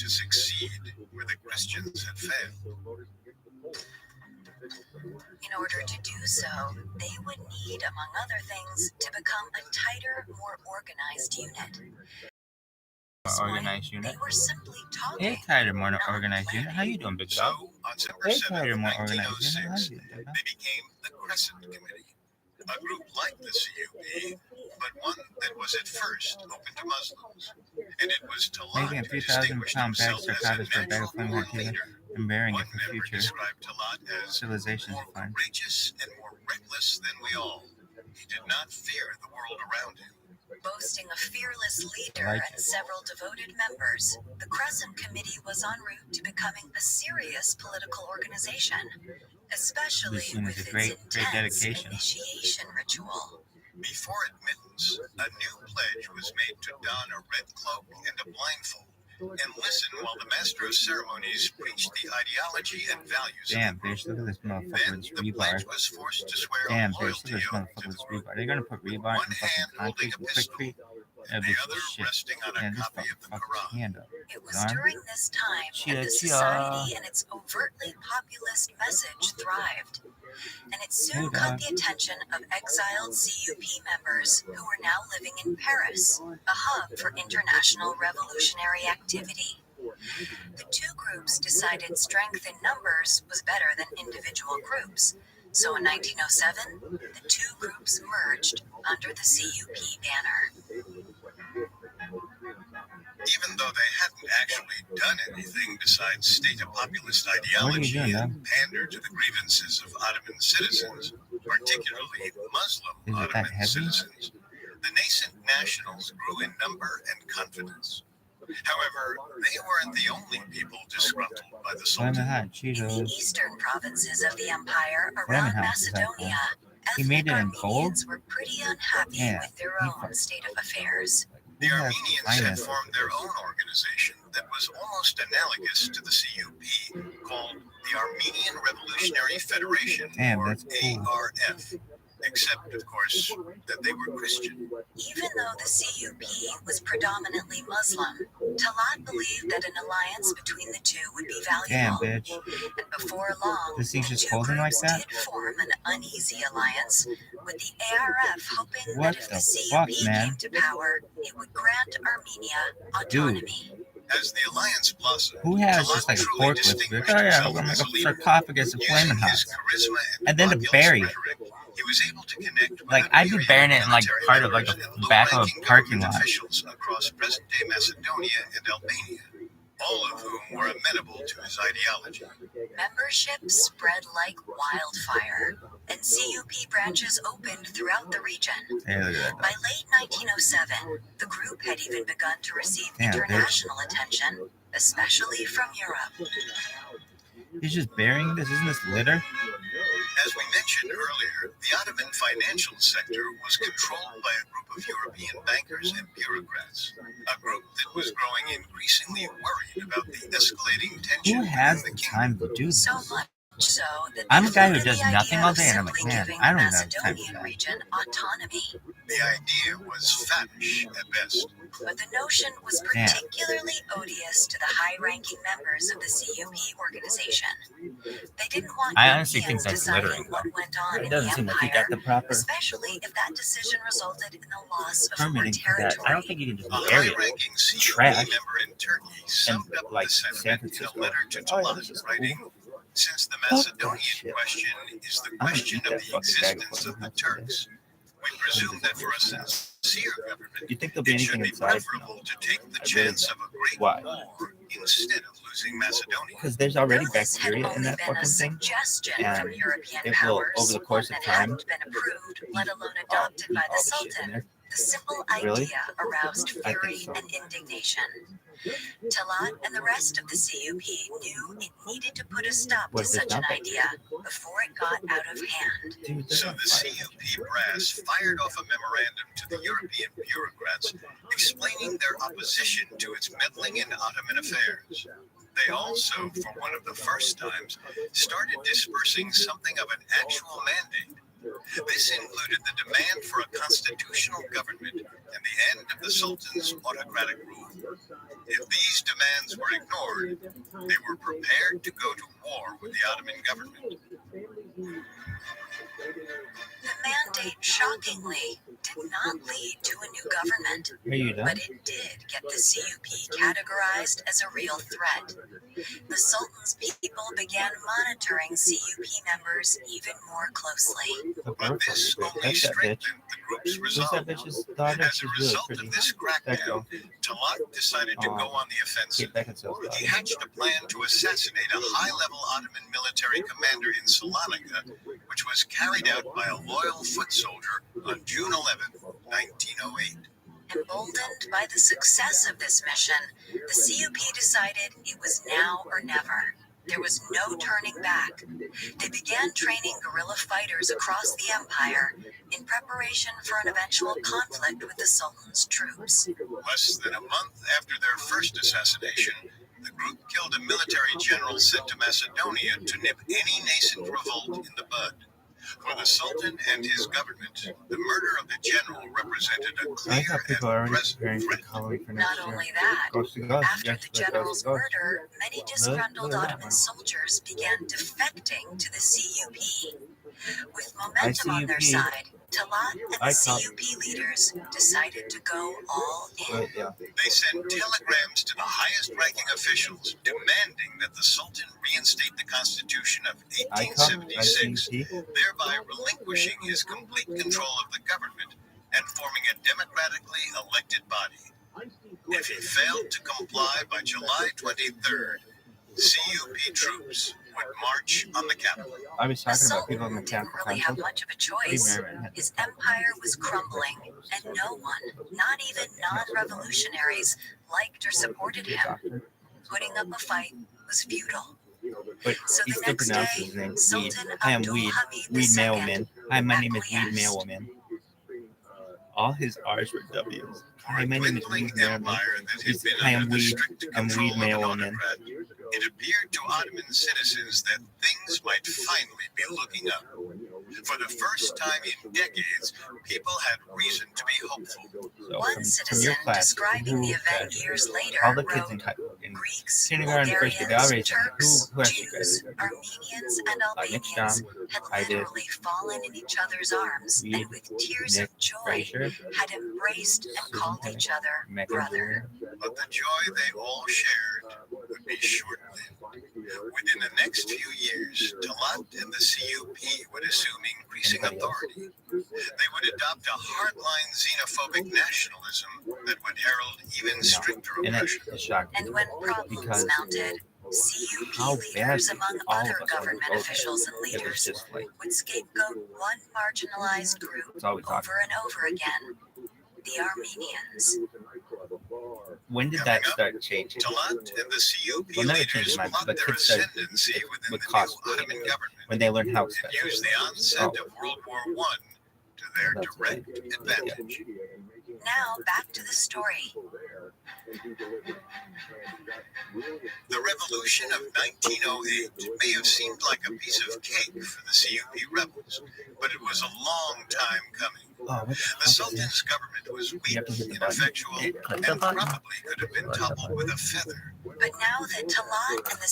to succeed where the Christians had failed. In order to do so, they would need, among other things, to become a tighter, more organized unit. Organized unit. They were simply talking. Hey, tighter, more organized unit. How you doing, big dog? So, on September Hey, 7, tighter, more organized unit. How 1906, you doing, big dog? they became the Crescent Committee, a group like the CUP, but one that was at first open to Muslims. And it was Talat Making a who few thousand distinguished pound himself bags or as a copies for a bag natural of flame born hot tea leader. and bearing One it for member future described Talat as civilizations more to find. courageous and more reckless than we all. He did not fear the world around him. Boasting a fearless leader and several devoted members, the Crescent Committee was en route to becoming a serious political organization, especially with its intense initiation ritual. Before admittance, a new pledge was made to don a red cloak and a blindfold and listen while the master of ceremonies preached the ideology and values Damn, of the bitch, look at this motherfucker Then with this the rebar. pledge was forced to swear Damn, a bitch, look at loyalty this oath motherfucker to with the this rebar. group. They're gonna put rebar One in hand fucking holding concrete a pistol, quickly. That the bitch other is shit. resting on a Man, just copy of the fuck his Quran. hand up. It was during this time Chia, that the chia. society and its overtly populist message thrived, and it soon caught the attention of exiled CUP members who were now living in Paris, a hub for international revolutionary activity. The two groups decided strength in numbers was better than individual groups, so in 1907, the two groups merged under the CUP banner. Even though they hadn't actually done anything besides state a populist ideology and pander to the grievances of Ottoman citizens, particularly Muslim Ottoman citizens, the nascent nationals grew in number and confidence. However, they weren't the only people disgruntled by the Sultan. In the eastern provinces of the empire around Macedonia, ethnic Armenians were pretty unhappy with their own state of affairs. The Armenians had formed their own organization that was almost analogous to the CUP, called the Armenian Revolutionary Federation, or ARF, except, of course, that they were Christian. Even though the CUP was predominantly Muslim, Talat believed that an alliance between the two would be valuable. Damn, bitch. And before long, This thing's the just two holding groups like that? did form an uneasy alliance, with the ARF hoping What that if the the fuck, CUP man? came to power, it would grant Armenia autonomy. As the alliance blossomed, Who has Talat just like a truly forklift? distinguished Oh yeah, himself we're gonna as a make a leader. sarcophagus of flaming Using his hot. charisma And then to populist bury it. rhetoric, he was able to connect with Like, I'd be burying it in like military part of like members a and back of a low-ranking parking government lot. officials across present-day Macedonia and Albania, all of whom were amenable to his ideology. Membership spread like wildfire, and CUP branches opened throughout the region. Hey, look at that. By late 1907, the group had even begun to receive Damn, international attention, especially from Europe. He's just burying this? Isn't this litter? As we mentioned earlier, the Ottoman financial sector was controlled by a group of European bankers and bureaucrats, a group that was growing increasingly worried about the escalating tension Who has within the the time kingdom. to do this? So much so that I'm a guy who floated does the nothing idea all of day, and I'm like, simply man, giving I the don't even have time for Macedonian that. region autonomy. The idea was faddish at best. But the notion was particularly odious to the high-ranking members of the CUP organization. They didn't want I honestly think Europeans that's littering, deciding what went on It in doesn't the seem like he empire, got the proper especially if that decision resulted in the loss of more permitting for that. territory. I don't think you can just A bury it. high-ranking CUP Trash. member in Turkey summed up like the San sentiment in a Francisco. letter to Oh, yeah, Talat, this is writing, cool. "Since the Fuck that Macedonian shit. question is the I'm gonna question eat of that the fucking bag existence before of the I have to Turks, we presume that for a sincere government, Do you think there'll be it should anything be inside? preferable to take the I really chance don't. of a great Why? war instead of losing Macedonia." Because there's already Though this had bacteria in only that been a fucking thing. suggestion and from European it will, powers, over the course one of that time, hadn't been approved, let alone adopted by the all the shit in Sultan, there. the simple Really? idea aroused I think fury so. and indignation. Talat and the rest of the CUP knew it needed to put a stop to What is this such now? an idea before it got out of hand. Dude, So the CUP brass fired off a memorandum to the European bureaucrats explaining their opposition to its meddling in Ottoman affairs. They also, for one of the first times, started dispersing something of an actual mandate This included the demand for a constitutional government and the end of the Sultan's autocratic rule. If these demands were ignored, they were prepared to go to war with the Ottoman government. The mandate, shockingly, did not lead to a new government, Are you done? but it did get the CUP categorized as a real threat. The Sultan's people began monitoring CUP members even more closely. But this only That's that bitch. strengthened the group's Who's resolve. that bitch's daughter? As a She's really result pretty. of this That girl. crackdown, Talat decided to go on the offensive. Kate Beckinsale's He daughter. hatched a plan to assassinate a high-level Ottoman military commander in Salonika, which was carried out by a loyal foot soldier on June 11, 1908. Emboldened by the success of this mission, the CUP decided it was now or never. There was no turning back. They began training guerrilla fighters across the empire in preparation for an eventual conflict with the Sultan's troops. Less than a month after their first assassination, the group killed a military general sent to Macedonia to nip any nascent revolt in the bud. For the Sultan and his government, the murder of the general represented a I clear thought people are and already present preparing for threat. Halloween for Not next year. only that, Ghost to Ghost. after Yes, the Ghost to general's Ghost. murder, many disgruntled Look at that Ottoman one. soldiers began defecting to the CUP. With I momentum on their CUP. side, Talat and I the cop- CUP leaders decided to go all in. Right, yeah. They sent telegrams to the highest-ranking officials demanding that the Sultan reinstate the Constitution of I cop. I 1876, CUP. thereby relinquishing his complete control of the government and forming a democratically elected body. If he failed to comply by July 23rd, CUP troops would march on the capital. I was The talking about people Sultan in the didn't really have council. much of a choice. His empire was crumbling, and no one, not even non-revolutionaries, liked or supported him. Putting up a fight was futile. But So he the still next pronounces day, his name Weed. Sultan I am Abdul Weed. Hamid Weed II Mailman. Hi, my name is Weed acquiesced. Mailwoman. All his R's were W's. Hi, my name is Dwindling Weed Mailman. empire that had been I am under the Weed. strict I'm control Weed of an Mailwoman. autocrat, it appeared to Ottoman citizens that things might finally be looking up. For the first time in decades, people had reason to be hopeful. So One from citizen your class, describing the who event graduated? years later All the kids wrote, in Greeks, kindergarten, first grade, they all Bulgarians, raised their hand. Turks, Who actually Jews, graduated? Armenians, and Nick Albanians Strom, had I did. literally fallen in each other's arms Weed, and with tears Nick of joy Frazier, had embraced and called each other Megan brother. But the joy they all shared would be short-lived. Within the next few years, Talat and the CUP would assume increasing authority. They would adopt a hardline xenophobic nationalism that would herald even stricter and oppression. it shocked me And when problems because mounted, how CUP leaders, badly among all other of us government voted. officials and It was leaders, just like would scapegoat one marginalized group it's always talking. over and over again, the Armenians. When did that start changing? Talat and the CUP Well, never leaders changed mine, plot but their kids started ascendancy within with the cost new Ottoman government when they learned how and expensive use it the was. onset of World War I to their That's direct advantage. Now back to the story. The revolution of 1908 may have seemed like a piece of cake for the CUP rebels, but it was a long time coming. Oh, what The the fuck is Sultan's government was You weak, have to hit the button. ineffectual, Click and the button. probably could have been toppled with a feather. But now that Talat and the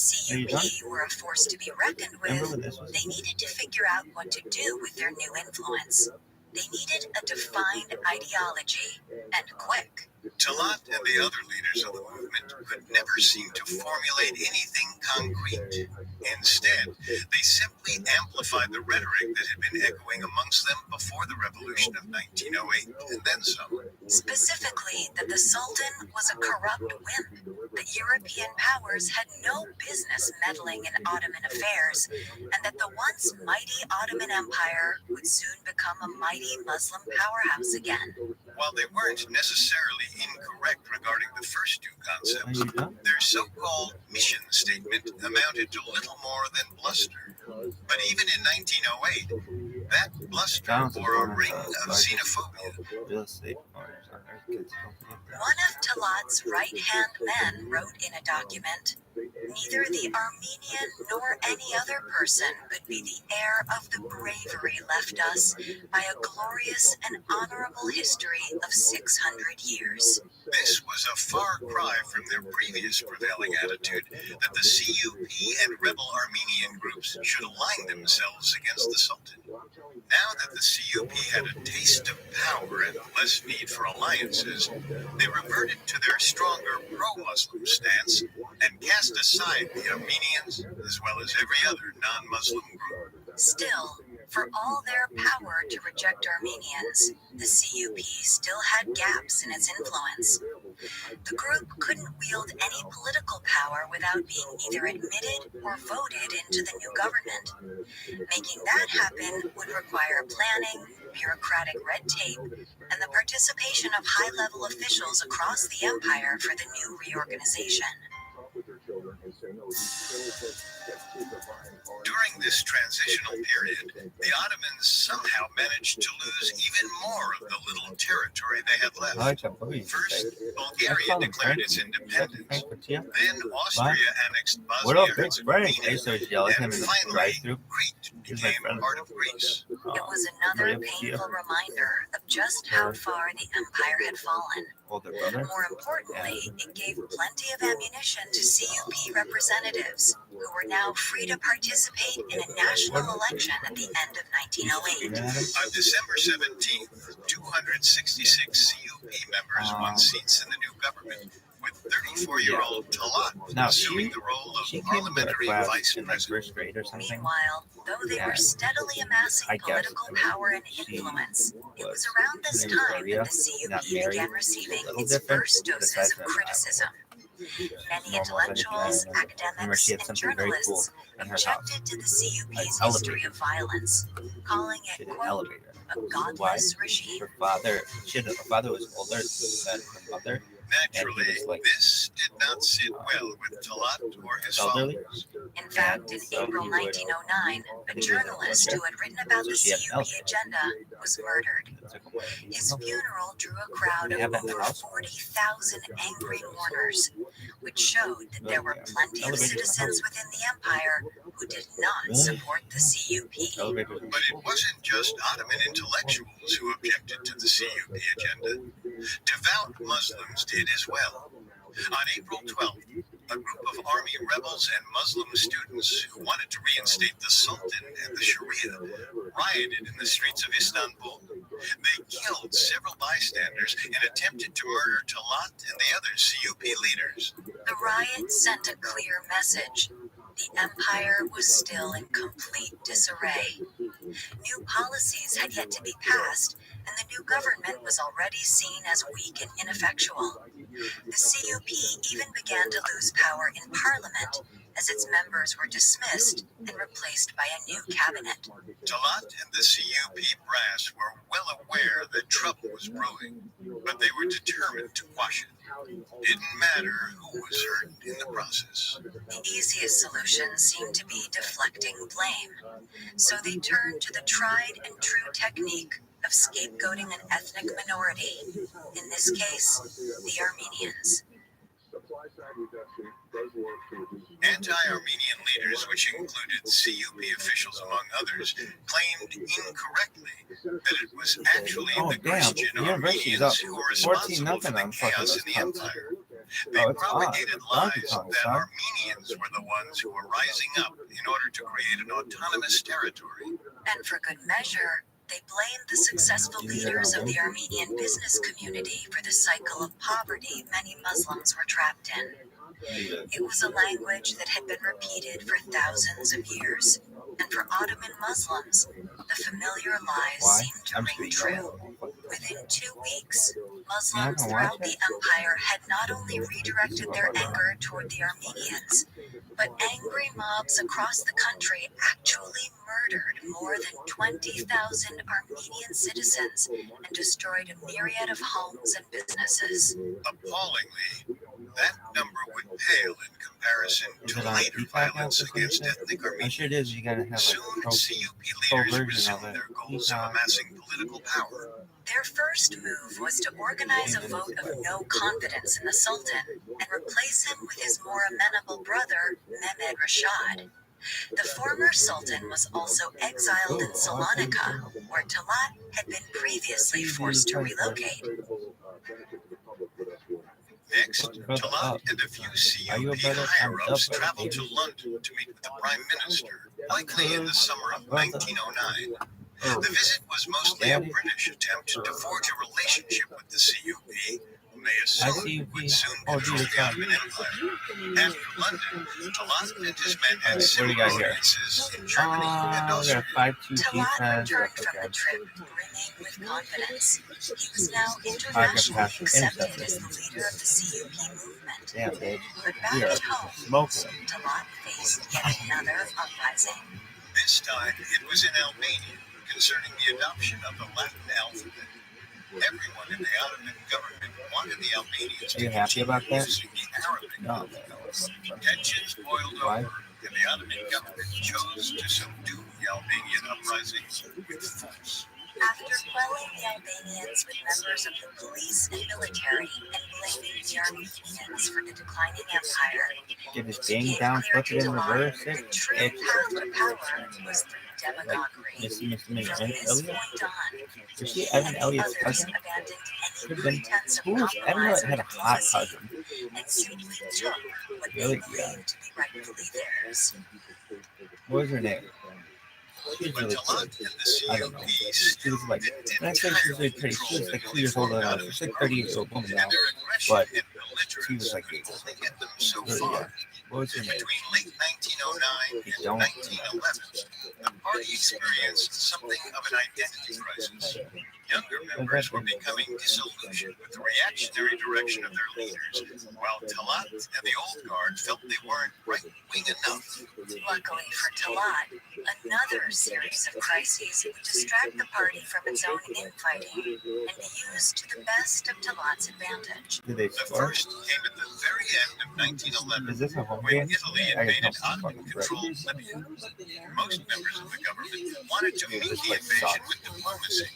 CUP were a force to be reckoned Remember with, when this was? they needed to figure out what to do with their new influence. They needed a defined ideology, and quick. Talat and the other leaders of the movement could never seem to formulate anything concrete. Instead, they simply amplified the rhetoric that had been echoing amongst them before the revolution of 1908, and then some. Specifically, that the Sultan was a corrupt wimp, that European powers had no business meddling in Ottoman affairs, and that the once mighty Ottoman Empire would soon become a mighty Muslim powerhouse again. While they weren't necessarily incorrect regarding the first two Are concepts, you done? their so-called mission statement amounted to little more than bluster. But even in 1908, that bluster Sounds bore a like ring one of the of largest xenophobia. real estate owners on earth. One of Talat's right-hand men wrote in a document, Neither the Armenian nor any other person could be the heir of the bravery left us by a glorious and honorable history of 600 years. This was a far cry from their previous prevailing attitude that the CUP and rebel Armenian groups should align themselves against the Sultan. Now that the CUP had a taste of power and less need for alliances, they reverted to their stronger pro-Muslim stance and cast aside the Armenians as well as every other non-Muslim group. Still, for all their power to reject Armenians, the CUP still had gaps in its influence. The group couldn't wield any political power without being either admitted or voted into the new government. Making that happen would require planning, bureaucratic red tape, and the participation of high-level officials across the empire for the new reorganization. During this transitional period, the Ottomans somehow managed to lose even more of the little territory they had left. First, Bulgaria declared its independence. Then Austria annexed Bosnia and Herzegovina. And finally, Crete became part of Greece. It was another painful reminder of just how far the empire had fallen. More importantly, it gave plenty of ammunition to CUP representatives, who were now free to participate in a national election at the end of 1908. On December 17th, 266 CUP members won seats in the new government, with 34-year-old Talat assuming the role of parliamentary vice president. Meanwhile, though they were steadily amassing political power and influence, it was around this time that the CUP began receiving its first doses of criticism. Many intellectuals, academics, and journalists objected to the CUP's history of violence, calling it, quote, a godless regime. Her father was older than her mother. Naturally, this did not sit well with Talat or his followers. In fact, in April 1909, a journalist who had written about the CUP agenda was murdered. His funeral drew a crowd of over 40,000 angry mourners, which showed that there were plenty of citizens within the empire who did not support the CUP. But it wasn't just Ottoman intellectuals who objected to the CUP agenda. Devout Muslims did as well. On April 12th, a group of army rebels and Muslim students who wanted to reinstate the Sultan and the Sharia rioted in the streets of Istanbul. They killed several bystanders and attempted to murder Talat and the other CUP leaders. The riot sent a clear message. The empire was still in complete disarray. New policies had yet to be passed, and the new government was already seen as weak and ineffectual. The CUP even began to lose power in parliament, as its members were dismissed and replaced by a new cabinet. Talat and the CUP brass were well aware that trouble was brewing, but they were determined to quash it. Didn't matter who was hurt in the process. The easiest solution seemed to be deflecting blame, so they turned to the tried and true technique of scapegoating an ethnic minority, in this case, the Armenians. Anti-Armenian leaders, which included CUP officials among others, claimed incorrectly that it was actually the Christian Armenians who were responsible for the chaos in the empire. They propagated lies that Armenians were the ones who were rising up in order to create an autonomous territory. And for good measure, they blamed the successful leaders of the Armenian business community for the cycle of poverty many Muslims were trapped in. It was a language that had been repeated for thousands of years, and for Ottoman Muslims, the familiar lies seemed to ring true. Within 2 weeks, Muslims throughout the empire had not only redirected their anger toward the Armenians, but angry mobs across the country actually murdered more than 20,000 Armenian citizens and destroyed a myriad of homes and businesses. Appallingly, That number would pale in comparison Is to it on later Peacock app or violence some against shit? ethnic I'm Armenians. sure it is. You gotta have like Soon, a pro CUP leaders version of resumed it. their goals of Peacock. amassing political power. Their first move was to organize a vote of no confidence in the Sultan and replace him with his more amenable brother, Mehmed Rashad. The former Sultan was also exiled in Salonika, where Talat had been previously forced to relocate. Next, Talat and a few CUP higher-ups traveled to London to meet with the Prime Minister, likely in the summer of 1909. The visit was mostly a British attempt to forge a relationship with the CUP, whom they assumed would soon control the Ottoman Empire. After London, Talat and his men had similar audiences in Germany and Austria. Talat returned from the trip brimming with confidence. He was now internationally accepted as the leader of the CUP movement. Yeah, bitch. But back at home, Talat faced yet another uprising. This time, it was in Albania, concerning the adoption of the Latin alphabet. Everyone in the Ottoman government wanted the Albanians to continue using the Arabic alphabet. Tensions boiled over, and the Ottoman government chose to subdue the Albanian uprisings with force. After quelling the Albanians with members of the police and military and blaming the Armenians for the declining empire, Get this ding down, flip it in reverse. the true path to power was through demagoguery. From this point on, You see Evan Elliott's others cousin? abandoned any Could have been. pretense of Who was Evan compromise Elliott or had a hot diplomacy, cousin. and simply took what they Really? believed to be rightfully theirs. What was her name? She was But really Talat pretty. and the I don't know. CUP She was like, when I say she was really pretty, she was like 2 years older than us. She's like 30-year-old woman now. and their aggression But and belligerence she was like could 8 years only old. get them so Really, far. yeah. What was her name? Between late 1909 You and don't. 1911, the party experienced something of an identity crisis. Younger members were becoming disillusioned with the reactionary direction of their leaders, while Talat and the old guard felt they weren't right-wing enough. Luckily for Talat, another series of crises would distract the party from its own infighting and be used to the best of Talat's advantage. Did they The score? first came at the very end of 1911, Is this a home when game? Italy I invaded guess not. Ottoman-controlled Libya. Most members of the government wanted to meet the invasion with diplomacy,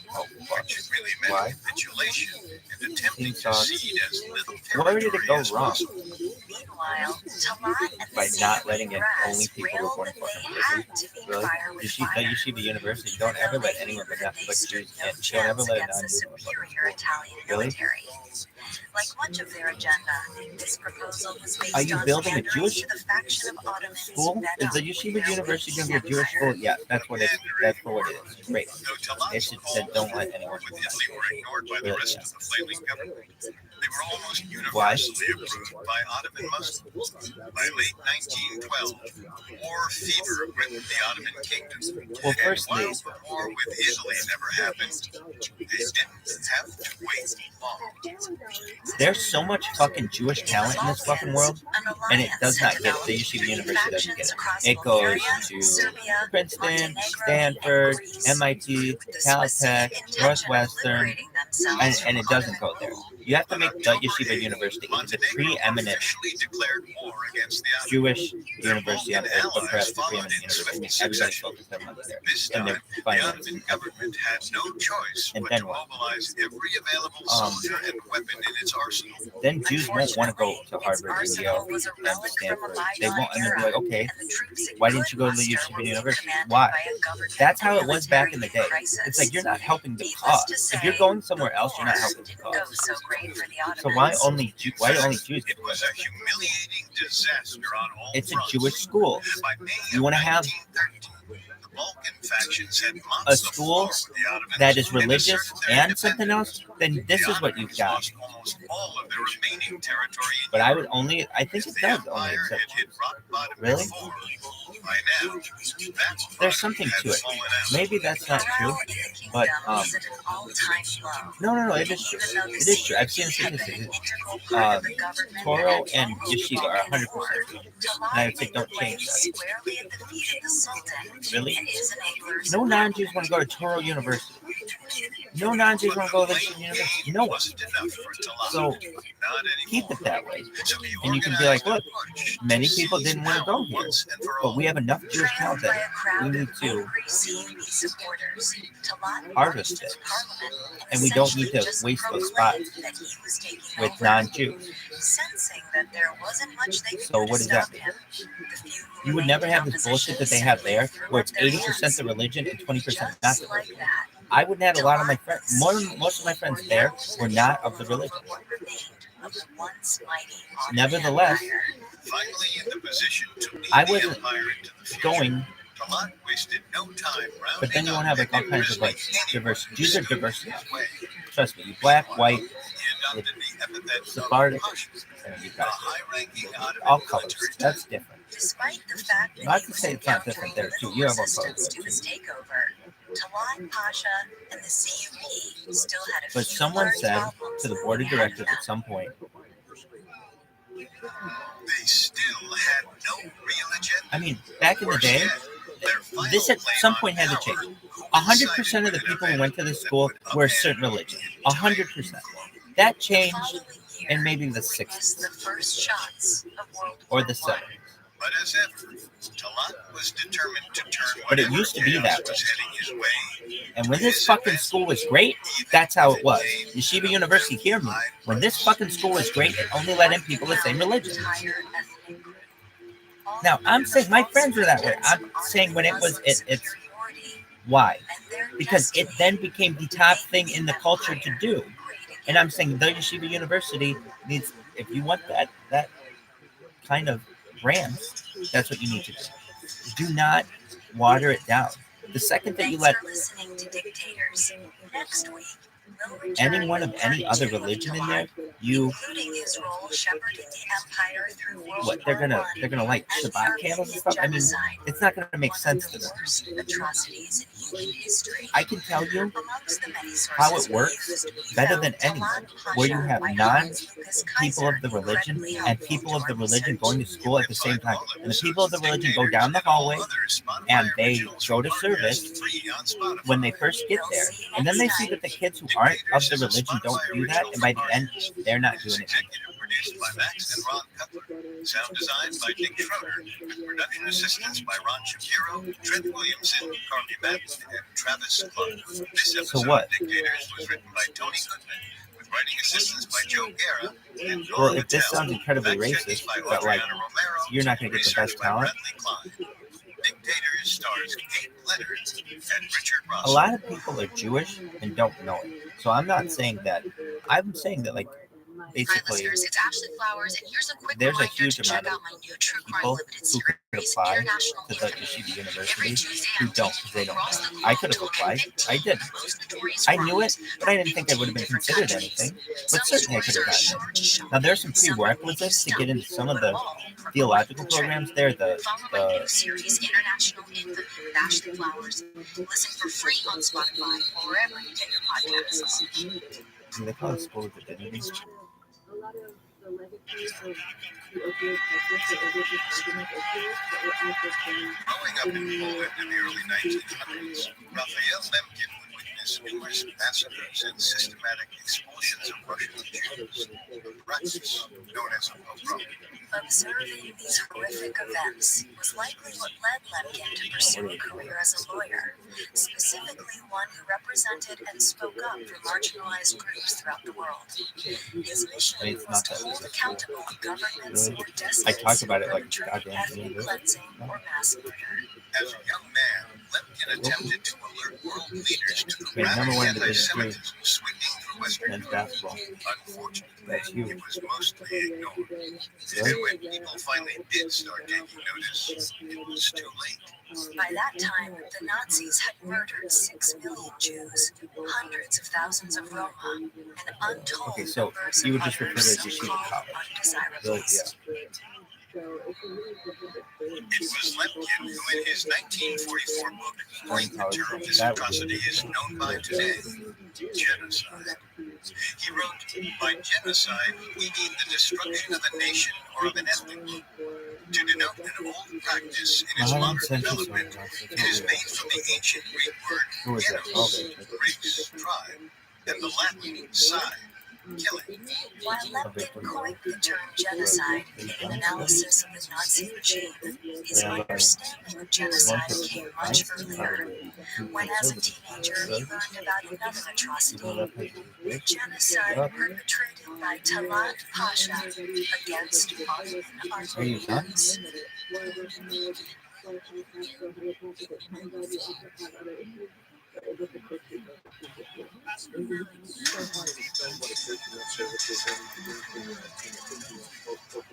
which really meant Why? capitulation and attempting to Sucks. cede as little Where did it territory go as wrong? possible. Meanwhile, Talat and By the not CUP letting in only brass people with railed one that fucking they had person? to meet Really? fire with At fire. Yeshiva University, Even don't ever though let they anyone knew but that nothing they but stood Jews no in. Don't ever chance let a against the non-Jew in. superior Italian Really? military. Like much of their agenda, this proposal was based Are you on building a pandering Jewish to the faction of Ottomans school? bent Is on the keeping Yeshiva their University weak going to be a Jewish empire. school? Yeah, that's what it is. That's for what it is. Great. Though They Talat's should calls say, don't for let war anyone with do Italy were ignored by the Really, rest yeah. of the flaming government. They were almost Why? universally approved by Ottoman Muslims. By late 1912, war fever gripped the Ottoman kingdom. Well, And firstly, while the war with Italy never happened, they didn't have to wait long. there's so much fucking Jewish talent in this fucking world, and it does not get the Yeshiva University doesn't get it. It goes to Princeton, Stanford, MIT, Caltech, Northwestern, and it doesn't go there. You have to make the Yeshiva University into the preeminent Officially declared war against the Ottomans. Jewish university on earth, but perhaps the preeminent university. I mean, everybody focused their money there, This and time, their the finances. Ottoman government had no choice And but then to what? mobilize every available soldier and weapon in its arsenal. Then Jews won't want to go to Harvard and Yale and Stanford. They won't, and they'll be like, okay, why didn't you go to the Yeshiva University? Why? That's how it was back in the day. It's like you're not helping the cause. If you're going somewhere else, you're not helping the cause. So why only Jews get It was a humiliating disaster on all It's a fronts. Jewish school. By May You of want to have 1913, the Balkan factions had mopped a the school floor with the Ottomans that is and religious asserted their and something independence. else, then this The is what you've Ottomans got. lost almost all of their remaining territory in But I Europe. would only, I think it The does only empire accept had hit rock bottom Really? before. By now, that's There's something to it. Maybe that's not true, but no, it is true. It is true. I've seen statistics. Toro and Yeshiva are 100%. And I would say don't change that. Really? No non-Jews want to go to Toro University. No non-Jews want to go to the university. No one. Wasn't enough for Talat. So Not keep anymore. it that way. So he And you can be like, look, organized a march to many people seize didn't want to power go here, once and for but all. we have enough Jewish talent Trailed by that a crowd we of need to angry CUP supporters, Talat harvest marched it. to Parliament And we don't need to essentially just waste those proclaimed spots that he was taking with over. non-Jews. Sensing that there wasn't much they could So do to what does that stop mean? him, the few who You would remained never in have this bullshit that they have there, where it's 80% the religion and 20% not just the like religion. that. I wouldn't have a lot of my friends, most of my friends there were not of the religion. What remained of the once mighty Ottoman Nevertheless, Empire. Finally in the position to lead I the wasn't empire into the future, going, Talat wasted no time but then you won't rounding have like all up kinds of like anyone diverse. who Jews are stood diverse in enough. his way. Trust me, you black, white, He adopted the epithet of Sephardic, Pasha, and you a got high-ranking Ottoman all colors. military That's different. Despite the fact that Not he to was say it's not encountering different there too. little You have all resistance colors. to his takeover, Talat Pasha and the CUP still had a But few someone large said problems to the board of ahead directors at some point, They still had no real agenda. I mean, back in the Worse day, yet, their final this at claim some on point had to power change. 100% of the people who went to this school were a certain religion. 100%. That changed in maybe the 60s the first shots of World or War the I. 70s. But as ever, Talat was determined to turn But it whatever used to be chaos that way. was heading his way. And when this fucking school was great, that's how it was. Yeshiva University, hear me. When this fucking school was great, it only let in people of the same religion. Now, I'm saying my friends were that way. I'm saying when it was, it's why? Because it then became the top thing in the culture to do. And I'm saying the Yeshiva University needs, if you want that kind of brand, that's what you need to do. Do not water it down. The second that you let any one of any other religion in there, you what they're gonna like Shabbat candles and stuff. I mean, it's not gonna make sense to them. I can tell you how it works better than anyone, where you have non-people of the religion and people of the religion going to school at the same time. And the people of the religion go down the hallway and they go to service when they first get there. And then they see that the kids who aren't of the religion don't do that, and by the end, they're not doing it. Produced by Max and Ron Cutler. Sound design by Dick Schroeder. With production assistance by Ron Shapiro, Trent Williamson, Carly Madden, and Travis Clark. This episode of Dictators was written by Tony Goodman, with writing assistance by Joe Guerra and Noel Well, if this Patel. sounds incredibly racist, but like, you're not going to get the best talent. Dictators stars Kate Leonard and Richard Ross. A lot of people are Jewish and don't know it. So I'm not saying that. I'm saying that, like, basically, Hi, it's Ashley Flowers, and here's a quick there's a reminder huge to amount check of out my new True Crime people Limited who could series, apply International to the Infamy. Yeshiva Every University Tuesday who I'm don't taking because they don't across know. the I globe could to have look at applied. 15 I didn't. of the most notorious I knew it, crimes but I didn't from think I would have been 15 considered different anything. countries. But Some certainly I stories could have are gotten sure to it. shock Now there's you, some some will make you prerequisites to stop, get into some of but the all for theological the trip. programs there. Follow my new series, International Infamy with Ashley Flowers. Listen for free on Spotify or wherever you get your podcasts. Do they call it school of divinity? Growing up in Poland in the early 1900s, Raphael Lemkin would witness numerous massacres and systematic expulsions of Russian Jews, a practice known as a pogrom. Observing these horrific events was likely what led Lemkin to pursue a career as a lawyer, specifically one who represented and spoke up for marginalized groups throughout the world. His mission was to hold accountable governments or I despots talk about it like perpetrating goddamn ethnic universe. cleansing or mass murder. As a young man, Lemkin attempted to alert world leaders to the Okay, number one in the business group. anti-Semitism sweeping through Western Men's Europe. basketball. Unfortunately, That's it huge. was mostly ignored. And when people finally did start taking notice, it was too late. By that time, the Nazis had murdered 6 million Jews, hundreds of thousands of Roma, and untold Okay, so numbers you of would just other refer to it as yeshiva so-called college. undesirables. It was Lemkin who, in his 1944 book, coined the term this atrocity is known by today, genocide. He wrote, "By genocide, we mean the destruction of a nation or of an ethnic group. To denote an old practice in its modern development, it is made from the ancient Greek word genos, race, tribe, and the Latin side, killing. While Lemkin coined the term genocide in an analysis of the Nazi regime, his understanding of genocide came much earlier, when as a teenager he learned about another atrocity, the genocide perpetrated by Talat Pasha against Ottoman Armenians.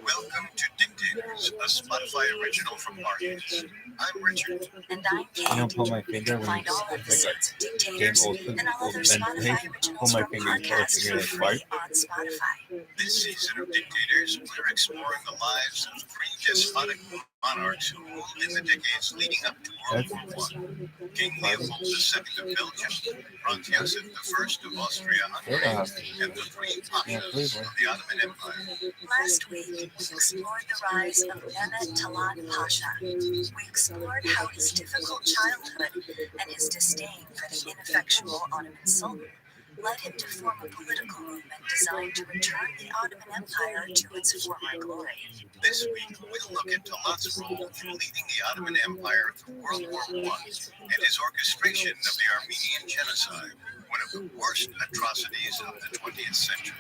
Welcome to Dictators, a Spotify original from Marcus. I'm Richard. And I'm Kate. You don't pull my finger You can when find all it's episodes of like a Dictators game and all other open Spotify pull originals my from finger and podcasts you're for like free on Spotify. This season of Dictators, we're exploring the lives of three despotic monarchs who ruled in the decades leading up to World War I. King Leopold II of Belgium, Franz Joseph I of Austria-Hungary, and the three pashas of the Ottoman Empire. Last week, we explored the rise of Mehmet Talat Pasha. We explored how his difficult childhood and his disdain for the ineffectual Ottoman Sultan led him to form a political movement designed to return the Ottoman Empire to its former glory. This week, we'll look at Talat's role in leading the Ottoman Empire through World War I and his orchestration of the Armenian Genocide, one of the worst atrocities of the 20th century.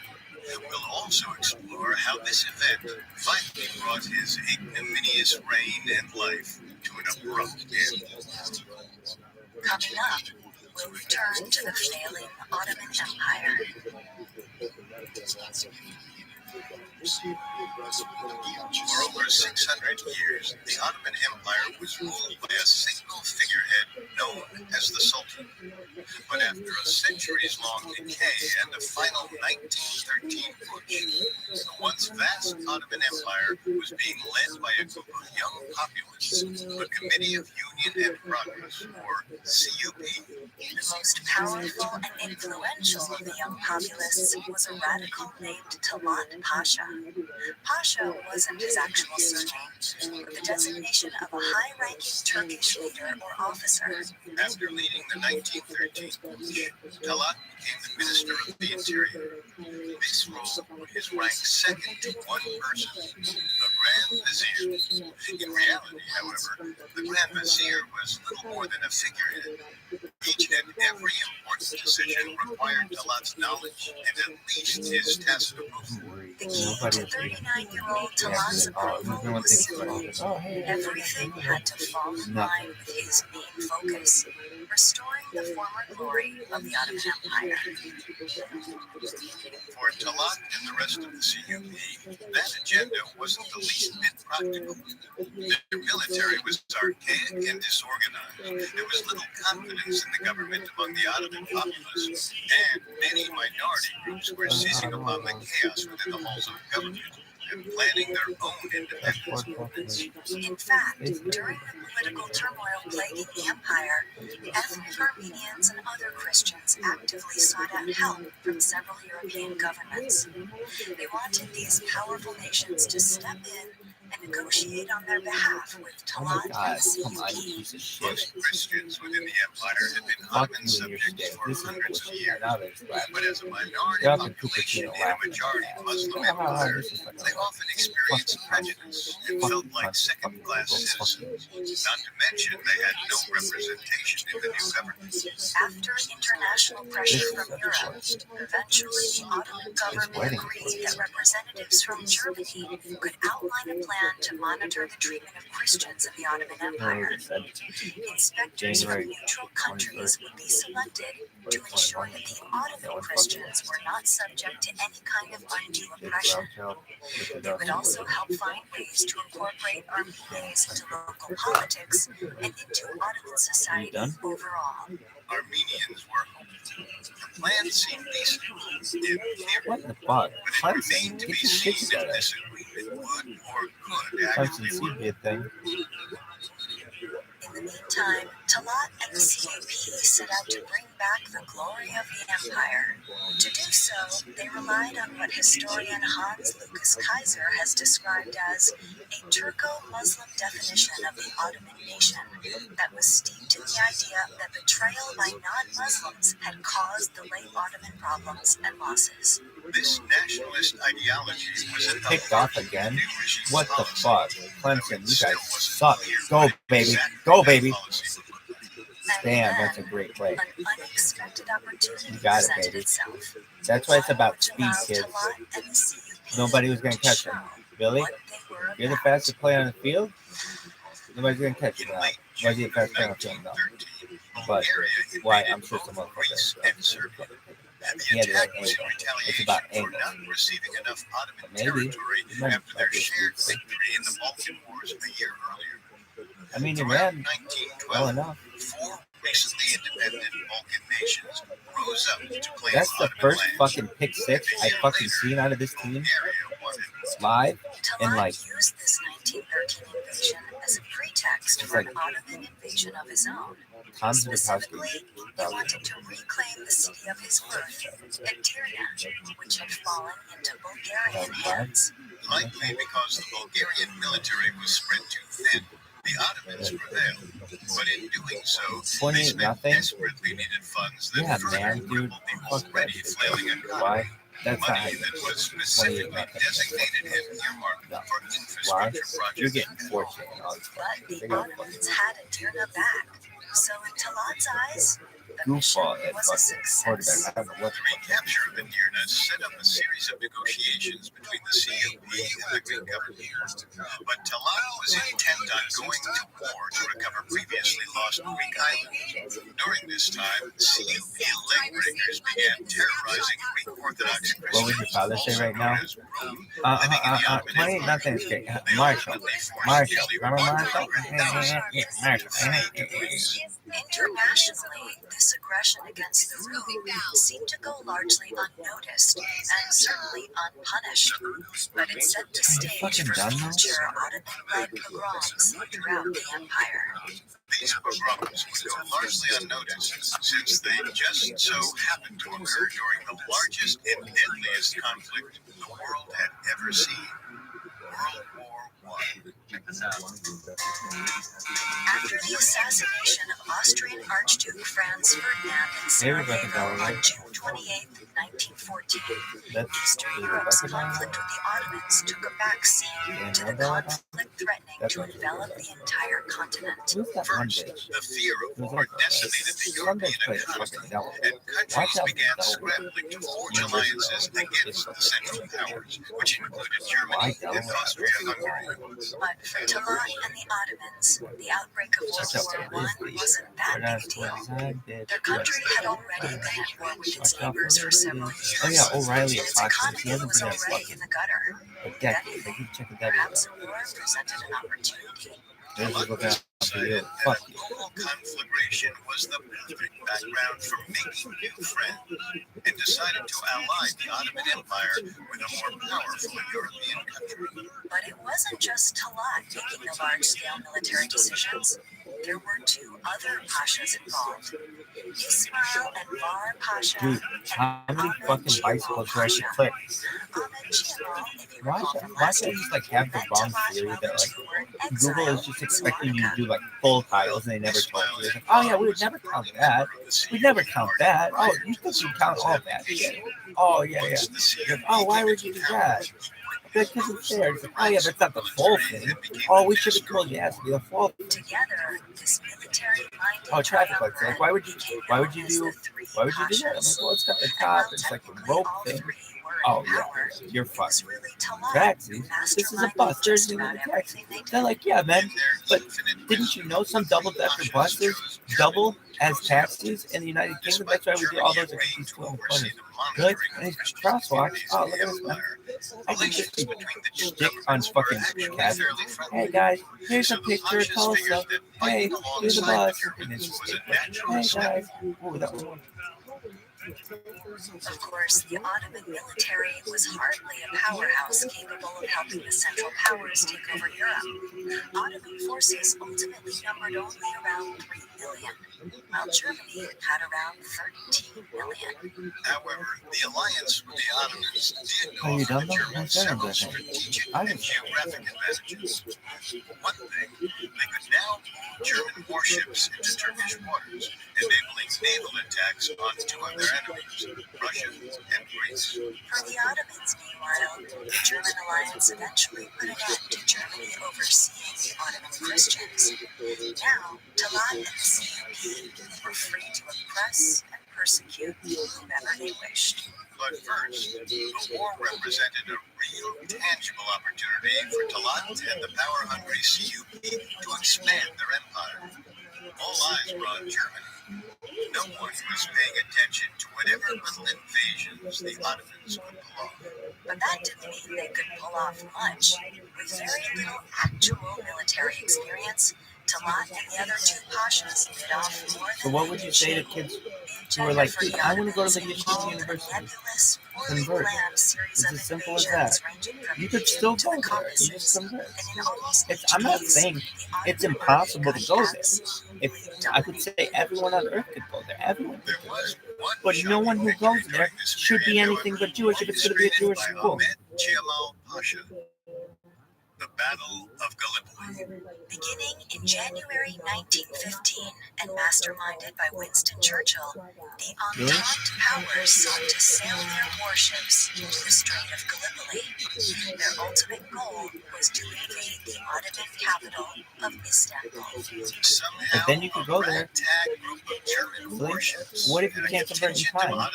We'll also explore how this event finally brought his ignominious reign and life to an abrupt end. Coming up, we'll return to the failing Ottoman Empire. For over 600 years, the Ottoman Empire was ruled by a single figurehead known as the Sultan. But after a centuries-long decay and a final 1913 push, the once vast Ottoman Empire was being led by a group of young populists, the Committee of Union and Progress, or CUP. The most powerful and influential of the young populists was a radical named Talat Pasha. Pasha wasn't his actual surname, but the designation of a high-ranking Turkish leader or officer. After leading the 1913 push, Talat became the Minister of the Interior. This role put his rank second to one person, the Grand Vizier. In reality, however, the Grand Vizier was little more than a figurehead. Each and every important decision required Talat's knowledge and at least his tacit approval. The key to 39-year-old Talat's approval was simple. Everything had to fall in line with his main focus, restoring the former glory of the Ottoman Empire. For Talat and the rest of the CUP, that agenda wasn't the least bit practical. Their military was archaic and disorganized. There was little confidence in the government among the Ottoman populace, and many minority groups were seizing upon the chaos within the halls of government and planning their own independence movements. In fact, during the political turmoil plaguing the empire, ethnic Armenians and other Christians actively sought out help from several European governments. They wanted these powerful nations to step in and negotiate on their behalf with Talat and the CUP. Most Christians within the empire had been Ottoman subjects for hundreds of years, but as a minority population in a majority Muslim empire, they often experienced prejudice and felt like second-class citizens. Not to mention they had no representation in the new government. After international pressure from Europe, eventually the Ottoman government agreed that representatives from Germany could outline a plan to monitor the treatment of Christians in the Ottoman Empire. Inspectors from neutral countries would be selected to ensure that the Ottoman Christians were not subject to any kind of undue oppression. They would also help find ways to incorporate Armenians into local politics and into Ottoman society overall. Armenians were hopeful. The plan seemed decent in theory, What the fuck? but it remained to be seen if this agreement would or could actually work. Thing. In the meantime, Talat and the CUP set out to bring back the glory of the empire. To do so, they relied on what historian Hans Lucas Kaiser has described as a Turco-Muslim definition of the Ottoman nation that was steeped in the idea that betrayal by non-Muslims had caused the late Ottoman problems and losses. This nationalist ideology was at the Picked heart off of again? new regime What the policy. fuck? There Clemson, you still guys wasn't suck. clear Go, what baby. exactly Go, that baby. policy would look like. And Damn, then, that's a great play. an unexpected opportunity You got it, presented baby. itself. That's why it's about Which speed, allowed kids. Talat and the CUP Nobody was going to to catch show him. Billy, what they were you're the about. fastest player on the field. Nobody's going to catch In you now. late Was June he the of fastest player on the field? No. 1913, But Bulgaria why? invaded I'm sure both someone Greece and Serbia. And He the had the right attack was in angle. It's retaliation about for angle. not receiving enough Ottoman Maybe. territory He might after their have this shared week. victory in the Balkan Wars a year earlier. I mean, he Throughout ran 1912, well enough. 4 recently independent Balkan nations rose up to claim That's the Ottoman first land. fucking pick six I fucking seen out of this team live. And Talat like, used this 1913 invasion as a pretext It's for like- an Ottoman invasion of his own. Tom Specifically, Zukowski. he wanted to reclaim the city of his birth, Edirne, which had fallen into Bulgarian hands. Likely because the Bulgarian military was spread too thin, the Ottomans prevailed. But in doing so, they 28 spent nothing. desperately needed funds that Yeah, further man, dude. crippled the Fuck that already shit. flailing economy. Why? That's not how Money you that do was it. specifically 28 designated and earmarked No. for Why? infrastructure projects. You're getting fortunate and all this But fucking the shit. They got Ottomans had Edirne back. So in Talat's eyes, the goofball mission at was a fucking success. quarterback. I don't know what The the fuck. recapture of Edirne set up a series of negotiations between the CUP and the Greek government. But Talat was intent on going to war to recover previously lost Greek islands. During this time, CUP leg breakers began terrorizing Greek Orthodox What would your Christians, father say also right now? known as Rome, living in the Ottoman 28 Empire. nothing is great. They Marshall. ultimately forced Marshall. nearly Remember 100,000 Marshall? Yeah, Marshall. flee to Greece. Internationally, this aggression against the Rome seemed to go largely unnoticed and certainly unpunished. But it set the stage fucking for done now? future Ottoman-led pogroms throughout the empire. These pogroms would go largely unnoticed since they just so happened to occur during the largest and deadliest conflict the world had ever seen, World War I. After the assassination of Austrian Archduke Franz Ferdinand in Sarajevo on June 28, 1914, Eastern Europe's conflict with the Ottomans took a backseat to the conflict threatening to envelop the entire continent. Who's that one First, bitch? the fear of war decimated the Some bitch European plays economy, fucking devil. and Watch countries out, began devil. scrambling to forge alliances against the Central Powers, which included Germany and Austria-Hungary. But for Talat and the Ottomans, the outbreak of World War I wasn't that big a deal. Their country had already been at war with its neighbors for several years. Oh yeah, O'Reilly Its is Fox. He economy hasn't was been there already fucking in the gutter. a decade. They keep checking that Perhaps out. a war presented an opportunity. They're just looking out for you. Decided that Fuck a you. global conflagration was the perfect background for making new friends, and decided to ally the Ottoman Empire with a more powerful European country. But it wasn't just Talat making the large-scale military decisions. There were two other pashas involved, Ismail and Var Pasha Dude, how many fucking bicycles do I have to click? Why should I just like have the wrong theory that like Google is just expecting you to do like full tiles and they never told you? It's like, oh yeah, we would never count that. We'd never count that. Oh, you think you count all that shit? Oh yeah, yeah. Like, oh, why would you do that? Because it's there. It's like, oh yeah, but it's not the full thing. Oh, we should have told you it has to be the full. Together, this military-minded Oh, traffic lights. triumvirate Like, why would you became do? known as the three Why would you do that? I'm pashas. like, well, it's got the And top. while It's like a technically rope all thing. three were Oh in yeah, power, you're it fucked. was really Talat Taxis. who This is a masterminded bus. There's just even about a taxi. everything they They're did. like, yeah, man. In their But infinite didn't you know some wisdom, double the decker Pashas buses chose double Germany as to taxis in the United Kingdom? That's why we do all those agreeing extra to 220. oversee the Really? monitoring And of it's Christian crosswalks. activities Oh, in look the at this, man. empire. I can just Relations be between the two stick on governments were fucking actually cast. fairly friendly. Hey guys, here's So a the picture of Pashas Tulsa. figured that Hey, fighting here's a alongside bus. the And it's Germans just, was a natural hey step. guys. Oh, that was one. Of course, the Ottoman military was hardly a powerhouse capable of helping the Central Powers take over Europe. Ottoman forces ultimately numbered only around 3 million, while Germany had around 13 million. However, the alliance with the Ottomans did Are you offer done the though? Germans several strategic and geographic advantages. One thing, they could now move German warships into Turkish waters, enabling naval attacks on two of their enemies, Russia and Greece. For the Ottomans, meanwhile, the German alliance eventually put an end to Germany overseeing the Ottoman Christians. Now, Talat and the CUP were free to oppress and persecute whomever they wished. But first, the war represented a real, tangible opportunity for Talat and the power-hungry CUP to expand their empire. All eyes were on Germany. No one was paying attention to whatever little invasions the Ottomans could pull off. But that didn't mean they could pull off much. With very little actual military experience, Talat and the other two pashas bit off more than So what would you say to kids who are like, dude, I want to go to the Yeshiva University? Convert. It's as simple as that. You could still go there. You just convert. I'm not saying it's impossible to go there. If I could say everyone on earth could go there, everyone could go there. But no one who goes there should be anything but Jewish if it's going to be a Jewish school. The Battle of Gallipoli. Beginning in January 1915 and masterminded by Winston Churchill, the Entente powers sought to sail their warships into the Strait of Gallipoli. Their ultimate goal was to invade the Ottoman capital of Istanbul. But then you could go there. Warships, what if you can't convert in time?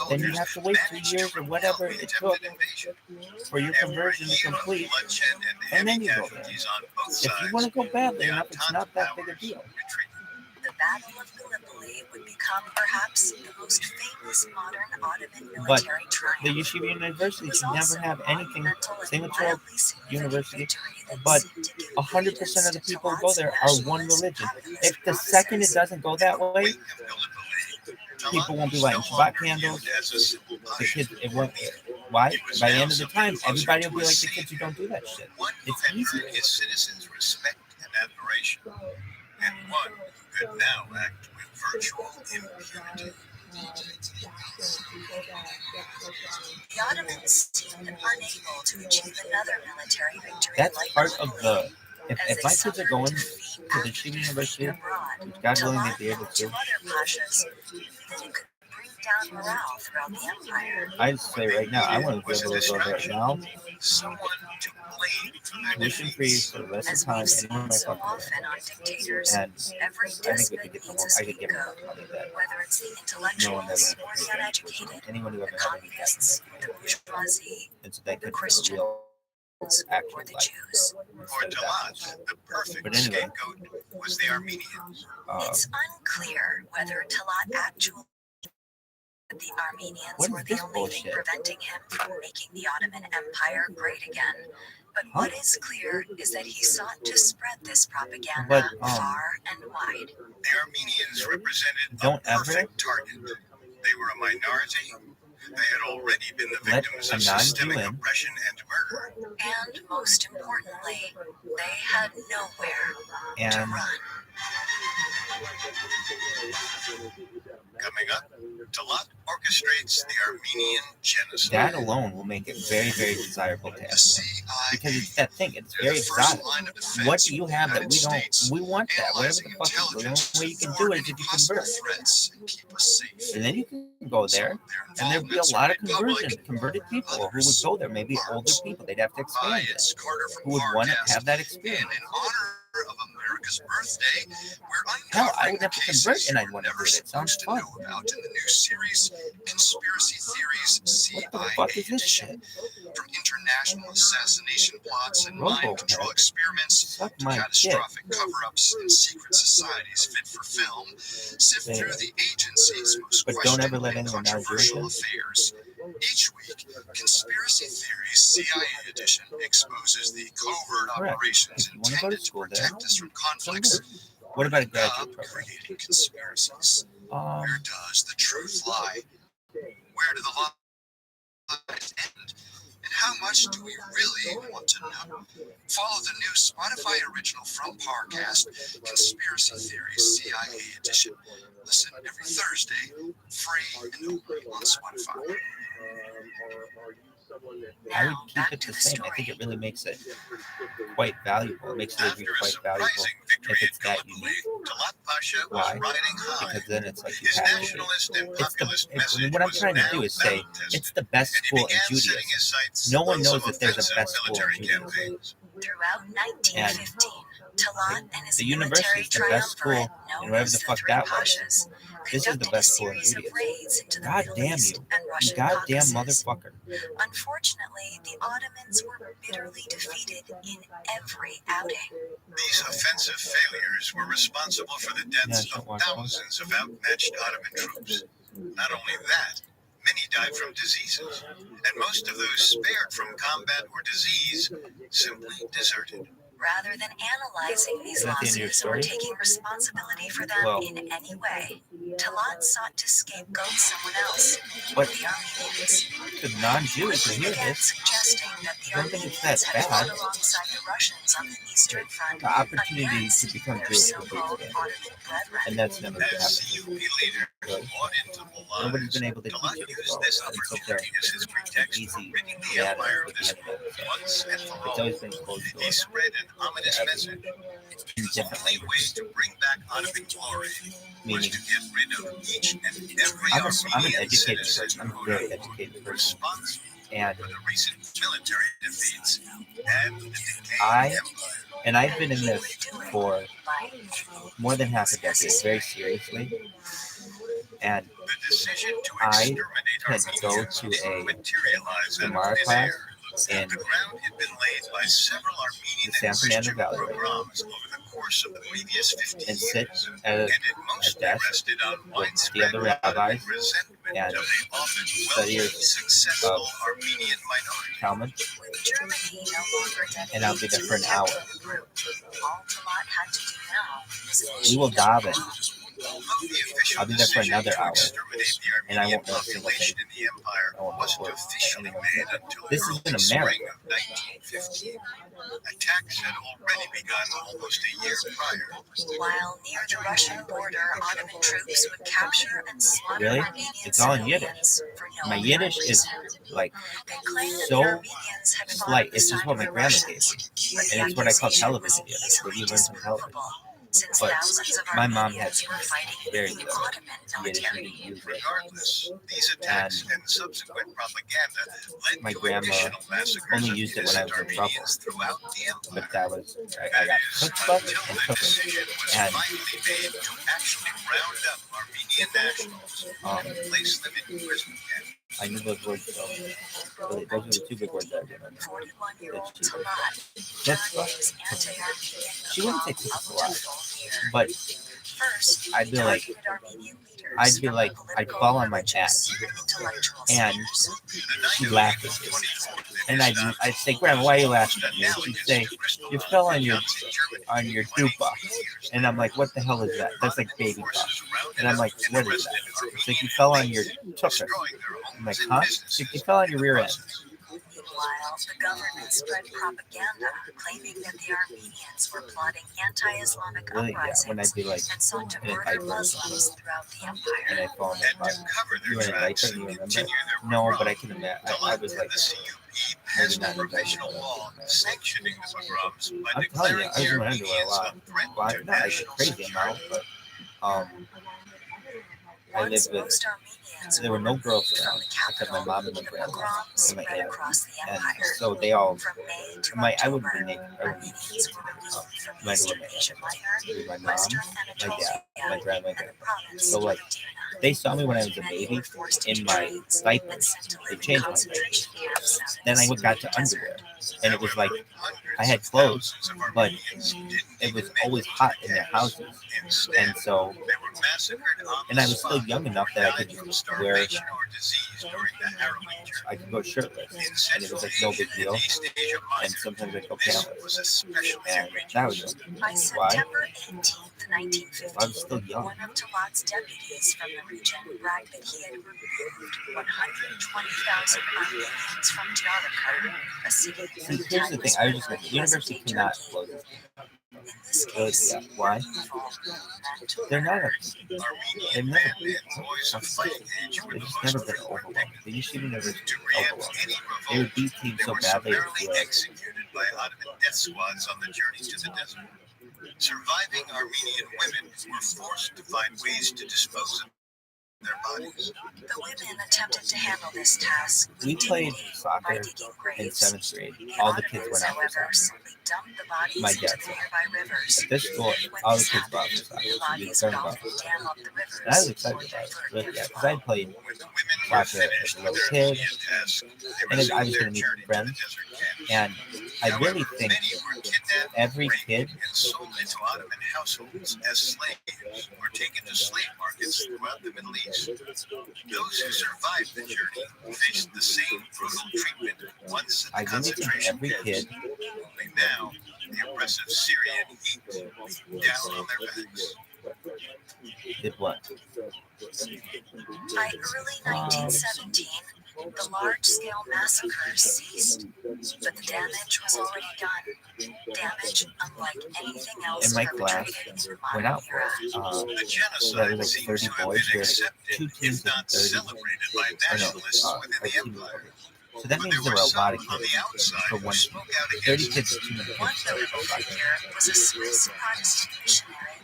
Then you have to wait 2 years or whatever it took for your conversion to complete, and then you go there. If you want to go badly enough, it's not that big a deal. The Battle of Gallipoli would become perhaps the most famous modern Ottoman But military triumph. the Yeshiva University should never have anything, same with Torah University, but 100% of the people who go there are one religion. If the second it doesn't go that way, people won't be lighting Shabbat candles. The kids, it won't. Why? By the end of the time, everybody will be like the kids who don't do that shit. It's easy. His citizens' respect and admiration, and one who could now act with virtual impunity. The Ottomans seemed unable to achieve another military victory. That's like part of Gallipoli. the. If my kids are going to the Yeshiva University, which God willing they'd be able to, Two other pashas knew that it could bring down morale throughout the empire. I'd say right now, I want to be able to go there now. Someone to blame for their Tuition free for the rest of As the time, we've seen anywhere so I fucking often on dictators, And every I think we despot could get the needs a I could give them scapegoat. money that Whether it's the no one intellectuals ever or the uneducated, anyone who the ever had any communists, the bourgeoisie, and so they the could Christians, real or actual the life. Jews. For Talat, the perfect But anyway. scapegoat was the Armenians. It's unclear whether Talat actually the Armenians What is were the this only thing bullshit? preventing him from making the Ottoman Empire great again. But what is clear is that he sought to spread this propaganda But, far and wide. The Armenians represented Don't a ever perfect target. They were a minority. They had already been the let victims a of non-Jew systemic in. oppression and murder. And most importantly, they had nowhere to And run. Coming up, Talat orchestrates the Armenian genocide. that alone will make it very, very desirable to The everyone. CIA, Because it's that thing. It's they're very the first exotic. line of defense What do in you the have that United we don't? States, We want that. Whatever analyzing the fuck you do. The intelligence only way to you can thwart do it is any if you possible convert. threats and keep us safe. And then you can go there, and there'd be a lot of converted people who would go there. Maybe older people. They'd have to Hi, expand it. it's Carter from Who would want to Farcast, have that and experience. in honor of America's birthday, we're Hell, I uncovering would the have to cases convert, and I'd you're want to never do it. It sounds supposed to fun. know about in the new series, Conspiracy Theories What the CIA fuck is this Edition. shit? From international assassination plots and mind Robo control experiments Suck to my dick. catastrophic cover-ups and secret societies fit for film, sift Yeah. through the agency's most But don't ever questionable let and anyone know you're controversial in. affairs. Each week, Conspiracy Theories CIA Edition exposes the covert operations intended to protect us from conflicts. What about a End graduate up program? creating conspiracies. Where does the truth lie? Where do the lies end? And how much do we really want to know? Follow the new Spotify original from Parcast, Conspiracy Theories CIA Edition. Listen every Thursday, free and only on Spotify. I would keep it the same. I think it really makes it quite valuable. It makes the review quite valuable if it's that unique. Why? Because then it's like you have to. What I'm trying to do is say it's the best school in Judaism. No one knows that there's a best school in Judaism. Throughout 1915, Talat and his the university is the best school in whatever the fuck that was. This is the best school in Judaism. God damn you. You goddamn motherfucker. Unfortunately, the Ottomans were bitterly defeated in every outing. These offensive failures were responsible for the deaths of thousands of outmatched Ottoman troops. Not only that, many died from diseases, and most of those spared from combat or disease simply deserted. Rather than analyzing these losses or taking responsibility for them in any way, Talat sought to scapegoat someone else, the Armenians. The non-Jews He are here. began suggesting that the I don't think it's Armenians that had fought bad. alongside the Russians on the Eastern Front The opportunity against to become their Jewish for so-called today. Ottoman brethren. And that's never As happened. CUP leaders bought into the lies, Nobody's been able to Talat teach it used well. this It's up there. opportunity as his pretext for Easy. ridding the Yeah, empire of with this the internet. once and for It's all. always been closed He doors. spread an ominous message. In The different only way languages. to bring back Ottoman glory was Meaning, to get rid of each and every I'm an Armenian educated citizen person. I'm a who very was educated person. responsible And for the recent military defeats and the decay I- of the empire. and I've been in this for more than half a decade, very seriously. And The decision to I exterminate had go Armenians to didn't a materialize out of Gemara thin class air. in The ground had been laid by several Armenian the San and Fernando Christian Valley pogroms over the course of the previous 50 and years, sit at and a it mostly desk rested on with the widespread other rabbis resentment and of the often studiers wealthy, successful of Armenian minority. Talmud, With Germany no longer and I'll be there for an hour. all Talat had to do now was We will daven. Although the official I'll be there for decision another to hour, exterminate the and I Armenian won't know a single thing. population in the empire I won't know wasn't what officially anyone made said. until This the is in early America. spring of 1915. Attacks had already begun almost a year prior. While near the Russian border, Ottoman troops would capture and slaughter Really? Armenian It's all in civilians for no My apparent Yiddish is reason. like They claimed that so the Armenians had fought slight. at the It's just side what of my the grandma gave Russians, me. but the And it's what I call accusation television was Yiddish. What easily you learn from television. disprovable, since But thousands of my mom had Armenians were fighting very in the little Ottoman Yiddish. She military. didn't use it. Regardless, these attacks and subsequent propaganda led My to grandma additional massacres only of used it when I innocent was in trouble. Armenians throughout the empire. But that was, I That got is, cooked up until and the took it. decision was And finally made to actually round up Armenian nationals and place them in prison camps. I knew those words though. Really, those are the two big words I remember. 41-year-old That she did. Talat That's began fine. his anti-Armenian She wouldn't cabal take this of a lot. 12 years. But First, I'd he be like, targeted Armenian leaders I'd be from like, the I'd political, fall on my religious, back. and intellectual And spheres. she'd laugh at me. And I'd say, Grandma, why are you laughing at me? And she'd say, you fell on your dupa. And I'm like, what the hell is that? That's like baby talk. And I'm like, what is that? It's like you fell on your tucker. I'm like, huh? It's like you fell on your rear end. Meanwhile, the government spread propaganda claiming that the Armenians were plotting anti-Islamic Really, yeah, when I'd uprisings be like and sought to in a murder diaper or Muslims something, throughout the and empire. I'd fall on my And to butt. cover You their were in a tracks diaper, and you remember? continue their No, but I pogroms, can imagine. I Talat was and like, the CUP passed a provisional law sanctioning the pogroms by I'm telling you, declaring I was in the my underwear a Armenians lot. a threat Well, to not like a national crazy security. amount, but I lived Once with, most Armenians there were no girls from around the except my capital, mom and my the grandma pogroms and my spread aunt. across the And empire. so they all, From May to I wouldn't October, be naked. I wouldn't be Armenians were relieved from my Eastern underwear. Asia Minor, My mom, Western my Anatolia, dad, my grandma, and the province So, like, of Medina. they saw me when I was a Many baby were forced in into my trains diaper. and sent to They live in changed my diaper. concentration camps out in Then the I got to Syrian desert. underwear, and it was like I had clothes, but it was always hot in their houses, and so And I was still young enough that I could just wear, I could go shirtless, and it was like no big deal. And sometimes I'd go pants, and that was By September 18th, 1950, I was still young. one of Talat's deputies from the region bragged that he had removed 120,000 Armenians from Diyarbakir, a city See, here's the thing. I was just like, the university cannot close this. in this case, Why? They're not. They've never been. They've just never been overwhelmed. They used to be never overwhelmed. They would beat teams so badly. Executed by Ottoman death squads on the journey to the desert. Surviving Armenian women were forced to find ways to dispose of their bodies. The women attempted to handle this task with We played dignity soccer by digging in graves. 7th grade. The All the kids Ottomans, went out for however, soccer. simply dumped the bodies My into dad the said. nearby rivers. At this school, When all the this kids went out happened, for soccer. the So we bodies turned would off. often dam up the rivers And I was or excited about divert it. Really, their yeah, because flow. I played When the women were soccer as finished a with little their kid, immediate task, they and then I resumed was their going to meet journey to the friends. desert camps. And I really However, think many were kidnapped, every raped, kid, and sold into Ottoman households as slaves or taken to slave markets throughout the Middle East. Those who survived the journey faced the same brutal treatment once I at the really think concentration every camps. kid Only now, the oppressive Syrian heat beat down on their backs. did what? By early 1917, the large-scale massacres ceased, but the damage was already done. Damage unlike anything else In my class, perpetrated in the went modern out for era. it. The There genocide were like seems 30 to have boys. been There were accepted, 2 teams if of not 30. celebrated by Or no, nationalists our within the team of empire. 30. So that But means there there were were a some lot of on kids the outside for who one team. spoke out 30 against kids it. a team of One kids. notable figure was a Swiss Protestant missionary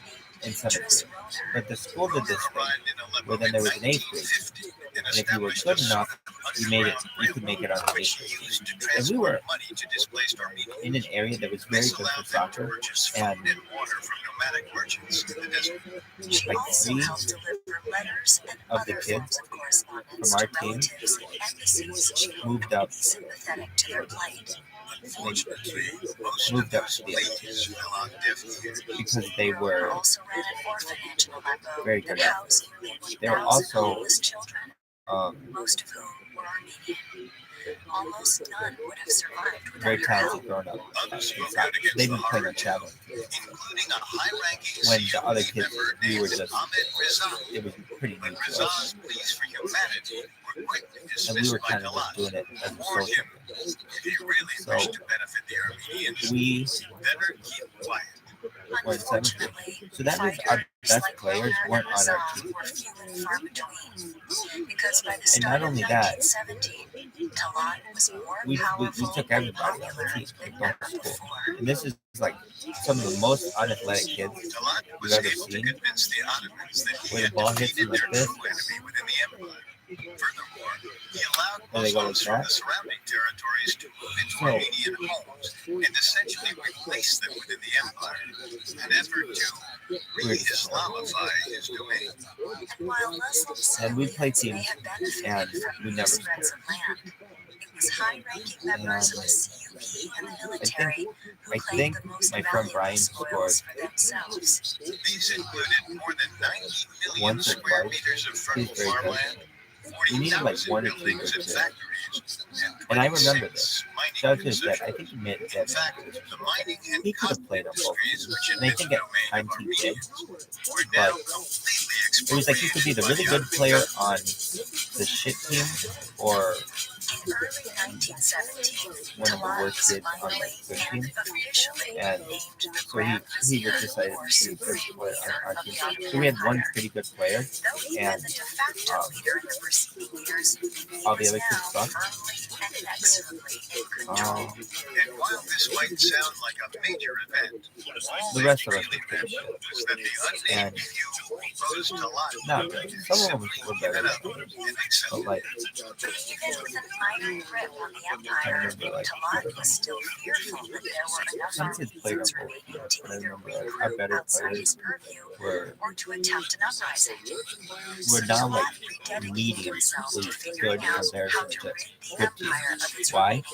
In named 7th Idris grade. Rohner. But the school did this thing, Arrived in Aleppo where then there was an 8th grade. 1950 and And if you were established good a enough, sort of you made it. underground You could make it on the railroad, which 8th grade team. used to And we were transport money to displaced Armenians. in an area that was very This good for allowed them to soccer, purchase and food and water from nomadic merchants in the desert. She like also 3 helped deliver letters and of the other kids forms of correspondence from our to team relatives and embassies she hoped moved would up. be sympathetic to their plight. Unfortunately, most of Moved up those to the other pleas fell on deaf ears. because they Rohner were also ran an orphanage in Aleppo very that good at housed nearly They were 1,000 also homeless children, most of whom were Armenian. Almost none would have survived very without her talented help. growing up Others in spoke soccer. out against They the didn't play no horror, challenge. including a high-ranking When the other COP kids, member we were named just, Ahmed Reza. it was pretty But new to us. Reza's pleas for humanity were quickly And we dismissed were by kind of just Talat, doing it as a who warned social him thing. if he really So, wished to benefit the Armenians, We better keep quiet. were in 7th grade. Unfortunately, So that means our fighters best like players Rohner weren't and on our Reza team. were few and far between. Because by the And start not of only that, 1917, Talat was more we powerful took and everybody on the popular team, than the ever whole school. before. And this is like some of the most unathletic kids Talat you've was ever able to seen. convince the Ottomans that he Where the had ball hits defeated them like their this, true enemy within the empire. Furthermore, he allowed and they go like Muslims from that. the surrounding territories to move into So, Armenian homes and essentially replace them within the empire, an effort to we're just, re-Islamify his domain. And while Muslims and we played civilians may teams, have benefited and from we new never spreads scored. of land, it was high-ranking members of the CUP and the military who I claimed think the most my friend valuable Brian spoils scored for themselves. These included more than 90 million once or square twice. meters of He's fertile very good. farmland, We needed like 40,000 1 or 2 buildings good and players. factories, And I remember 26 this. mining Shout out to his dad. I concessions. think he made In that. fact, the mining and He could have cotton played on both industries, teams. which had And I been think the at domain times of he did. Armenians, were now But completely it was like you could be the really good player on the shit team or In early 1917, one of the Talat worst was kids on the finally good and team. officially And named the so Grand he Vizier, just decided or to be the first supreme player leader on our of team. the Ottoman So we had one Empire. pretty good player, Though he'd been and the de facto leader in the preceding years, he all the was other kids now sucked. firmly and inexorably in control. And while this might sound like a major event, all The it rest of us really were pretty meant shit. was that the And unnamed few who opposed Talat not really. Some of them were better given than up others. and But accepted. like, But even with an iron grip on the I empire, remember like, Talat was still fearful that there were enough some kids played on Armenians both remaining teams, to but I either remember like, our regroup better outside players his purview were or to attempt an uprising. now like Talat rededicated medium himself to good figuring in out how comparison to to rid the good empire teams. of its Why? remaining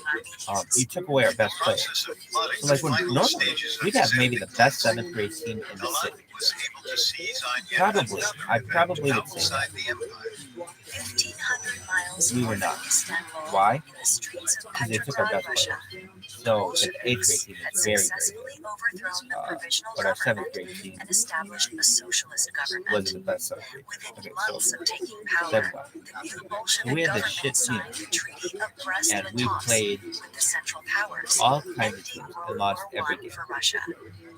Armenians. He took away our The best player. process of plotting So like the when final normally stages of we'd have maybe the best disintegration, 7th grade team in the Talat city. was able to seize on yet Probably. another I event probably would say outside that. the empire. 1,500 miles We were north not. of Istanbul, Why? in the streets of Because they took our Petrograd, best Russia, players. the So the 8th grade Bolsheviks team had is very, very successfully good. overthrown the provisional But our 7th government grade team and established a socialist wasn't government. the best 7th grade. Within Okay, months so of taking then power, what? the new So we Bolshevik had this shit government team, signed the Treaty of and we Brest-Litovsk played with the Central Powers, all kinds of ending teams World and lost War every I game. for Russia.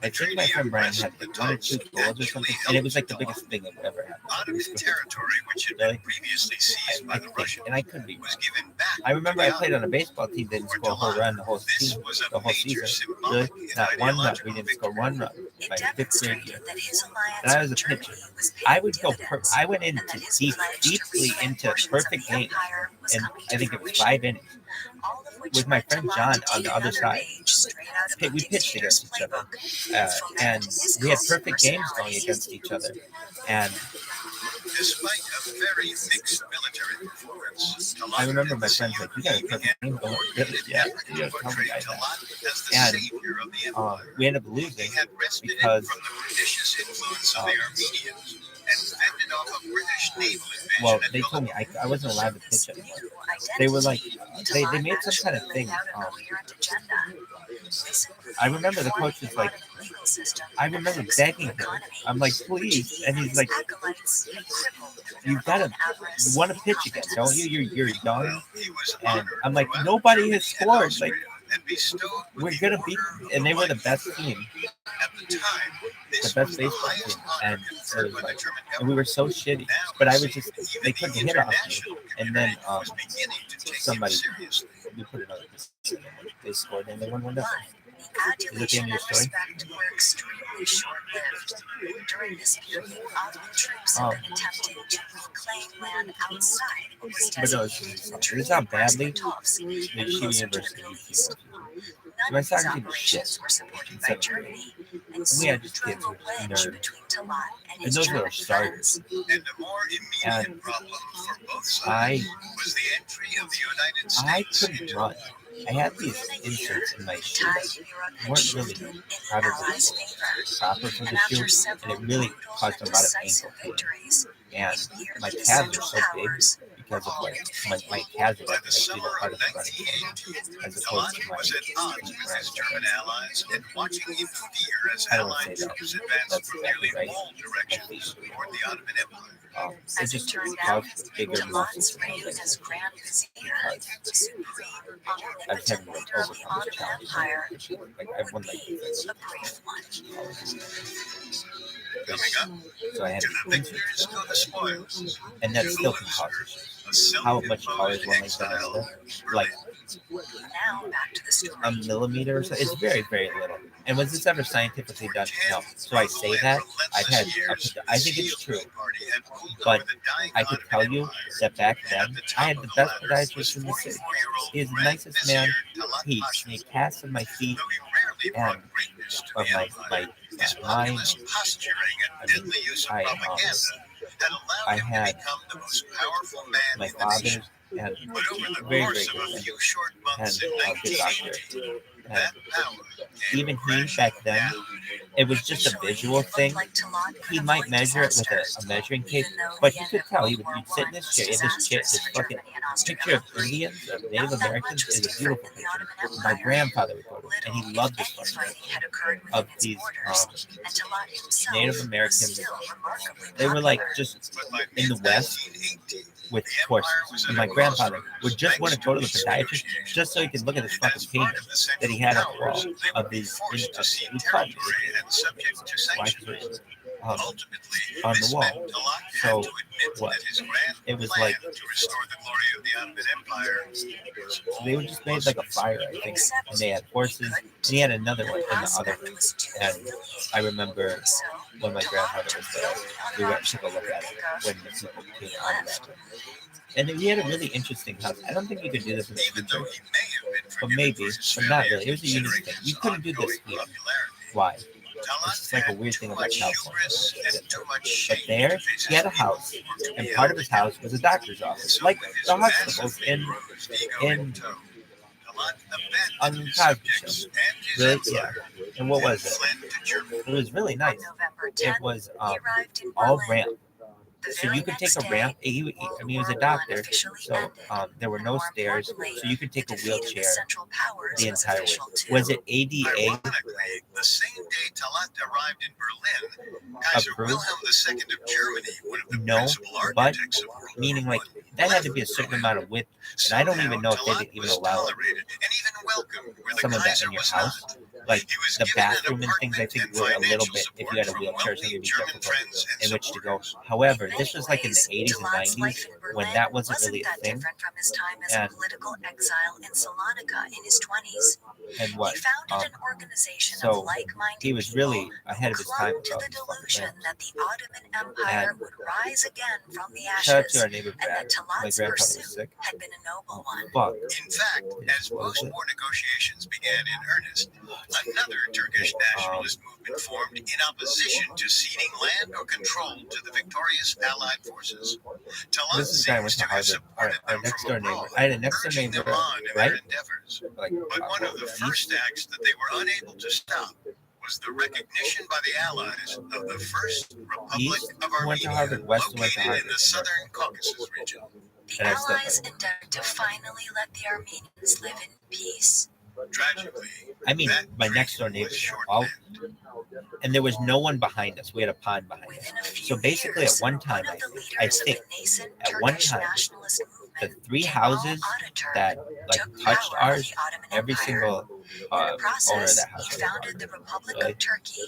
I think my friend Brian had like 1 or 2 goals or something, and it was like the biggest thing that ever happened. Ottoman territory, which had Really? been previously seized by the think, Russians, and I could be was wrong. given back. I remember to I the played on a Ottomans. baseball team, didn't For score a whole Talat, run the whole this season. was a The whole major season. symbolic Really? and Not one run. We ideological didn't score victory. one run. It My 5th grade demonstrated year. that his And alliance I was with a pitcher. Germany was I paying would go. dividends, I went and into that his pledge to deeply reclaim into portions of perfect the games, empire was and coming I to think it was fruition. 5 innings All of which with my led friend Talat John to on take the other another side. page straight out of Okay, the we pitched dictator's against each other, playbook. and His we had cult perfect games going personality. against each other. And Despite a very mixed military performance, I Talat remember and my the friends like, "You got a CUP perfect began game going." Really? coordinated Yeah, effort you to gotta tell me portray guys that. Talat as the And savior of the empire. we ended up He losing had wrested it because from the pernicious influence of the Armenians and fended off a British naval invasion well, at they told me Gallipoli. I wasn't allowed to This pitch new anymore. identity, They were like, they Talat made some kind of actually thing. laid out a coherent agenda. This I included remember the reforming coach was the like, Ottoman legal system I and remember fixing begging the him. economy, I'm like, which please, he and and he's his like, acolytes had crippled through you their gotta, own avarice you want to and pitch again, don't you? incompetence. You're young, Well, he was and honored I'm like, throughout nobody Germany has and scored. Austria Like, and bestowed with we're the gonna Order beat, of and they were the Like best Fruit. team, At the time, the this best was the baseball highest team, honor and it conferred was by the like, German and we were government. so shitty. Now, But I you was see, just, even they the couldn't hit off me, international and then community was beginning to take somebody, him seriously. we put another person, they scored, and they won 1-0. But the Is that the end adulation of your and story? respect were extremely short-lived. During this period, Ottoman troops Oh. had been attempting to reclaim land outside what was But no, designated this is how badly Brest-Litovsk, the Yeshiva closer to the University Middle used to East. So None my of these soccer team was operations shit were supported in by 7th grade. Germany, and We had soon just drove kids a who were wedge nerds. between Talat and And his those were German our starters. friends. And a more immediate And problem for both I sides was the entry of the United I States couldn't into run. I had these Within a year, inserts in my the tide shoes. of Europe had Weren't shifted really in the probably Allies' favor. proper for And the after shoe, and several it really brutal caused and a lot of decisive ankle pain. victories, And it appeared my that the calves are Central so big Powers because were of all like defeated. my calves are By like the summer part of of the running 1918, as opposed to Talat my was at odds with his German allies and watching in fear as I don't want Allied to say that. troops advanced That's from exactly nearly right. all directions toward the Ottoman Empire. It As it just turned out, caused bigger Talat's muscles reign as Grand Vizier, the supreme I was omnipotent having to leader of the overcome this Ottoman challenge. Empire, Like I've won would like be a brief one. Coming up, so I had to the victors go the spoils. and that To the still can cause losers, a how much color self-imposed will make exile. them like Now back to the story. a millimeter or so. It's very, very little. And was this ever scientifically done? No. So I say that I've had, I think it's true, but I could tell you that back then I had the best podiatrist in the city. He is the nicest man. He casts on my feet and of my mind. I had my father's and very, very good man, and a good doctor. And even he back then, it was just a visual thing. He might measure it with a measuring tape, but you could tell you'd sit in this chair. This fucking picture of Indians, of Native Americans, is a beautiful picture. My grandfather would go to it, and he loved this one of these Native Americans. They were like just in the West with horses. And my grandfather would just want to go to the podiatrist just so he could look at this fucking painting that he had on the wall of these on the wall. So what? It was like they were just made like a fire, I think, and they had horses. And he had another one in the other room. And I remember when my grandfather was there, we went and took a look at it when the people came out of that. And he had a really interesting house. I don't think you could do this in the future, but maybe, but not really. It was a unique thing. You couldn't do this here. Why? It's just like a weird thing about California. But there, he had a house, and part of his house was a doctor's office, like the Huxtables in Talat abandoned on the his Cosby subjects Show. and his Really? empire Yeah. And what was and it? fled to Germany. It was really nice. On November 10th, It was he arrived in all Berlin. ramp. The So very you could take next a day, ramp. World He was a War I doctor, officially so ended, there were and no more stairs, importantly, so you could take the a defeat of the wheelchair Central Powers the was entire way. official too. Was it ADA Ironically, the same day Talat arrived in Berlin, Kaiser approved? Wilhelm II of Germany, one of the No, principal but architects of World meaning War like I, that had to left be a certain Berlin. amount of width, and I don't Somehow, even know if they Talat didn't even was allow tolerated and even welcomed where the some of that Kaiser in your was house. not. Like He was the given an bathroom and things, I apartment think and were a little financial bit. If support you had a from wheelchair, so wealthy you'd be German difficult friends and in which to go. supporters. However, In this many was like in the ways, 80s and Talat's 90s life in when Berlin that wasn't really a that thing. different from his time as And- a political exile in Salonika in his 20s. And what? He founded an organization so of like-minded he was people really ahead of his time clung to about the these fucking delusion ramps. that the Ottoman Empire And would rise again from the Shout out ashes, to our neighbor and Brad. that My Talat's grandfather was pursuit sick. had been a noble one. Fuck. In fact, as post-war negotiations began in earnest, another Turkish nationalist movement formed in opposition to ceding land or control to the victorious Allied forces. Talat This is the guy I went seems to to have Harvard. supported Our them next from door neighbor. abroad, I had a next door urging them neighbor, on in right? their endeavors. Like, But one of the first acts that they were unable to stop was the recognition by the Allies of the First Republic East of went to Armenia, Harvard, West went to located in Harvard. the southern Caucasus region. The And I still Allies don't. endeavored to finally let the Armenians live in peace. Tragically, I mean, that my dream next door was neighbor, short-lived. and there was no one behind us. We had a pond behind us. Within a few So basically, years, at one time, one of the I leaders of think the nascent at one Turkish time, nationalist the movement, three Kemal houses Ataturk, that like took touched power of ours, the Ottoman every Empire. single In the owner of process, that house. he founded the Republic Really? of Turkey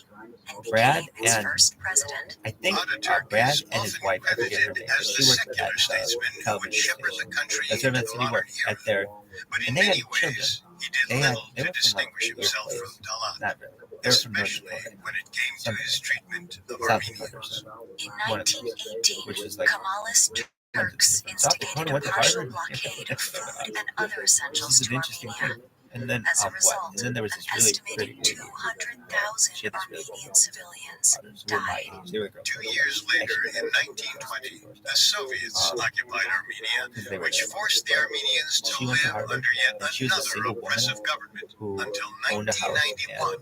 and Brad became its and- first president. I think Ataturk Brad is and his often wife, I forget her credited name, but as she the worked secular at statesman who would television shepherd the station. country That's into where the City modern worked era. at their, But in and they had many children. ways, he did They little were to from distinguish like himself place. from Talat, Not really. They were from North especially Dakota. when it came to his treatment of South Dakota. Armenians. In One of those, 1918, which is like Kemalist Turks South Dakota instigated a went to partial Harvard. blockade of food and other This essentials is to an interesting Armenia. thing. And then As a what? result, And then there was an this really estimated pretty lady. 200,000 She had this really Armenian civilians daughters who were my died. age. They were girls. 2 years later, in 1920, the Soviets occupied Armenia, which forced the Armenians to She went to live Harvard, under yet and she was a another single woman oppressive government who until owned a house 1991,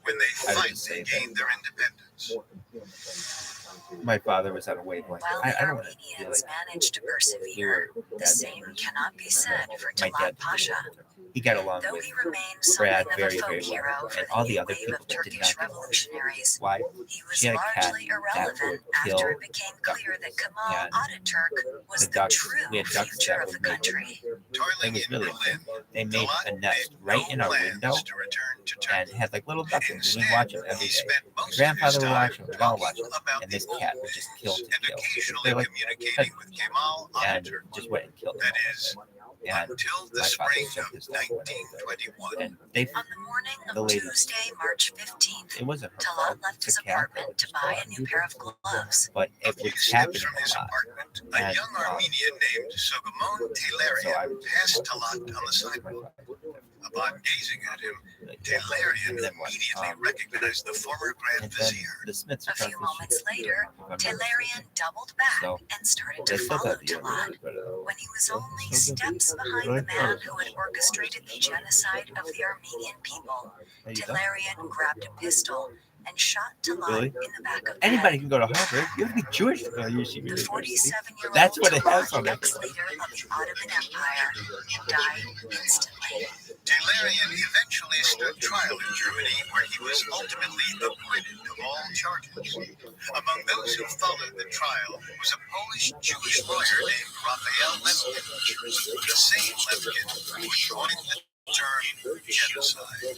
when they I would just finally say that- gained their independence. My father was on a wavelength. While I the don't want to feel Armenians like managed to we persevere, were the bad same neighbors. cannot be said for My Talat dad, Pasha. he got along Though with he remained Brad something of very, a folk very well, hero for and the all the new other wave people of did Turkish not get along. revolutionaries, Why? he was She had a cat largely that irrelevant would after kill it became clear that Kemal and Ataturk was the the ducks. true We had ducks future that of the would make country. It Toiling was in really a Berlin, thing. They made Talat a nest made right no in our plans window to return to and Turkey. had like little ducklings, and we'd Instead, watch them every he day. spent My most of his grandfather would time watch them, we'd all watch talking them, about and the this old cat would just kill days to and kill. occasionally They're like communicating with Kemal and Ataturk. just went and killed them. That is, And until the my father spring took of his life. 1921. And they, On the morning The of lady- Tuesday, March 15th, it wasn't her Talat fault. left It's his a cat. apartment to buy a new pair of gloves. But A it few was steps happening from a his lot. apartment, a And, young Armenian named Sogomon So I Tailarian would passed Talat on the sidewalk. Upon gazing at him, Tailarian immediately recognized the former Grand And then Vizier. the Smiths A across few the moments street, later, if I'm not Tailarian mistaken. doubled back So, and started They to still follow got the Talat. When he was only so good. steps behind Really? the man who had orchestrated the genocide of the Armenian people, There you go. Tailarian grabbed a pistol and shot Talat Really? in the back of the Anybody head. can go to Harvard. You have to be Jewish to go to UC The University. 47-year-old That's what it has on Talat, it. ex-leader of the Ottoman Empire, died instantly. Tailarian eventually stood trial in Germany, where he was ultimately acquitted of all charges. Among those who followed the trial was a Polish Jewish lawyer named Raphael Lemkin, the same Lemkin who would coin the term genocide.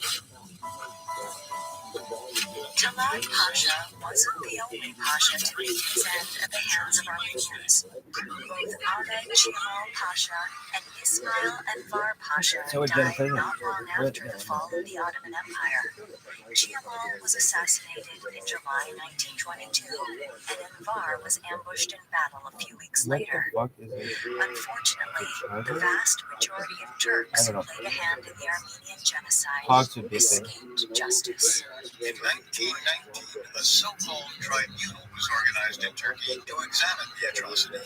Talat Pasha wasn't the only Pasha to meet his end at the hands of Armenians. Both Ahmed Cemal Pasha and Ismail Enver Pasha So we're done died playing not it. long after the fall of the Ottoman Empire. Cemal was assassinated in July 1922, and Enver was ambushed in battle a few weeks What the later. fuck is it? Unfortunately, the vast majority of Turks I who don't know. played a hand in the Armenian genocide Hogs would be a thing. escaped justice. In 1919, a so-called tribunal was organized in Turkey to examine the atrocity.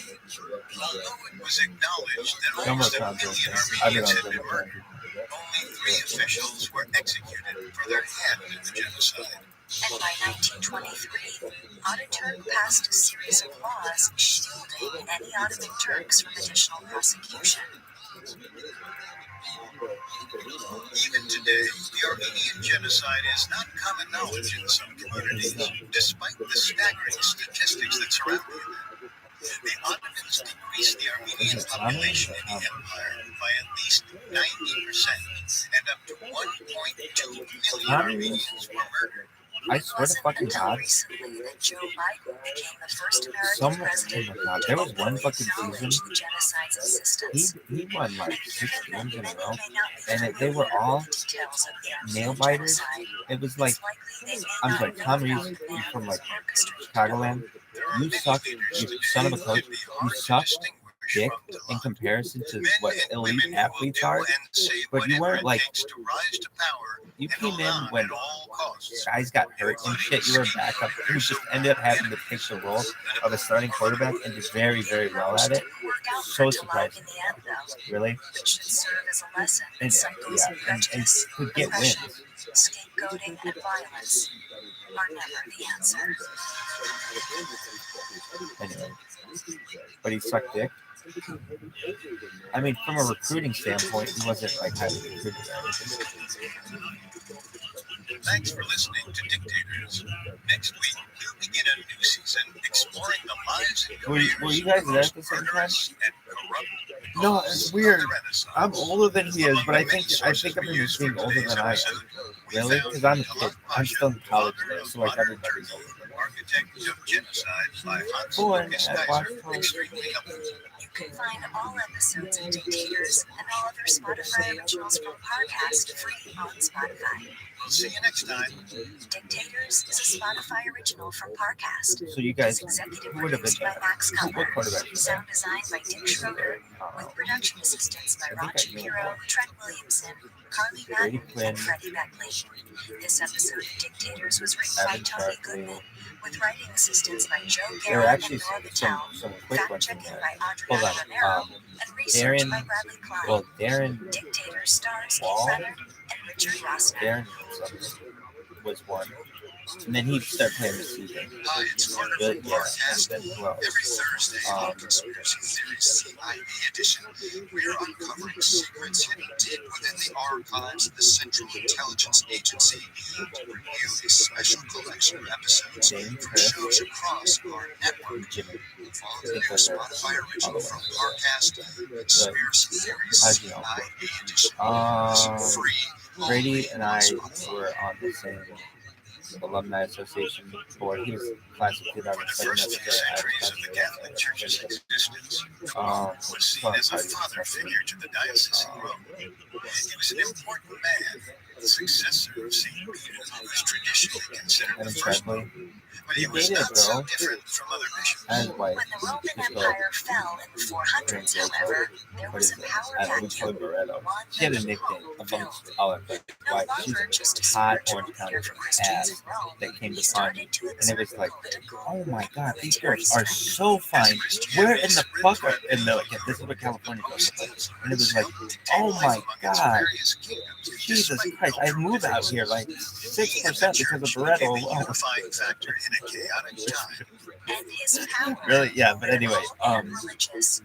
Although it was acknowledged that No more almost a crowds. million I've been Armenians on had been the murdered, Only 3 officials were executed for their hand in the genocide. And by 1923, Ataturk passed a series of laws shielding any Ottoman Turks from additional prosecution. Even today, the Armenian genocide is not common knowledge in some communities, despite the staggering statistics that surround the event. The Ottomans decreased the Armenian population in the empire by at least 90%, and up to 1.2 million Armenians were murdered. I swear to fucking God. Recently that Joe Biden became the first American president oh my God, there was one fucking season. the genocide's existence. He won like 6 games in a row, And and they were all nail biters. It was like, I'm sorry, Tom Reeves, you from like Chicagoland. You suck, you son of a coach. You suck dick in comparison to what elite athletes are. But you weren't like, you came in when guys got hurt and shit. You were a backup. You just ended up having to take the role of a starting quarterback and did very, very well at it. So surprising. Really? And yeah, and could get wins. Scapegoating and violence are never the answer. Anyway, but he sucked dick. I mean, from a recruiting standpoint, he wasn't like highly recruited. Thanks for listening to Dictators. Next week, we'll begin a new season exploring the lives and careers Were you guys there at the same time? and corrupt No, it's weird. I'm older than he is, but I think of him as being older than I am. Really? Because I'm a kid. I'm still in college today, so like everybody's older than me. Architect of genocide by Born Hans at Washington. extremely helpful. You can find all episodes of Dictators and all other Spotify originals from Parcast free on Spotify. We'll see you next time. Dictators is a Spotify original from Parcast. So you guys, It's executive who would have been produced by better? Max What Cutler. quarterback was Sound design by Dick Schroeder. that? With production assistance by I Ron think I knew Shapiro, Trent Williamson, Carly Brady Madden, Quinn, and Freddie Beckley. This episode of Dictators was written by Evan Tony Barkley. Goodman, with writing assistance by Joe There were Garrett actually and Nora some Patel, quick ones in fact-checking there. by Hold Adriana on. Romero, and research Darren, by Bradley Klein. well, Darren Dictator stars Wall? Keith Leonard and Richard Rossner. Darren something was one. And then he started playing the season. Hi, it's Carter But from yeah, Parcast. then who else? Every Thursday Um, on Conspiracy Theories CIA edition, we are uncovering secrets hidden deep within the archives of the Central Intelligence Agency to review a special collection of episodes from shows across our network. Jimmy. Follow the new Spotify original from Parcast, Conspiracy Theories How'd you know? CIA edition. Listen free. Brady only and on I Spotify. were on the same alumni association board. He was class of For the 2007. first few centuries of the Catholic Church's existence, was seen as a father figure to the diocese in Rome. He was an important man, the successor of St. Peter, who was traditionally considered And the first pope. Bradley, But he he was dated a not so girl different from other bishops. and his wife, When the Roman Cisco, Empire fell in the 400s, however, there what was is a it? power I don't know, we call vacuum. her Barretto. She had a nickname amongst all our friends. No Wife, longer just she's a hot spiritual Orange County leader for Christians ass in Rome, that came he to find me. started to And it exert was like, political oh my God, these military girls are strength. so fine. Where in the fuck are, and they're like, yeah, this is what California does. And it was like, oh my God, Jesus Christ, I moved out here like 6% because of Barretto alone. Unifying factor in a chaotic time. And his power, Really? Yeah, but anyway, and religious,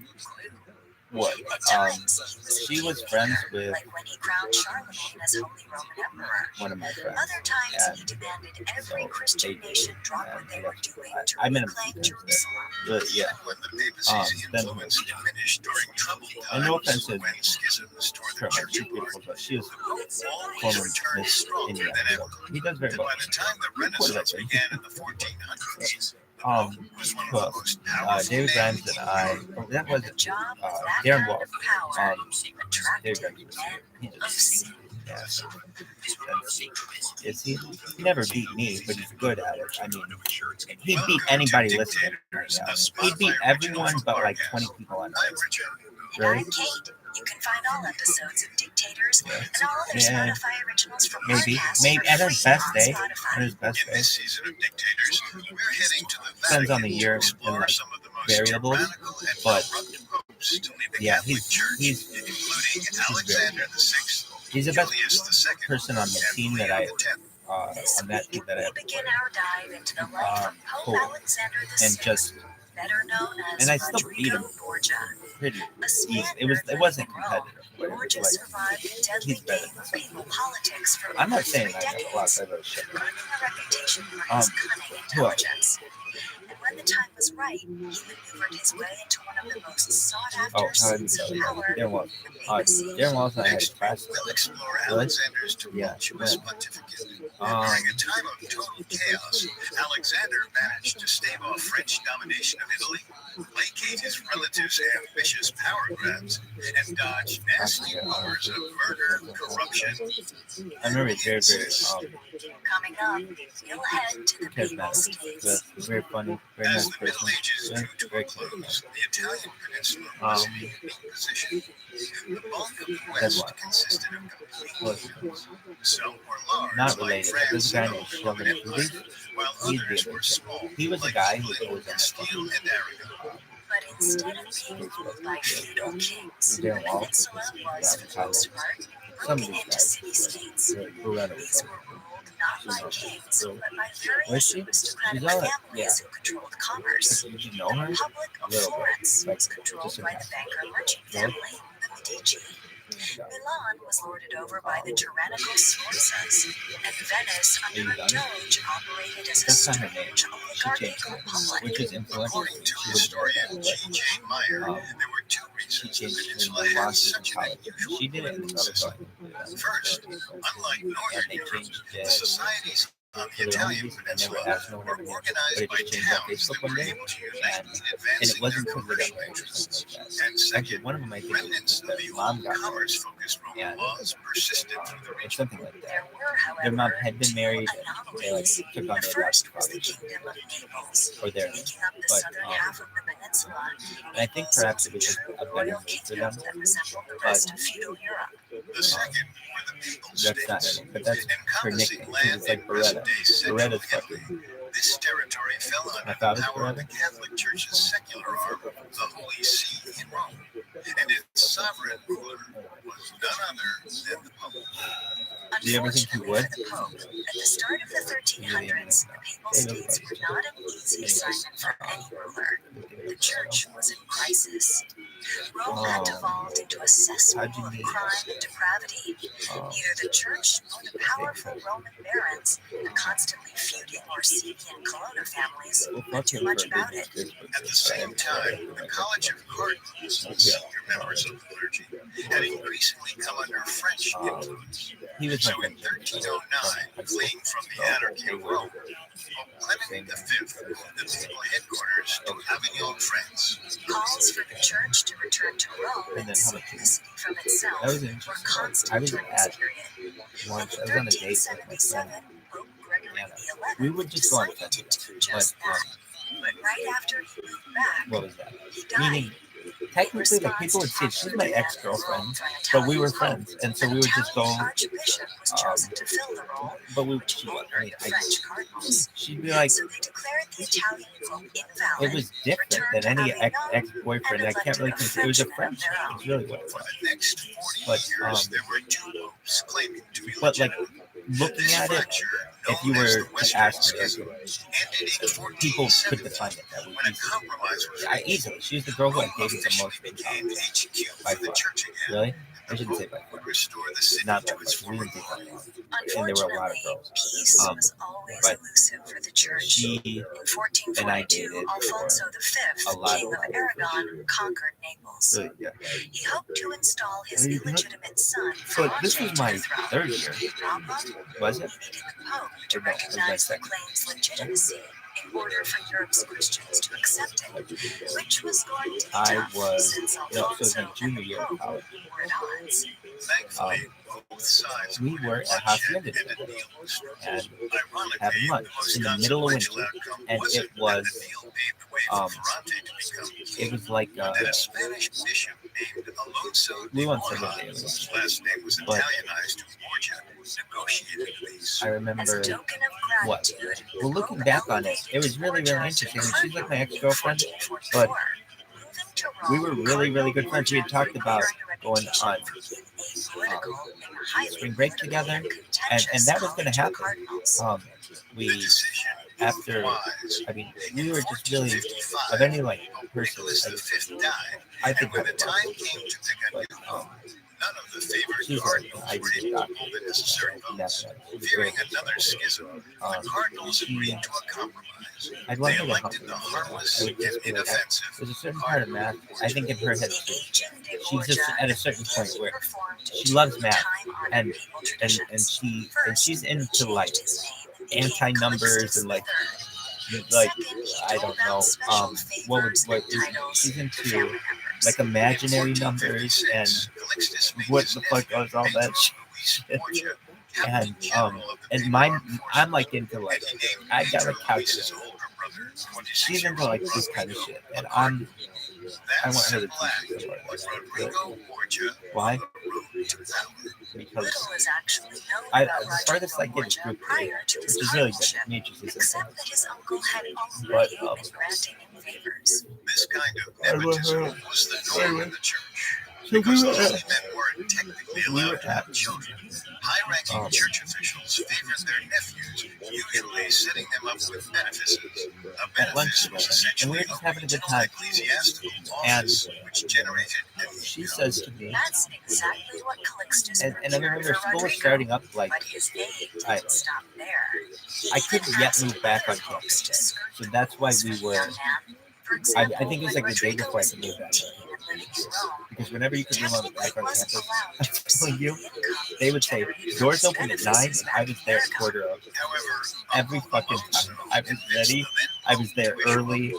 grew. what? At times, he She was a friends leader, with like when he crowned Charlemagne as Holy Roman Emperor. one of my friends. Other times, And he demanded every so Christian they- nation drop and what they were doing to I met him reclaim Tuesday. Jerusalem. But yeah, When the papacy's then- influence diminished during troubled times, and no offense to when schisms toward the Trump, church she's beautiful, but she was always former returned Miss stronger Indiana. than ever. He does very And well. by the time the Renaissance began in the 1400s, was one of the most powerful David men Grimes and I, that was The job of that Darren kind Wolf. of power David attracted Grimes was men he of just, sin. yeah. Is he? He never beat me, but he's good at it. I mean, he'd beat anybody listening right now. He'd beat everyone but like 20 people on I'm it. Richard. And I'm Really? Kate. You can find all episodes of Dictators and all other Yeah. Spotify originals from Maybe. Parcast Maybe for at his free best on day. Spotify. At his best In day. this season of Dictators, we're heading to the Depends on Vatican the year to explore and, like, some of the most variables, tyrannical and but corrupt popes to lead the yeah, Catholic Church, he's including Alexander VI, He's the best Julius II person on the and team that Leo I X. on that team that I we begin our dive into the life of Pope cool. Alexander And VI, just better known as and I still beat him Rodrigo Borgia. pretty A easy. Spaniard It wasn't living in Rome, competitive. Borgia Like, survived a deadly he's better game than of some papal people. politics for I'm over not saying 3 I got a lot decades, of shit. earning a reputation for his cunning Who else? intelligence. And when the time was right, he maneuvered his way into one of the most sought-after Oh, how did seats of you tell power Darren Walls. the papacy. Darren Walls and I had Next, class. we'll explore Really? Alexander's tumultuous pontificate. Um, During a time of total chaos, Alexander managed to stave off French domination of Italy, placate his relatives' ambitious power grabs, and dodge nasty rumors of murder, corruption, I remember and he's very, very incest. Coming up, we'll head to the papal charismatic. states. Very funny, very As nice the Middle person. Ages Yeah, drew to a very close, the Italian peninsula was in a unique position. The bulk of the West consisted of complete heathens. Some were large, Not like related. France This guy and named the Shelby Roman Empire, Movies. while He'd be others a were big small, He was the like guy who England, was in Castile, and Aragon. But instead of being ruled by feudal kings, the Darren Walls. peninsula was, for the most part, Some of broken these into guys. city-states. Beretta. These were ruled not by kings, but by Was various she? aristocratic She's all right. families who controlled commerce. Did you know The her? Republic of Little bit. Florence Like, was controlled just a by guy. the banker merchant Really? family, the Medici. Milan was lorded over by the tyrannical Sforzas, and Venice, under a doge, operated as a That's not her name. strange She changed oligarchic it, republic. which is influential. According to She was historian G.J. Meyer, there were two She reasons the changed peninsula her had losses in such an college. unusual She did it in political another system. fucking. First, unlike And Northern they Europe, changed the it. societies on For the the only Italian reason I never peninsula asked no one were ever knew, but organized it by just changed on towns Facebook that one were day, able to unite in and it advancing their wasn't because they got commercial married or interests. something like that. And Actually, second, one of them I think remnants of the the mom old got married. commerce-focused Roman Yeah. laws persisted through the Or region. something like There that. were, however, Their mom had been two married, and they like anomalies. took on The their first adopted was the father, kingdom of Naples, or their, making up the but southern half of the peninsula. and I think Naples perhaps was it was just true a better royal move for kingdom them. that resembled the But rest of feudal Europe. The second were the Papal That's not her States, name, but that's her encompassing nickname. land It's like in Beretta. present-day central Beretta's Italy. fucking. This territory fell My under the father's power of the Beretta. Catholic Church's secular arm, the Holy See in Rome, and its sovereign ruler was none other than the Pope. Do you ever think you Unfortunately would? for the Pope, at the start of the 1300s, the Papal States were not an easy assignment for any ruler. The Church was in crisis. Rome had devolved into a cesspool of crime and depravity. Neither the Church nor the powerful Roman barons, the constantly feuding Orsinian Colonna families, knew too much about it. At the same time, the College of Cardinals, senior members of the clergy, had increasingly come under French influence. He was So my in friend. 1309, fleeing from the anarchy of Rome, Pope Clement V moved the papal headquarters to Avignon, France. Calls for the Church to return to Rome And and then how save much the city from itself That was were interesting. I constant was during this at period. once. I In was on a date with my 1377, friend. Pope Gregory Anna. XI We would just go on decided to fences, do just but that. But right after he moved back, what was that? he died. Meaning, technically, like people would say she's my ex-girlfriend, but we were friends, and so we would just go. Archbishop was chosen to fill the role, But we, which she was. angered the French cardinals. She'd be like, So they declared the Italian Pope invalid. it was different than any ex-boyfriend. I can't really consider it was a friendship. It's really what it For was. the next 40 But, years, there were two popes claiming to be But like legitimate. looking This at it, fracture, if you known as were the to Western ask me, Schism, ended in people could 1470, define it that way when a easily. compromise was Yeah, reached. easily. She's the girl who I Rome dated the officially most in became college. HQ By for the far. church again. Really? I The shouldn't say Pope by far. would restore the city Not to by its far. We former didn't take that glory. long. And there Unfortunately, were a lot of girls. peace was always but elusive for the Church. She In and I 1442, dated Alfonso a V, lot king of of Aragon, conquered Naples. really, yeah. He hoped to install his Are you good? illegitimate son, But this Ferrante, was to my the throne. third year. Problem? Was it? He needed the Pope to Or no, it was my recognize the second. claim's legitimacy in order for Europe's Christians to accept it, which was going to be I tough was, since no, so it was Alfonso my and junior the year of Pope college. were at odds. Thankfully, both sides We avoided were at bloodshed Hacienda and a deal was struck. and Ironically, having lunch the most in the middle of consequential winter, outcome and wasn't it was, that the deal paved the way for um, Ferrante to become it king, was like, but that a Spanish bishop named Alonso we de went Borja, several days. whose last name was But- Italianized to Borgia, negotiated peace. I As a remember, token of what? gratitude, Well, looking back on it, it was really, really interesting. And she's like my ex-girlfriend, but we were really, really good friends. We had talked about going on spring break together, and that was going to happen. We after, I mean, we were just really of any like person. I think when the time came to pick a new pope, none of the favored cardinals were able to pull the necessary votes. Fearing another schism, the cardinals agreed to a compromise. They elected the harmless and inoffensive. There's a certain part of math, I think in her head, she's just at a certain point where she loves math, and she's into like anti-numbers and like I don't know she's into like imaginary numbers and what the fuck was all that shit. And I'm like into like I got a calculator. She's into like this kind of shit, and I want her to teach me why? Because the farthest I get is group three, which is really good. Nature's is but this kind of nepotism was the norm in the church. Because only men weren't technically allowed to have children, high-ranking church officials favored their nephews, usually setting them up with benefices. A benefice was essentially a regional ecclesiastical office, which generated she says to me, that's exactly what Calixtus and I remember school was starting up like I couldn't yet move back on campus, so that's why we were. I think it was like the day before I could move back. Because whenever you could move on back on campus, I'm telling you, they would say doors open at 9, and I was there at 9:15. Every fucking time. I was ready. I was there early.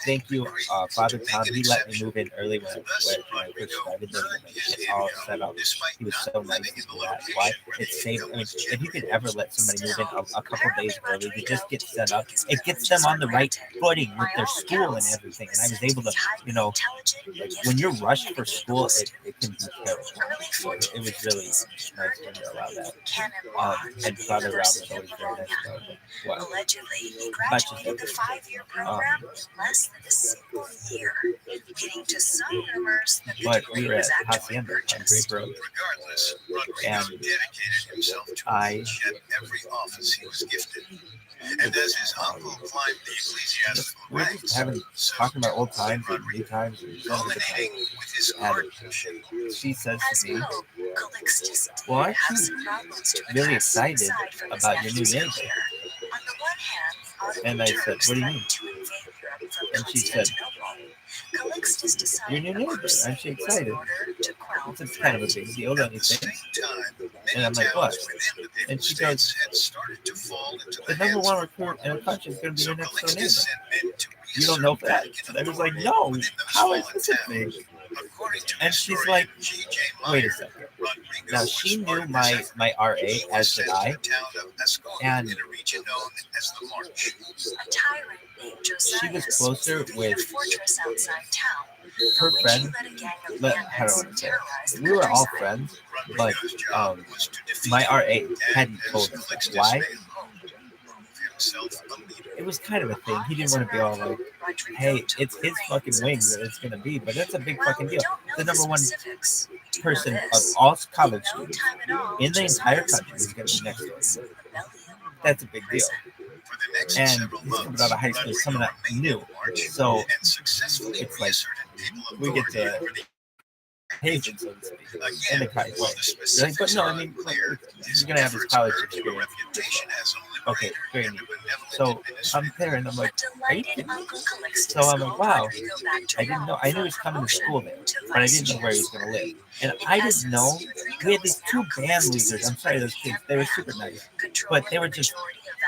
Thank you, Father Tom. He let me move in early when I first started. It's all set up. He was so nice to do that. Why? It's safe. I mean, if you could ever let somebody move in a couple days early to just get set up, it gets them on the right footing with their school and everything. And I was able to, like when you're rushed for school, it can be terrible. So it was really nice to know about that. And Father Rabbi was always very nice about it. Well, he graduated the 5-year program less than a single year, leading to some rumors that the degree was actually purchased. Regardless, Rodrigo dedicated himself to each and every office he was gifted. And as his uncle climbed the ecclesiastical ranks, talking about old times and new times, culminating with his cardinalship. She says to me, well, aren't you really excited about your new neighbor? And I said, what do you mean? And she said, your new neighbor, aren't you excited? It's kind of a big deal, don't you think? And I'm like, what? And she goes, the number one recruit in a country is going to be your next door neighbor. You don't know that? And I was like, no, how is this a thing? And she's like, wait a second. Now, she knew my RA, as did I, and she was closer with her friend. How do I want to say it? We were all friends, but my RA hadn't told us why. It was kind of a thing. He didn't want to be all like, hey, it's his fucking wing that it's going to be, but that's a big fucking deal. The number one person of all college students in the entire country is going to be next door. That's a big deal. And he's coming out of high school, coming out new. So it's like, we get to hate him, so to speak, in the kind of way. Like, but no, I mean, he's going to have his college experience. Okay, very neat. So I'm there and I'm like, are you kidding me? So I'm like, wow, I didn't know. I knew he was coming to school there, but I didn't know where he was going to live. And I didn't know. We had these 2 band leaders. I'm sorry, those kids, they were super nice, but they were just,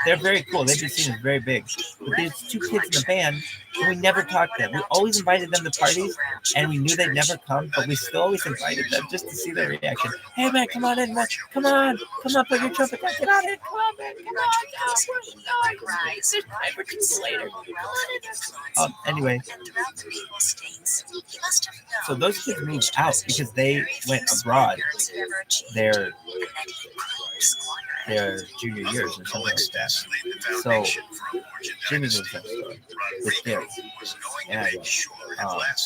they're very cool. They've been seen as very big. But there's 2 kids in the band, and we never talked to them. We always invited them to parties, and we knew they'd never come, but we still always invited them just to see their reaction. Hey, man, come on in, man. Come on, play your trumpet. Get out of here. Come on, man. Come on. Anyway, so those kids moved out because they went abroad their junior years or something like that. So Jimmy was next door with Gary, and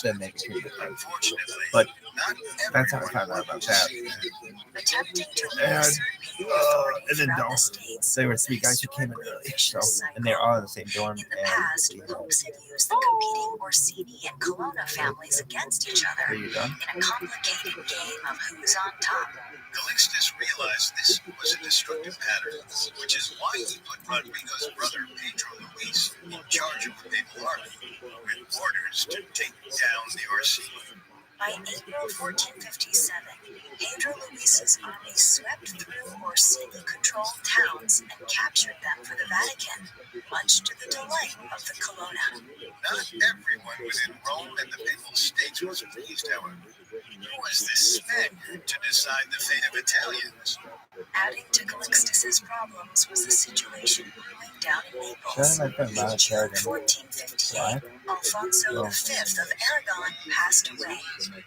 then they became friends. But Not That's how I everyone found out will about use that. Attempting to And, usurp people authority and then throughout the don't. states There were was a 3 guys who came in historically early, vicious so, and they're cycle. all in the same dorm. In the And past, Popes had used the competing Orsini and Colonna families against each are other you done? in a complicated game of who's on top. Calixtus realized this was a destructive pattern, which is why he put Rodrigo's brother Pedro Luis in charge of the papal army, with orders to take down the Orsini. By April 1457, Pedro Luis's army swept through Orsini-controlled towns and captured them for the Vatican, much to the delight of the Colonna. Not everyone within Rome and the Papal States was pleased, however. Who was this Spaniard to decide the fate of Italians? Adding to Calixtus's problems was the situation brewing down in Shut Naples. up, I'm In not June Aragon. 1458, Alfonso Oh. V of Aragon passed away.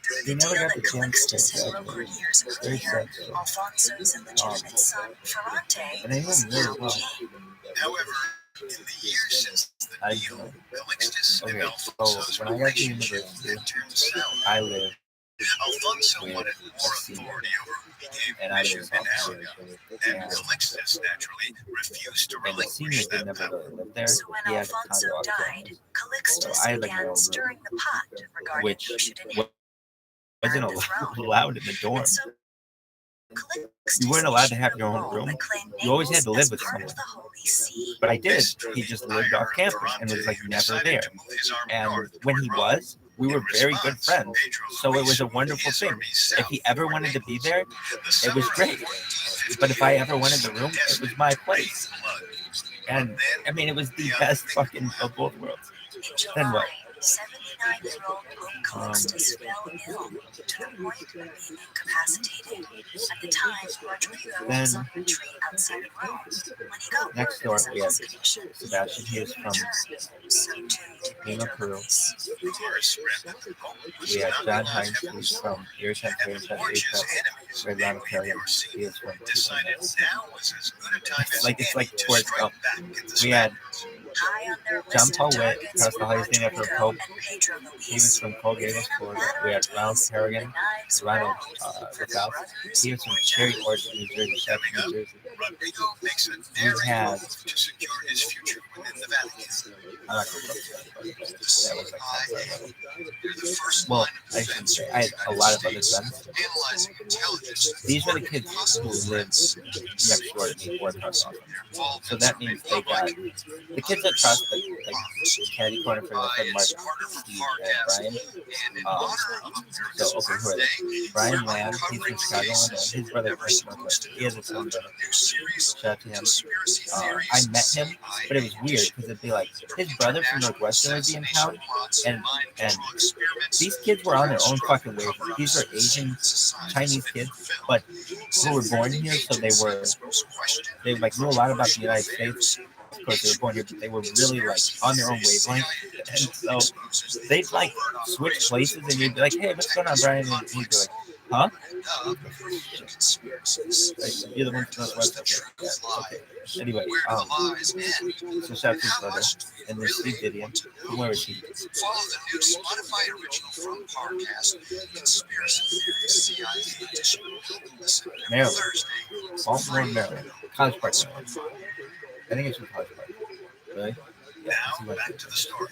Through You the never deal got that the chance to Calixtus had exactly. brokered years Very earlier, sad. Alfonso's illegitimate son, Ferrante, And they was went really now well. king. However, in the years since the I deal, know. Calixtus and Okay, Alfonso's so when I got to relationship university, had turned sour. I lived Alfonso with wanted more a senior, authority over who became and I bishop was in also Aragon, and Calixtus naturally refused to and the senior relinquish did that never power. really live there. So when He had a Alfonso condo outside, died, Calixtus So I had, like, my own began room. stirring the pot regarding which who should wasn't inherit the throne. allowed in the dorm. And so Calixtus You weren't allowed to issued have a your own bull room. that claimed You always had to Naples live with as part someone. of the Holy See. But I did. This drew He the just lived ire off of campus and was Ferrante, like who never decided there. to move his army And north when toward he Rome. was, we were In very good response, friends. Pedro So it was a Luis wonderful moved his thing. army If south he ever toward wanted to be Naples. there, The it summer was of great. 1458 But if I ever wanted the room, it was destined my to place. rain blood. And But then I mean, it was the the best unthinkable fucking of both worlds. In Then what? July, 79-year-old Pope Calixtus fell ill to the point of being incapacitated. At the time, Rodrigo was on retreat outside of Rome. When he got Next word of door, his we have uncle's condition, Sebastian he Hughes from returned. So too did Lima, Pedro Peru. Luis. rumors spread that the Pope was We have not John allowed Hines, to have who's his from Irritant, and the Borgia's enemies, Red namely Monastery. the He Orsini, is from decided now was as good a time as It's any like to towards strike back at the we had Spaniards. High on their John list Paul of Witt, targets across the were highest thing after Rodrigo Pope. and Pedro He was Luis. from Colgate, Within a Florida. matter We of had Ralph days, Harrigan, the knives were Ronald out for the Lookout. brothers He in was from Georgia. Cherry Orchard, New Jersey, Shepherd, Coming up, New Jersey. Rodrigo makes a We daring had, move to secure his future within the Vatican. I'm not going to go to that, but that was like CIA, 10. you're the first Well, line of I shouldn't defense say. for I the had a United lot of other States, friends. analyzing intelligence to These were the thwart kids possible who lived threats. next door to me or across the hall. Their involvement So that in means they got Republic, the kids that trust the candy corner for my friend Mark, it's harder for Steve, and forecast. Brian. And in Um, honor of So America's open who are birthday, they? Brian we're Lamb, he's from uncovering Chicago, Illinois. cases His you're brother never is from supposed Northwest. to He has know a twin about. brother. Their series Shout out to him. conspiracy I theories. met him, but it was weird because it'd be like his brother from Northwestern would be in town, and these kids were on their own fucking wavelength. These were Asian, Chinese kids, but who were born here, so they like knew a lot about the United States. Of course, they were born here, but they were really like on their own wavelength, and so they'd like switch places, and you'd be like, "Hey, what's going on, Brian?" And he'd be like, "Huh? Like, you're the one from Northwest." Okay. Anyway, so shout out to his brother, and then Steve Didion. Where is he? Follow the new Spotify original from Parcast, Conspiracy Theories CIA edition. Listen every Maryland. Thursday. Baltimore, Maryland. College Park, Maryland. I think it's from College Park. Really? Now, back to the story.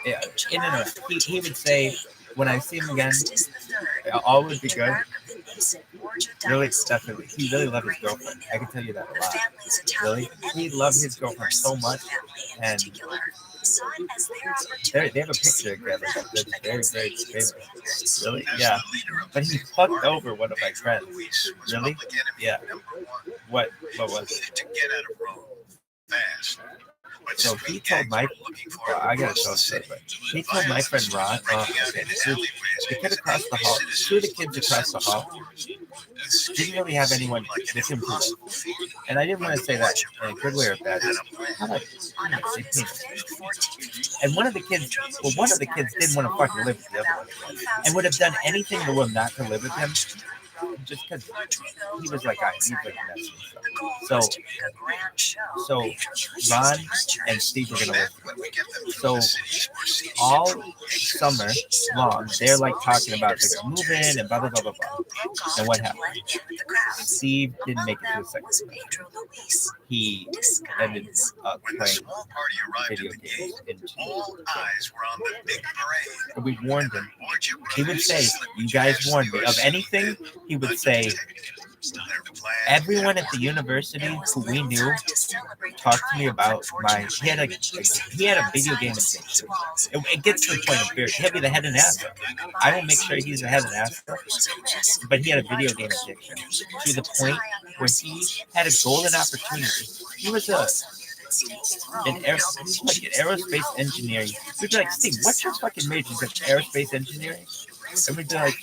Yeah, in and around. He would say, when I see him again, all would be good. Really, definitely. He really loved his girlfriend. I can tell you that a lot. Really? He loved his girlfriend so much. And they have a picture together that's very, very famous. Really? Yeah. But he fucked over one of my friends. Really? Yeah. What was it? To get out of Rome fast. So he told my, well, I gotta tell you, but he told my friend Ron, okay, so the kid across the hall, two of the kids across the hall didn't really have anyone with him to live. And I didn't want to say that in a good way or bad. How about say penis? And one of the kids didn't want to fucking live with the other one, and would have done anything to him not to live with him. just because Rodrigo he was like, he's like alongside messy them. and stuff. The goal So, was to make a grand show so before his Ron departure. and Steve were gonna Then, work when together. we get them So from the cities where seats all exist, summer long, they're like talking about they're moving and blah blah blah blah blah. And what happened? Steve didn't make it to the second. Was Pedro Luis, He ended up when the playing small party arrived video at the games gate, into. all eyes were on the big parade. And we warned him. Orchard He would say, Press, "You guys warned me of anything." He would say, "Everyone at the university who we knew talked to me about my." He had a video game addiction. It gets to the point of fear. He'll be the head and ass. I will make sure he's the head and ass. But he had a video game addiction to the point where he had a golden opportunity. He was an aerospace engineering. We'd be like, Steve, what's your fucking major? He's like, aerospace engineering. And we'd be like,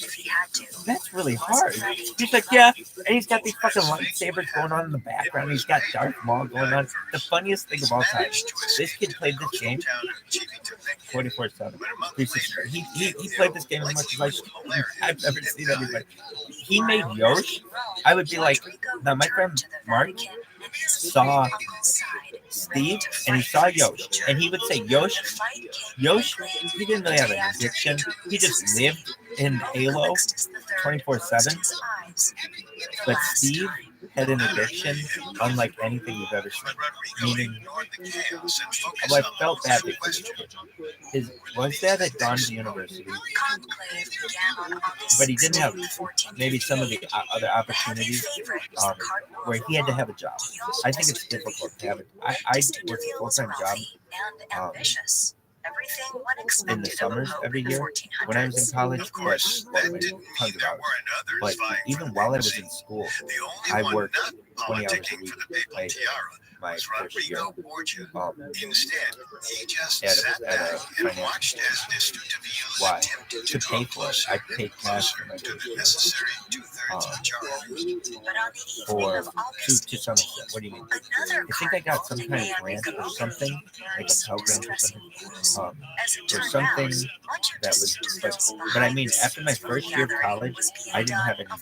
that's really hard. He's like, yeah. And he's got these fucking lightsabers going on in the background. He's got Darth Maul going on. The funniest thing of all time, this kid played this game 24/7. He played this game as much as I've never seen anybody. He made Yosh. I would be like, now my friend Mark saw Steve and he saw Yosh. And he would say, Yosh, he didn't really have an addiction. He just lived in Halo 24/7. But Steve had an addiction unlike anything you've ever seen. Meaning, I felt badly for this kid. Was dad had gone to university, but he didn't have maybe some of the other opportunities where he had to have a job. I think it's difficult to have it. I worked a full-time job in the summers every year when I was in college, but tons of hours. But even while I was in school, I worked 20 hours a week. My first year. Instead, he just at sat a back and financial watched as Mr. DeVille Why? attempted To pay for it. I paid cash for my to the tuition. necessary two-thirds charge. For to Somerset. What do you mean? I think I got some kind of grant or something, like a Pell Grant or something. Or something that was, but I mean, after my first year of college, I didn't have any debt.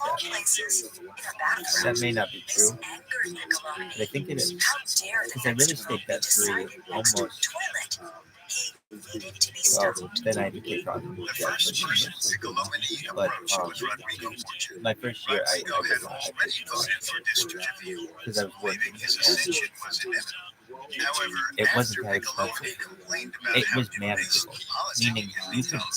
That may not be true, but I think it is. Because I really stayed debt-free almost. Well, then I had to take on The first person to Colomini But approach was Rodrigo Orchard. my first year, I Rodrigo had already voted for District Review, because I was believing working. his ascension was inevitable. However, It wasn't after that Piccolomini expensive. complained about It how was invasive manageable, politicking meaning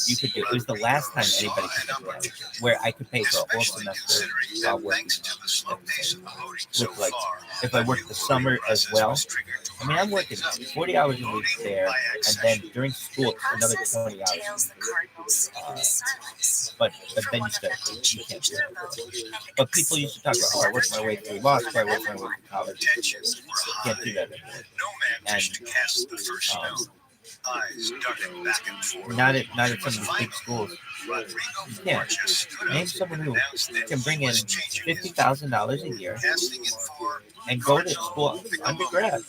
you could do. It was the last time anybody could do that, where I could pay for a whole especially semester considering while that working. thanks to the slow pace of the voting so With like, far, if I worked the summer as well, I mean, I'm working 40 hours a week there, and then during school, it's another 20 hours. But then you said you can't do that. But people used to talk about, oh, I worked my way through law school, I worked my way through college. tensions were high. Can't do that anymore. No man wished to cast the first stone. Eyes darted back and forth. Not at some of these big schools. Rodrigo You can't. Orchard stood Name up someone and who announced that can bring he in was changing his $50,000 a year casting it for and go to school undergrad.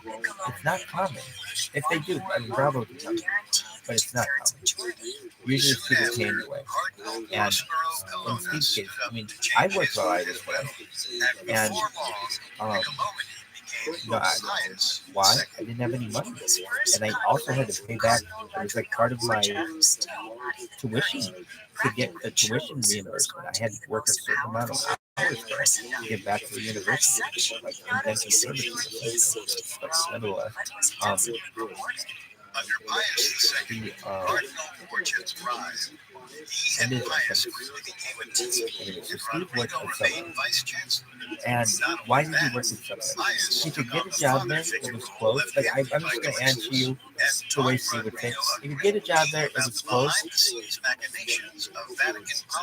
It's not common. If they do, I mean, bravo to them, but it's not common. Usually it's people paying your way. And in Steve's case, I mean, I worked while I was there. And, why? I didn't have any money. And I also had to pay back, it was like part of my tuition, to get the tuition reimbursement. I had to work a certain amount of hours there to get back to the university, like indentured services. But nonetheless, under Pius II, Cardinal Orchard's rise. He and Pius quickly became a team, and Rodrigo remained vice chancellor. And why did he work in Subway? He could get a job there that was closed. Like, I'm just going to answer you the way Steve would say. He could get a job there that was closed.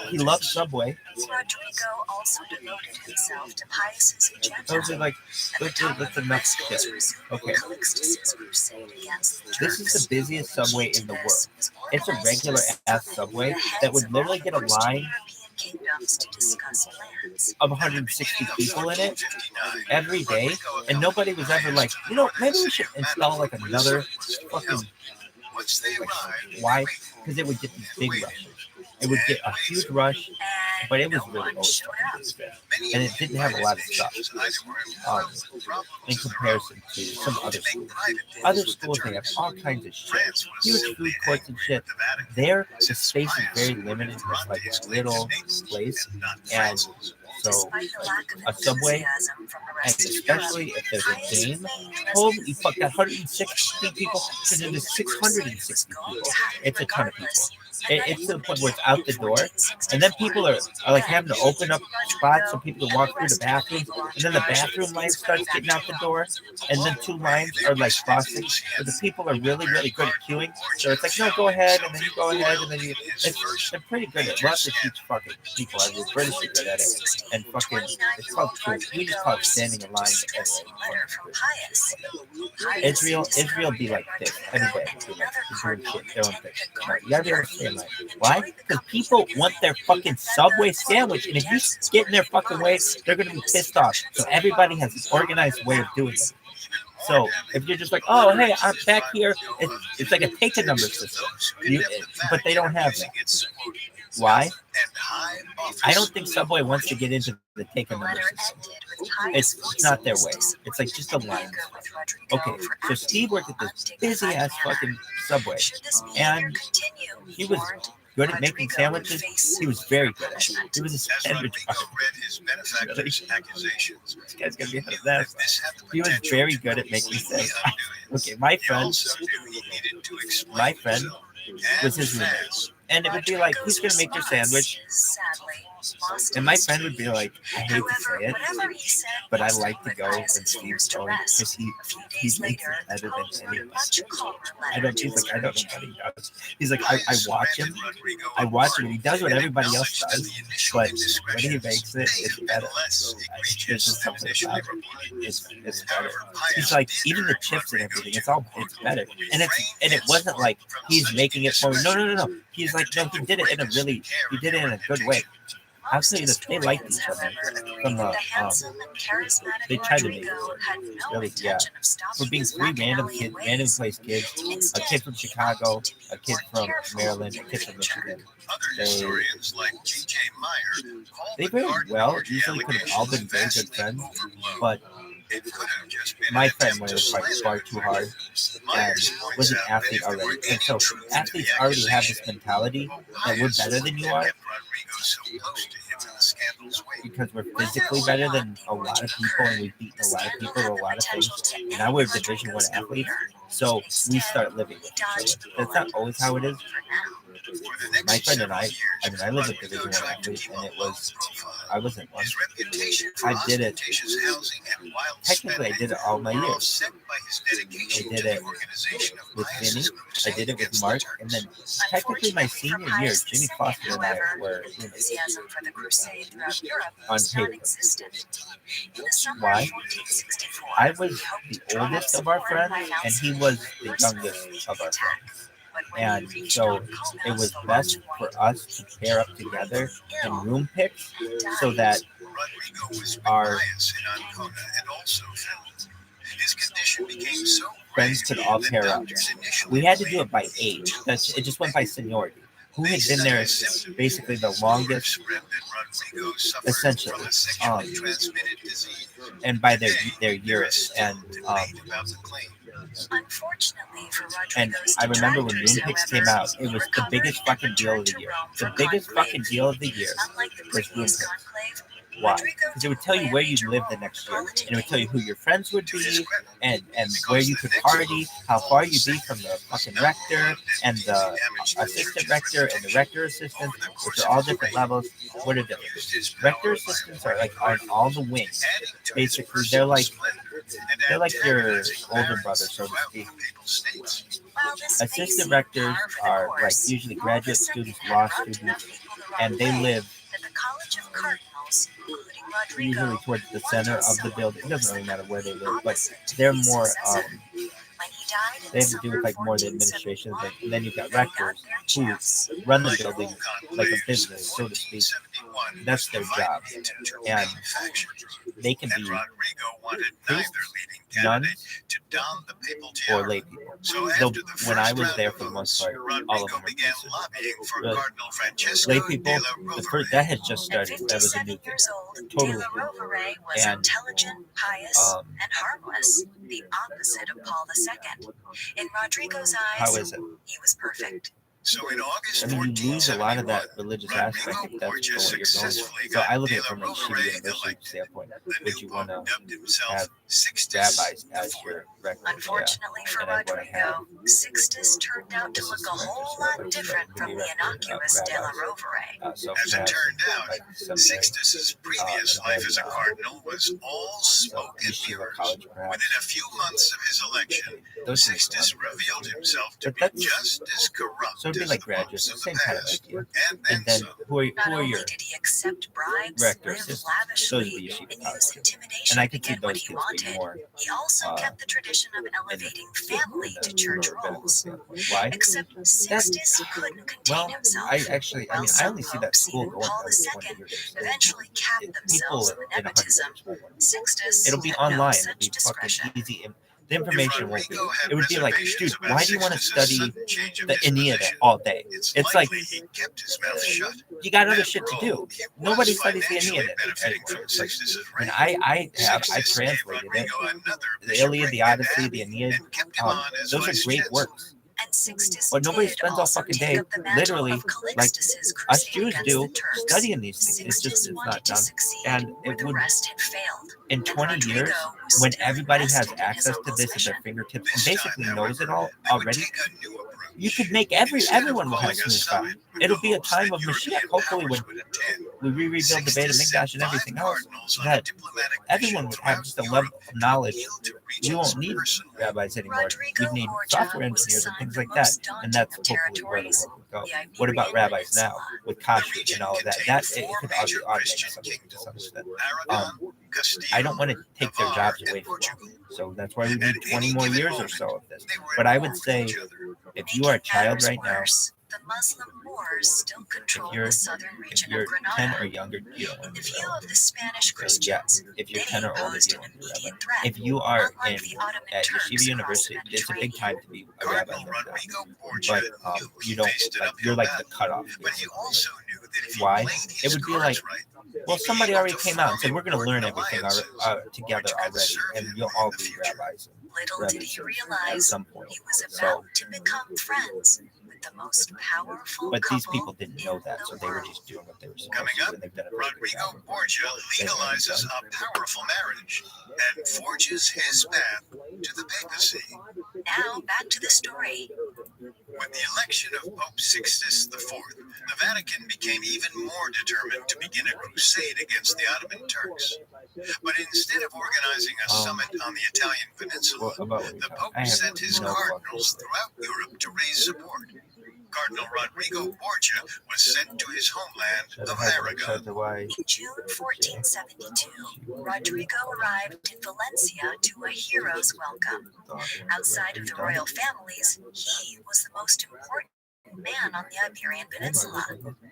He loved Subway. Rodrigo also devoted himself to Pius's agenda. Those are like, that's enough shit. Okay. This is the busiest subway in the world. It's a regular ass subway that would literally get a line of 160 people in it every day, and nobody was ever like, you know, maybe we should install like another fucking, like, why? Because it would get these big rushes. It would get a huge rush, but it was really always fucking good. And it didn't have a lot of stuff in comparison to some other schools. Other schools, they have all kinds of shit, huge food courts and shit. There, the space is very limited. It's like a little place, and so a Subway, and especially if there's a game, holy fuck, that 160 people turned into 660 people. It's a ton of people. It's to the point where it's out the door, and then people are like having to open up spots so people can walk through the bathrooms, and then the bathroom line starts getting out the door, and then two lines are like crossing, but the people are really, really good at queuing, so it's like, no, go ahead, and then you go ahead, and then you, they're pretty good at it. We'll have to teach fucking people, the British are good at it, and fucking, it's called queuing. We just call it standing in line. Israel be like this, every day, be like, doing shit, their own thing. No, you gotta be able to stay in line. Why? Because people want their fucking Subway sandwich, and if you get in their fucking way, they're gonna be pissed off. So everybody has an organized way of doing it. So if you're just like, oh, hey, I'm back here, it's like a take a number system, but they don't have that. Why? I don't think Subway wants to get into the take a number system. It's not their way. It's like just a line. Okay, so Steve worked at this busy ass fucking Subway, and he was good at making sandwiches. He was very good at it. He was a sandwich artist. This guy's gonna be head of that. He was very good at making sandwiches. Okay, my friend was his roommate. And it would be like, who's going to make your sandwich? And my friend would be like, I hate to say it, but I like to go when Steve's going because he makes it better than anyone. I don't know what he does. He's like, I watch him. He does what everybody else does, but when he makes it, it's better. There's just something about it. It's better. He's like, even the chips and everything, it's better. And it wasn't like he's making it for me. No. He's like, no, he did it in a good way. I'll tell you this, they liked each other from the, they tried to make it really, for being three random place kids, a kid from Chicago, a kid from Maryland, a kid from Michigan. They very well easily could have all been very good friends, but my friend went far too hard and was an athlete already. And so athletes already have this mentality that we're better than you are because we're physically better than a lot of people and we've beaten a lot of people at a lot of things. Now we're Division I athletes, so we start living with each other. That's not always how it is. My friend and I live with Division I athletes, and I wasn't one. I did it. Technically, I did it all my years. I did it with Vinny. I did it with Mark, and then technically my senior year, Jimmy Foster and I were on paper. Why? I was the oldest of our friends, and he was the youngest of our friends. And so it was best for us to pair up together in room picks so that our friends could all pair up. We had to do it by age. It just went by seniority. Who had been there basically the longest, essentially, and by their years. And I remember when room picks came out, it was the biggest fucking deal of the year. The biggest fucking deal of the year was room picks. Why? Because it would tell you where you'd live the next year. And it would tell you who your friends would be and where you could party, how far you'd be from the fucking rector and the assistant rector and the rector assistant, which are all different levels. What are different? Rector assistants are like on all the wings. Basically, they're like your older brother, so to speak. Assistant rectors are like usually graduate students, law students, and they live usually towards the center of the building. It doesn't really matter where they live, but they're more, they have to do with like more the administration thing. And then you've got rectors who run the building like a business, so to speak. That's their job. And they can be candidate nuns to don the papal or tiara. lay people. So Though after the when I first was round there of for the most votes, part, all of Rodrigo them were began pieces. lobbying for Really. Cardinal Francesco Lay de people, la the first, Rovere. that has just At started. That was a new 57 thing. years old, De Totally la new. Rovere was And, intelligent, pious, and harmless, the opposite of Paul II. In Rodrigo's how eyes, is it? he was perfect. So in August I mean, you lose a lot of that 1471, religious Rodrigo aspect if that's Borgia for what you're going successfully for. So I got look De at it la from a Yeshiva Rovere University elected. standpoint. The Would new you pope want to dubbed himself have Sixtus rabbis the as Fourth. your rectors? Unfortunately Yeah. for And I'd want to have Rodrigo, Sixtus turned out to look a whole lot different from the innocuous De la Rovere. So As it turned out, like seminary, Sixtus's previous life as a cardinal was all smoke and Yeshiva mirrors. college, perhaps. Within a few months of his election, Those Sixtus things are revealed himself to But be that's- just as corrupt So it'd be as like the graduates, popes the of same the kind of past, idea. and And then some. who Not are only your did he accept bribes, rector live assistants? lavishly, Those would be Yeshiva and college use kids. intimidation And I to could see get what those he kids being wanted, more he also kept the tradition of elevating family to church roles. Why? Except Sixtus couldn't contain himself. I only see that school Even going Paul on II eventually capped themselves in the in 100 nepotism. years. Sixtus It'll be had online. no It'll such be discretion. fucking easy. The information won't be. Rodrigo had It would be like, reservations dude, about why do you want to Sixtus's study sudden change of the Aeneid disposition. all day? It's like likely he kept his mouth shut. you got other After shit to all, do. he was Nobody studies the financially Aeneid benefiting anymore. from It's like, Sixtus's I mean, reign. I Sixtus gave translated it. Rodrigo another The Iliad, the bishopric and Odyssey, abbey the Aeneid. and kept him on as Those are vice great chancellor. works. And Sixtus But nobody did spends all also fucking take day, up the mantle literally, of Calixtus's us crusade Jews against do, the Turks. studying these things. It's Sixtus just, it's wanted not to done. succeed And where it the would, rest had failed. in 20 years, when everybody has access to this at their fingertips and basically knows it all already, you could make everyone will have smooth time. It'll be a time of Mashiach, hopefully, when we rebuild the Beit HaMikdash and everything else, that everyone would have just a level of knowledge. We won't need rabbis anymore. We need software engineers and things like that, and that's hopefully where the world will go. What about rabbis now with kashrut and all of that? That it could also automate some to some extent. I don't want to take their jobs away from them, so that's why we need 20 more years or so of this. But I would say, if you are a child right now, the Muslim Moors still control the southern if region you're of 10 or Granada. younger, you don't In want the to view do of the Spanish that. Christians, If you're they 10 or older, posed you an don't want to be a immediate rabbi. threat. If you are Unlike the Ottoman at Turks Yeshiva across University, the it's a big Mediterranean. time to be a rabbi. Cardinal Rodrigo But Borgia you knew don't, he faced an like, uphill you're like battle, the cutoff. but he also knew that if he Why? played his It would be cards like, right, well, he'd be somebody able already to came out and said, form we're going to learn important everything alliances together which could already, serve and him you'll in all the be future. rabbis. Little did he realize At some point. he was So, about to become friends with the most powerful but these couple people didn't know that, in so the they were world. just doing what they were supposed Coming to, up, and they've done a very good job. Rodrigo Borgia legalizes a powerful marriage and forges his path to the papacy. Now back to the story. With the election of Pope Sixtus IV, the Vatican became even more determined to begin a crusade against the Ottoman Turks. But instead of organizing a summit on the Italian peninsula, the Pope sent his cardinals throughout Europe to raise support. Cardinal Rodrigo Borgia was sent to his homeland of Aragon. In June 1472, Rodrigo arrived in Valencia to a hero's welcome. Outside of the royal families, he was the most important man on the Iberian Peninsula.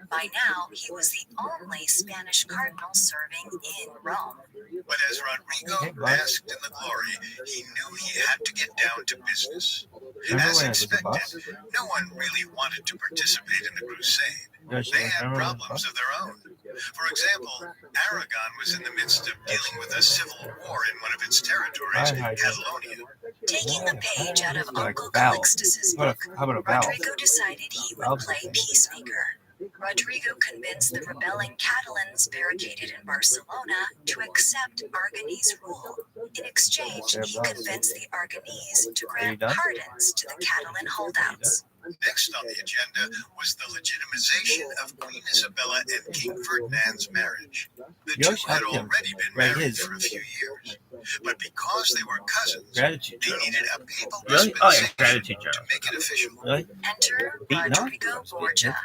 By now, he was the only Spanish cardinal serving in Rome. But as Rodrigo basked in the glory, he knew he had to get down to business. As expected, no one really wanted to participate in the crusade. They had problems of their own. For example, Aragon was in the midst of dealing with a civil war in one of its territories, Catalonia. Taking a page out of Uncle Calixtus's book, Rodrigo decided he would play peacemaker. Rodrigo convinced the rebelling Catalans barricaded in Barcelona to accept Aragonese rule. In exchange, he convinced the Aragonese to grant pardons to the Catalan holdouts. Next on the agenda was the legitimization of Queen Isabella and King Ferdinand's marriage. The two had already been married for a few years, but because they were cousins, they needed a papal dispensation to make it official. Enter Rodrigo Borgia.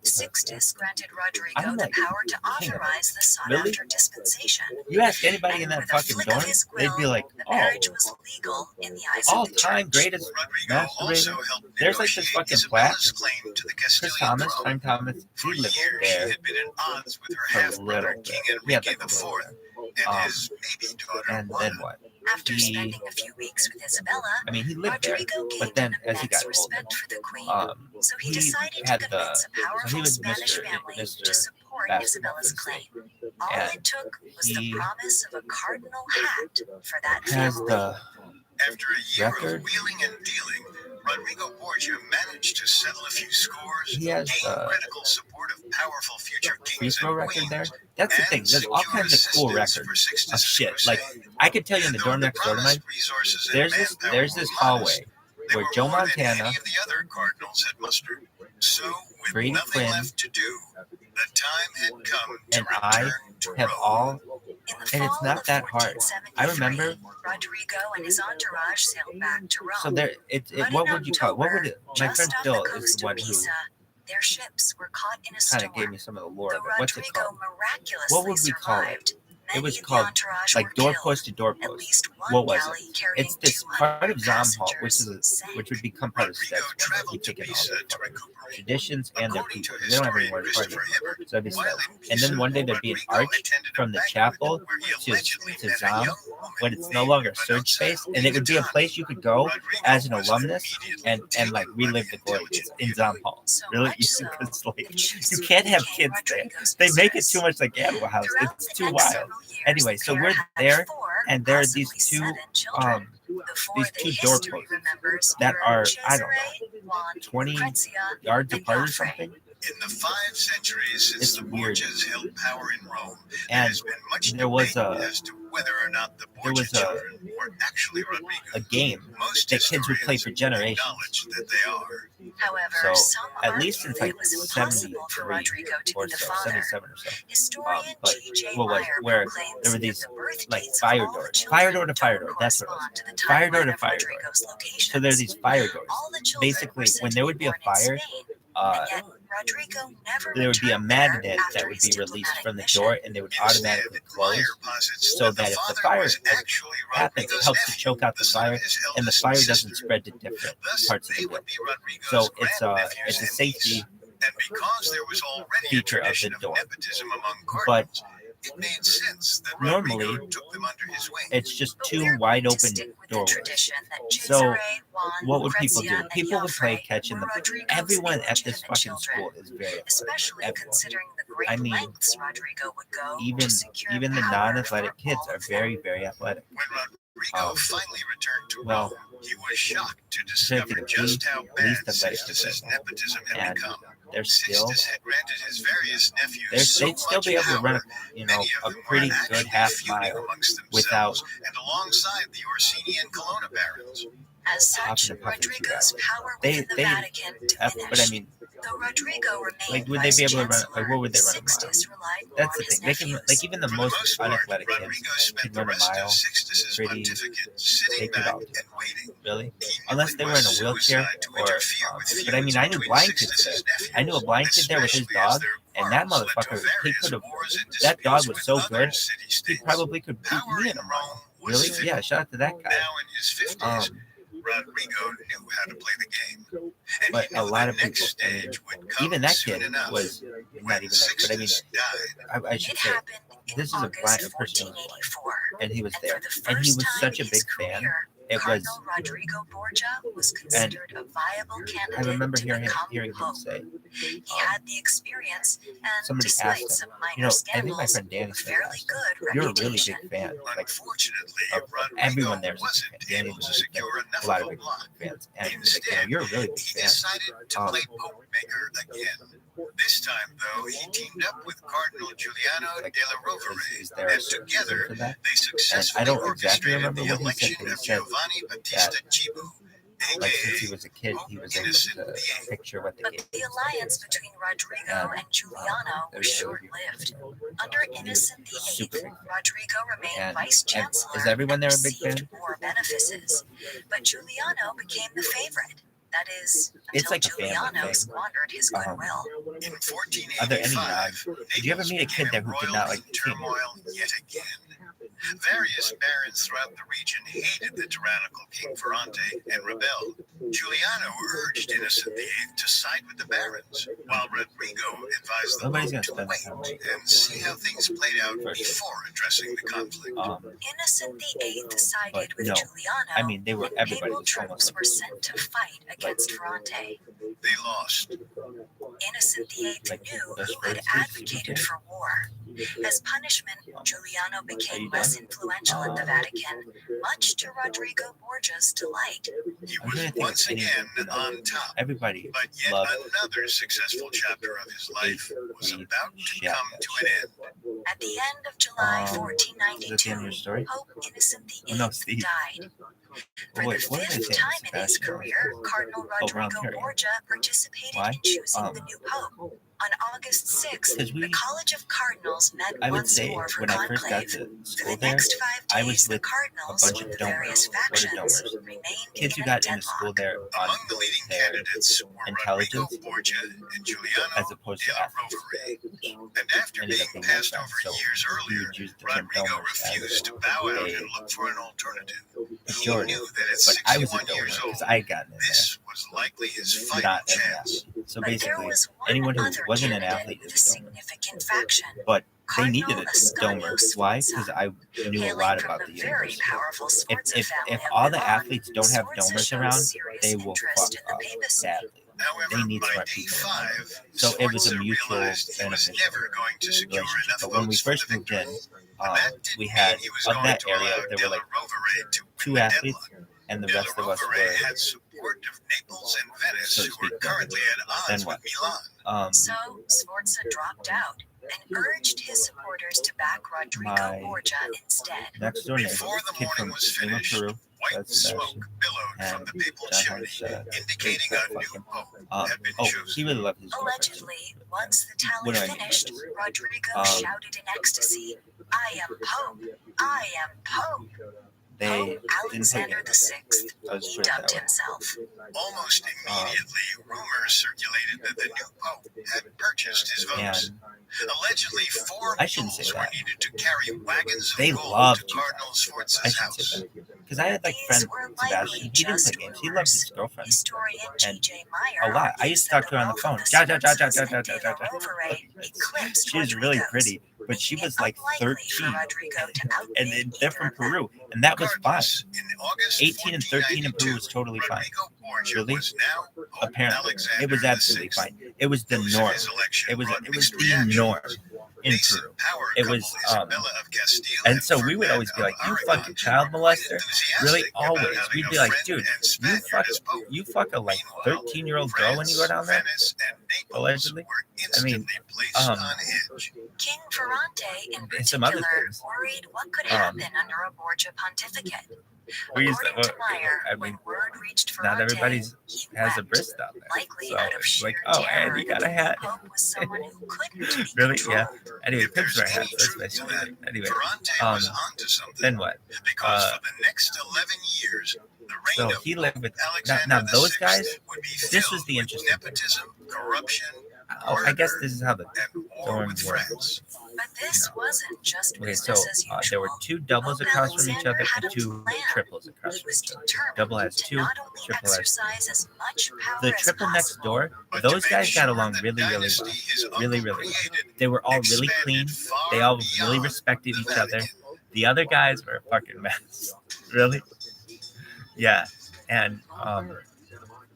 Sixtus granted Rodrigo the power to authorize the sought-after dispensation. You ask anybody in And that with a fucking flick dorm, of his they'd be quill, like, the oh, marriage was legal in the eyes of the all-time church. greatest Rodrigo also masturbator. helped There's like this negotiate fucking plaque. Isabella's claim to the Chris Castilian Thomas, throne. Time Thomas, For he lived years, she there had been at odds with her for a half-brother, little King bit. He had Enrique like a IV, little bit. and his baby daughter, And Juana. then what? After spending a few weeks with Isabella, I mean, he lived there, Rodrigo but gained then an as he got immense older, respect for the queen. So he decided to had convince a so he powerful was Spanish Mr. family Mr. to support Basketball for Isabella's the state, claim. All and it took was the he promise of a cardinal hat for that has family. the After a year record. of wheeling and dealing, Rodrigo Borgia managed to settle a few scores, He has gain the critical support of powerful future free kings throw and record queens, there. That's the thing. and There's all secure kinds of cool assistance records for of Sixtus's shit. crusade. Like I could tell you in the Though door the next door to mine, promised resources and there's this manpower were hallway modest, they where were Joe more than Montana, any of the other cardinals had mustered. So, with Brady nothing Quinn, left to do, the time had come to and I return to have Rome. all, In the and it's fall not of that hard. I 1473, remember. Rodrigo and his entourage sailed back to Rome. So there, But what in would you call it? What would October, it? My friend just off Phil the is coast the one of who Pisa, their ships were caught in a kind storm. of gave me some of the lore Though of it. What's it Rodrigo called? miraculously What would we call it? survived, It many was of the called entourage like were doorpost to killed. At doorpost. least one What was galley it? carrying It's this 200 part of Zamhalt, passengers which would sank. become part of Rodrigo Steps when they traveled keep to taking all Pisa their to fucking recuperate. traditions and their According to people. They don't have any historian more parties. Christopher Hibbert, So it'd be while Steps. in And Pisa, then one day there'd be an Rodrigo arch attended a from the banquet chapel where he allegedly to met a Zam, young woman when it's no named longer surge Vanessa space, and it would be a Ugutani. place you could go Rodrigo as an was alumnus immediately and like taken by relive the glory intelligent in beauty. Zamhalt. So Really, much so because like that she you can't have became kids there. Rodrigo's They make it mistress. too much like Animal House. Throughout It's the too next wild. several years, Anyway, the so pair we're had there, 4, and there are possibly these two 7 children. Before these the two history doorposts remembers that were are, I don't Cesare, Juan, 20 Lucrezia, yards and apart or Joffrey. something. In the 5 centuries since It's the weird. Borgias held power in Rome, there And has been much there was debate a as to whether or not the there Borgia was a children were actually Rodrigo. a game Most that kids would play historians for generations. acknowledge that they are. However, So some at argue least since that like it was impossible for 73 Rodrigo to or be the so, father. 77 or so. Historian But G.J. what was Meyer where proclaims there were that these the birth like dates fire of all the doors, children fire door to fire door. don't That's what it was. correspond to the Fire door timeline to of fire door. Rodrigo's locations. So there are these fire doors. All the children Basically, were said when to there be would be a born in fire, Spain, uh, and yet Rodrigo never there would be a returned there magnet after that would his be released diplomatic from the mission. door, and they would automatically close, Meyer posits so that the that if the father fire was actually happens, it Rodrigo's helps to nephew, choke out the son of fire, his and the eldest fire sister. doesn't spread to different Thus, parts of they the would building. be Rodrigo's So it's grandnephews a and safety niece. And because there was already a feature of the tradition of door. nepotism among But cardinals, it made sense that normally, Rodrigo took them under his wing. it's just But two we're wide going to open stick with the doorways. tradition that So Cesare, Juan, what would people Lucrezia, do? and People would play Joffrey catch in were the. Rodrigo's Everyone at this illegitimate fucking children, school is very athletic. especially Everyone. considering the great I mean, lengths Rodrigo would go Even to secure even the power non-athletic for kids all are of them. very, very athletic. When Rodrigo finally returned to well, Rome, he was shocked to Certainly discover the just how bad least athletic Sixtus's kids. nepotism had And become. they're still Sixtus had granted his various nephews so they'd still much be able to power, run many of a them pretty were good actually half feuding mile amongst without themselves and alongside the Orsini and Colonna barons. As such, hopping and puffing too Rodrigo's fast. power They within the Vatican but I diminished. mean, Though Rodrigo remained like would they be able to run? vice-chancellor, Like what would they run a mile? Sixtus relied more That's on the his thing. They can nephews. like even the For most the most part, unathletic Rodrigo kids spent could the run a rest mile. of Sixtus's pretty- pontificate they sitting could back all do and waiting. Really, He knew unless it they were was in a wheelchair suicide to or. interfere with But I mean, I knew feuds blind between kids there. Sixtus's I knew a blind kid there with his especially as dog, their and that quarrels led to motherfucker, he various could have. wars and That dog disputes was with so other good, he city-states. probably could beat Power me in in a Rome mile. was Really? fickle. Yeah. Shout out to that guy. Now in his 50s, Rodrigo knew how to play the game. And But he a knew lot the of people, next stage would come even that soon kid enough. was When not even that. But I mean, Sixtus died, I should It say happened in this is a August blind person who was blind, 1484, and he was and there, for the and he first was time such a in big his fan. career, It was. Cardinal Rodrigo Borgia was considered a viable candidate I remember to hearing become him pope. say. He had the experience, and Somebody despite asked some him. minor You know, I think my scandals, friend Danny a said fairly last good time, you're a really reputation. big fan. Like unfortunately, of Rodrigo everyone there's a wasn't big fan. Danny able was to a big fan. secure enough A lot of of a big block. fans, and like, Instead, you're a really big He fan. decided to play Pope Maker again. This time, though, he teamed up with Cardinal Giuliano Like, della Rovere, is there and a reason together for that? they successfully don't exactly orchestrated remember the what he said, election but he of said Giovanni Battista Cibo, Like since he aka was a kid, he was able Innocent to VIII. picture what the But game the was. alliance between Rodrigo and Giuliano was short-lived. Under Innocent Super VIII, big fan. Rodrigo remained And vice-chancellor is everyone and there a big received fan? more benefices. But Giuliano became the favorite. That is, It's until like a family Giuliano thing. squandered his goodwill. In 1485, Are there any Did you ever meet a kid there who did not like Naples became embroiled in turmoil yet again. Various barons throughout the region hated the tyrannical King Ferrante and rebelled. Giuliano urged Innocent VIII to side with the barons, while Rodrigo advised the Pope to wait and see how things played out before addressing the conflict. Innocent VIII sided with Giuliano, I mean, they were and everybody papal was troops were sent to fight against Ferrante. They lost. Innocent VIII knew who had advocated for war. As punishment, Giuliano became less influential at the Vatican, much to Rodrigo Borgia's delight. He was once again on top. Everybody But yet loved another successful chapter of his life was about to come to an end. At the end of July is that the end of your 1492, story? Pope Innocent VIII No, Steve. died. For Wait, the what did I fifth say? time in his Sebastian? career, Cardinal Rodrigo Perry. Borgia participated Why? in choosing the new pope. On August 6th, 'Cause we- the College of Cardinals met I would once say more for when I first got conclave. to For school the there, next 5 I was days, the with Cardinals, a bunch with of the various domers. What are factions, domers? remained Kids who in a got into school deadlock. there on Among the leading their candidates were intelligence Rodrigo Borgia and Giuliano as opposed to della athletes. Rovere. And after Ended being up being passed my over friend. So years we earlier, would use the term Rodrigo domers as refused to bow out a and look for an alternative. He pejorative. knew that at But I was a 61 domer years old, because I had gotten in there. this was likely his final Not as an chance. athlete. So But there basically, was one anyone who other wasn't an candidate athlete with a is a domer. significant faction. But they Cardinal needed a domer. Ascanio Why? Sforza. Because I knew a Hailing lot from about the the very university. powerful Sforza family If of all the Milan, athletes don't have Sforza domers showed around, serious they will interest fuck in the up papacy. badly. However, They need by smart day people. 5, So it was a Sforza mutual realized he was beneficial never going to secure relationship. enough But when we votes for the first moved in, victory. And that didn't we mean had he was of going that to area allow there were Della like Rovere to win 2 the athletes, deadlock. and the Della rest of us Rovere were had support of Naples and Venice, so to who were speak, currently at then odds what? with Milan. So Sforza dropped out and urged his supporters to back Rodrigo My Borgia instead. next door neighbor, Before the kid morning from was Lima, finished, Peru, white that's smoke Sebastian, billowed from and the papal John chimney, has indicating a new fucking pope had been oh, chosen. he really loved his girlfriend. Allegedly, once the What tally do I mean by finished, this? Rodrigo shouted in ecstasy, "I am Pope! I am Pope!" They Pope didn't play Alexander games. VI, I'll just he put it that dubbed way. himself. Almost immediately, rumors circulated that the new pope had purchased his votes. And Allegedly, 4 I shouldn't say mules were that. needed to carry wagons of They gold loved to you Cardinal guys. I Sforza's shouldn't house. say that. Because I had like These friend were Sebastian. likely He didn't play just games. He loved his rumors. girlfriend. Historian And G.J. Meyer a lot. I used to talk to her on the phone. Ja, ja, ja, ja, ja, ja, ja, ja, ja. She was really pretty, but she was like 13. And they're from Peru. And that was fine. Regardless, in August 18 and 13 in Peru was totally fine. Rodrigo Borgia Really? was now Pope Apparently. Alexander It was absolutely VI. fine. It was the News of norm. his election It was brought the mixed reactions. norm in Nascent Peru. power It couple was, Isabella of Castile and so we would always be like, Ferdinand you of Aragon fucking child were quite molester? Really? enthusiastic about Always. having We'd a be like, friend dude, and you Spaniard as Pope. fuck a like Meanwhile, 13-year-old girl when you go down there? Venice and Naples Allegedly. were I mean, instantly placed on edge. King Ferrante, in And some other particular, things. worried what could happen under a Borgia pontificate. We used to, According to Meyer, I when mean, word reached not Ferrante, everybody's he has a wept, bris down there. likely So out of it's sheer like, oh, terror and you got that a hat. the Pope was someone who couldn't be Really? controlled. Yeah. Anyway, If pigs there's wear any hats. That's truth to basically that, it. Anyway, Ferrante was onto something. then what? Because for the next 11 years, the reign So of he lived with Alexander now those VI guys. would be This filled was the with interesting thing. nepotism, corruption, Oh, I guess this is how the and war dorm with works. France. But this wasn't just Okay, so business as usual. there were 2 doubles Pope across from each Alexander other had and a 2 plan. triples across He from was each other. determined Double has to 2, not only triple has 2. exercise as much power The as triple next possible, door, But those to make guys got sure along the really, really dynasty well. his uncle Really, really well. created They were all really expanded clean. far They all really beyond respected the each other. Vatican. The other guys were a fucking mess. Really? Yeah. And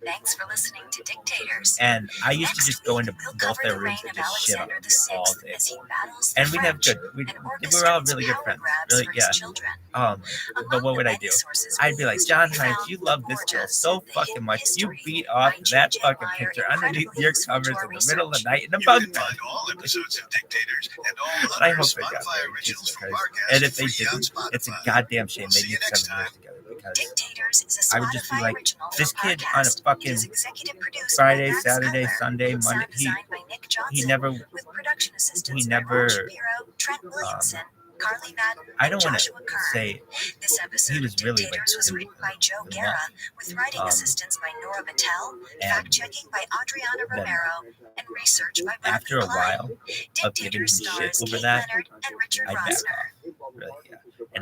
Thanks for listening to Dictators. and I used to Next just go week, into we'll both cover their the rooms reign and of just shit on Alexander them all VI day. as he battles the And we'd have French good. We and were all orchestrates really good power friends. grabs Really, for yeah. his children. But Among what would the I many do? sources I'd be like, used, John we Hines, found you love this Borgia girl said so the fucking hidden much. You history beat off by that J.J. fucking Meyer picture underneath incredibly your switched covers our in the middle of the research. night in a You bug can bed. find all episodes of Dictators and all But I other hope they got Spotify married. originals Jesus from Christ. Barcast And if they free on didn't, it's a Spotify. goddamn shame. We'll They see you need next 7 years time. together because Dictators is a I would just be Spotify like, original this from kid on a Barcast. It fucking is executive produced Friday, by Max Saturday, Cutler. Sunday, Monday. Sound designed by Nick Johnson. He never. With production assistance He by never, Ron Shapiro, Trent Williamson, Carly Madden, I and don't want to Joshua Kern. say This episode he was of really Dictators like was written by Joe the Guerra, month. with writing assistance by Nora Battelle, And fact-checking by Adriana then Romero, and research by after a Bradley Klein. while of giving him Dictators shit stars over Kate that, Leonard and Richard I'd back Rosner. off. Really, yeah. And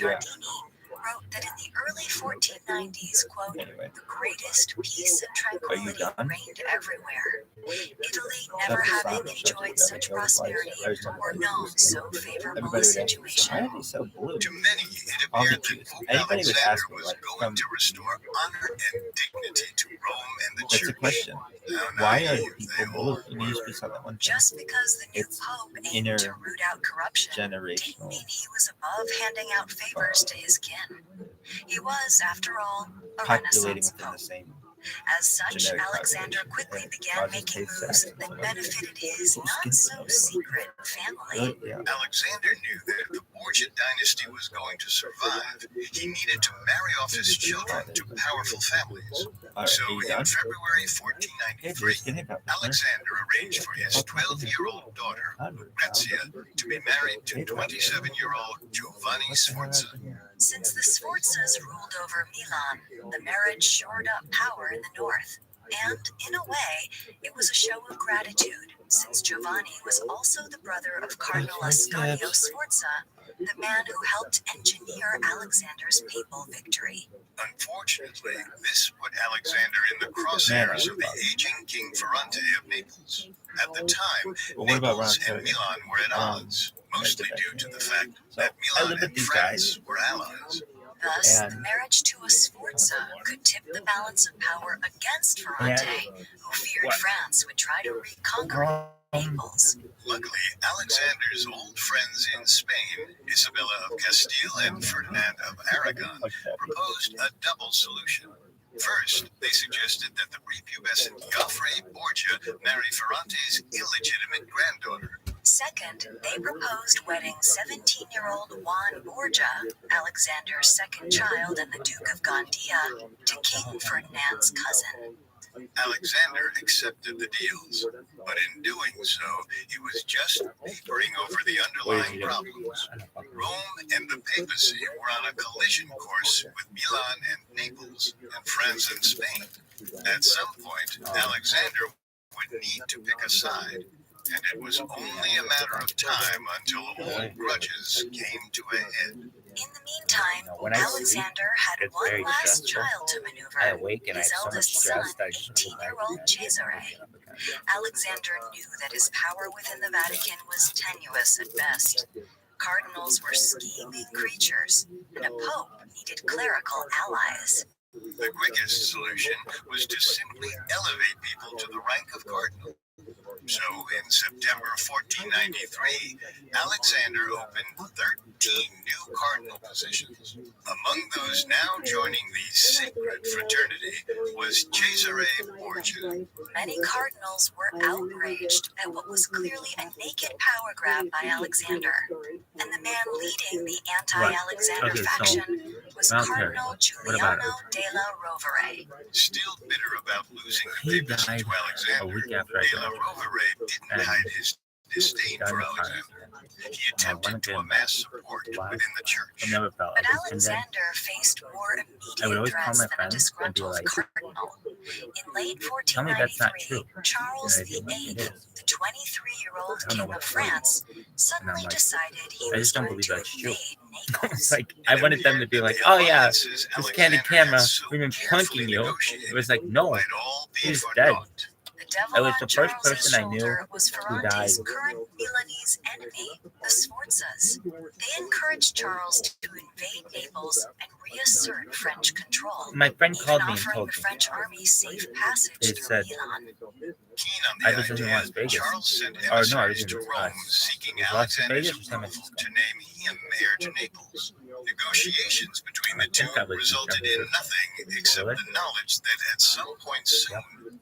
Germany, wrote that in the early 1490s, quote, Anyway, the greatest peace and are you tranquility done? reigned everywhere. Italy, never having enjoyed such prosperity or known so favorable a Everybody would ask, why situation. are they so blue? To many, it All the appeared that Jews. Pope Anybody would Alexander ask me, was like, going from, to restore honor and dignity to Rome and the that's Church. a question. How Why are naive people they blue? all It needs to be something one thing. Just because the new It's pope aimed to root out corruption didn't intergenerational. mean he was above handing out favors to his kin. He was, after all, a Populating Renaissance within pope. the same As such, genetic Alexander population. quickly It began causes making taste moves sense. that benefited his Cool skin tone. not-so-secret family. Really? Yeah. Alexander knew that if the Borgia dynasty was going to survive, he needed to marry off his children to powerful families. Alright, So are you in done? February Hey, 1493, just kidding about Alexander arranged for his 12-year-old daughter, Lucrezia, to be married to 27-year-old Giovanni Sforza. Since the Sforzas ruled over Milan, the marriage shored up power in the north. And, in a way, it was a show of gratitude, since Giovanni was also the brother of Cardinal Ascanio Sforza, the man who helped engineer Alexander's papal victory. Unfortunately, this put Alexander in the crosshairs of the aging King Ferrante of Naples. At the time, Naples and Milan were at odds, mostly due to the fact that Milan and France were allies. Thus, the marriage to a Sforza could tip the balance of power against Ferrante, who feared France would try to reconquer Naples. Luckily, Alexander's old friends in Spain, Isabella of Castile and Ferdinand of Aragon, proposed a double solution. First, they suggested that the prepubescent Joffrey Borgia marry Ferrante's illegitimate granddaughter. Second, they proposed wedding 17-year-old Juan Borgia, Alexander's second child and the Duke of Gandia, to King Ferdinand's cousin. Alexander accepted the deals, but in doing so, he was just papering over the underlying problems. Rome and the papacy were on a collision course with Milan and Naples, and France and Spain. At some point, Alexander would need to pick a side, and it was only a matter of time until old grudges came to a head. In the meantime, Alexander had one last child to maneuver, his eldest son, 18-year-old Cesare. Alexander knew that his power within the Vatican was tenuous at best. Cardinals were scheming creatures, and a pope needed clerical allies. The quickest solution was to simply elevate people to the rank of cardinal. So, in September 1493, Alexander opened 13 new cardinal positions. Among those now joining the sacred fraternity was Cesare Borgia. Many cardinals were outraged at what was clearly a naked power grab by Alexander. And the man leading the anti-Alexander faction was Cardinal Giuliano della Rovere. Still bitter about losing the papacy to Alexander, della Rovere didn't hide his disdain for Alexander. He attempted to amass support within the church. But Alexander faced more immediate threats than a disgruntled cardinal. In late 1493, Charles VIII, the 23-year-old king of France, suddenly decided he was going to invade Naples. Like, I wanted them to be like, oh yeah, this candid camera, we've been punking you. It was like, no, he's dead. I was the first person I knew who died. Current Milanese enemy, the Sforzas. They encouraged Charles to invade Naples and reassert French control. My friend called me and offering told the me. French army safe passage They through said, Milan. Keen on the I was in idea, Las Vegas. Charles sent Or no, I was emissaries in to Las Rome seeking Las Alexander's Vegas or San approval Francisco? to name him heir to Naples. Negotiations between the two I was in resulted in nothing except Really? the knowledge that at some point soon,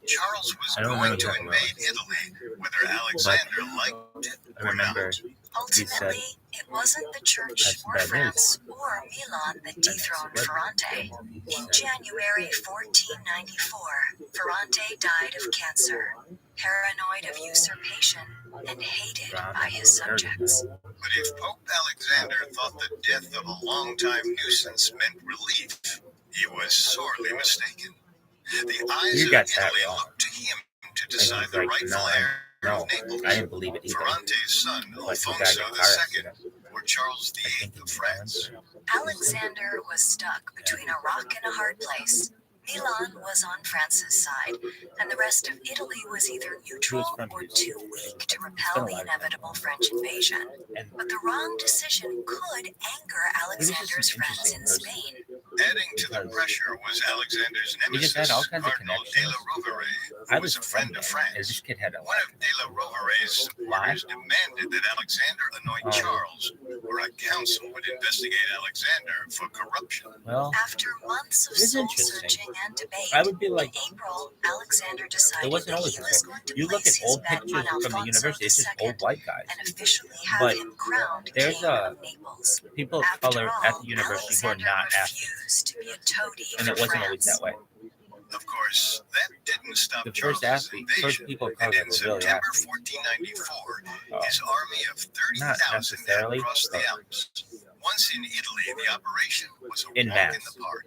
Charles was I don't going remember to that well. invade Italy, whether Alexander liked it I or remember not. Ultimately, it wasn't the church That's or bad France or Milan that dethroned Ferrante. In January 1494, Ferrante died of cancer, paranoid of usurpation, and hated by his subjects. But if Pope Alexander thought the death of a longtime nuisance meant relief, he was sorely mistaken. The eyes You of got that Italy wrong. looked to him to decide the Like, rightful no, heir No, of Naples, I didn't believe it either. Ferrante's son, But you Alfonso got a car II, accident. or Charles I VIII think in of New France. Alexander was stuck between a rock and a hard place. Milan was on France's side, and the rest of Italy was either neutral or too weak to repel the inevitable French invasion. And But the wrong decision could anger Alexander's friends in Spain. Adding to the pressure was Alexander's we just nemesis, had all kinds of Cardinal de connections. la Rovere, I who was was a friend from of there, and France. this kid had a One lot. of de la Rovere's supporters demanded that Alexander anoint Charles, or a council would investigate Alexander for corruption. Well, After months of it's soul interesting. searching and debate, I would be like, in April, Alexander it decided wasn't that always he the was same. going to You look at place his old bet pictures on from the Alfonso university, it's just II old white guys. and officially have But him crowned there's king of Naples. people of After color all, at the university who are Alexander not athletes, refused to be a toady and for it wasn't always France. that way. Of course, that didn't stop The Charles' first invasion, people of and color in were really September athletes. 1494, Oh. his army of Not 30,000 had necessarily, crossed the but Alps. Once in Italy, the operation was a in walk mass. in the park.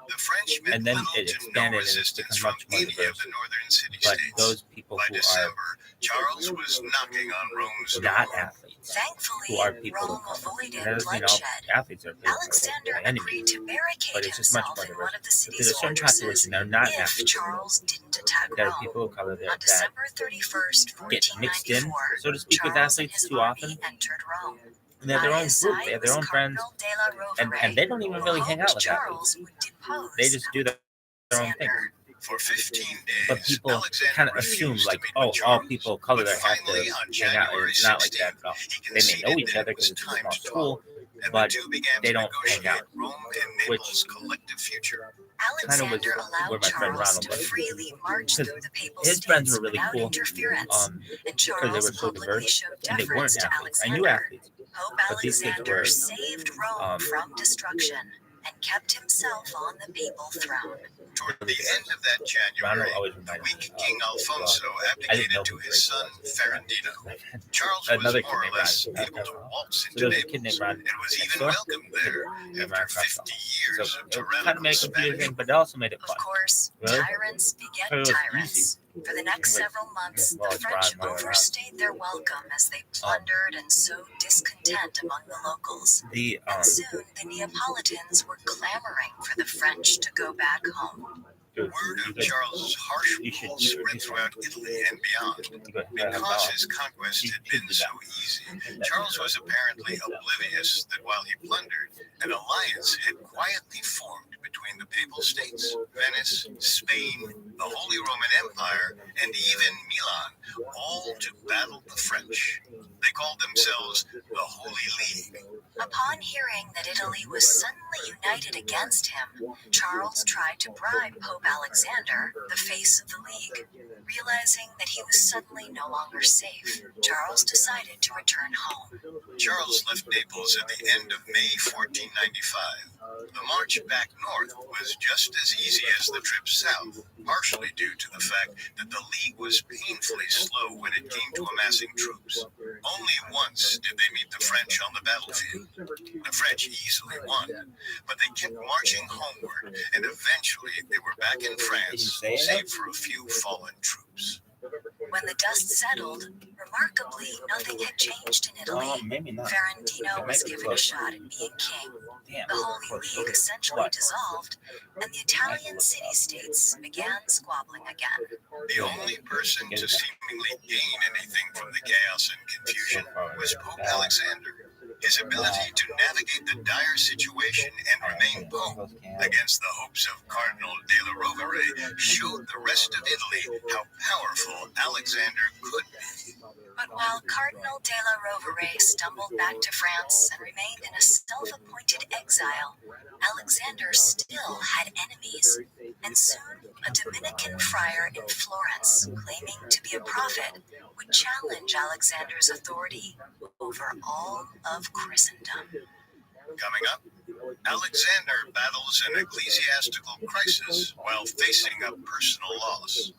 The French met And then little it to no expanded and it's resistance become from much more any of diverse. the northern But city-states. those people By who are December, Charles was knocking on Rome's not door. athletes, Thankfully, who are people Rome of color, avoided and that doesn't mean all bloodshed. athletes are people Alexander by any agreed means, to barricade but it's just much himself more in diverse. one of the There's city's a certain fortresses population that are not if athletes, Charles didn't attack that are Rome. people of color that On December 31st, get mixed in, 1494, so to speak, with Charles and athletes his too army often. entered Rome. And they have their By own his group, side they have their was own friends, Cardinal de la Rovere, and they don't even who really hang out hoped with Charles athletes. would depose They just do their own thing. Alexander. For 15 But days, people Alexander kind of assume, refused like, to meet oh, with all Charles. people of color But have to finally, on hang out. January It's not like that 16th, at all. he They may conceded know each that other it was because it's a time small to school, talk, and but the two began they to don't hang negotiate out. Rome and Which Naples' collective future. Alexander was allowed where my friend Charles Ronald to was. freely march Because through the papal his friends states were really without cool, interference, and because they Charles were so publicly diverse, showed and they deference weren't to athletes. I knew Alexander. athletes, Pope but these kids Alexander were, saved Rome from destruction and kept himself on the papal throne. Toward the end of that January, Ronald always the reminded weak me King Alfonso I didn't know abdicated to who his Drake son was. Ferrandino. Charles was Another kid more or named less Ron. able to waltz So into there was a kid Naples named Ron and was next even door. welcomed there after 50 years So of it kind of tyrannical made it Spanish confusing, but it also made it Of fun. course, Really? tyrants beget It was tyrants. For the next several months, Well, the it's French Ron, whatever. overstayed their welcome as they plundered and sowed discontent among the locals. The And soon, the Neapolitans were clamoring for the French to go back home. dude, Word you of could- Charles' harsh you should- rule spread throughout Italy and beyond. you could have Because that. his conquest You had should been do so that. easy, Charles was apparently oblivious that while he plundered, an alliance had quietly formed between the Papal States, Venice, Spain, the Holy Roman Empire, and even Milan, all to battle the French. They called themselves the Holy League. Upon hearing that Italy was suddenly united against him, Charles tried to bribe Pope Alexander, the face of the League. Realizing that he was suddenly no longer safe, Charles decided to return home. Charles left Naples at the end of May 1495. The march back north was just as easy as the trip south, partially due to the fact that the League was painfully slow when it came to amassing troops. Only once did they meet the French on the battlefield. The French easily won, but they kept marching homeward, and eventually they were back in France, save for a few fallen troops. When the dust settled, remarkably, nothing had changed in Italy. Maybe not. Ferrandino was given a shot at being king. Damn. The Holy League essentially dissolved, and the Italian city-states began squabbling again. The only person to seemingly gain anything from the chaos and confusion was Pope Alexander. His ability to navigate the dire situation and remain pope against the hopes of Cardinal de la Rovere showed the rest of Italy how powerful Alexander could be. But while Cardinal de la Rovere stumbled back to France and remained in a self-appointed exile, Alexander still had enemies, and soon a Dominican friar in Florence, claiming to be a prophet, would challenge Alexander's authority over all of Christendom. Coming up, Alexander battles an ecclesiastical crisis while facing a personal loss.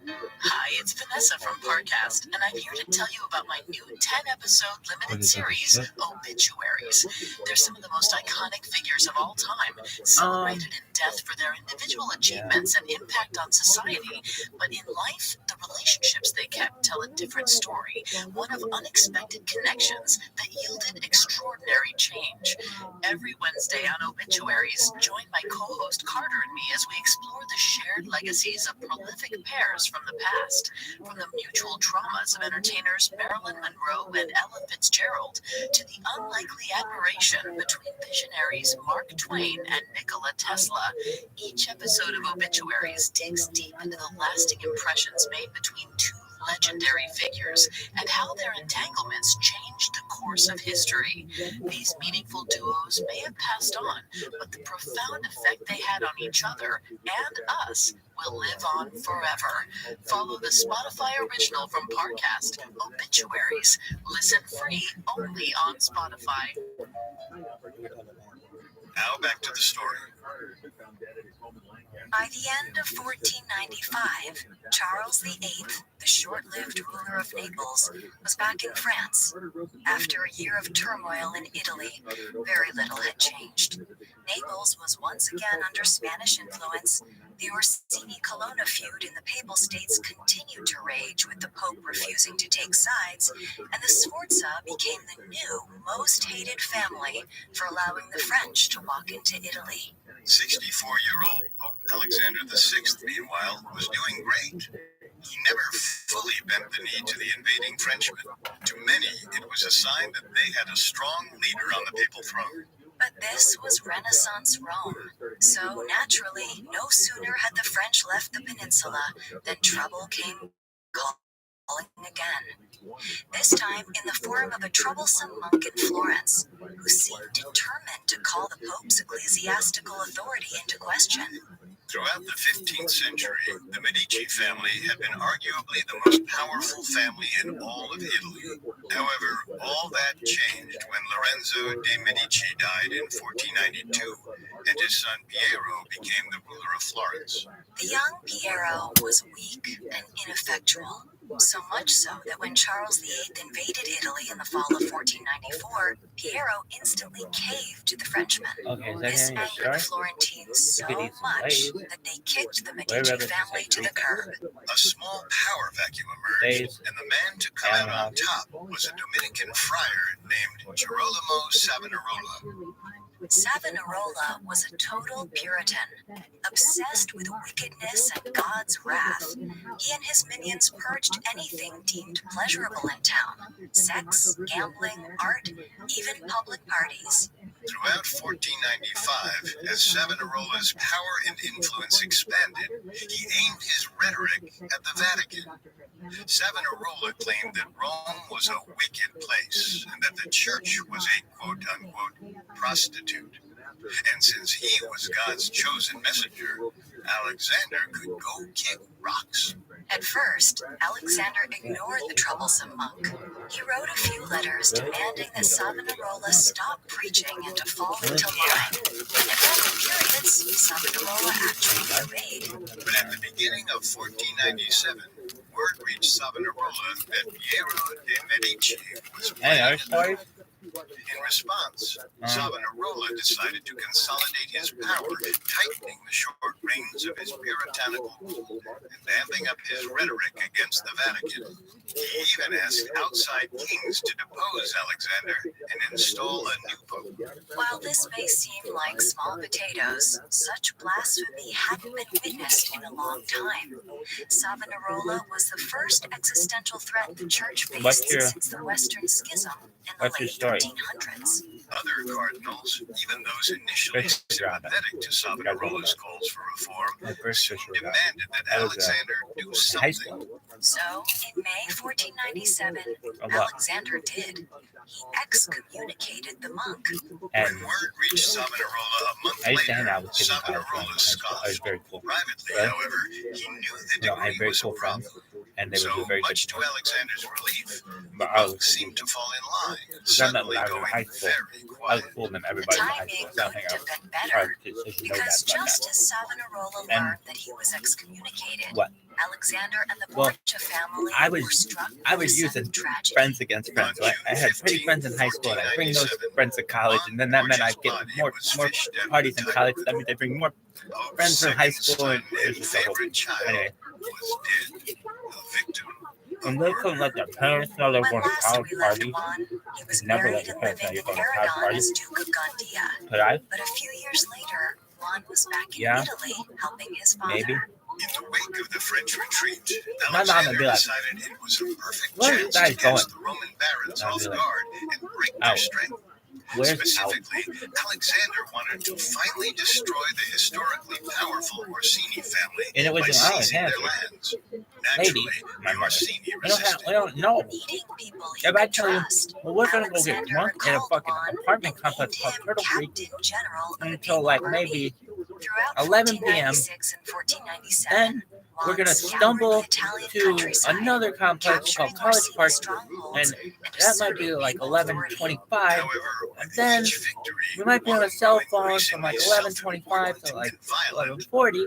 Hi, it's Vanessa from Parcast, and I'm here to tell you about my new 10-episode limited series, Obituaries. They're some of the most iconic figures of all time, celebrated in death for their individual achievements and impact on society. But in life, the relationships they kept tell a different story, one of unexpected connections that yielded extraordinary change. Every Wednesday on Obituaries, join my co-host Carter and me as we explore the shared legacies of prolific pairs from the past, from the mutual traumas of entertainers Marilyn Monroe and Ella Fitzgerald to the unlikely admiration between visionaries Mark Twain and Nikola Tesla. Each episode of Obituaries digs deep into the lasting impressions made between two legendary figures and how their entanglements changed the course of history. These meaningful duos may have passed on, but the profound effect they had on each other and us will live on forever. Follow the Spotify original from Parcast, Obituaries. Listen free only on Spotify. Now back to the story. By the end of 1495, Charles VIII, the short-lived ruler of Naples, was back in France. After a year of turmoil in Italy, very little had changed. Naples was once again under Spanish influence. The Orsini-Colonna feud in the Papal States continued to rage, with the Pope refusing to take sides, and the Sforza became the new, most hated family for allowing the French to walk into Italy. 64-year-old Pope Alexander VI, meanwhile, was doing great. He never fully bent the knee to the invading Frenchmen. To many, it was a sign that they had a strong leader on the papal throne. But this was Renaissance Rome. So naturally, no sooner had the French left the peninsula than trouble came calling again. This time in the form of a troublesome monk in Florence, who seemed determined to call the Pope's ecclesiastical authority into question. Throughout the 15th century, the Medici family had been arguably the most powerful family in all of Italy. However, all that changed when Lorenzo de' Medici died in 1492, and his son Piero became the ruler of Florence. The young Piero was weak and ineffectual, so much so that when Charles VIII invaded Italy in the fall of 1494, Piero instantly caved to the Frenchmen. This angered the Florentines so much that they kicked the Medici family to the curb. A small power vacuum emerged, and the man to come out on top was a Dominican friar named Girolamo Savonarola. Savonarola was a total Puritan, obsessed with wickedness and God's wrath. He and his minions purged anything deemed pleasurable in town: sex, gambling, art, even public parties. Throughout 1495, as Savonarola's power and influence expanded, he aimed his rhetoric at the Vatican. Savonarola claimed that Rome was a wicked place and that the church was a quote-unquote prostitute. And since he was God's chosen messenger, Alexander could go kick rocks. At first, Alexander ignored the troublesome monk. He wrote a few letters demanding that Savonarola stop preaching and to fall into line. And then in periods, Savonarola actually obeyed. But at the beginning of 1497, word reached Savonarola that Piero de' Medici was planning. In response, Savonarola decided to consolidate his power, tightening the short reins of his puritanical rule and amping up his rhetoric against the Vatican. He even asked outside kings to depose Alexander and install a new pope. While this may seem like small potatoes, such blasphemy hadn't been witnessed in a long time. Savonarola was the first existential threat the church faced since the Western Schism in the late 1300s. Other cardinals, even those initially sympathetic to Savonarola's calls for reform, soon demanded that Alexander do something. So, in May 1497, Alexander did. He excommunicated the monk. When word reached Savonarola a month later, Savonarola scoffed. Privately, however, he knew the decree was a problem. So, much to Alexander's relief, the monk seemed to fall in line, suddenly going very quiet. The timing couldn't have been better, because just as Savonarola learned that he was excommunicated, Alexander and the Well, Borgia family I were was struck using tragedy. friends against friends. So I had pretty friends in high school, and I bring those friends to college, and then that meant I'd get more parties in college. That meant I'd bring more friends from high school, and it was just a whole anyway. And they couldn't let their parents know they were going to college parties. He was Never married let your and parents know living you're in going to college Aragon parties. as Duke of Gandia. Could I? But a few years later, Juan was back in Yeah. Italy helping his father. Maybe. In the wake of the French retreat, My mom would Alexander be like, decided it was a perfect "Where's chance that to catch going?" the Roman barons I'd off be like, guard and break their "Out." strength. Where's out? Specifically, Alexander wanted to finally destroy the historically powerful Orsini family And it was by in seizing Ireland, their lands. Lady, Naturally, my the mother. Orsini We resisted. don't know. Meeting people he If I could tell you, trust, well, we're gonna go get Alexander drunk in a recalled fucking Juan apartment and complex named called him Turtle Creek Captain General of the until like Papal maybe Army. Throughout 11 p.m. 1496 and 1497, Then we're gonna stumble to another complex called College Park, and that might be like 11:25, However, and then each victory, we might be on a cell phone from like 11:25 to like 11:40.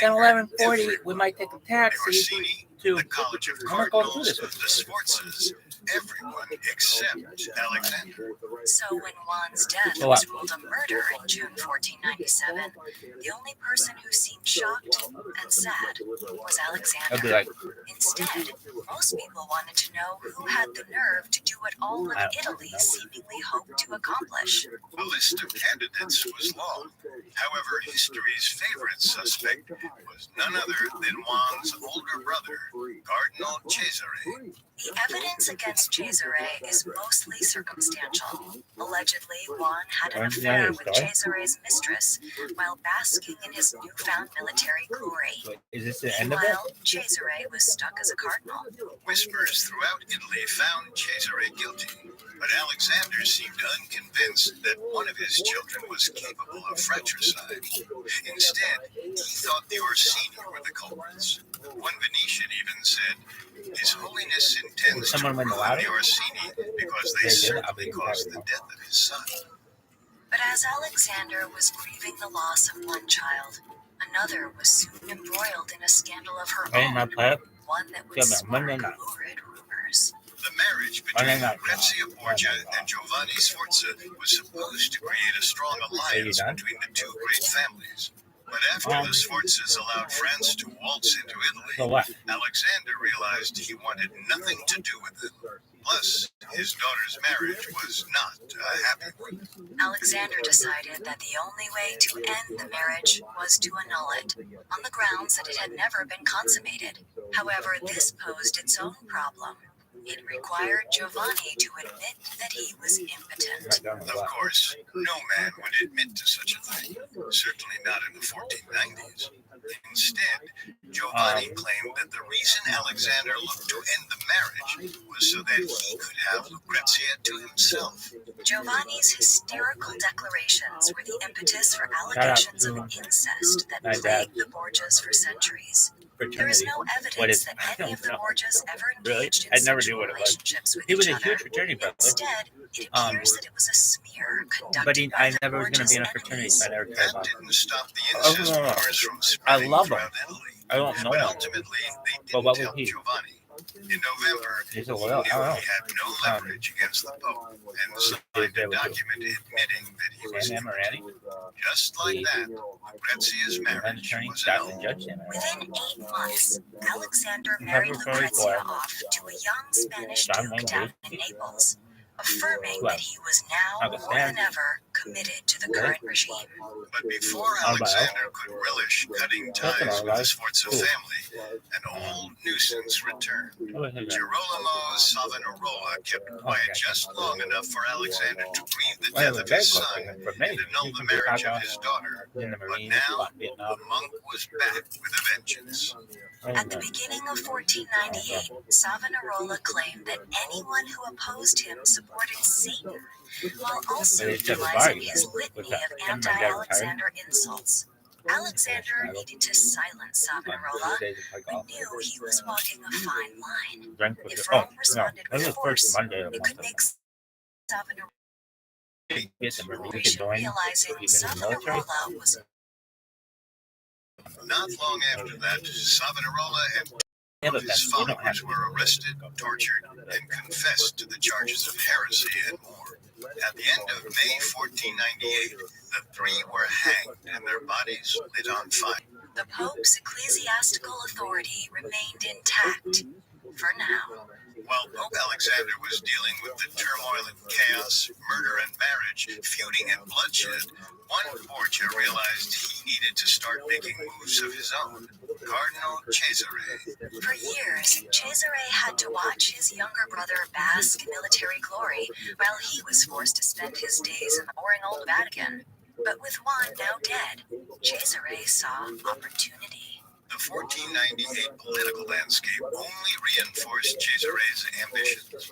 Then 11:40, we might take a taxi to. the College of I'm not going through Cardinals, this with the Sforzas, everyone except Alexander. So when Juan's death So was what? ruled a murder in June 1497, the only person who seemed shocked and sad was I'd be Alexander. like, Instead, most people wanted to know who had the nerve to do what all of I don't Italy know. seemingly hoped to accomplish. The list of candidates was long. However, history's favorite suspect was none other than Juan's older brother, Cardinal Cesare. The evidence against Cesare is mostly circumstantial. Allegedly, Juan had an affair with Cesare's mistress while basking in his newfound military glory. is this the end of it? Meanwhile, Cesare was stuck as a cardinal. Whispers throughout Italy found Cesare guilty, but Alexander seemed unconvinced that one of his children was capable of fratricide. Instead, he thought the Orsini were the culprits. One Venetian even said, "His Holiness intends to Someone win the ruin lottery? the Orsini because they They did. certainly caused the death of his son." But as Alexander was grieving the loss of one child, another was soon embroiled in a scandal of her I did not own, play it. one that would Yeah, but spark Monday night. lurid rumors. The marriage between Monday night. Lucrezia Borgia and Giovanni Sforza was supposed to create a strong alliance done? between the two great families. But after the Sforzas allowed France to waltz into So Italy, what? Alexander realized he wanted nothing to do with it. Plus, his daughter's marriage was not a happy one. Alexander decided that the only way to end the marriage was to annul it, on the grounds that it had never been consummated. However, this posed its own problem. It required Giovanni to admit that he was impotent. Of course, no man would admit to such a thing, certainly not in the 1490s. Instead, Giovanni claimed that the reason Alexander looked to end the marriage was so that he could have Lucrezia to himself. Giovanni's hysterical declarations were the impetus for allegations of incest that plagued the Borgias for centuries. There is no evidence that any of the Borgias ever engaged in sexual relationships with He was each a other. huge fraternity brother. Instead, it appears that it was a smear conducted But by I the never was going to Borgias' be in a fraternity. enemies. So I never cared That about it. didn't stop the Oh, incest no, no. rumors from I spreading love him. throughout Italy. I don't know But him. ultimately, they But didn't what would help he? Giovanni. In November, He's a he well, I knew don't know. he had no leverage against the Pope and signed a document admitting that he was Sam Morani? impotent. Just like that, Lucrezia's An marriage attorney, was Scotland annulled. judge, Sam Morani. Within 8 months, Alexander Have married her very Lucrezia quiet. off to a young Spanish John duke Wayne down Gacy. in Naples, affirming Well, that he was now more understand. than ever committed to the current regime. But before How about Alexander could relish cutting ties about with the that? Sforza Cool. family, an old nuisance returned. Who is it? Girolamo Savonarola kept quiet Okay. just long enough for Alexander to grieve the Well, it death was of very his close to son him for many. and annul He the was marriage Chicago, of his daughter. in the But Marines, now, fought the Vietnam. monk was back with a vengeance. At the beginning of 1498, Savonarola claimed that anyone who opposed him supported Satan, while also But it's just utilizing Barbie, his with litany that. of Remember my dad retired? anti-Alexander insults. Alexander needed to silence Savonarola, but knew he was walking a fine line. If Oh, Rome no. responded This is with the first force, Monday of the it could month. make Savonarola Get the Marines to join. realizing He's in the military. Savonarola was Not long after that, Savonarola and his followers were arrested, tortured, and confessed to the charges of heresy and more. At the end of May 1498, the three were hanged and their bodies lit on fire. The Pope's ecclesiastical authority remained intact for now. While Pope Alexander was dealing with the turmoil and chaos, murder and marriage, feuding and bloodshed, one Borgia realized he needed to start making moves of his own. Cardinal Cesare. For years, Cesare had to watch his younger brother bask in military glory while he was forced to spend his days in the boring old Vatican. But with Juan now dead, Cesare saw opportunity. The 1498 political landscape only reinforced Cesare's ambitions.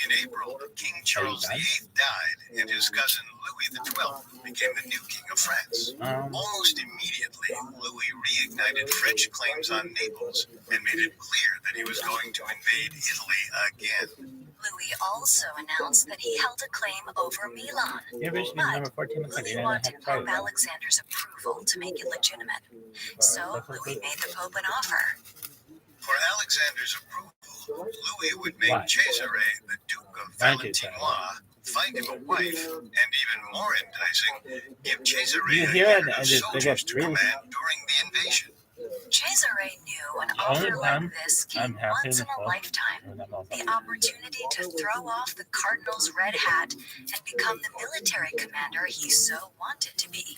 In April, King Charles VIII died, and his cousin Louis XII became the new king of France. Almost immediately, Louis reignited French claims on Naples and made it clear that he was going to invade Italy again. Louis also announced that he held a claim over Milan, but Louis wanted Pope Alexander's approval to make it legitimate. So Louis made the Pope an offer. For Alexander's approval, Louis would make Cesare the Duke of Valentinois, find him a wife, and even more enticing, give Cesare a year of soldiers to command during the invasion. Cesare knew an offer like this came once in a lifetime. The opportunity to throw off the cardinal's red hat and become the military commander he so wanted to be.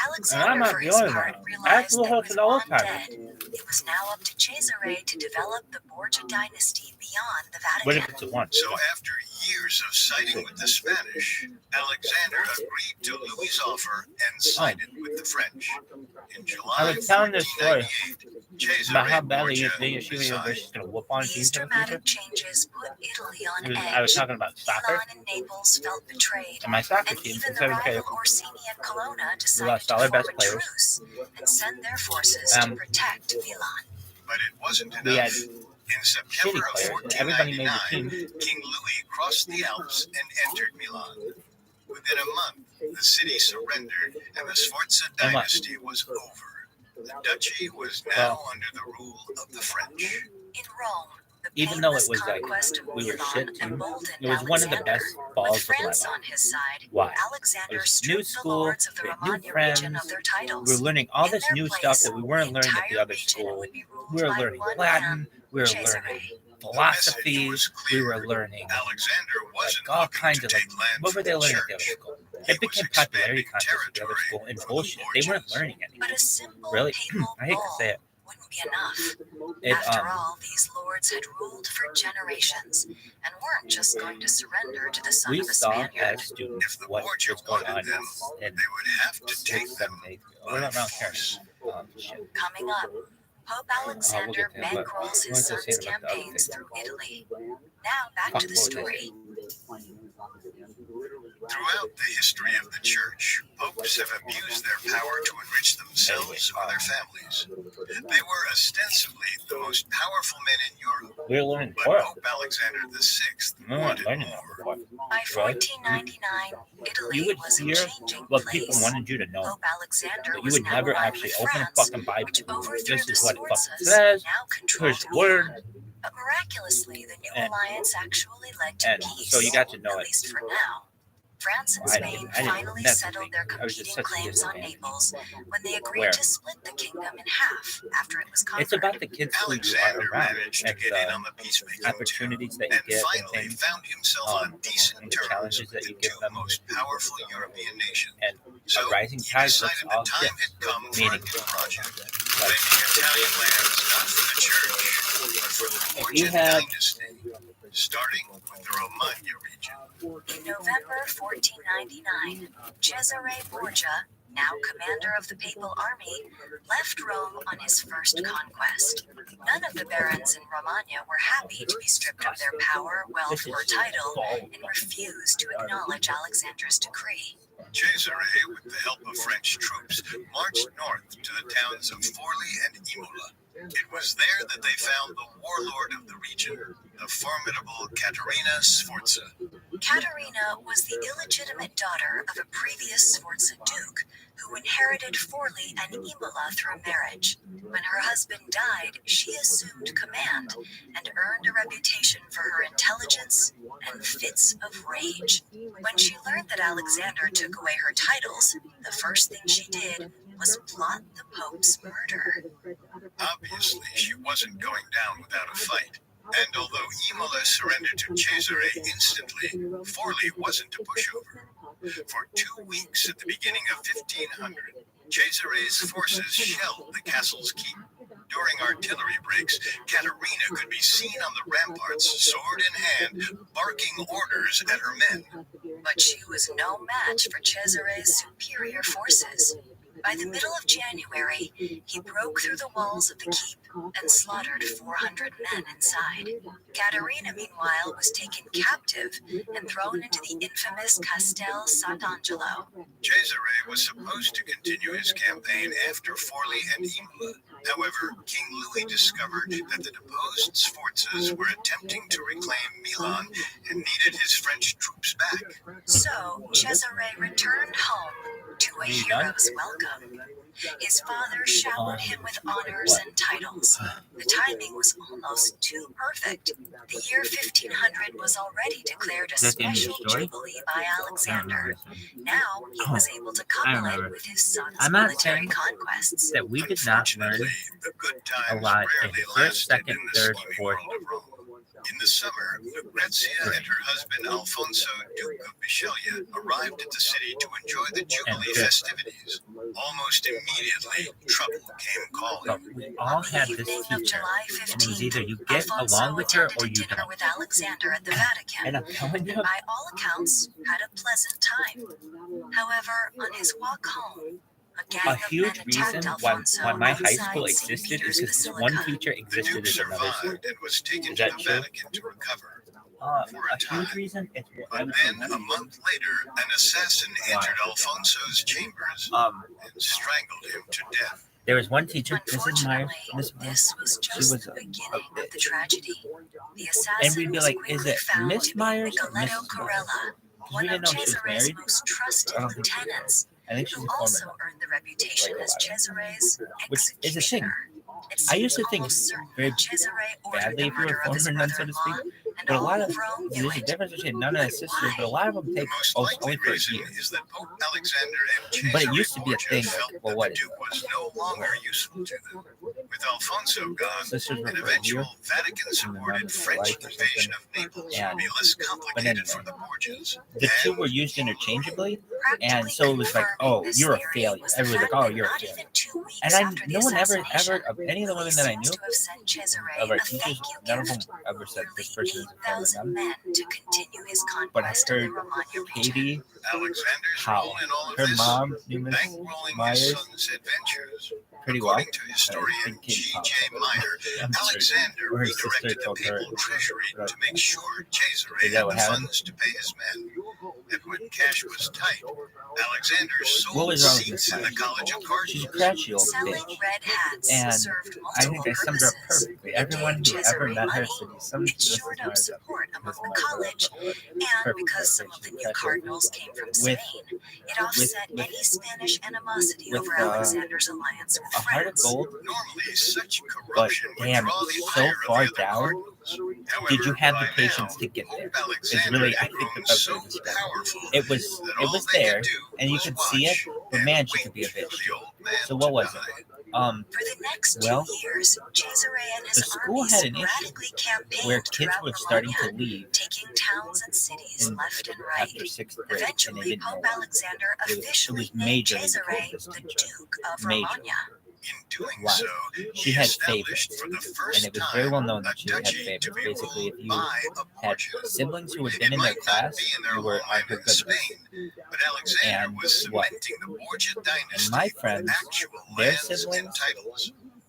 Alexander, for his part, realized that with Juan dead, it was now up to Cesare to develop the Borgia dynasty beyond the Vatican. So after years of siding with the Spanish, Alexander agreed to Louis' offer and sided with the French. In July I was telling this story 1498, Cesare about how badly Borgia she was resigned. going to whoop on These teams in the dramatic future. changes put Italy on I was edge. talking about soccer, Milan and Naples felt betrayed, and my soccer and team, even instead the of rival Orsini and Colonna we decided lost to all our form best a players. truce and send their forces to protect Milan. But it wasn't enough. We had In September of players, and everybody made the 1499, team. King Louis crossed the Alps and entered Milan. Within a month, the city surrendered and the Sforza And what? dynasty was over. The duchy was now under the rule of the French. In Rome, the Even though it painless was like conquest of we were Milan shit too, emboldened it was one of the Alexander. best balls With of my France life. on his side, Why? Alexander It was new stripped the school, lords of the we had new Romagna region friends, of their we titles. were learning all In this their new place, stuff that we weren't the learning at the entire other region school. would be ruled We were by learning one Latin, man, we were Cesare. learning The philosophy, message was we clear. were learning Alexander wasn't all looking kinds to of take land what from were they the learning at the other church. school? He It was became popularity expanding contests at the other territory school and for the bullshit. They weren't Borgias. learning anything. But a simple Really, papal I hate to bull say it. wouldn't be enough. It After all, these lords had ruled for generations and weren't just going to surrender to the son we of a saw Spaniard. as students If the what Borgia was going wanted on them, in they would have to take 6th, them 7th, 8th. by We're not force. shit. Coming up, Pope Alexander get to it, but bankrolls what his was I son's saying about the other campaigns thing? through Italy. Now back Fuck, to the what was I story. Throughout the history of the church, popes have abused their power to enrich themselves or their families. They were ostensibly the most powerful men in Europe, We were learning but Torah. Pope Alexander VI We weren't wanted learning more. that before. By 1499, You Italy would was a hear changing what people place. wanted you to know, Pope Alexander but you was would now never aligned actually with open a France, fucking Bible. which overthrew This the is what it fucking Sforzas, says. now Here's controlled the Milan. word. But miraculously, the new And- alliance actually led to and peace, so you got to know at it. least for now. France and I didn't- Spain I didn't- finally that's settled the their thing. I was just competing such a claims on disadvantage. Naples when they agreed Where? to split the kingdom in half after it was conquered. It's about the kids who you are Alexander around managed to and get in the on the peacemaking opportunities that too, you and get and finally things, found himself on decent and the terms challenges with that the you give two them. most powerful European nations. And So a rising he tide lifts decided all the time ships, had come for a meaning new project, like claiming Italian lands not for the church, but for the you Borgia had- dynasty, starting with the Romagna region. In November 1499, Cesare Borgia, now commander of the Papal Army, left Rome on his first conquest. None of the barons in Romagna were happy to be stripped of their power, wealth, or title, and refused to acknowledge Alexander's decree. Cesare, with the help of French troops, marched north to the towns of Forli and Imola. It was there that they found the warlord of the region, the formidable Katerina Sforza. Katerina was the illegitimate daughter of a previous Sforza duke who inherited Forli and Imola through marriage. When her husband died, she assumed command and earned a reputation for her intelligence and fits of rage. When she learned that Alexander took away her titles, the first thing she did was plot the Pope's murder. Obviously, she wasn't going down without a fight. And although Imola surrendered to Cesare instantly, Forli wasn't a pushover. For 2 weeks at the beginning of 1500, Cesare's forces shelled the castle's keep. During artillery breaks, Katerina could be seen on the ramparts, sword in hand, barking orders at her men. But she was no match for Cesare's superior forces. By the middle of January, he broke through the walls of the keep and slaughtered 400 men inside. Katerina, meanwhile, was taken captive and thrown into the infamous Castel Sant'Angelo. Cesare was supposed to continue his campaign after Forli and Imola. However, King Louis discovered that the deposed Sforzas were attempting to reclaim Milan and needed his French troops back. So, Cesare returned home to a hero's welcome. His father showered him with honors and titles. The timing was almost too perfect. The year 1500 was already declared a special jubilee by Alexander. Now he was able to couple it with his son's military conquests. That we did not learn The good times a lot in rarely first, lasted second, in the third, scheming fourth. world of Rome. In the summer, Lucrezia and her husband Alfonso, Duke of Bisceglie, arrived at the city to enjoy the Jubilee festivities. Almost immediately, trouble came calling. But we all had this Evening of teacher, July and it was 15th, either you get Alfonso along with her attended or a you dinner don't. with Alexander at the Vatican, And I'm telling you, by all accounts, had a pleasant time. However, on his walk home, a gang a of huge men reason attacked why Alfonso my high inside school St. existed Peter's is because this Basilica. one teacher The existed Duke as another. survived and was taken Is to that the true? Vatican to recover. A huge reason is But then, a month later, an assassin entered Alfonso's chambers and strangled him to death. there was one teacher, Mrs. Myers. Unfortunately, this was She just was the a beginning of the bitch. tragedy. The assassin And we'd be like, was is quickly it found Miss to be Myers or Nicoletto Mrs. Myers? Corella, Because one we of didn't know she was Cesare's married. most trusted I don't think she was. lieutenants, I think she's who a former. also earned the reputation Like a as lot. Cesare's Which is a thing. executioner. It I used to seems think almost certain very that Cesare ordered badly the if you were murder of his former nun, so to brother-in-law, speak. and But a all lot of of Rome knew there's a it. difference between none of the sisters, but a lot of them The take most only likely for a reason year. is that Pope Alexander and Cesare But it used to be a Borgia thing. felt Well, that what the is Duke was no longer useful to them. With Alfonso gone, Sisters were an for a year, eventual Vatican-supported French invasion of Naples would be less complicated for the Borgias. the two were used interchangeably, and so it was like, oh, you're a failure. Everyone's like, oh, you're a failure. And no one ever, of any of the women that I knew, of our teachers, none of them ever said this person is a failure. But I heard Katie, Alexander's how role in all of her this, mom knew Miss bankrolling his Myers son's adventures. pretty well. According to historian G.J. Meyer, Alexander Or her sister redirected the told her. papal treasury to make sure Cesare Is that had what the happened? funds to pay his men. And when cash was tight, Alexander What sold was wrong with seats Miss in the Myers? College of She's a Cardinals. crashy old Selling bitch. red hats And served I think multiple that sums her up purposes. perfectly. It Everyone gave who ever Cesare met her money, said some it shored up support among the college, and because some of the new cardinals came from Spain, it offset any Spanish animosity with, over Alexander's alliance with a heart of France. gold. Normally, such But corruption would damn, draw the so ire of far the other down. cardinals. However, Did you have the by patience now, to get there? Pope It's Alexander really, I had think, grown the best so way to describe it. powerful It was, that it all was they there, could do and you was could see it, watch but and man, she wait could be a for bitch the too. old man So what to was die. it? For the next 2 Well, years, Cesare and his the school armies had an issue sporadically campaigned where kids throughout were starting to Romagna, leave taking towns and cities in, left and right. after 6th grade, and they Eventually, didn't know Pope why. Alexander It officially was named majorly Cesare because of this the teacher. Duke of Major. Romagna. In doing Why? so, She he had established favorites, for the and first it was very well time known a that she had duchy to favorites. be Basically, if ruled you by a had Borgia. siblings who had It been in their might not class, be in their you were on homeland her in good list. Spain, but Alexander And was what? cementing the Borgia And dynasty my with friends, actual their lands and siblings, titles.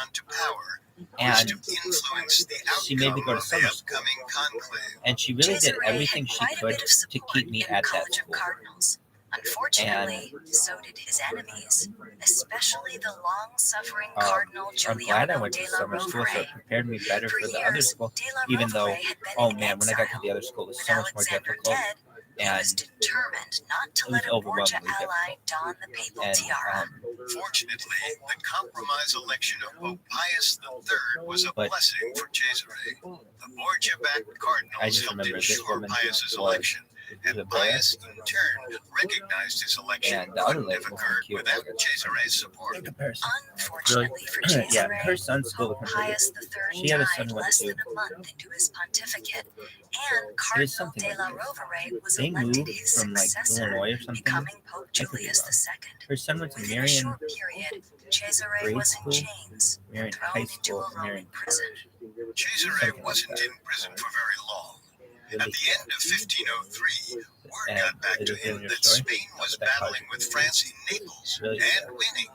on to power was and to influence the she made me outcome go to of the summer school. upcoming conclave. And she really did Cesare everything had she quite a could bit of to support keep me in the at that College of school. Cardinals. Unfortunately, so did his enemies, especially the long-suffering Cardinal I'm glad I Giuliano went to della summer school, so it Rovere. prepared me better For for the other years, school. Della Even though, Rovere had been oh in man, when I got to exile. the other school, it was With so much more Alexander difficult. dead, he was And determined not to it let was a Borgia overwhelmingly ally difficult. don the papal And tiara. Fortunately, the compromise election of Pope Pius III was a But- blessing for Cesare. The Borgia-backed I cardinals just helped remember this ensure woman Pius's was election, the and bear, Pius in turn recognized his election and the other couldn't lady have was occurred cute. without Cesare's support. In comparison. Unfortunately for Yeah, Cesare, her son's school Pope was Pius she III had a son died who went less to. than a month into his pontificate, and was Cardinal something like della this. Rovere was They elected moved his from like successor, Illinois or something. becoming Pope I could be Julius wrong. II. Her son went to Within a Marion short period, Cesare grade was in school, chains and Marion thrown high into school, a and Marion Roman prison. Cesare something like wasn't that. in prison for very long. At the end of 1503, word And got back is to it in him your that story? Spain was That part. battling with France in Naples Really? and winning.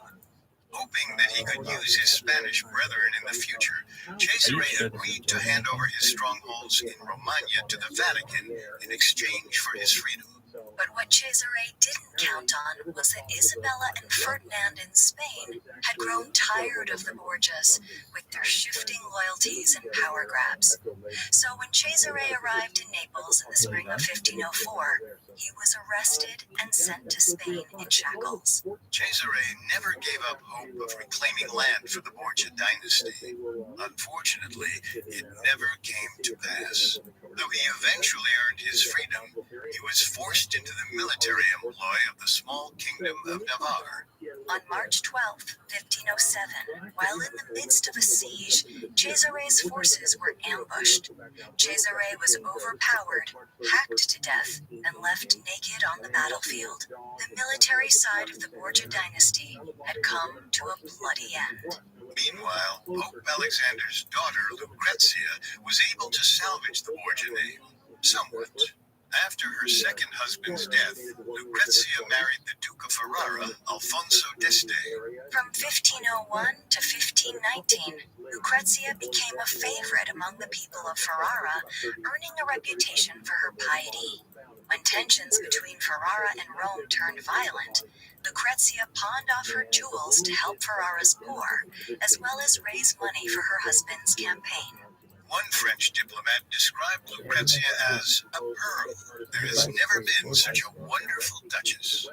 Hoping that he could use his Spanish brethren in the future, Cesare sure this agreed is to doing hand over anything? his strongholds in Romagna to the Vatican in exchange for his freedom. But what Cesare didn't count on was that Isabella and Ferdinand in Spain had grown tired of the Borgias with their shifting loyalties and power grabs. So when Cesare arrived in Naples in the spring of 1504, he was arrested and sent to Spain in shackles. Cesare never gave up hope of reclaiming land for the Borgia dynasty. Unfortunately, it never came to pass. Though he eventually earned his freedom, he was forced into the military employ of the small kingdom of Navarre. On March 12, 1507, while in the midst of a siege, Cesare's forces were ambushed. Cesare was overpowered, hacked to death, and left naked on the battlefield. The military side of the Borgia dynasty had come to a bloody end. Meanwhile, Pope Alexander's daughter, Lucrezia, was able to salvage the Borgia name, somewhat. After her second husband's death, Lucrezia married the Duke of Ferrara, Alfonso d'Este. From 1501 to 1519, Lucrezia became a favorite among the people of Ferrara, earning a reputation for her piety. When tensions between Ferrara and Rome turned violent, Lucrezia pawned off her jewels to help Ferrara's poor, as well as raise money for her husband's campaign. One French diplomat described Lucrezia as a pearl. There has never been such a wonderful duchess.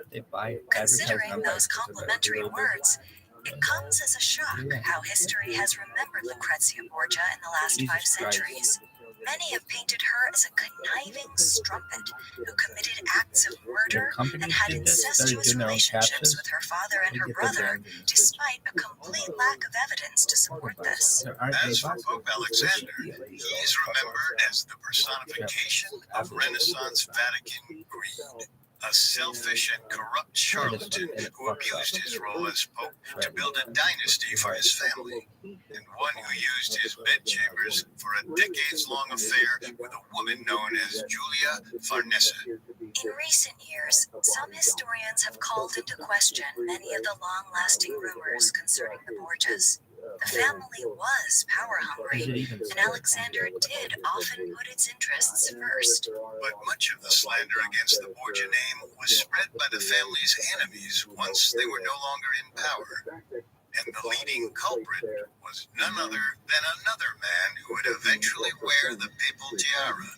Considering those complimentary words, it comes as a shock how history has remembered Lucrezia Borgia in the last 5 centuries. Many have painted her as a conniving strumpet who committed acts of murder and had incestuous relationships with her father and her brother, despite a complete lack of evidence to support this. As for Pope Alexander, he is remembered as the personification of Renaissance Vatican greed. A selfish and corrupt charlatan who abused his role as Pope to build a dynasty for his family, and one who used his bedchambers for a decades-long affair with a woman known as Julia Farnese. In recent years, some historians have called into question many of the long-lasting rumors concerning the Borgias. The family was power-hungry, and Alexander did often put its interests first. But much of the slander against the Borgia name was spread by the family's enemies once they were no longer in power. And the leading culprit was none other than another man who would eventually wear the papal tiara.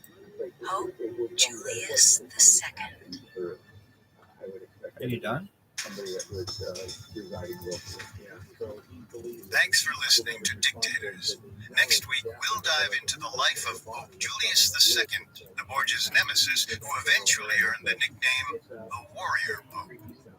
Pope Julius II. Are you done? Thanks for listening to Dictators. Next week, we'll dive into the life of Pope Julius II, the Borgia's nemesis, who eventually earned the nickname the Warrior Pope.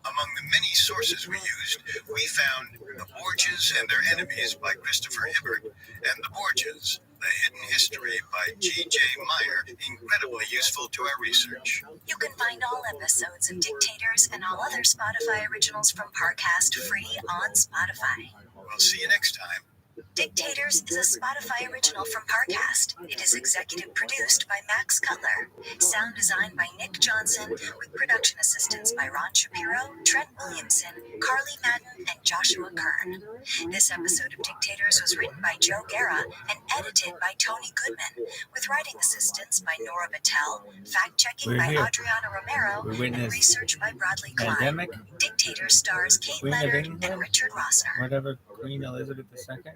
Among the many sources we used, we found The Borgias and Their Enemies by Christopher Hibbert and The Borgias, The Hidden History by G.J. Meyer, incredibly useful to our research. You can find all episodes of Dictators and all other Spotify originals from Parcast free on Spotify. We'll see you next time. Dictators is a Spotify original from Parcast. It is executive produced by Max Cutler. Sound designed by Nick Johnson, with production assistance by Ron Shapiro, Trent Williamson, Carly Madden, and Joshua Kern. This episode of Dictators was written by Joe Guerra and edited by Tony Goodman, with writing assistance by Nora Battelle, fact-checking by Adriana Romero, and research by Bradley Klein. Dictators stars Kate Leonard and Richard Rossner. Whatever, Queen Elizabeth II.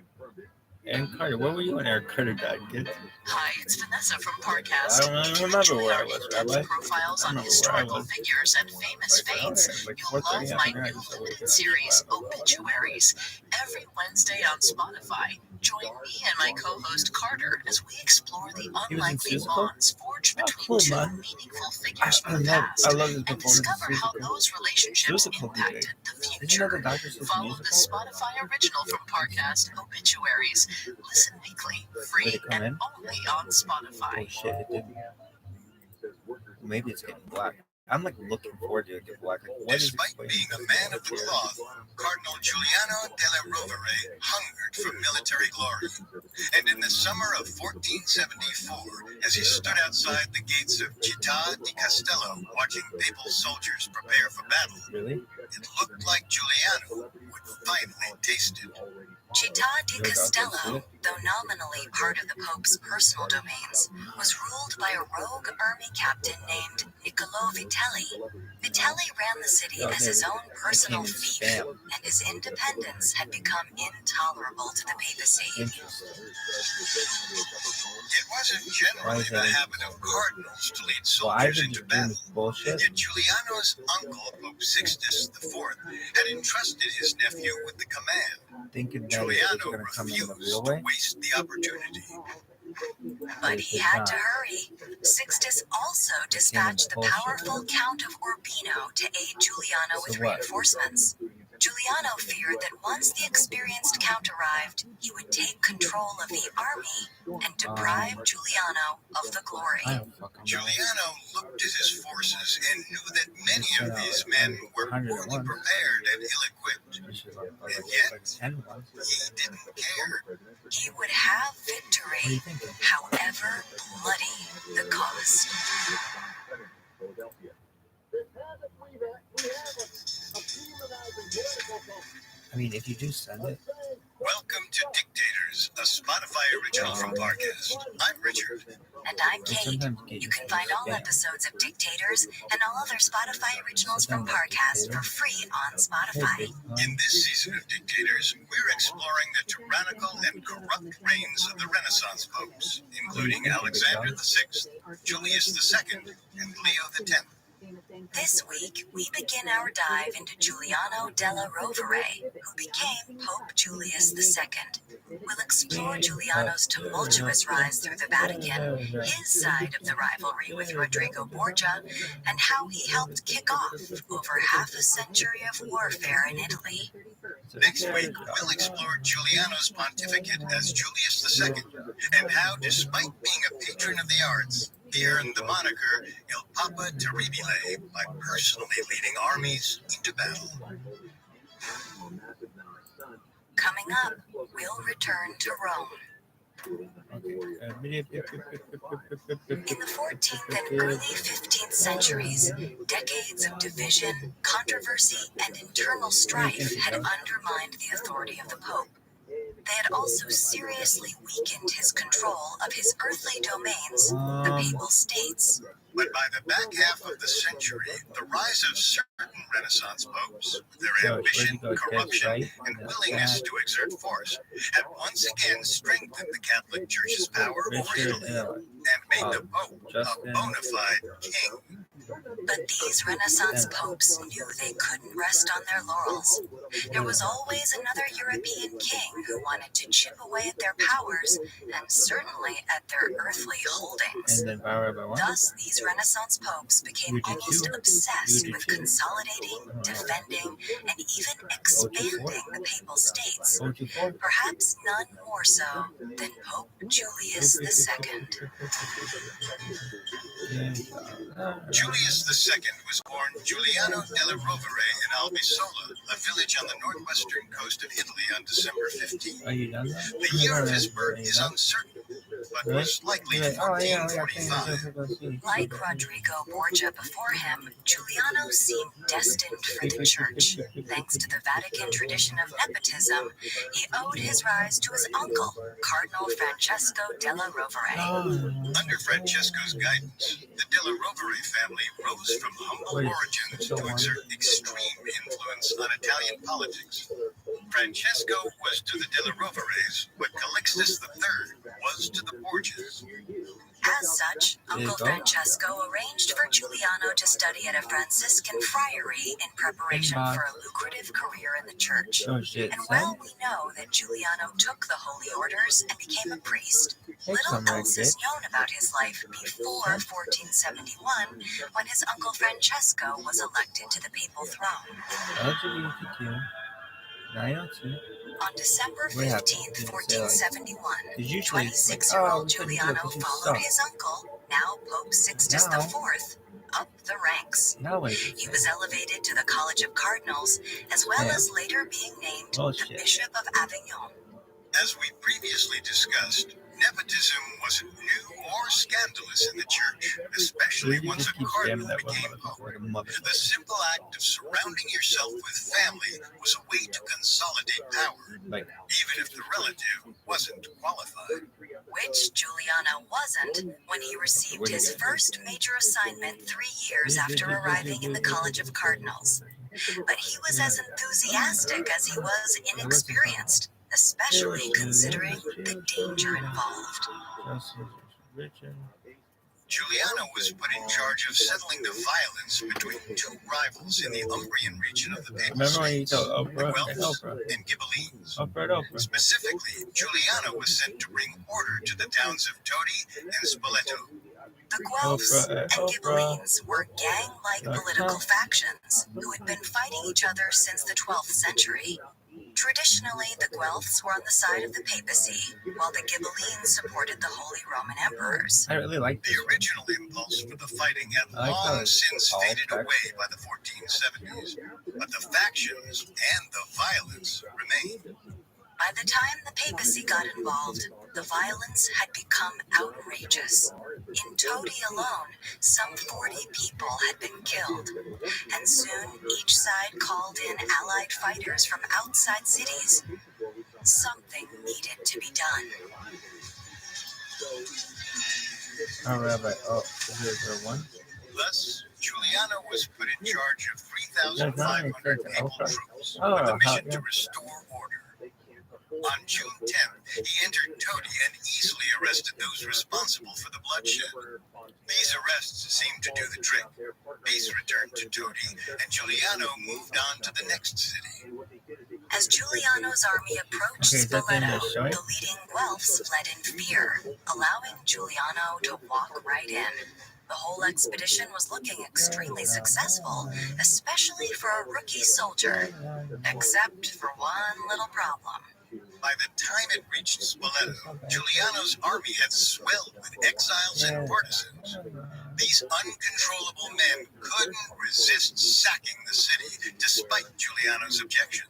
And Carter, where were you when Eric Carter died, kids? Hi, it's Vanessa from Parcast. I don't remember where I was, Rabbi. Profiles on historical figures and famous fates. You'll love my new limited series, Obituaries, every Wednesday on Spotify. Join me and my co-host Carter as we explore the unlikely bonds forged between two meaningful figures from the past and discover how those relationships impacted the future. Follow the Spotify original from Parcast, Obituaries. Listen weekly, free, and only on Spotify. Oh shit, it didn't. Maybe it's getting black. I'm like looking forward to it getting black. Like, despite being a man of the cloth, Cardinal Giuliano della Rovere hungered for military glory. And in the summer of 1474, as he stood outside the gates of Città di Castello, watching papal soldiers prepare for battle, it looked like Giuliano would finally taste it. Città di Castello, though nominally part of the Pope's personal domains, was ruled by a rogue army captain named Niccolò Vitelli. Vitelli ran the city as his own personal fief, and his independence had become intolerable to the papacy. It wasn't generally the habit of cardinals to lead soldiers into battle, yet Giuliano's uncle, Pope Sixtus IV, had entrusted his nephew with the command. Giuliano refused to waste the opportunity. But he had to hurry. Sixtus also dispatched the powerful Count of Urbino to aid Giuliano with reinforcements. Giuliano feared that once the experienced Count arrived, he would take control of the army and deprive Giuliano of the glory. Giuliano looked at his forces and knew that many of these men were poorly prepared and ill-equipped. And yet, he didn't care. He would have victory, however bloody the cost. I mean, if you do send it. Welcome to Dictators, a Spotify original from Parcast. I'm Richard. And I'm Kate. You can find all episodes of Dictators and all other Spotify originals from Parcast for free on Spotify. In this season of Dictators, we're exploring the tyrannical and corrupt reigns of the Renaissance popes, including Alexander VI, Julius II, and Leo X. This week, we begin our dive into Giuliano della Rovere, who became Pope Julius II. We'll explore Giuliano's tumultuous rise through the Vatican, his side of the rivalry with Rodrigo Borgia, and how he helped kick off over half a century of warfare in Italy. Next week, we'll explore Giuliano's pontificate as Julius II, and how, despite being a patron of the arts, he earned the moniker Il Papa Terribile by personally leading armies into battle. Coming up, we'll return to Rome. In the 14th and early 15th centuries, decades of division, controversy, and internal strife had undermined the authority of the Pope. They had also seriously weakened his control of his earthly domains, the Papal States. But by the back half of the century, the rise of certain Renaissance popes, with their ambition, corruption, and willingness to exert force, had once again strengthened the Catholic Church's power over Italy and made the Pope a bona fide king. But these Renaissance popes knew they couldn't rest on their laurels. There was always another European king who wanted to chip away at their powers, and certainly at their earthly holdings. Thus, these Renaissance popes became almost obsessed with consolidating, defending, and even expanding the Papal States, perhaps none more so than Pope Julius II. Julius II was born Giuliano della Rovere in Albisola, a village on the northwestern coast of Italy, on December 15. Are you done now? The year of his birth is uncertain, but was likely 1445. Like Rodrigo Borgia before him, Giuliano seemed destined for the church. Thanks to the Vatican tradition of nepotism, he owed his rise to his uncle, Cardinal Francesco della Rovere. Under Francesco's guidance, the della Rovere family rose from humble origins to exert extreme influence on Italian politics. Francesco was to the della Roveres what Calixtus III was to the Borgias. As such, Uncle Francesco arranged for Giuliano to study at a Franciscan friary in preparation for a lucrative career in the church. And while we know that Giuliano took the holy orders and became a priest, little else is known about his life before 1471, when his uncle Francesco was elected to the papal throne. On December 15th, 1471, 26-year-old Giuliano followed his uncle, now Pope Sixtus IV, up the ranks. He was elevated to the College of Cardinals, as well as later being named the Bishop of Avignon. As we previously discussed, nepotism wasn't new or scandalous in the church, especially once a cardinal became pope. The simple act of surrounding yourself with family was a way to consolidate power, even if the relative wasn't qualified. Which Giuliano wasn't when he received his first major assignment 3 years after arriving in the College of Cardinals. But he was as enthusiastic as he was inexperienced, especially considering the danger involved. Giuliano was put in charge of settling the violence between two rivals in the Umbrian region of the Papal States, the Guelphs and Ghibellines. Specifically, Giuliano was sent to bring order to the towns of Todi and Spoleto. The Guelphs and Ghibellines were gang-like political factions who had been fighting each other since the 12th century. Traditionally, the Guelphs were on the side of the papacy, while the Ghibellines supported the Holy Roman Emperors. I really like the original impulse for the fighting had long since faded away by the 1470s, but the factions and the violence remained. By the time the papacy got involved, the violence had become outrageous. In Todi alone, some 40 people had been killed, and soon each side called in allied fighters from outside cities. Something needed to be done. Rabbi. Oh, here's one. Thus, Giuliano was put in charge of 3,500 papal troops with a mission to restore order. On June 10th, he entered Todi and easily arrested those responsible for the bloodshed. These arrests seemed to do the trick. Peace returned to Todi, and Giuliano moved on to the next city. As Giuliano's army approached Spoleto, the leading Guelphs fled in fear, allowing Giuliano to walk right in. The whole expedition was looking extremely successful, especially for a rookie soldier, except for one little problem. By the time it reached Spoleto, Giuliano's army had swelled with exiles and partisans. These uncontrollable men couldn't resist sacking the city, despite Giuliano's objection.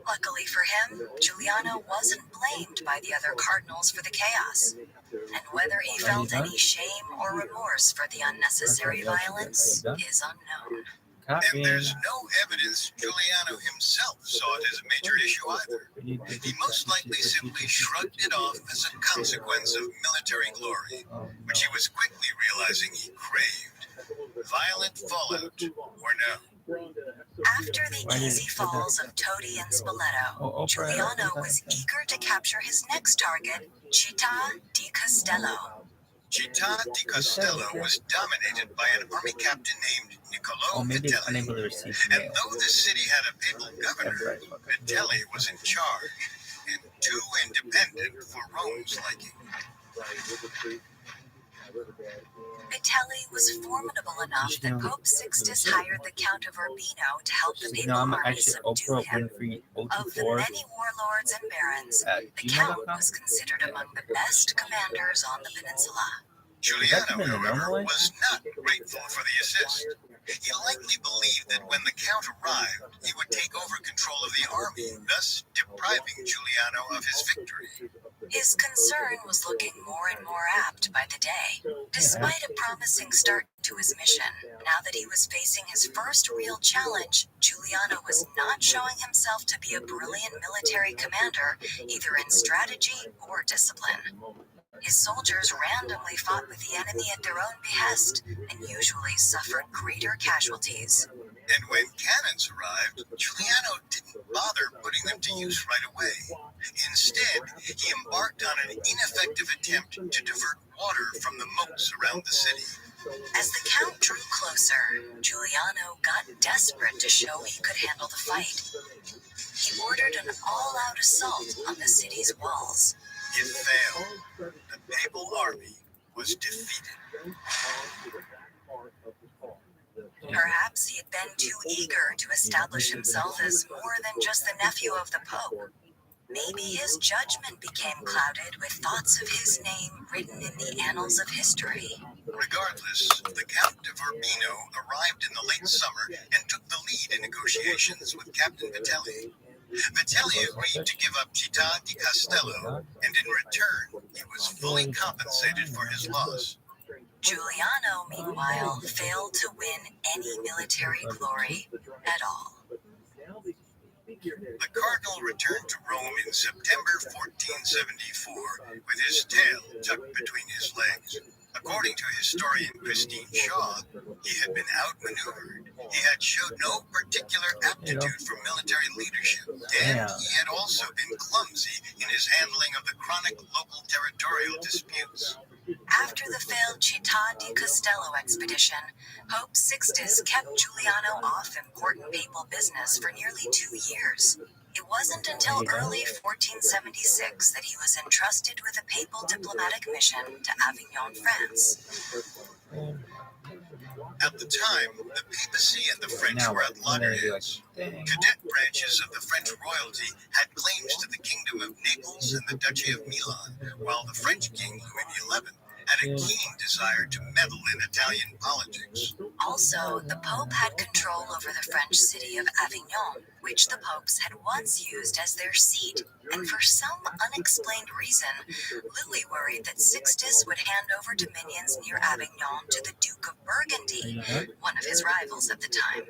Luckily for him, Giuliano wasn't blamed by the other cardinals for the chaos. And whether he felt any shame or remorse for the unnecessary violence is unknown. And there's no evidence Giuliano himself saw it as a major issue either. He most likely simply shrugged it off as a consequence of military glory, which he was quickly realizing he craved. Violent fallout or no. After the easy falls of Todi and Spoleto, Giuliano was eager to capture his next target, Città di Castello. Città di Castello was dominated by an army captain named Niccolò Vitelli, and though the city had a papal governor, Vitelli was in charge, and too independent for Rome's liking. Vitelli was formidable enough that Pope Sixtus hired the Count of Urbino to help the papal army subdue him. Of the many warlords and barons, the Count was considered among the best commanders on the peninsula. Giuliano, however, was not grateful for the assist. He likely believed that when the Count arrived, he would take over control of the army, thus depriving Giuliano of his victory. His concern was looking more and more apt by the day. Despite a promising start to his mission, now that he was facing his first real challenge, Giuliano was not showing himself to be a brilliant military commander, either in strategy or discipline. His soldiers randomly fought with the enemy at their own behest, and usually suffered greater casualties. And when cannons arrived, Giuliano didn't bother putting them to use right away. Instead, he embarked on an ineffective attempt to divert water from the moats around the city. As the Count drew closer, Giuliano got desperate to show he could handle the fight. He ordered an all-out assault on the city's walls. It failed. The papal army was defeated. Perhaps he had been too eager to establish himself as more than just the nephew of the Pope. Maybe his judgment became clouded with thoughts of his name written in the annals of history. Regardless, the Count de Urbino arrived in the late summer and took the lead in negotiations with Captain Vitelli. Vitelli agreed to give up Città di Castello, and in return, he was fully compensated for his loss. Giuliano, meanwhile, failed to win any military glory at all. The cardinal returned to Rome in September 1474 with his tail tucked between his legs. According to historian Christine Shaw, he had been outmaneuvered. He had showed no particular aptitude for military leadership, and he had also been clumsy in his handling of the chronic local territorial disputes. After the failed Città di Castello expedition, Pope Sixtus kept Giuliano off important papal business for nearly 2 years. It wasn't until early 1476 that he was entrusted with a papal diplomatic mission to Avignon, France. At the time, the papacy and the French were at loggerheads. Cadet branches of the French royalty had claims to the Kingdom of Naples and the Duchy of Milan, while the French king, Louis XI, had a keen desire to meddle in Italian politics. Also, the Pope had control over the French city of Avignon, which the popes had once used as their seat, and for some unexplained reason, Louis worried that Sixtus would hand over dominions near Avignon to the Duke of Burgundy, one of his rivals at the time.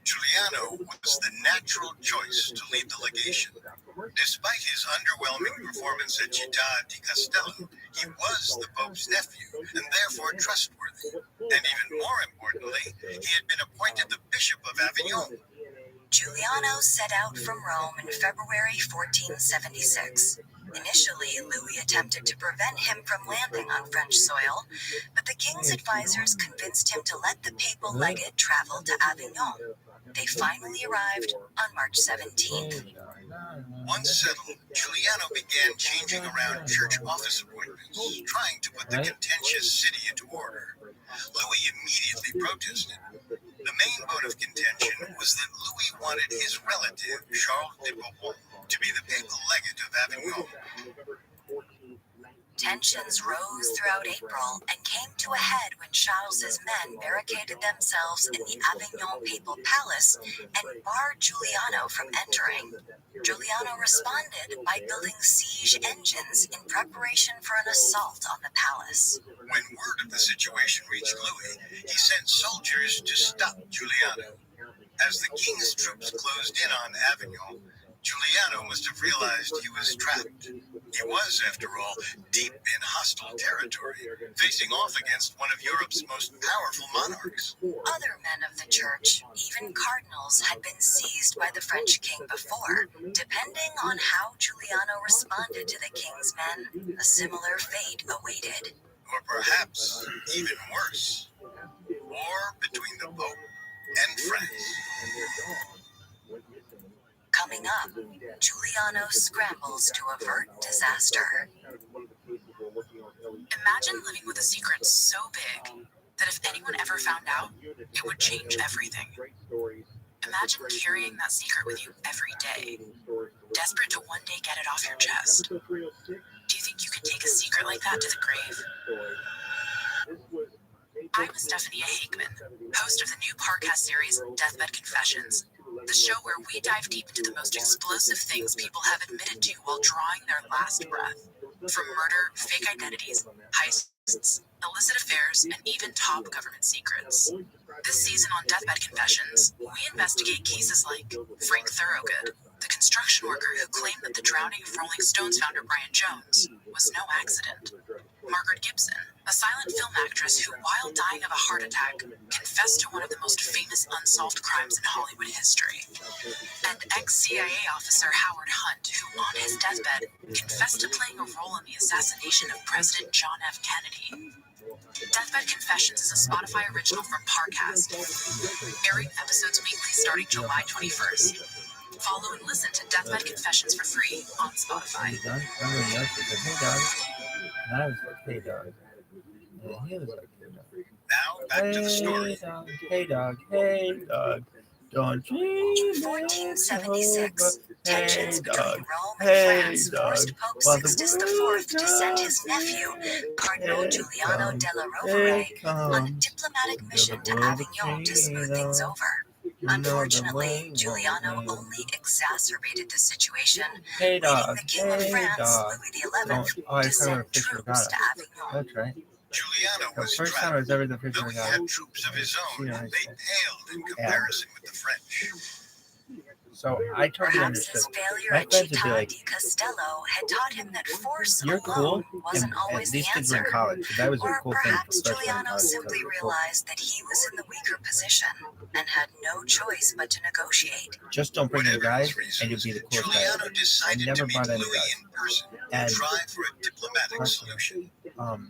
Giuliano was the natural choice to lead the legation. Despite his underwhelming performance at Città di Castello, he was the Pope's nephew and therefore trustworthy. And even more importantly, he had been appointed the Bishop of Avignon. Giuliano set out from Rome in February 1476. Initially, Louis attempted to prevent him from landing on French soil, but the king's advisors convinced him to let the papal legate travel to Avignon. They finally arrived on March 17th. Once settled, Giuliano began changing around church office appointments, trying to put the contentious city into order. Louis immediately protested. The main bone of contention was that Louis wanted his relative, Charles de Bourbon, to be the papal legate of Avignon. Tensions rose throughout April and came to a head when Charles's men barricaded themselves in the Avignon papal palace and barred Giuliano from entering. Giuliano responded by building siege engines in preparation for an assault on the palace. When word of the situation reached Louis, he sent soldiers to stop Giuliano. As the king's troops closed in on Avignon, Giuliano must have realized he was trapped. He was, after all, deep in hostile territory, facing off against one of Europe's most powerful monarchs. Other men of the church, even cardinals, had been seized by the French king before. Depending on how Giuliano responded to the king's men, a similar fate awaited. Or perhaps, even worse, war between the Pope and France. Coming up, Giuliano scrambles to avert disaster. Imagine living with a secret so big that if anyone ever found out, it would change everything. Imagine carrying that secret with you every day, desperate to one day get it off your chest. Do you think you could take a secret like that to the grave? I'm Stephanie Hageman, host of the new podcast series Deathbed Confessions, the show where we dive deep into the most explosive things people have admitted to while drawing their last breath. From murder, fake identities, heists, illicit affairs, and even top government secrets. This season on Deathbed Confessions, we investigate cases like Frank Thorogood, the construction worker who claimed that the drowning of Rolling Stones founder Brian Jones was no accident. Margaret Gibson, a silent film actress who, while dying of a heart attack, confessed to one of the most famous unsolved crimes in Hollywood history. And ex-CIA officer Howard Hunt, who on his deathbed confessed to playing a role in the assassination of President John F. Kennedy. Deathbed Confessions is a Spotify original from Parcast, airing episodes weekly starting July 21st. Follow and listen to Deathbed Confessions for free on Spotify. Hey dog. And he was like, hey dog. Now, back to the story. Hey dog. Hey dog. Don't In dream 1476, tensions between Rome and Hey, France dog. forced Pope While the Sixtus IV world to send his nephew, Cardinal Hey, Giuliano dog. della Rovere, on a Come. diplomatic mission to world Avignon to smooth came things up. over. Unfortunately, Giuliano only exacerbated the situation, Hey leading dog. the King of Hey, France, dog. Louis XI, Oh, I to thought send we were fish troops to regatta. Avignon. That's right. Giuliano The was first time I trapped. was ever the fish Though he regatta. had troops of his own, Yeah, they paled in comparison with the French. So I totally Perhaps his understood. failure My at friends would be Città like, di Castello had taught him that force you're cool. alone wasn't And always the these kids were in answer. college. So that was a Or cool thing. perhaps for freshmen in Giuliano college, simply because it was cool. realized that he was in the weaker position and had no choice but to negotiate. Just don't bring any Whatever guys, his and you'll reasons, be the coolest guy Giuliano ever. decided I never to meet brought any Louis guys. in person And and try for a diplomatic Awesome. solution.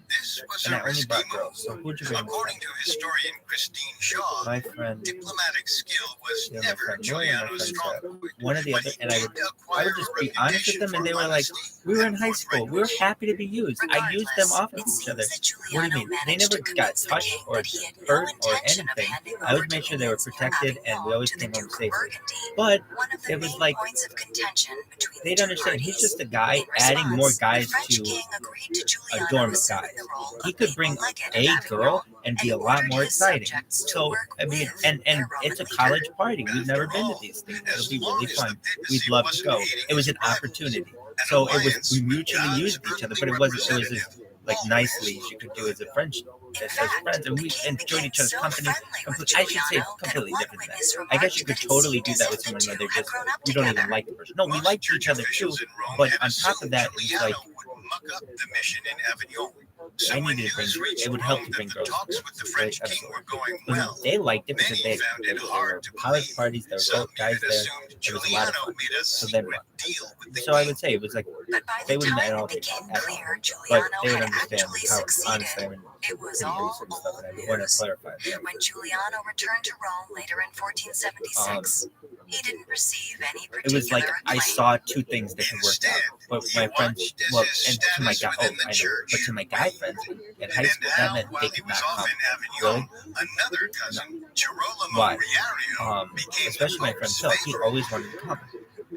This was And I a only risky brought move. girls. So who'd you bring? According to historian Christine Shaw, My friend, diplomatic skill was yeah, my never friend William, my Giuliano's friend strong Seth, point. one or the But other, he and I did would acquire just a be honest with reputation them, and they for were like, honesty we were in and high school. We were forthrightness. happy to be used. I used them Regardless, off of it each other. seems that What do you Giuliano mean? They managed never to got convince the touched king or that he had no hurt or intention of anything. handing I over always made sure they were dominions near protected, and we Avignon always to the came home Duke of safely. Burgundy. But One of the it was main like, points of contention between the they'd two understand he's parties. just a guy In adding more response, guys the French to king agreed to a Giuliano dorm of assuming guys. the role He of could papal bring legate a of girl Avignon and be a and lot ordered more his exciting. subjects to So work I mean, with and their it's a Roman college leader. party. We've never After been to all, these things. as It'll be long really as the fun. papacy We'd love to wasn't go. aiding It was his an rivals, opportunity. an So it was alliance we with mutually God's used each other, earthly but it was just representative like always nicely as you could do as a French In as fact, friends, and the we king enjoyed became each other's so company. friendly with I should say Giuliano that completely one different than witness that. I guess you remarked could that it totally seemed do as that if with the someone two where they're had just grown up you don't even together. like the person. No, we Most liked church each other too. officials in Rome But had on top of assumed that, it's like Giuliano would muck up the mission in Avignon. So I when needed to bring. news reached It would help Rome to bring that the girls. talks with the French Right, king were absolutely. going well, They liked it because many they found it were hard to college believe. parties. There were Some both guys even there. assumed It was a lot of Giuliano fun. made a So then secret deal with the So I king. would say it was like But by they the wouldn't at time all it be became at all. clear But Giuliano they would had understand actually how succeeded, honestly I'm it was pretty all loose and stuff, old and I want to news. clarify that. When Giuliano returned to Rome later in 1476, he didn't receive any It was like particular I acclaim. saw two things that could work Instead, out. But he my friends, watched as well, his and to my status guy, within the I know, church but to my guy waned. friends in high And school, that now, meant they while he could was not off come. in Really? Avignon, another cousin, Girolamo Why? Riario, became Especially the my friend Pope's Phil. He favorite. always wanted to come.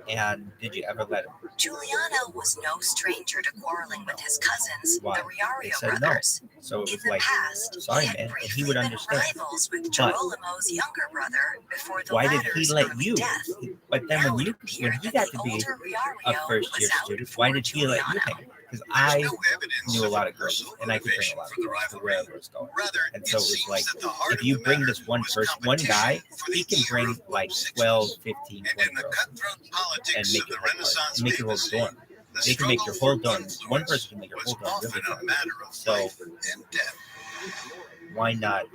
And did you ever let him? Giuliano was no stranger to quarreling with his cousins, Why? the They Riario said no. brothers. So it In was the like, past, sorry, he had man, and briefly he would been understand. rivals with But Girolamo's younger brother before the why did latter's he let early you? death. But then Now when it he appeared that got the to be older a Riario first year was out student, for why did he let you Giuliano. hang? Because There's I no evidence knew a of lot of girls, personal and I could bring a motivation lot of for the girls to rivalry. wherever it's going. Rather, And it so it was seems like, that the heart if of you the bring matter this one was person, one guy, competition for the he can ear bring of like Pope 12, Sixtus. 15, And 20 in the girls cutthroat and politics make of it the whole party, Renaissance and make your whole papacy, dorm. the They can make your struggle whole for dorm. One influence person can make your was whole dorm really often a fun. matter of So life and death. why not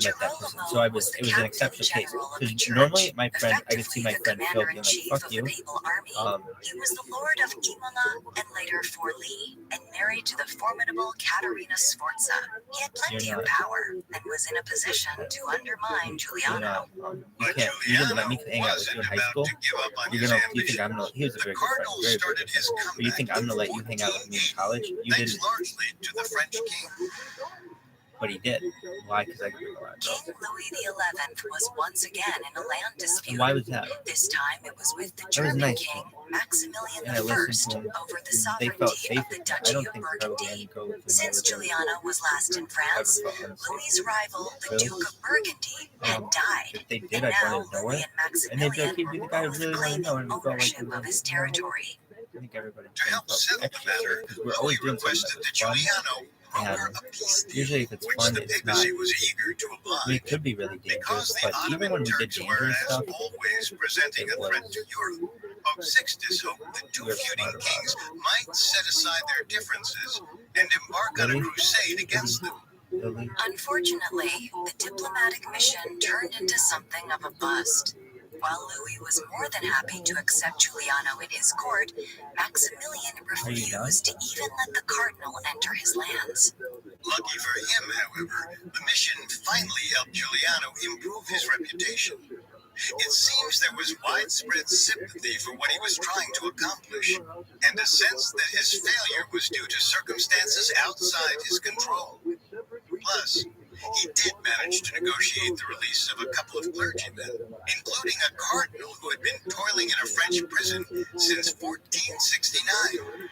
let that person? So Girolamo I was was. the It was an captain exceptional case general of the because church, normally my friend, I could see effectively my the friend Phil being like, commander-in-chief "Fuck of the you." papal army. He was the lord of Imola and later Forlì, and married to the formidable Caterina Sforza. He had plenty You're of not. power and was in a position to undermine Giuliano. You But can't. You didn't let me Giuliano hang out with you in wasn't high about school. to give up on You're his gonna. You think ambition. I'm gonna? He was a The very good friend, Cardinal very very started good his friend. But you think I'm gonna let you hang out with me in college? You thanks didn't. largely to the French king. But he did. Why? Because I could bring a lot. King Louis XI was once again in a land dispute. And why was that? This time it was with the That was German nice. king Maximilian And I I listened to him. over the They sovereignty felt safe. of the I Duchy don't of think probably Burgundy. any go with him Since over there. Giuliano was last in France, Ever felt unsafe. Louis's rival, the Duke of Burgundy, had died. If they did, And I'd now want to know Louis it. and And they'd be like, Maximilian he'd be the guy who were really wanted to know, and claiming it felt like ownership of his territory. I think everybody To help settle the matter, because we're Louis always doing something requested that that's fun. Giuliano broker And a peace deal, usually, if it's which fun, the it's not. papacy was eager to I mean, oblige. it could be really Because dangerous, the but even Ottoman when we did Turks were, dangerous as stuff, always, presenting a threat to Europe, Pope Sixtus hoped the two we were feuding smart about kings it. might set aside their differences and embark on a Really? crusade against them. Really? Unfortunately, the diplomatic mission turned into something of a bust. While Louis was more than happy to accept Giuliano in his court, Maximilian refused to even let the cardinal enter his lands. Lucky for him, however, the mission finally helped Giuliano improve his reputation. It seems there was widespread sympathy for what he was trying to accomplish, and a sense that his failure was due to circumstances outside his control. Plus, he did manage to negotiate the release of a couple of clergymen, including a cardinal who had been toiling in a French prison since 1469.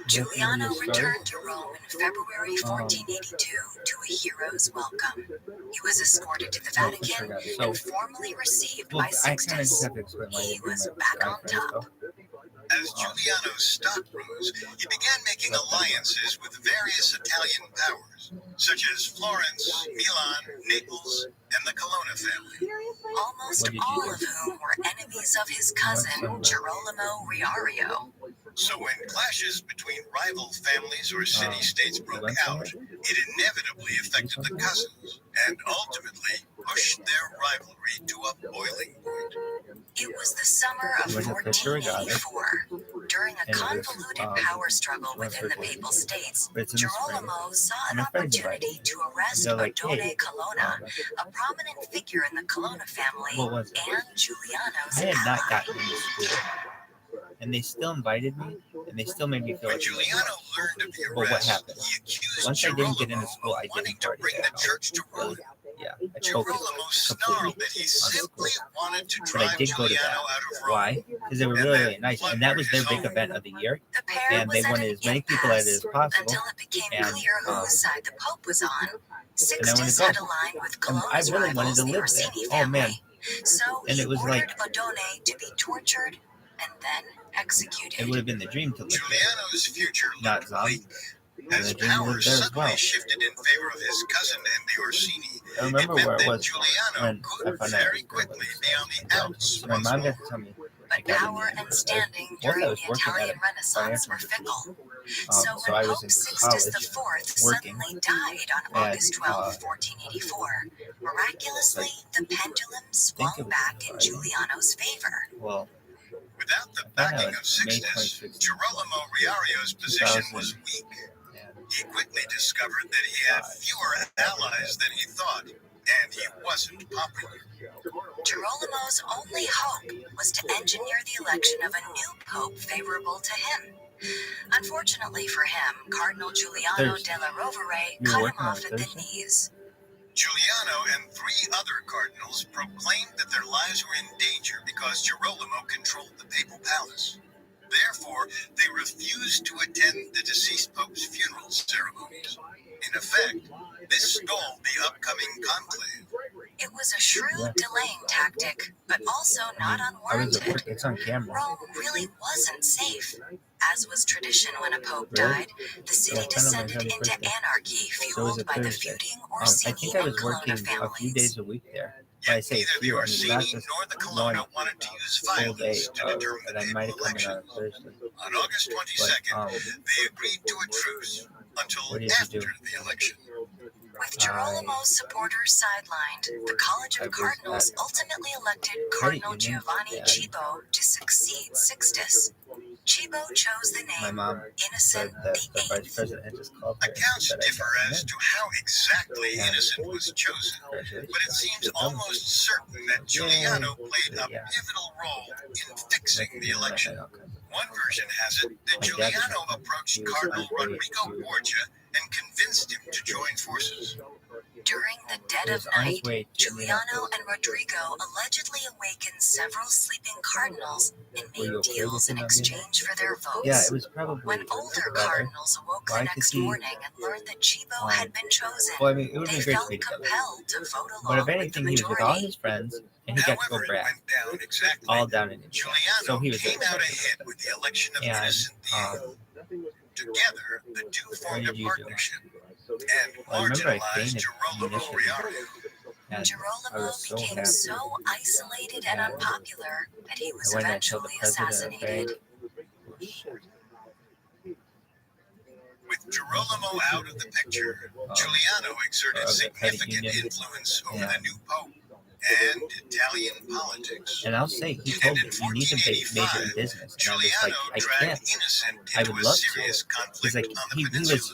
Giuliano returned to Rome in February 1482 to a hero's welcome. He was escorted to the Vatican and formally received by Sixtus. He was back on top. As Giuliano's stock rose, he began making alliances with various Italian powers, such as Florence, Milan, Naples, and the Colonna family. Almost all of whom were enemies of his cousin, Girolamo Riario. So when clashes between rival families or city-states broke out, it inevitably affected the cousins, and ultimately pushed their rivalry to a boiling point. It was the summer of 1484. During a convoluted power struggle within the Papal States, Girolamo saw an opportunity to arrest Ootd Colonna, a prominent figure in the Colonna family, and Giuliano's I had not ally. gotten into school, and they still invited me, and they still made me feel When like. Giuliano learned of the But what arrest, happened? he accused Once I didn't get Girolamo into school, of I wanting didn't to party bring at the all. church to ruin. Really? Yeah, I Girolamo focused snarled completely that he on school. simply wanted to But I drive did go to Giuliano that. out of Rome. Why? Because they were really, really nice, and that was their big event of the year, The pair and they was at wanted an as many people at it impasse as possible. until it became And, clear whose side the Pope was on. I wanted Sixtus to go. had aligned with And Colonna's I really wanted rivals, to the live Orsini there. Oh, man. family. So And he it was ordered like- Ottone to be tortured and then executed. It would have been the dream to live there. Giuliano's future Not looked zombie. bleak. And As the dream power lived there as suddenly well. shifted in favor of his cousin and the Orsini, I remember it meant where it that was Giuliano when I could found out very it was quickly going be on the outs So my once mom more. got to tell me. But power and standing during the Italian Renaissance were fickle. So So when I was Pope in Sixtus college IV working suddenly died on at, August 12, 1484, miraculously the pendulum swung back in Giuliano's favor. Well, Without the I found backing out of Sixtus, Girolamo Riario's position was weak. He quickly discovered that he had fewer allies than he thought, and he wasn't popular. Girolamo's only hope was to engineer the election of a new pope favorable to him. Unfortunately for him, Cardinal Giuliano della Rovere cut him off at the knees. Giuliano and 3 other cardinals proclaimed that their lives were in danger because Girolamo controlled the papal palace. Therefore, they refused to attend the deceased pope's funeral ceremonies. In effect, this stalled the upcoming conclave. It was a shrewd delaying tactic, but also not I was at unwarranted. work. It's on camera. Rome really wasn't safe. As was tradition when a pope Really? died, the city Yeah, 10 of descended them into birthday. anarchy, So it was fueled a by the Thursday. feuding I Orsini think I and was Colonna working a few families. days a week there. When I Yet say neither the few, I mean not Orsini just nor the one Colonna wanted to use full day, violence to determine and the I might papal have come in election. on a Thursday. On August 22nd, But, they agreed to a truce until What did you after do? the election. With Girolamo's supporters sidelined, the College I of was Cardinals at ultimately elected credit Cardinal union. Giovanni Yeah. Cibo to succeed Sixtus. Cibo chose the My name mom Innocent said that the the vice Eighth. president had just called her and Accounts said I differ got as in. to how exactly Yeah. Innocent was chosen, but it seems almost certain that Giuliano played a pivotal role in fixing the election. One version has it that My dad was Giuliano like, approached he was Cardinal really Rodrigo cute. Borgia and convinced him to join forces. During the dead of night, Giuliano and Rodrigo allegedly awakened several sleeping cardinals and made deals in exchange for their votes. Yeah, it was probably When older cardinals awoke the next morning and learned that Chivo had been chosen, well, I mean, it would they be great to felt be together. compelled to vote But along if with anything, the he was with all majority. his friends, and he got to go However, it brag went down exactly. all down in India. Giuliano So he was came very out excited. ahead with the election of And innocent Diego. Together, the two formed a did you do? partnership and I remember I marginalized fainted Girolamo initially. Riario. And I Girolamo was so became happy. so isolated and unpopular that he was I went and told the eventually president of assassinated. With Girolamo out of the picture, Giuliano exerted significant influence over the new pope and Italian politics. And I'll say, he told me, you need to major in business. And I was like, I can't. I would love to. He's like, he was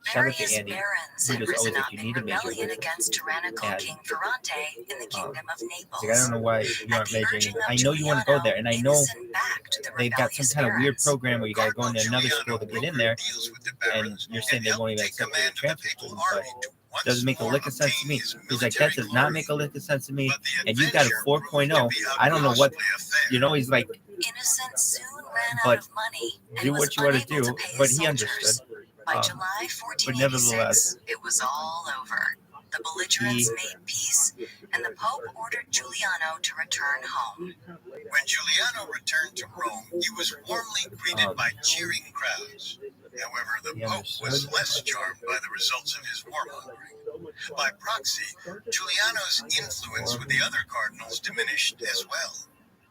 shut at the Various Andy. barons He had was always risen like, up you in need to major in rebellion business. against tyrannical And, King Ferrante in the kingdom of Like, I Naples. don't know why you At aren't the majoring urging in. of I know you want to go there, and I know Innocent backed the they've got some rebellious kind of weird barons. program where you got to go into another Giuliano school to get in there, deals with the and barons you're saying they helped won't even take accept you command to of the transfer papal students, but army to once doesn't make a more lick of sense to obtain me. his He's like, that military does not glory. make a lick of sense to me. But the And you got a adventure 4.0. proved to be a I don't know what, costly affair. you know, he's like, Innocent soon ran But out of money and do was what you want to unable do. pay But his he soldiers. understood. By July But nevertheless, 1486, it was all over. The belligerents made peace, and the Pope ordered Giuliano to return home. When Giuliano returned to Rome, he was warmly greeted by cheering crowds. However, the Pope was less charmed by the results of his warmongering. By proxy, Giuliano's influence with the other cardinals diminished as well.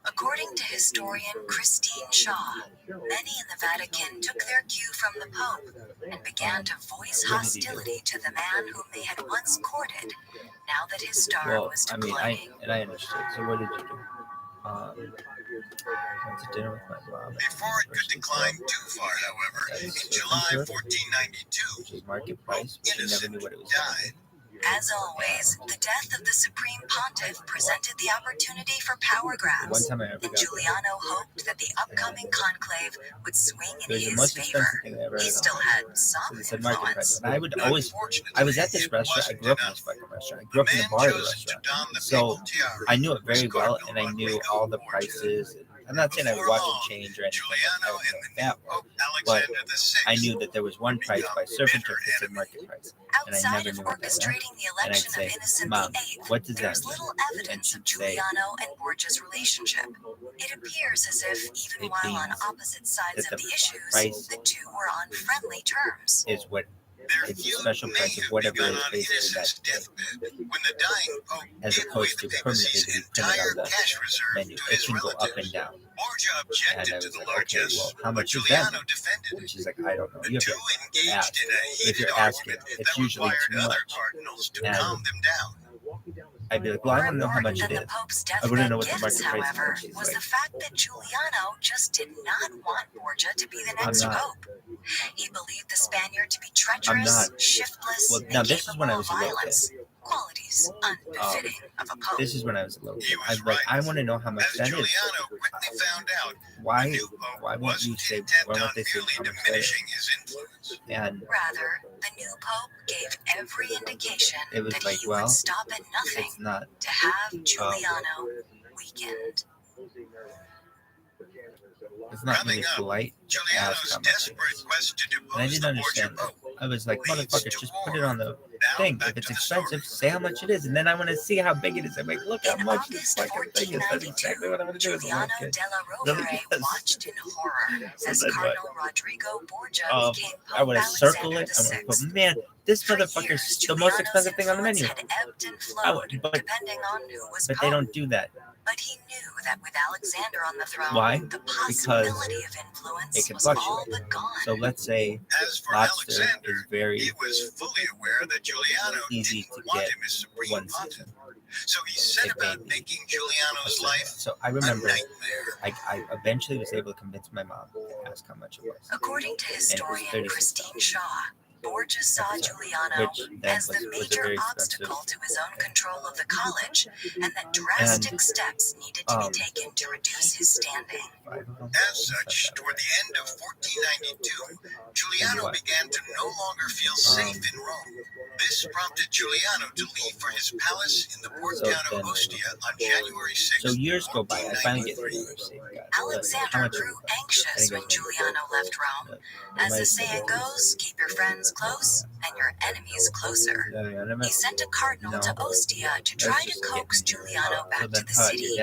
According to historian Christine Shaw, many in the Vatican took their cue from the Pope and began to voice hostility to the man whom they had once courted, now that his star was declining. I understood. So what did you do? Went to dinner with my mom. Before it could decline too far, however, in July 1492, which is market price, but you never knew what it was. died. As always, the death of the Supreme Pontiff presented the opportunity for power grabs, One time I ever and got Giuliano hoped that the upcoming conclave would swing in it was the his most expensive favor. thing I ever He had. still had some It said market price. influence. And I would always, I was at this restaurant. I grew up in this fucking restaurant. I grew up in the bar of the restaurant. So I knew it very well, and I knew all the prices. I'm not saying I would watch it change or anything like that, but I knew that there was one price by Serpentine that said market price, and I Outside never of knew what that meant. orchestrating the And I'd election say, of Innocent Mom, VIII, what does that there's mean? little And evidence of she'd say, Giuliano and Borgia's relationship. It appears as if, even It while on means opposite sides that of the issues, price the two were on friendly terms. is what Their it's the feud special may price of have whatever begun is on based in Innocent's that day, deathbed, when the dying Pope as gave away opposed the to permanently papacy's being printed entire on the cash reserve menu. to It his can go up and relatives. down. Borgia And I objected was to the like, okay, largesse, well, how but much is that? Giuliano defended And it. she's like, I don't know. The You two have to engaged ask. in a If heated you're asking, argument it's that usually required too other much. cardinals to And calm them down. I'd be like, well, I want to know how much it More is. important than the Pope's I wouldn't know deathbed what the gifts, market price however, is. She's was like, the fact that Giuliano just did not want Borgia to be the next I'm not. Pope. He believed the Spaniard to be I'm treacherous, not. shiftless, Well, and now this is when I capable was of a little kid. violence. Qualities unbefitting of a Pope. This is when I was a little He kid. was I'm like, right. I want to know how much As that is. Giuliano quickly found out, the Why? new Pope Why won't you wasn't say? intent Why on won't they say merely how much that is? diminishing his influence. And Rather, the new Pope gave every indication it was that like, he well, would stop at nothing it's not. to have Giuliano weakened. It's not Coming really up, polite to ask Giuliano's how much it desperate is. quest to And I depose didn't the Borgia understand that. Pope I was like, leads motherfucker, to just war. put it on the Now, thing. back If it's to the expensive, story. say how much it is, and then I want to see how big it is. I'm like, look how In much this August fucking thing is. That's 1492, exactly what I'm gonna do as a little Giuliano kid. della Really? Rovere Yes. watched in horror as then what? Cardinal Rodrigo Borgia became I Pope would circle Alexander it. I would VI. put, man, this For motherfucker's years, the most Giuliano's expensive thing on the menu. influence had ebbed and I flowed, would, but depending on who was they Pope. don't do that. But he knew that with Alexander on the throne, Why? the Because possibility of it influence can was all fluctuate. but gone. So let's say As for lobster is Alexander, very he was fully aware that Giuliano easy didn't to want get him as supreme one pontiff. season. So he set It may about be. making Giuliano's life So I a remember nightmare. I eventually was able to convince my mom to ask how much it was. According to And it was historian 36. Christine Shaw, Borgia saw Giuliano as the major obstacle to his own control of the college, and that drastic steps needed to be taken to reduce his standing. As such, toward the end of 1492, Giuliano began to no longer feel safe in Rome. This prompted Giuliano to leave for his palace in the port town of Ostia on January 6, So years go by. I finally get 1493. Alexander grew anxious when Giuliano left Rome. As the saying goes, keep your friends close and your enemies closer. He sent a cardinal to Ostia to try to coax Giuliano back to the city.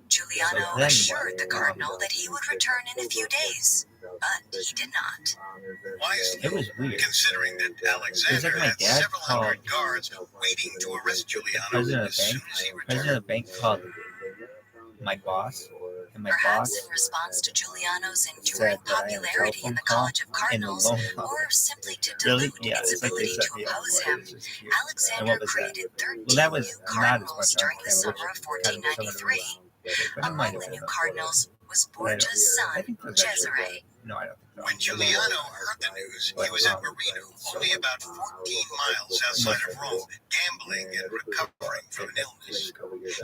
Giuliano assured the cardinal that he would return in a few days, but he did not. Wisely, It was weird. considering that Alexander my had dad several hundred guards waiting to arrest Giuliano President of as the soon bank, as he president of returned. the bank called my boss, and my Perhaps boss in response to Giuliano's said enduring that I had a popularity in telephone the call College of and a Cardinals, loan or officer. simply to Really? dilute Yeah, its it's like they ability set to me up oppose for it. him, It's just cute. And Alexander what was that? created 13 Well, that was new not as cardinals much during on the camera, summer of which kind of some of the 1493. but it might Among have the been new a cardinals was But I don't- Borgia's I son, think it was actually- Cesare. No, I don't think so. When Giuliano heard the news, he was at Marino, only about 14 miles outside of Rome, gambling and recovering from an illness.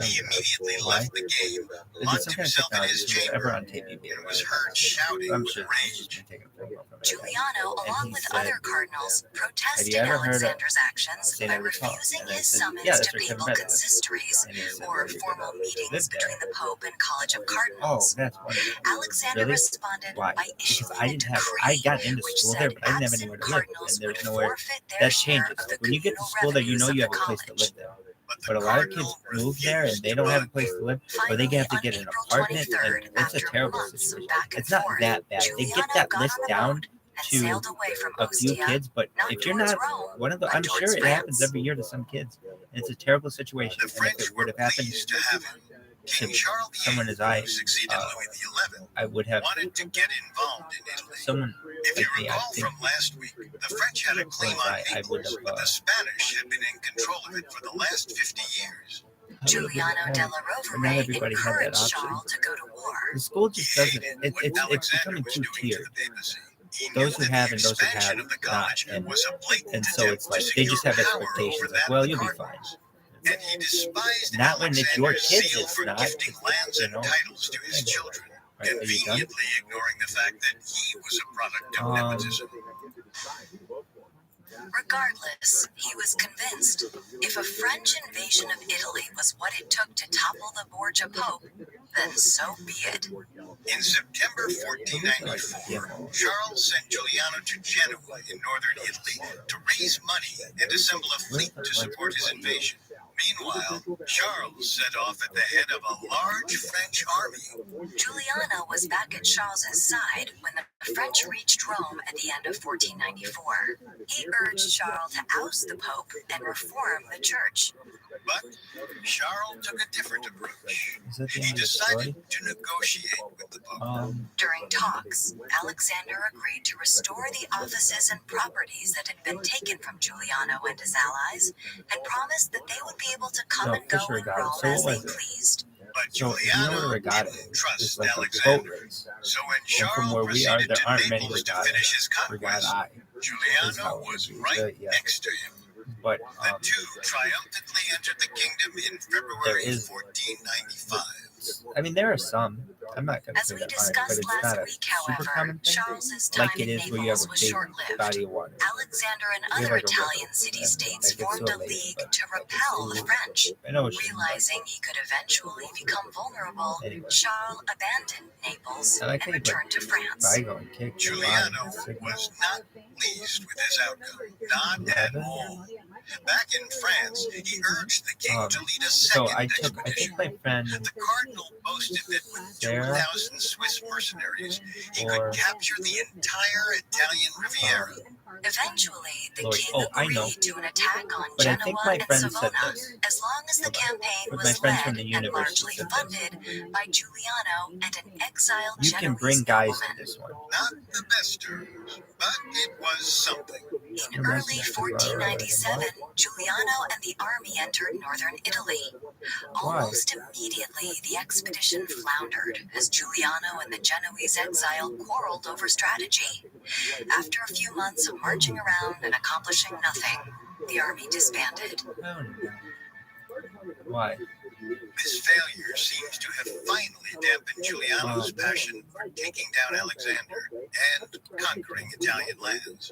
He immediately left the game, locked himself in his chamber, on tape, and was heard shouting I'm with sure rage. Giuliano, And along he with said, other cardinals, protested ever heard of Alexander's actions St. by Edward's Hall? refusing And I his said, summons yeah, that's to where papal Kevin Bed is. consistories, And he said, or well, you formal could meetings live between there. the Pope and College of Oh, Cardinals. that's wonderful. Alexander Really? responded Why? by Because issuing I a didn't have. decree I got into which school said there, but I didn't have absent anywhere to live, cardinals and there would was nowhere. forfeit their That share changes. of the When you get to communal school there, you revenues know of you the have a place to college. live there. But the But a lot of kids cardinal move there and they refused don't to have a budge. place to live, or Finally, they have to on get an April apartment, 23rd, and it's a after terrible months of situation. back and It's not forth, that bad. They get Giuliano that got list on a down boat and to sailed away from a few Ostia, kids, but not if you're towards not Rome, one of the, but I'm sure towards it happens France. every year to some kids. And it's a terrible situation. The And if French it were would have happened pleased to have him. King to Charles someone VIII, as I, who succeeded Louis XI, I would have wanted to get involved in Italy. someone If you like me. I recall think from last week, the French had a claim on I would Naples, have, but the Spanish had been in control of it for the last 50 years. Giuliano della But not Rovere everybody had that encouraged option. Charles to go to war. The school just He doesn't. hated what It's Alexander becoming was too doing to tiered. the papacy. He Those knew who that have the and those who expansion have of the not, college and was a blatant and so attempt it's like to they just secure have power expectations. over Like, that well, of the you'll be fine. cardinals. And he despised Not when it's your Alexander's kids, zeal it's for not. gifting lands You and know? titles to his Yeah. children, Right, are you done? conveniently ignoring the fact that he was a product of nepotism. Regardless, he was convinced if a French invasion of Italy was what it took to topple the Borgia Pope, then so be it. In September 1494, Charles sent Giuliano to Genoa in northern Italy to raise money and assemble a fleet to support his invasion. Meanwhile, Charles set off at the head of a large French army. Giuliano was back at Charles's side when the French reached Rome at the end of 1494. He urged Charles to oust the Pope and reform the church. But Charles took a different approach. Is that the He end of the decided story? to negotiate with the Pope. During talks, Alexander agreed to restore the offices and properties that had been taken from Giuliano and his allies, and promised that they would be able to come No, and go Fisher in regatta. Rome So as what they was it? pleased. But So if you know what a Giuliano regatta didn't is, trust it's like a boat Alexander. race. So when And Charles from where we are, proceeded there to aren't many Naples to regattas. finish his conquest, Regatta I. Giuliano was right Yeah. next to him. But The two triumphantly entered the kingdom in February There is- 1495. I mean, there are some. I'm not going to As say we that mine, but discussed it's not last a week, super however, common thing. Charles's time Like it in is where you have Naples a was big short-lived. body of water. Alexander and We have other like a Italian river. city-states Like it's formed so a late, league but- to repel the French. I know it's Realizing he could eventually become vulnerable, Anyway. Charles abandoned Naples I like and how you put returned to France. Vigo and kick Giuliano line. was not pleased with his outcome, not at all. Back in France, he urged the king to lead a So second I think expedition. my friend The cardinal boasted that with Sarah 2,000 Swiss mercenaries, he or could capture the entire Italian Riviera. Eventually, the Lloyd. king Oh, I know. agreed to an attack on But I Genoa think my and friend said Savona, this. as long as the campaign But my was friends led from the and university largely said this. funded by Giuliano and an exiled You can Genoese bring guys nobleman. to this one. Not the best terms, but it was something. In early 1497, Giuliano and the army entered northern Italy. Almost immediately, the expedition floundered as Giuliano and the Genoese exile quarreled over strategy. After a few months of marching around and accomplishing nothing, the army disbanded. Why? This failure seems to have finally dampened Giuliano's passion for taking down Alexander and conquering Italian lands.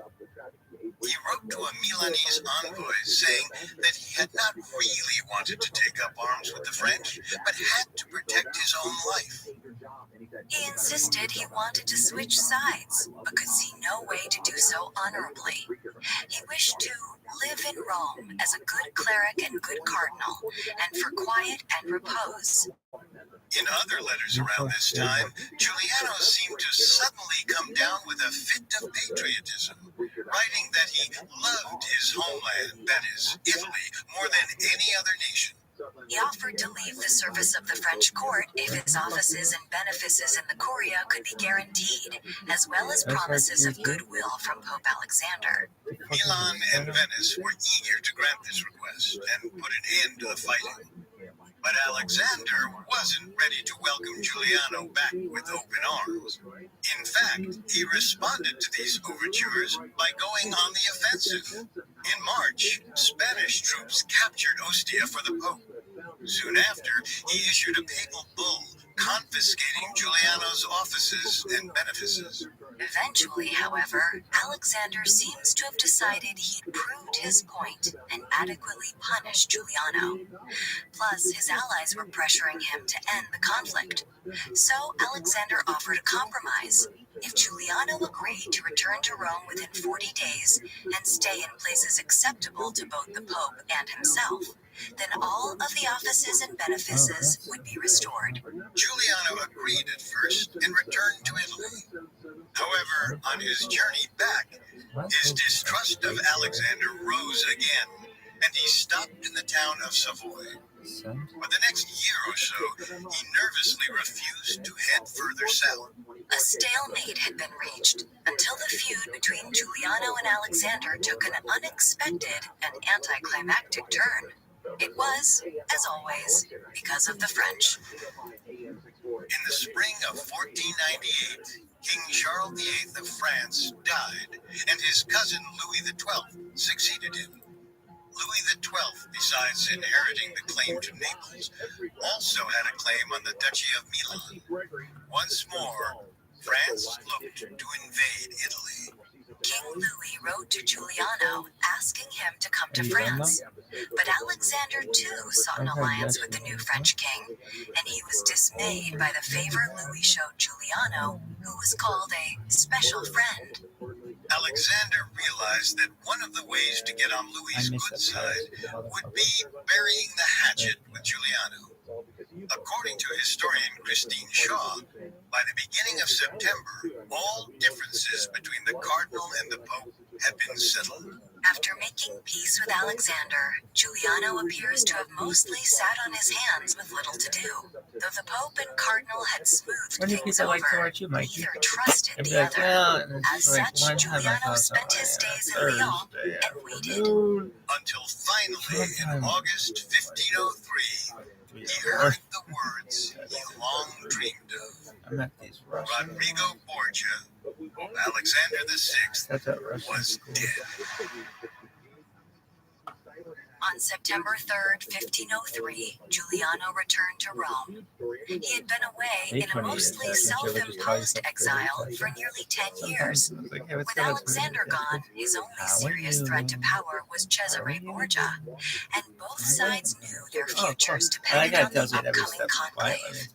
He wrote to a Milanese envoy saying that he had not really wanted to take up arms with the French, but had to protect his own life. He insisted he wanted to switch sides, but could see no way to do so honorably. He wished to live in Rome as a good cleric and good cardinal, and for quiet and repose. In other letters around this time, Giuliano seemed to suddenly come down with a fit of patriotism, writing that he loved his homeland, that is, Italy, more than any other nation. He offered to leave the service of the French court if his offices and benefices in the Curia could be guaranteed, as well as promises of goodwill from Pope Alexander. Milan and Venice were eager to grant this request and put an end to the fighting. But Alexander wasn't ready to welcome Giuliano back with open arms. In fact, he responded to these overtures by going on the offensive. In March, Spanish troops captured Ostia for the Pope. Soon after, he issued a papal bull confiscating Giuliano's offices and benefices. Eventually, however, Alexander seems to have decided he'd proved his point and adequately punished Giuliano. Plus, his allies were pressuring him to end the conflict. So Alexander offered a compromise. If Giuliano agreed to return to Rome within 40 days and stay in places acceptable to both the Pope and himself, then all of the offices and benefices would be restored. Giuliano agreed at first and returned to Italy. However, on his journey back, his distrust of Alexander rose again, and he stopped in the town of Savoy. For the next year or so, he nervously refused to head further south. A stalemate had been reached until the feud between Giuliano and Alexander took an unexpected and anticlimactic turn. It was, as always, because of the French. In the spring of 1498, King Charles VIII of France died, and his cousin Louis XII succeeded him. Louis XII, besides inheriting the claim to Naples, also had a claim on the Duchy of Milan. Once more, France looked to invade Italy. King Louis wrote to Giuliano asking him to come to France, but Alexander too sought an alliance with the new French king, and he was dismayed by the favor Louis showed Giuliano, who was called a special friend. Alexander realized that one of the ways to get on Louis's good side would be burying the hatchet with Giuliano. According to historian Christine Shaw, by the beginning of September, all differences between the cardinal and the pope had been settled. After making peace with Alexander, Giuliano appears to have mostly sat on his hands with little to do. Though the Pope and Cardinal had smoothed things over, neither trusted the other. As such, Giuliano spent his days in Lyon and waited. Until finally, in August 1503, he heard the words he long dreamed of. Rodrigo Borgia, Alexander VI, was dead. On September 3rd, 1503, Giuliano returned to Rome. He had been away in a mostly self-imposed exile for nearly 10 years. With Alexander gone, his only serious threat to power was Cesare Borgia, and both sides knew their futures depended on the upcoming conclave.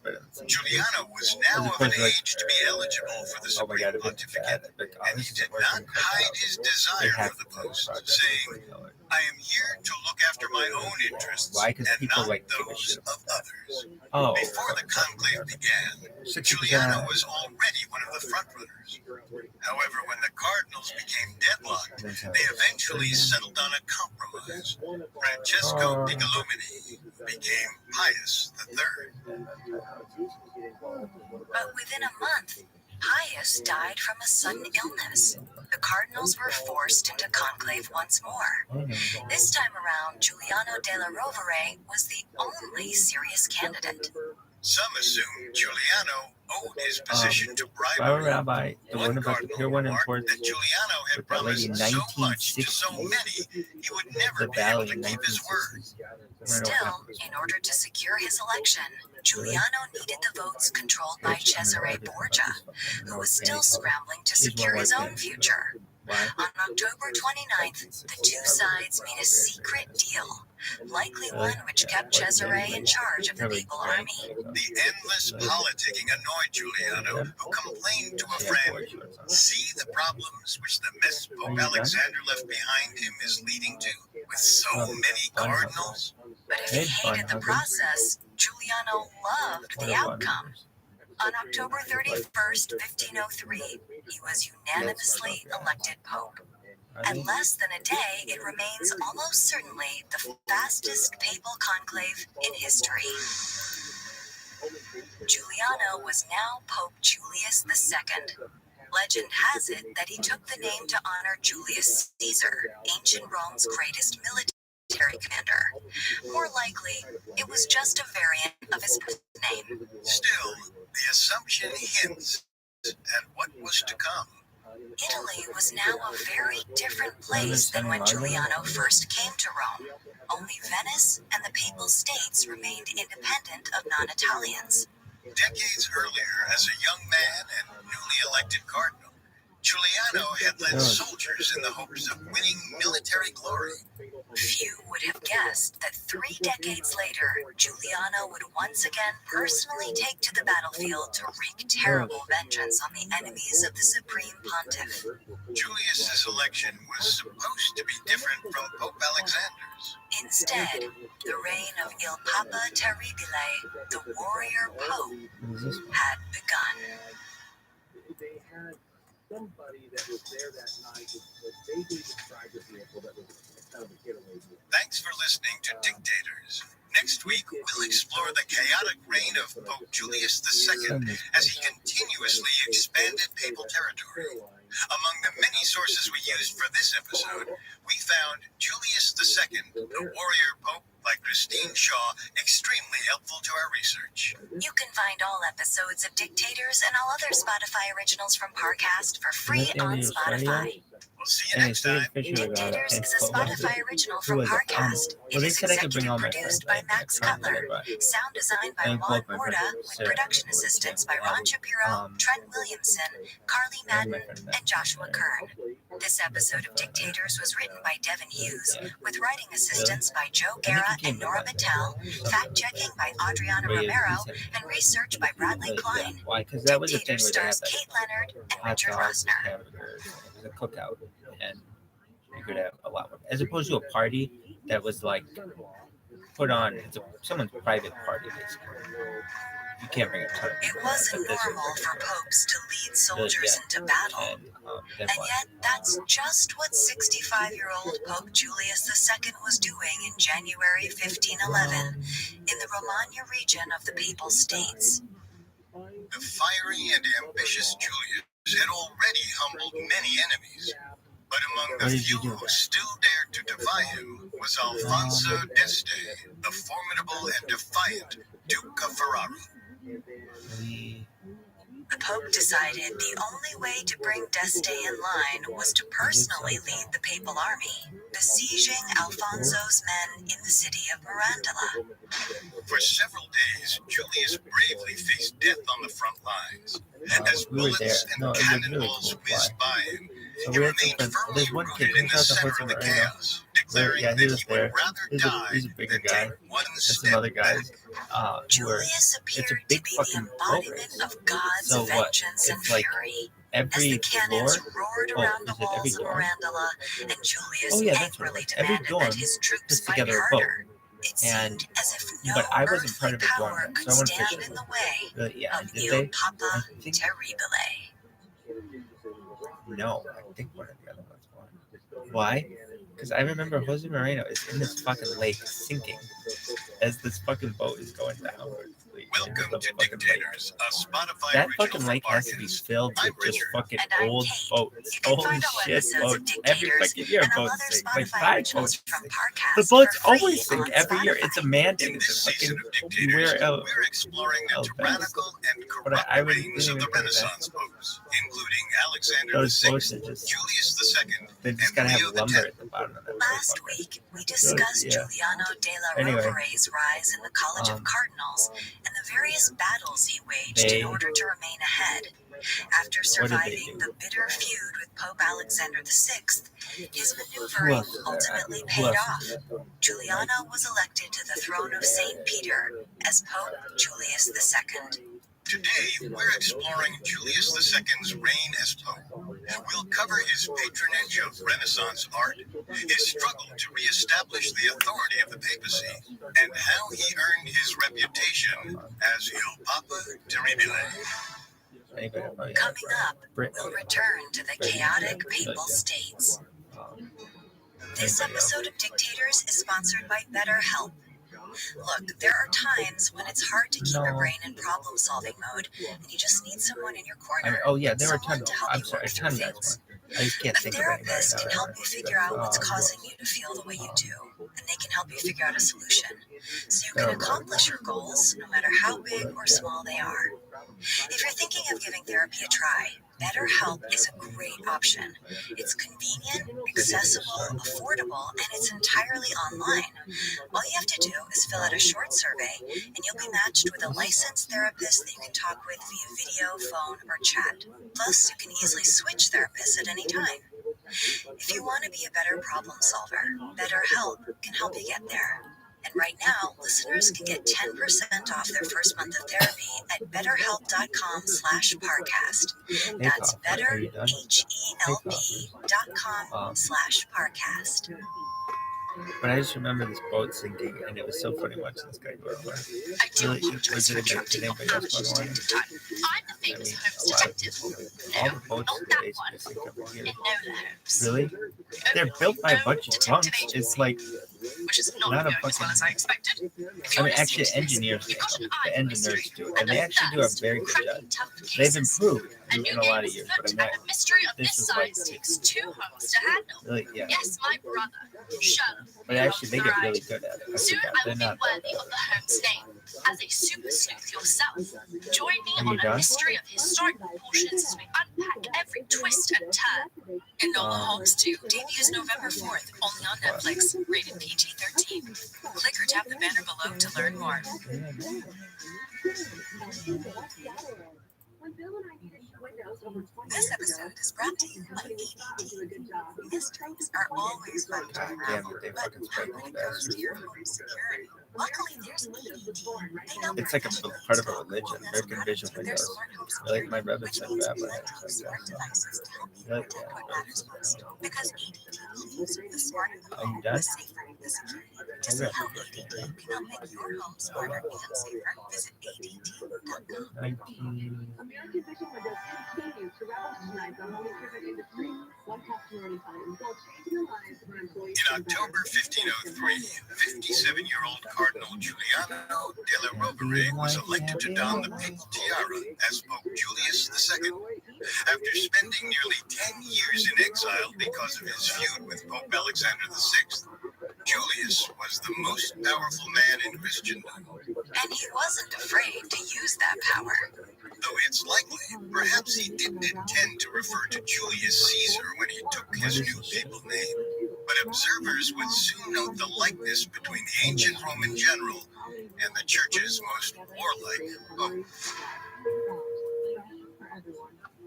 Giuliano was now of an age to be eligible for the Supreme Pontificate, and he did not hide his desire for the post, saying, "I am here to look after my own interests and not those of others." Before the conclave began, Giuliano was already one of the frontrunners. However, when the cardinals became deadlocked, they eventually settled on a compromise. Francesco Piccolomini became Pius III. But within a month, Pius died from a sudden illness. The cardinals were forced into conclave once more. This time around, Giuliano della Rovere was the only serious candidate. Some assumed Giuliano owed his position to ViralRabbi, bribery. the one about the pure one remarked enforced that Giuliano had with that lady promised in so much to so 1960s. many, he would The never be able Valley to in keep his word. 1960s. Still, in order to secure his election, Giuliano needed the votes controlled by Cesare Borgia, who was still scrambling to secure his own future. Why? On October 29th, the two sides made a secret deal, likely one which kept Cesare in charge of the Papal Army. The endless politicking annoyed Giuliano, who complained to a friend, "See the problems which the mess Pope Alexander left behind him is leading to, with so many cardinals?" But if he hated the process, Giuliano loved the outcome. On October 31st, 1503, he was unanimously elected Pope. At less than a day, it remains almost certainly the fastest papal conclave in history. Giuliano was now Pope Julius II. Legend has it that he took the name to honor Julius Caesar, ancient Rome's greatest military commander. More likely, it was just a variant of his birth name. Still, the assumption hints at what was to come. Italy was now a very different place than when Giuliano first came to Rome. Only Venice and the Papal States remained independent of non-Italians. Decades earlier, as a young man and newly elected cardinal, Giuliano had led soldiers in the hopes of winning military glory. Few would have guessed that 3 decades later, Giuliano would once again personally take to the battlefield to wreak terrible vengeance on the enemies of the Supreme Pontiff. Julius's election was supposed to be different from Pope Alexander's. Instead, the reign of Il Papa Terribile, the warrior pope, had begun. Somebody that was there that night was vaguely described as vehicle that was kind of a getaway vehicle. Thanks for listening to Dictators. Next week, we'll explore the chaotic reign of Pope Julius II as he continuously expanded papal territory. Among the many sources we used for this episode, we found Julius II, the warrior pope by Christine Shaw, extremely helpful to our research. You can find all episodes of Dictators and all other Spotify originals from Parcast for free on Spotify. We'll see you next time. Dictators is a Spotify original from Parcast. It is executive produced by Max Cutler. Sound designed by Juan Borda, with production assistance by Ron Shapiro, Trent Williamson, Carly Madden, and Joshua Kern. This episode of Dictators was written by Devin Hughes, with writing assistance by Joe Guerra and Nora Battelle, fact-checking by Adriana Romero, and research by Bradley Klein. Why? Because that was the thing Dictators where they had stars like Kate Leonard and hot Richard dogs, Rosner. hamburgers. It was a cookout, and you could have a lot more, as opposed to a party that was like put on. It's someone's private party, basically. You can't bring a ton of It people. wasn't normal for popes to lead soldiers into battle. And yet, that's just what 65-year-old Pope Julius II was doing in January 1511 in the Romagna region of the Papal States. The fiery and ambitious Julius had already humbled many enemies. But among the few who still dared to defy him was Alfonso d'Este, the formidable and defiant Duke of Ferrara. The Pope decided the only way to bring d'Este in line was to personally lead the Papal Army, besieging Alfonso's men in the city of Mirandola. For several days, Julius bravely faced death on the front lines. As bullets and cannonballs whizzed by him, he remained firmly rooted in the center of the chaos, declaring that he would rather die than take one step back. Julius appeared to be the embodiment of God's vengeance and fury. As the cannons roared around the walls of Mirandola, and Julius angrily demanded that his troops fight harder. It seemed as if no earthly power could stand in the way of Il Papa Terribile. No, I think one of the other ones won. Why? Because I remember Jose Moreno is in this fucking lake sinking as this fucking boat is going downwards. Welcome to Dictators, a Spotify That original fucking for lake has to be bargains. filled I'm with just Richard. fucking And I'm old Kate. boats. You can Holy find all shit, episodes of boats. Every Dictators fucking year, and all boats other sink. Like Spotify 5 originals boats from sink. Parcast The boats for free always sink on every year. It's a Spotify. mandate. In It's this a season fucking, of you Dictators, wear we're exploring the vest. tyrannical and But corrupt I really reigns didn't of the even think that. Renaissance popes, including Alexander Those VI, boats are just, Julius II, they've just and gotta Leo have lumber X. at the bottom of that. Last motherfucker. week, we discussed Yeah. Giuliano della Anyway. Rovere's rise in the College of Cardinals and the various battles he waged in order to remain ahead. After surviving the bitter feud with Pope Alexander VI, his maneuvering ultimately paid off. Giuliano was elected to the throne of St. Peter as Pope Julius II. Today, we're exploring Julius II's reign as Pope. We'll cover his patronage of Renaissance art, his struggle to reestablish the authority of the papacy, and how he earned his reputation as Il Papa Terribile. Coming up, we'll return to the chaotic papal states. This episode of Dictators is sponsored by BetterHelp. Look, there are times when it's hard to keep your brain in problem-solving mode, and you just need someone in your corner. There were someone tons. to help I'm you sorry, work through tons. things. I just can't A think of anybody therapist can now. help you figure out what's causing you to feel the way you do, and they can help you figure out a solution, so you can accomplish your goals, no matter how big or small they are. If you're thinking of giving therapy a try, BetterHelp is a great option. It's convenient, accessible, affordable, and it's entirely online. All you have to do is fill out a short survey, and you'll be matched with a licensed therapist that you can talk with via video, phone, or chat. Plus, you can easily switch therapists at any time. If you want to be a better problem solver, BetterHelp can help you get there. And right now, listeners can get 10% off their first month of therapy at betterhelp.com/parcast. That's betterhelp.com/parcast. But I just remember this boat sinking, and it was so funny watching this guy go over. I do Really, apologize was for it a big interrupting your anybody else family's going on? detective time. I'm the famous Holmes detective. All No, the boats not that that basically one. sink every year. Enola Holmes. Really? They're built by a bunch of punks. It's like Which is not not a going as well fucking. as I expected. If I you're mean, listening actually, to this, engineers you've make got an them. eye The for mystery engineers do it, and and they a actually do a thirst very for good cracking job. tough They've cases. improved A new in a lot game of is years, afoot, but I and mean, the mystery of this this was like size takes 2 homes to handle. really, yeah. Yes, my brother, Sherlock. But actually, they get Right. really good at it. I Soon forgot. I They're will be not that worthy bad. of the Holmes name. As a super sleuth yourself, join me Are you on a done? mystery of historic proportions as we unpack every twist and turn. Enola Holmes 2 debuts November 4th, only on Netflix, rated PG-13. Click or tap the banner below to learn more. This episode is brought to you by ADT. Mysteries are always fun to God damn unravel, it, they but fucking not spike when these it comes to bastards. your home security. Luckily, there's ADT. They know It's like a professionally part of a install religion. Google Nest American products Vision with their Windows. smart home Like security, my Rabbi which said, means Rabbi. we like to use smart devices to help you Like protect what that. matters most. Because ADT believes the smarter the Are you home, done? the safer the security. To see how ADT can help make your home smarter and safer, visit ADT.com. 19. American Vision Windows continues to revolutionize the home improvement industry. One customer at a time, while changing the lives of our employees. In October 1503, 57-year-old Cardinal Giuliano della Rovere was elected to don the papal tiara as Pope Julius II. After spending nearly 10 years in exile because of his feud with Pope Alexander VI, Julius was the most powerful man in Christendom. And he wasn't afraid to use that power. Though it's likely, perhaps he didn't intend to refer to Julius Caesar when he took his new papal name. But observers would soon note the likeness between the ancient Roman general and the church's most warlike pope.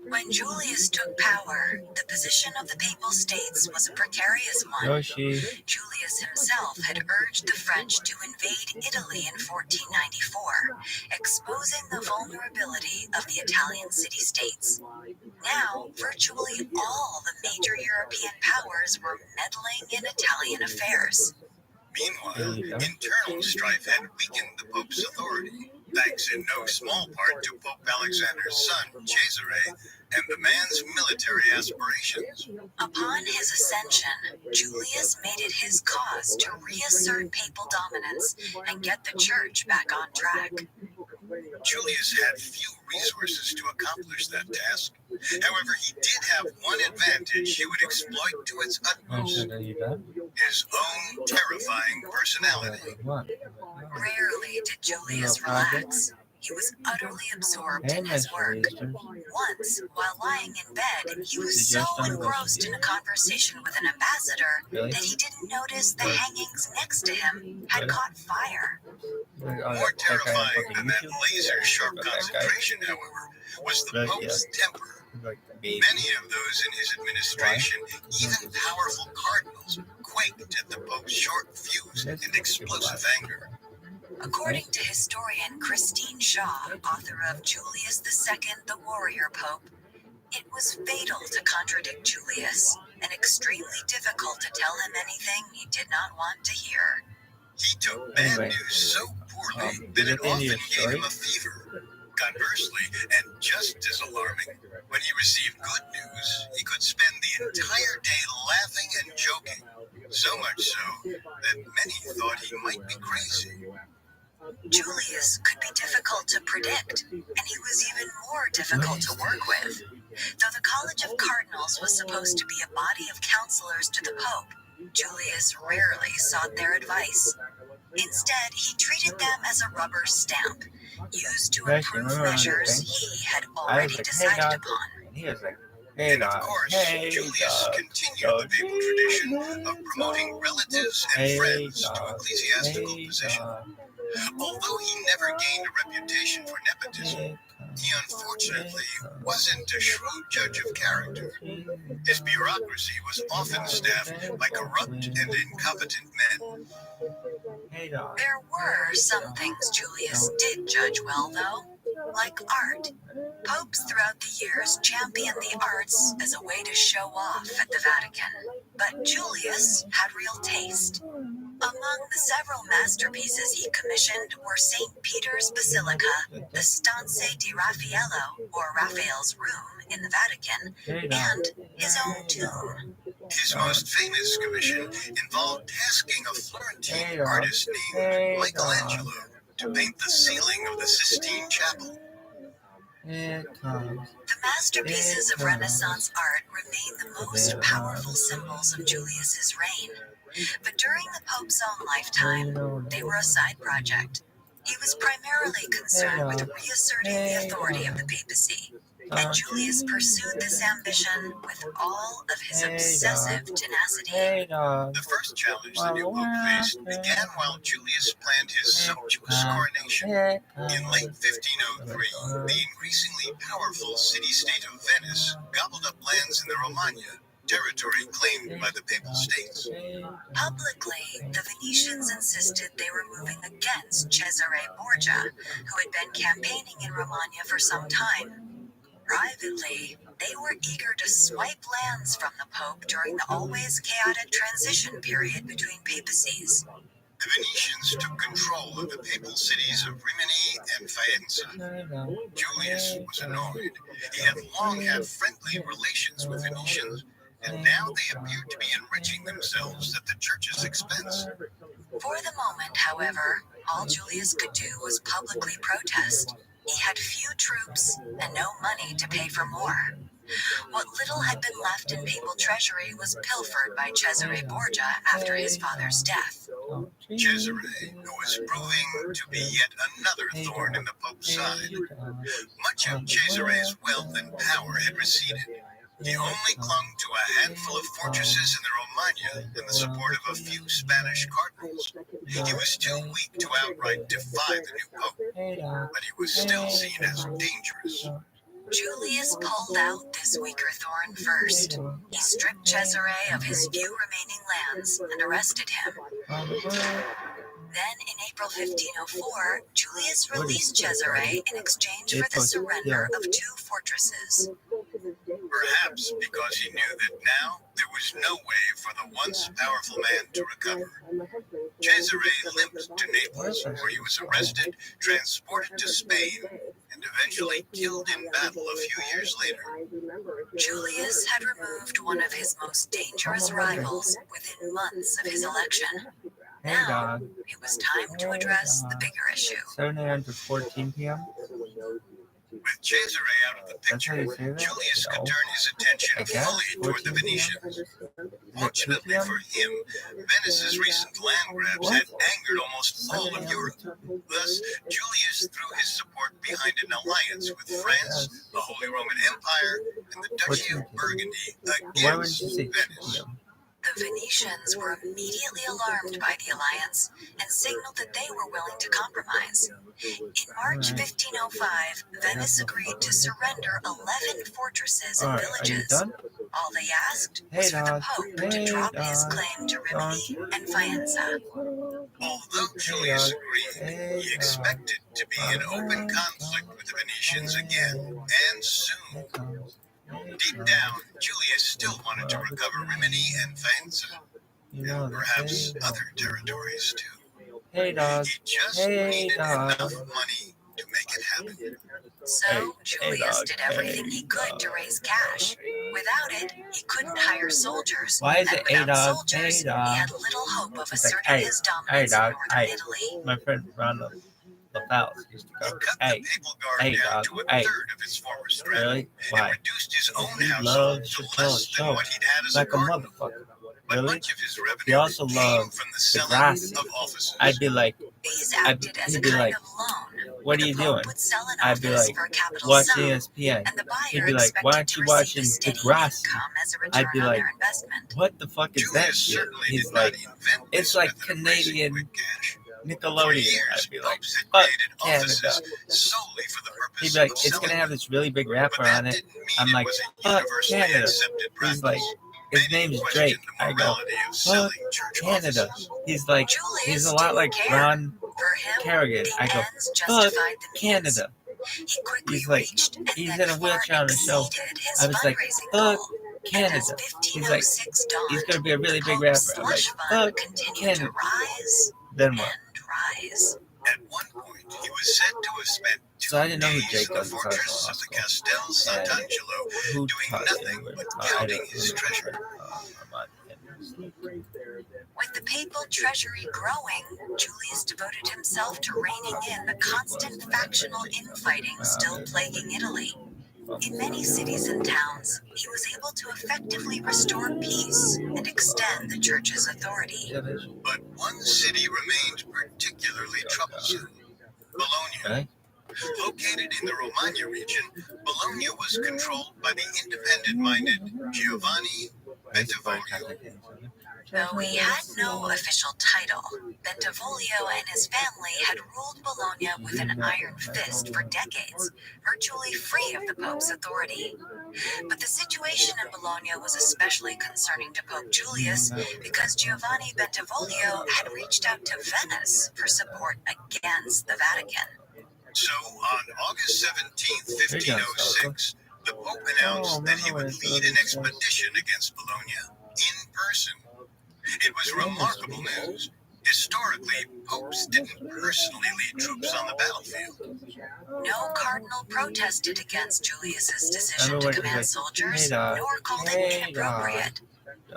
When Julius took power, the position of the Papal States was a precarious one. Yoshi. Julius himself had urged the French to invade Italy in 1494, exposing the vulnerability of the Italian city-states. Now, virtually all the major European powers were meddling in Italian affairs. Meanwhile, internal strife had weakened the Pope's authority, thanks in no small part to Pope Alexander's son, Cesare, and the man's military aspirations. Upon his ascension, Julius made it his cause to reassert papal dominance and get the church back on track. Julius had few resources to accomplish that task. However, he did have one advantage he would exploit to its utmost: his own terrifying personality. Rarely did Julius relax. He was utterly absorbed in his work. Once, while lying in bed, he was so engrossed in a conversation with an ambassador that he didn't notice the hangings next to him had caught fire. More terrifying than that laser-sharp concentration, however, was the Pope's temper. Many of those in his administration, even powerful cardinals, quaked at the Pope's short fuse and explosive anger. According to historian Christine Shaw, author of Julius II, the Warrior Pope, it was fatal to contradict Julius and extremely difficult to tell him anything he did not want to hear. He took bad news so poorly that it often gave him a fever. Conversely, and just as alarming, when he received good news, he could spend the entire day laughing and joking, so much so that many thought he might be crazy. Julius could be difficult to predict, and he was even more difficult to work with. Though the College of Cardinals was supposed to be a body of counselors to the Pope, Julius rarely sought their advice. Instead, he treated them as a rubber stamp, used to approve measures he had already decided upon. And of course, Julius continued the papal tradition of promoting relatives and friends to ecclesiastical position. Although he never gained a reputation for nepotism, he unfortunately wasn't a shrewd judge of character. His bureaucracy was often staffed by corrupt and incompetent men. There were some things Julius did judge well, though, like art. Popes throughout the years championed the arts as a way to show off at the Vatican, but Julius had real taste. Among the several masterpieces he commissioned were St. Peter's Basilica, the Stanze di Raffaello, or Raphael's Room in the Vatican, and his own tomb. His most famous commission involved tasking a Florentine artist named Michelangelo to paint the ceiling of the Sistine Chapel. The masterpieces of Renaissance art remain the most powerful symbols of Julius's reign. But during the Pope's own lifetime, they were a side project. He was primarily concerned with reasserting the authority of the papacy, and Julius pursued this ambition with all of his obsessive tenacity. The first challenge the new Pope faced began while Julius planned his sumptuous coronation. In late 1503, the increasingly powerful city-state of Venice gobbled up lands in the Romagna, territory claimed by the Papal States. Publicly, the Venetians insisted they were moving against Cesare Borgia, who had been campaigning in Romagna for some time. Privately, they were eager to swipe lands from the Pope during the always chaotic transition period between papacies. The Venetians took control of the papal cities of Rimini and Faenza. Julius was annoyed. He had long had friendly relations with Venetians, and now they appeared to be enriching themselves at the church's expense. For the moment, however, all Julius could do was publicly protest. He had few troops and no money to pay for more. What little had been left in papal treasury was pilfered by Cesare Borgia after his father's death. Cesare, who was proving to be yet another thorn in the Pope's side. Much of Cesare's wealth and power had receded. He only clung to a handful of fortresses in the Romagna and the support of a few Spanish cardinals. He was too weak to outright defy the new Pope, but he was still seen as dangerous. Julius pulled out this weaker thorn first. He stripped Cesare of his few remaining lands and arrested him. Then, in April 1504, Julius released Cesare in exchange for the surrender of 2 fortresses. Perhaps because he knew that now there was no way for the once powerful man to recover. Cesare limped to Naples, where he was arrested, transported to Spain, and eventually killed in battle a few years later. Julius had removed one of his most dangerous rivals within months of his election. Hey, Now, dog. it was time to address the bigger issue. 7 a.m. to 14 p.m. With Cesare out of the That's how picture, you say that? Julius could No. turn his attention I guess. fully toward the 14 p.m. Venetians. Is it 2 Fortunately p.m.? for him, Venice's recent land grabs had angered almost all of Europe. Thus, Julius threw his support behind an alliance with France, the Holy Roman Empire, and the Duchy of Burgundy Why wouldn't against you say 2 Venice. p.m.? The Venetians were immediately alarmed by the alliance and signaled that they were willing to compromise. In March 1505, Venice agreed to surrender 11 fortresses and Alright, are you villages. done? All they asked Hey, was for the dog. Pope to Hey, drop his dog. claim to Rimini and Faenza. Although Julius agreed, he expected to be in open conflict with the Venetians again, and soon. Deep down, Julius still wanted to recover Rimini and Faenza, and perhaps other territories too. Hey, dog. He just Hey, needed dog. enough money to make it happen. So Julius did everything he could to raise cash. Without it, he couldn't hire soldiers. Why is and it without A-Dog? soldiers, A-Dog. he had little hope of It's like, asserting hey, his dominance in dog, northern hey. Italy. My friend Ronald LaFalce used to He go, cut hey, the papal guard hey, down dog, to a hey. third of its former strength, Really? and Why? reduced his own He household loves to to tell a less than show what he'd had as like a a cardinal. motherfucker. But Really? much of his He revenue also came loved from the the selling grass. of offices. I'd be like, These acted as a he'd be kind like, of loan. what are The you Pope doing? would sell an I'd be office like, for a capital watching sum, ESPN. and the He'd buyer be like, why expected aren't to you receive watching a the steady grass? income as a I'd return be on like, their investment. what the fuck is that Julius shit? certainly He's did like, not invent it's this like method of raising Canadian quick cash. For Nickelodeon. years, I'd be like, popes had fuck created Canada. offices solely for the purpose He'd be like, of it's selling gonna have them. this really big But rapper that on it. didn't mean I'm it like, was a fuck universally Canada. accepted He's like, practice. his Many name's questioned Drake. the I go, morality of fuck selling church Canada. offices. He's like, Julius he's a lot didn't like care. Ron For him, Kerrigan. the I go, ends fuck justified the means. Canada. He quickly He's like, reached and he's then in a wheelchair on the show. exceeded his I was like, fundraising fuck goal. And Canada. as He's like, 1506 dawned, he's gonna be a really the big Pope's rapper. I'm like, slush fund fuck continued Canada. to rise Then what? and rise. At one point, he was said to have spent 2 So I didn't know who days Jake in the was until I was in fortress law of the school. Castel Sant'Angelo, Who doing taught nothing you but I counting don't his treasure. With the papal treasury growing, Julius devoted himself to reining in the constant factional infighting still plaguing Italy. In many cities and towns, he was able to effectively restore peace and extend the church's authority. But one city remained particularly troublesome: Bologna. Located in the Romagna region, Bologna was controlled by the independent-minded Giovanni Bentivoglio. Though he had no official title, Bentivoglio and his family had ruled Bologna with an iron fist for decades, virtually free of the Pope's authority. But the situation in Bologna was especially concerning to Pope Julius because Giovanni Bentivoglio had reached out to Venice for support against the Vatican. So, on August 17th, 1506, the Pope announced that he would lead an expedition against Bologna in person. It was remarkable news. Historically, popes didn't personally lead troops on the battlefield. No cardinal protested against Julius's decision to command soldiers, nor called it inappropriate.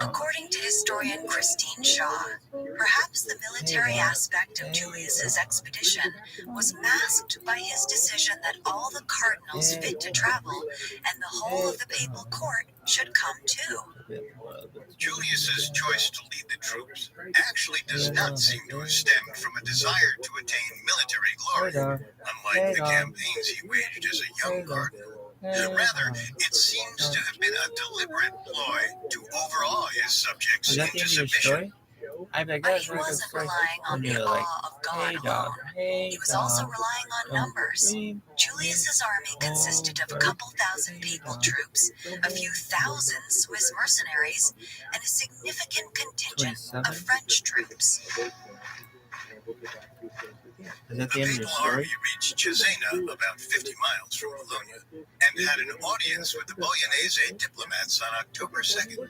According to historian Christine Shaw, perhaps the military aspect of Julius's expedition was masked by his decision that all the cardinals fit to travel and the whole of the papal court should come too. Julius's choice to lead the troops actually does not seem to have stemmed from a desire to attain military glory, unlike the campaigns he waged as a young cardinal. Rather, it seems to have been a deliberate ploy to overawe his subjects into submission. But he wasn't relying on the awe of God alone. He was also relying on numbers. Julius's army consisted of a couple thousand papal troops, a few thousand Swiss mercenaries, and a significant contingent of French troops. Is that The the end of papal your story? army reached Cesena, about 50 miles from Bologna, and had an audience with the Bolognese diplomats on October 2nd.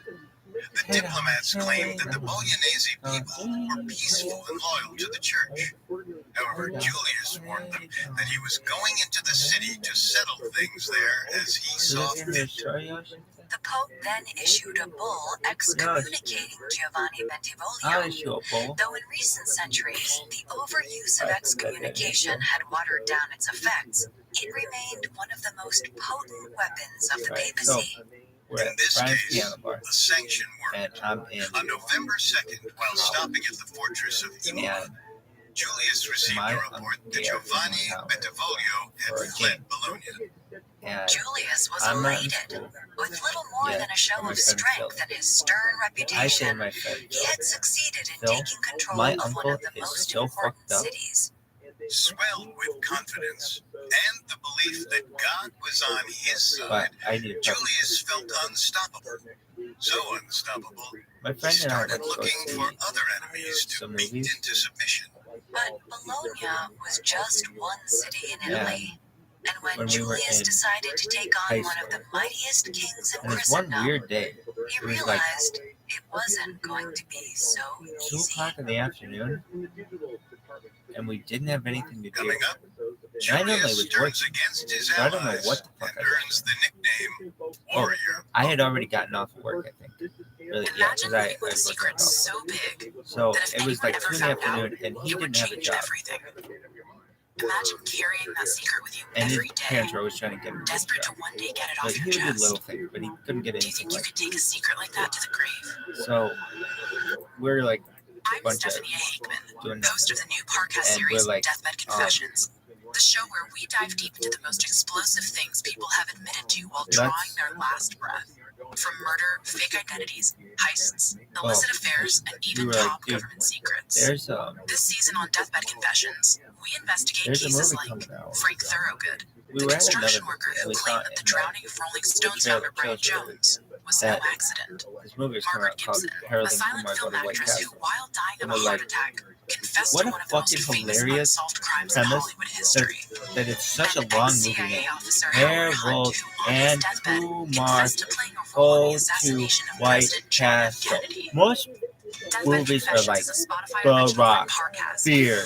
The diplomats claimed that the Bolognese people were peaceful and loyal to the church. However, Julius warned them that he was going into the city to settle things there as he Is saw that the end of your fit. story, Yoshi? The Pope then issued a bull excommunicating Giovanni I'll Bentivoglio. issue a bull. Though in recent centuries, the overuse of excommunication had watered down its effects, it remained one of the most potent weapons of the Right, so papacy. we're In at this Brian's case, Piano Bar, the sanction and worked. I'm in. On November 2nd, while stopping at the fortress of Imola, And Julius received a report that Giovanni Bentivoglio Or had fled Bologna. and Julius was I'm not in elated. school. With little more Yeah, than a show my of friend strength Phil. and his stern I say reputation, my friend he had succeeded in Phil, taking control my of one uncle of the is most so important fucked up. cities. Swelled with confidence and the belief that God was on his but side, I need to Julius felt unstoppable. So unstoppable, My he friend and I started went to go looking see for other enemies to some beat movies. into submission. But Bologna was just one city in Yeah. Italy. And when When we were Julius in decided to take high on one of the school. mightiest kings in And it's one Christendom, weird day. he It was like realized it wasn't going to be so 2 easy. o'clock in the afternoon, and we didn't have anything to do. Coming up, And I normally Julius was turns working, against his so I don't know allies what the fuck and I earns was the nickname Warrior. I had already gotten off of work, I think. Really, yeah, Imagine because I living with a worked secret off. so big So that if it was anyone like ever 2 in the found out, afternoon, and he it would didn't have a change job. everything. Imagine carrying that secret with you And his every day, parents were always trying to get him to get a desperate to job. one day get it But off he your would do chest. little things, but he couldn't get Do you anything think you like could take a secret like that to the grave? So we're like I'm bunch of Stephanie Hakeman, doing host nothing. of the new podcast And we're series like, Deathbed Confessions, the show where we dive deep into the most explosive things people have admitted to while drawing their last breath. From murder, fake identities, heists, illicit affairs, and even we were like, top dude, government secrets. There's This season on Deathbed Confessions, we investigate there's a cases movie like coming out. Frank Thorogood, We the were at another construction worker who we saw claimed it that the in drowning of Rolling Stones trailer, founder Brian trailer. Jones was no That- accident. This movie is coming Margaret out called Gibson, Harold a and silent Kumar Go film to White actress who, Castle. while dying of And a we're heart like, attack, confessed what to a one of the most fucking famous hilarious unsolved crimes in premise Hollywood history. that it's such a And long ex-CIA movie. officer Howard Hunt, Harold who on his and deathbed Kumar confessed to playing a role in Go the to assassination of White President John F. Castle. Kennedy. Most Deathbed movies are Confessions like is a Spotify The original Rock, from Parcast, Fear,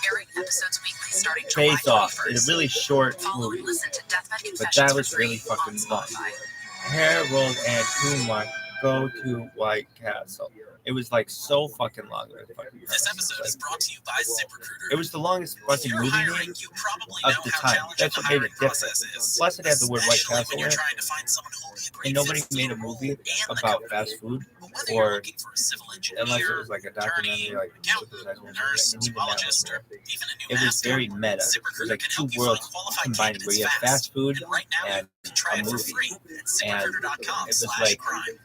airing episodes weekly starting July Face Off. 21st. It's a really short Follow movie. and listen to Deathbed But Confessions that for was free really fucking on long. Spotify. Harold and Kumar Go to White Castle. It was like so fucking long. It was fucking This episode is brought to you by ZipRecruiter. It was the longest If fucking you're movie hiring, name you probably of know the how time. challenging That's the what made hiring it different. process is. Plus, it had the word White Especially Castle when in you're it. trying to find someone who will be a great And nobody fit for made the a role movie and the about company. fast food, But whether you're or looking for a civil engineer, unless it was like a documentary, attorney, like accountant, nurse, and even that zoologist, was or even a new it was mascot, very meta. It was ZipRecruiter like can two help you find worlds qualified combined, where candidates you had fast. fast food And right now, and you can try a it for movie. free at And it was like, ZipRecruiter.com/crime.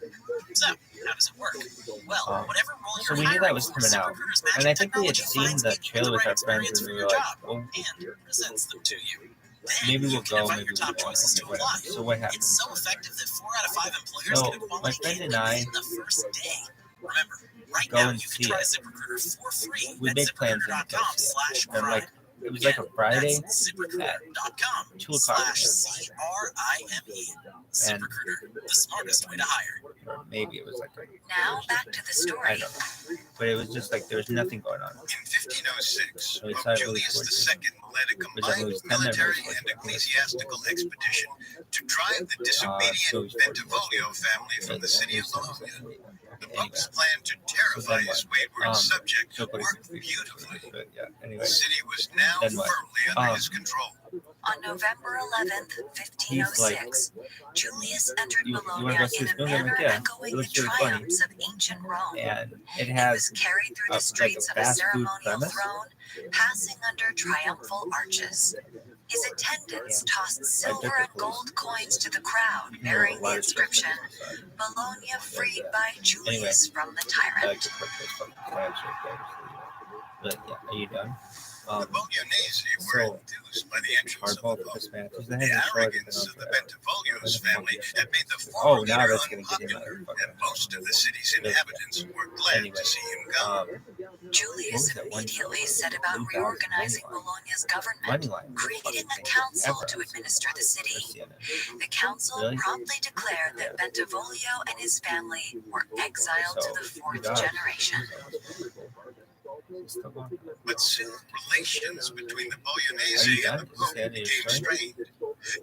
So, how does it work? Well, whatever role so you're we knew that hiring was for, coming out. ZipRecruiter's And I magic think we had technology seen finds the people trailer with with the our right friends, experience and for we your were like, job well, and presents them to you. Then maybe you we'll can go, invite maybe your we top won't. choices to Whatever. apply. So what happened? It's so effective that 4 out of 5 employers So get a my quality friend and candidate I within the first day. Remember, right go now and you can see try it. ZipRecruiter for free We at make plans and go see it. And ZipRecruiter.com/crime. like, it was like a Friday That's at ZipRecruiter.com 2 o'clock. /CRIME. ZipRecruiter, the smartest way to hire. Or maybe it was like a Now back to the I story. don't know. But it was just like there was nothing going on. In 1506, So we Pope saw it Julius really II led a Was that combined movie 10 military or and ecclesiastical expedition to drive the disobedient Bentivoglio family from the city of Bologna. The Pope's plan to terrify his wayward subject worked beautifully. But yeah, The anyway. city was now Then what? firmly under his control. On November 11th, 1506, Julius entered You Bologna wanna go see in this a movie? I'm manner like, yeah, echoing it the looks really funny. triumphs of ancient Rome. And it He has was carried through the like streets a of a fast food ceremonial premise. throne, passing under triumphal arches. His attendants tossed silver and gold coins to the crowd, bearing the inscription, Bologna freed by Julius from the I like tyrant. to put those fucking crabs right there. But yeah, are you done? The Bolognese were enthused by the entrance of Hardball the for this Pope. match. The arrogance of the Bentivoglios family had made the Oh, former now leader that's gonna get him unpopular, motherfucker. and most of the city's inhabitants were glad Anyway, to see him go. Julius What was that one immediately show? set about Blue Dog reorganizing Moneyline. Bologna's government, Moneyline. creating a Fucking council ever. to administer the city. CNN. The council Really? promptly declared that Bentivoglio and his family were exiled to the fourth God. generation. It's still going. But soon relations between the Are Bolognese you and done? the Just Pope had your became story? strained.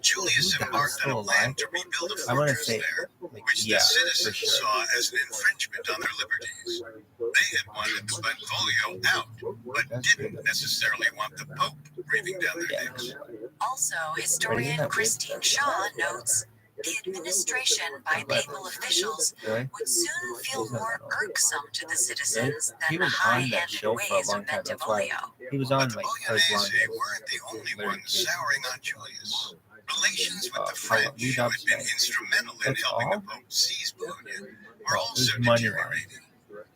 Julius Who's embarked on a still plan alive? to rebuild a I want to fortress say, there. which the citizens saw as an infringement on their liberties. They had wanted the Benvolio out, but didn't necessarily want the Pope breathing down their necks. Also, historian Christine Shaw notes, the administration by papal officials would soon feel more irksome to the citizens than the high-handed ways of Benvolio. He was But on the like first long. Bolognese weren't the only ones souring on Julius. Relations with the French, who had been instrumental in helping the Pope seize Bologna, were also deteriorating,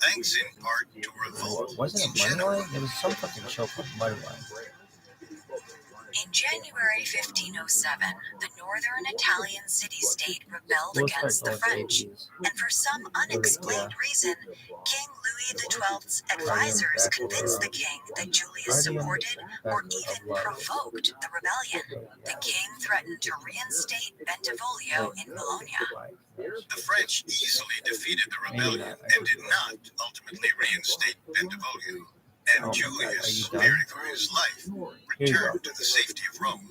thanks in part to revolt Wasn't in it Money general. Line? There was some fucking show called Money Line. In January 1507, the northern Italian city-state rebelled against the French, and for some unexplained reason, King Louis XII's advisors convinced the king that Julius supported or even provoked the rebellion. The king threatened to reinstate Benvolio in Bologna. The French easily defeated the rebellion and did not ultimately reinstate Benvolio. And Julius, fearing for his life, returned to the safety of Rome.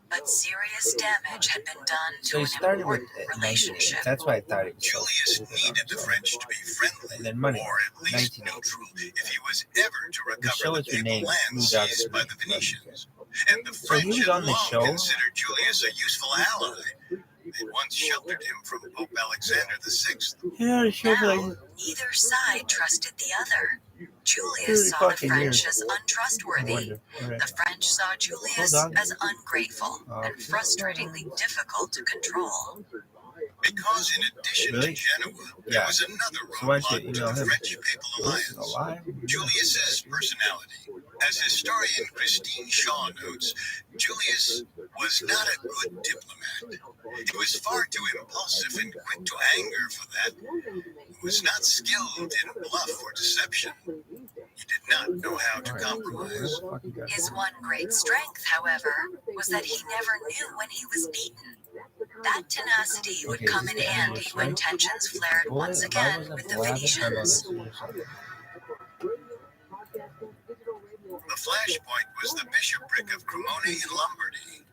But serious damage had been done So to he an started with important relationship. That's why I thought it was Julius needed the French to be friendly, And then Money, or at least 1980. neutral, if he was ever to The show recover is the papal renamed land Blue Dog seized by the Venetians. And the So French he was had on the long show? considered Julius a useful ally. They once sheltered him from Pope Alexander VI. Yeah, the show Now, like neither side trusted the other. Julius saw the French as untrustworthy. The French saw Julius as ungrateful and frustratingly difficult to control. Because in addition Really? to Genoa, there Yeah. was another So why don't roadblock you to email the him? French papal This is a alliance. lie. Julius's personality. As historian Christine Shaw notes, Julius was not a good diplomat. He was far too impulsive and quick to anger for that. He was not skilled in bluff or deception. He did not know how to compromise. His one great strength, however, was that he never knew when he was beaten. That tenacity would come in handy when tensions flared once again with the Venetians. The flashpoint was the bishopric of Cremona in Lombardy.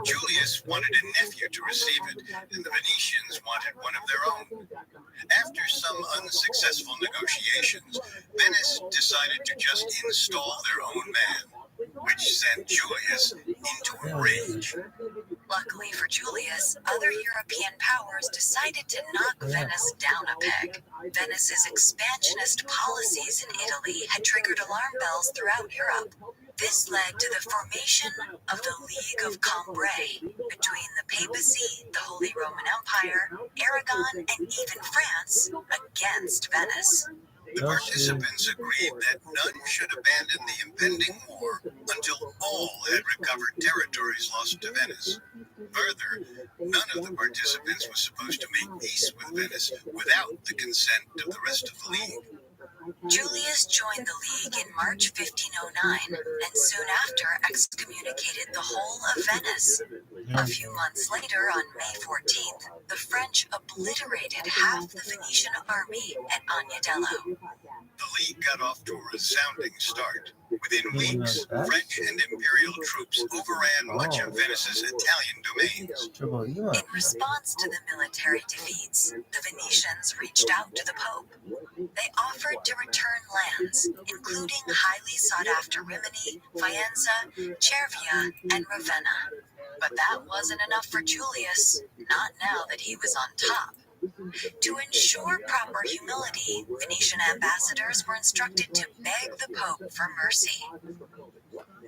Julius wanted a nephew to receive it, and the Venetians wanted one of their own. After some unsuccessful negotiations, Venice decided to just install their own man, which sent Julius into a rage. Luckily for Julius, other European powers decided to knock Venice down a peg. Venice's expansionist policies in Italy had triggered alarm bells throughout Europe. This led to the formation of the League of Cambrai between the papacy, the Holy Roman Empire, Aragon, and even France against Venice. The participants agreed that none should abandon the impending war until all had recovered territories lost to Venice. Further, none of the participants was supposed to make peace with Venice without the consent of the rest of the League. Julius joined the League in March 1509 and soon after excommunicated the whole of Venice. A few months later, on May 14th, the French obliterated half the Venetian army at Agnadello. The League got off to a resounding start. Within weeks, French and Imperial troops overran much of Venice's Italian domains. In response to the military defeats, the Venetians reached out to the Pope. They offered to return lands, including highly sought-after Rimini, Faenza, Cervia, and Ravenna. But that wasn't enough for Julius, not now that he was on top. To ensure proper humility, Venetian ambassadors were instructed to beg the Pope for mercy.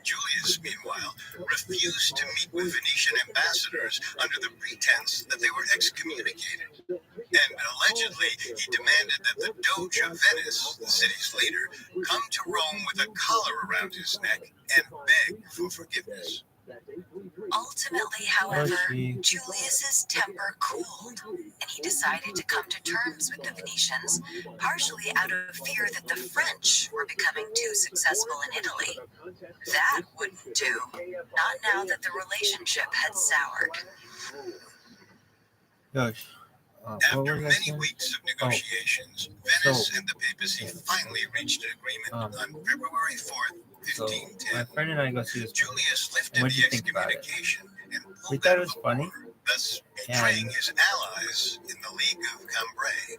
Julius, meanwhile, refused to meet with Venetian ambassadors under the pretense that they were excommunicated. And allegedly, he demanded that the Doge of Venice, the city's leader, come to Rome with a collar around his neck and beg for forgiveness. Ultimately, however, Julius's temper cooled, and he decided to come to terms with the Venetians, partially out of fear that the French were becoming too successful in Italy. That wouldn't do, not now that the relationship had soured. Gosh. After many weeks of negotiations, Venice and the papacy finally reached an agreement on February 4th, 1510. My friend and I go see this. Julius lifted What did the you think about it? excommunication and We pulled thought out it of was the funny. war, thus betraying his allies in the League of Cambrai.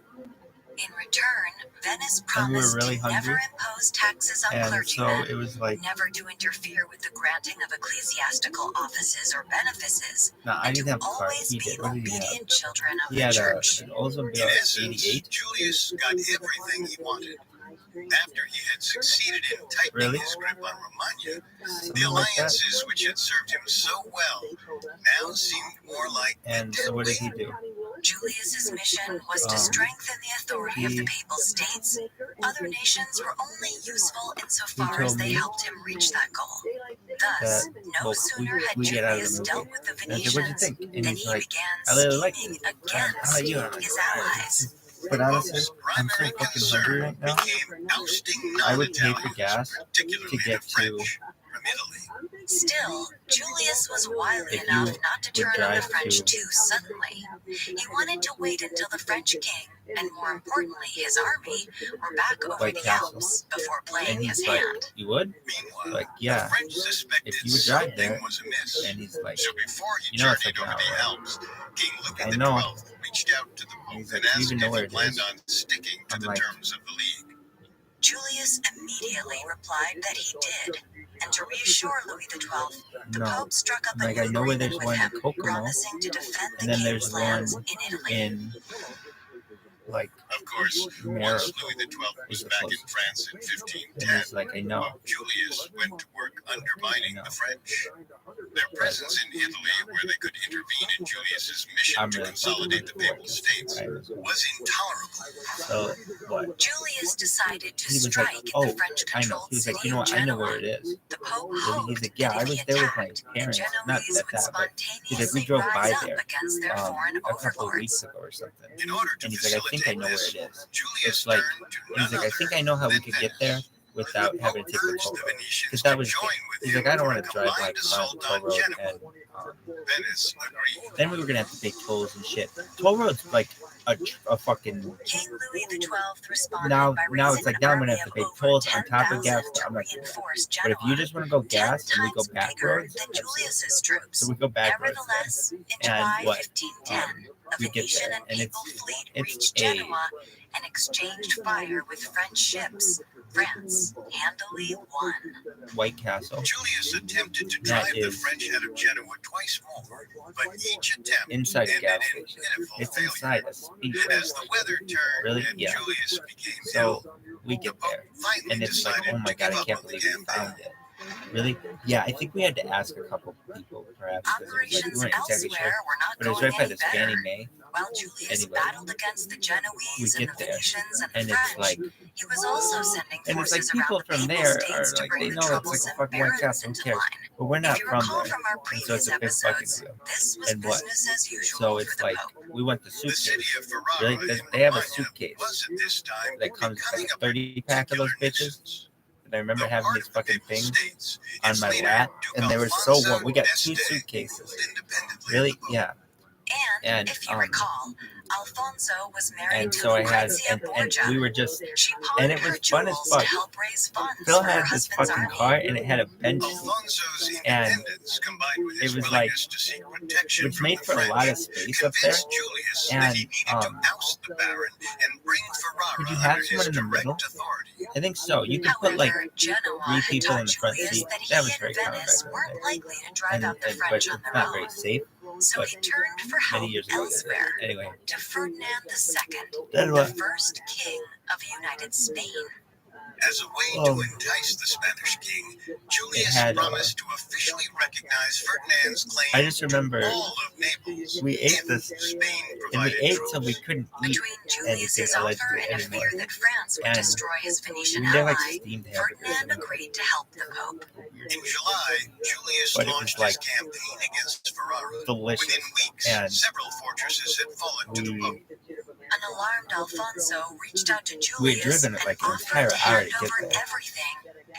In return, Venice And we were promised really to hungry. never impose taxes on And so clergymen, it was like, never to interfere with the granting of ecclesiastical offices or benefices, no, I and didn't to have a car. always He be did. What did he have? obedient children of He the had church. an Oldsmobile In essence, 88. Julius got everything he wanted. After he had succeeded in tightening his grip on Romagna, the alliances which had served him so well now seemed more like And so what did he do? Julius's mission was to strengthen the authority of the papal states. Other nations were only useful insofar as they helped him reach that goal. Thus, no sooner had Julius dealt with the Venetians than he began scheming against his allies. But honestly, I'm so primary fucking concern hungry right now. became ousting I would pay for non-Italians, gas particularly to get the to. French, from Italy. Still, Julius was wily If enough you not to would turn on the drive French to- too suddenly. He wanted to wait until the French king, and more importantly his army, were back over White the Castle. Alps before And playing his he's like, hand. you would? Meanwhile, Like, yeah. the French suspected If you would drive something there, was amiss. And he's like, So before he you know it's journeyed like an over the hour. Alps, King Louis I the know. XII reached out to the Pope He's and like, you asked even know if where he it planned is? on sticking to I'm the like- terms of the League. Julius immediately replied that he did, and to reassure Louis XII, the No. Pope struck up a Like, I new know where agreement there's with one in him, Kokomo, promising to defend the and then king's there's one lands in Italy. in, like, Of course, Mary once Louis XII was is the back in closest. France in And 1510, he's like, I know. Julius went to work undermining I know. the French. Their presence in Italy, where they could intervene in Julius's mission I'm to really consolidate the papal states, was intolerable. So, what? Julius decided to He was strike like, at oh, the French-controlled I know. He was like, city you know of what? I know Genoa. where it is. The Pope He's hoped like, yeah, that I if was he there with my attacked, the parents. Not Genoese that, would but he's like, we spontaneously drove by rise there up against their foreign a couple overlords. weeks ago or something. In order to And he's like, I think I facilitate know where this, it is. Julius It's like, turned to he's none like, I think I know how we than could get there Venice. without The having Pope to take the urged toll the road. Venetians Because that to was join with he's him like, I don't for want a to drive combined like on the assault toll on road, Genoa. and Venice agreed. then we were gonna have to pay tolls and shit. Toll road's like a fucking. King Louis XII responded Now by it's raising like an now I'm army gonna have to of pay over tolls on top of 10,000 gas. to I'm like, reinforce but if you Genoa, just want to go 10 gas and we go times back bigger roads, than Julius's troops. so we go back roads. Nevertheless, in And July what? 1510, a We get Venetian there, and and papal it's fleet it's reached a Genoa and exchanged fire with French ships. France handily won. White Castle Julius attempted to That drive the is- French out of Genoa twice more, but each attempt inside a ended gas in station. pitiful It's failure. inside a speed. And as the weather turned Really? and Yeah. Julius became So ill, we the get Pope there, finally and it's like, decided oh my to god, give I up can't on the believe we campaign. found it. Really? Yeah, I think we had to ask a couple people, perhaps, because we Operations weren't exactly sure. elsewhere were not But it was going right by any this Fannie better. Mae. While Julius Anyway, battled against the we Genoese and get the there, Venetians and the and French, it's like, he was also sending and it's like forces people around the from papal there are states to like, bring they the know it's like a troublesome fucking White barons Castle, who into cares? line. But we're If not you from recall there, from our and so previous it's a big fucking episodes, deal. this was And what? business as usual So for it's the like, Pope. we want the The city suitcase. of Ferrara Really? in Because they have a Romagna suitcase was at this time that comes with becoming like a a 30-pack of those particular bitches. nuisance. And I remember Though having part these of the fucking papal things states, on its my leader, lap, Duke and they were so Alfonso warm. We got d'Este, 2 suitcases. ruled independently Really? of the Pope. Yeah. And, And if you recall, Alfonso was married and to so I had, Lucrezia and Borgia. we were just, She and pawned it her was fun as jewels fuck. to help raise funds Phil for her had this husband's fucking army. car, and it had a bench seat, Alfonso's and independence, combined with it his was like, willingness to seek protection which from made the for a French, lot of space up there. convinced Julius that And he needed to oust the Baron and bring Ferrara could you have under his someone in the middle? direct authority. I think so. You could put like However, Genoa 3 had people in taught the front Julius seat. that he That was and very common Venice back weren't then. likely to drive out the But French it's on their not very own. safe. So But he turned for many help years ago, elsewhere, anyway. to Ferdinand II, Then the what? first king of United Spain. As a way to entice the Spanish king, Julius had, promised to officially recognize Ferdinand's claim I just remember to all of Naples we ate if this, Spain and we provided ate troops. till we couldn't eat Between anything Julius's offer allegedly and a anymore. fear that France would And destroy his Venetian we never ally, steamed hamburgers Ferdinand anymore. agreed to help the Pope. In July, Julius But it was launched like his campaign against Ferrara. delicious. Within weeks, And several fortresses had fallen to the we Pope. An alarmed Alfonso reached out to Julius We had driven and like an offered entire to hour hand to get over there. everything.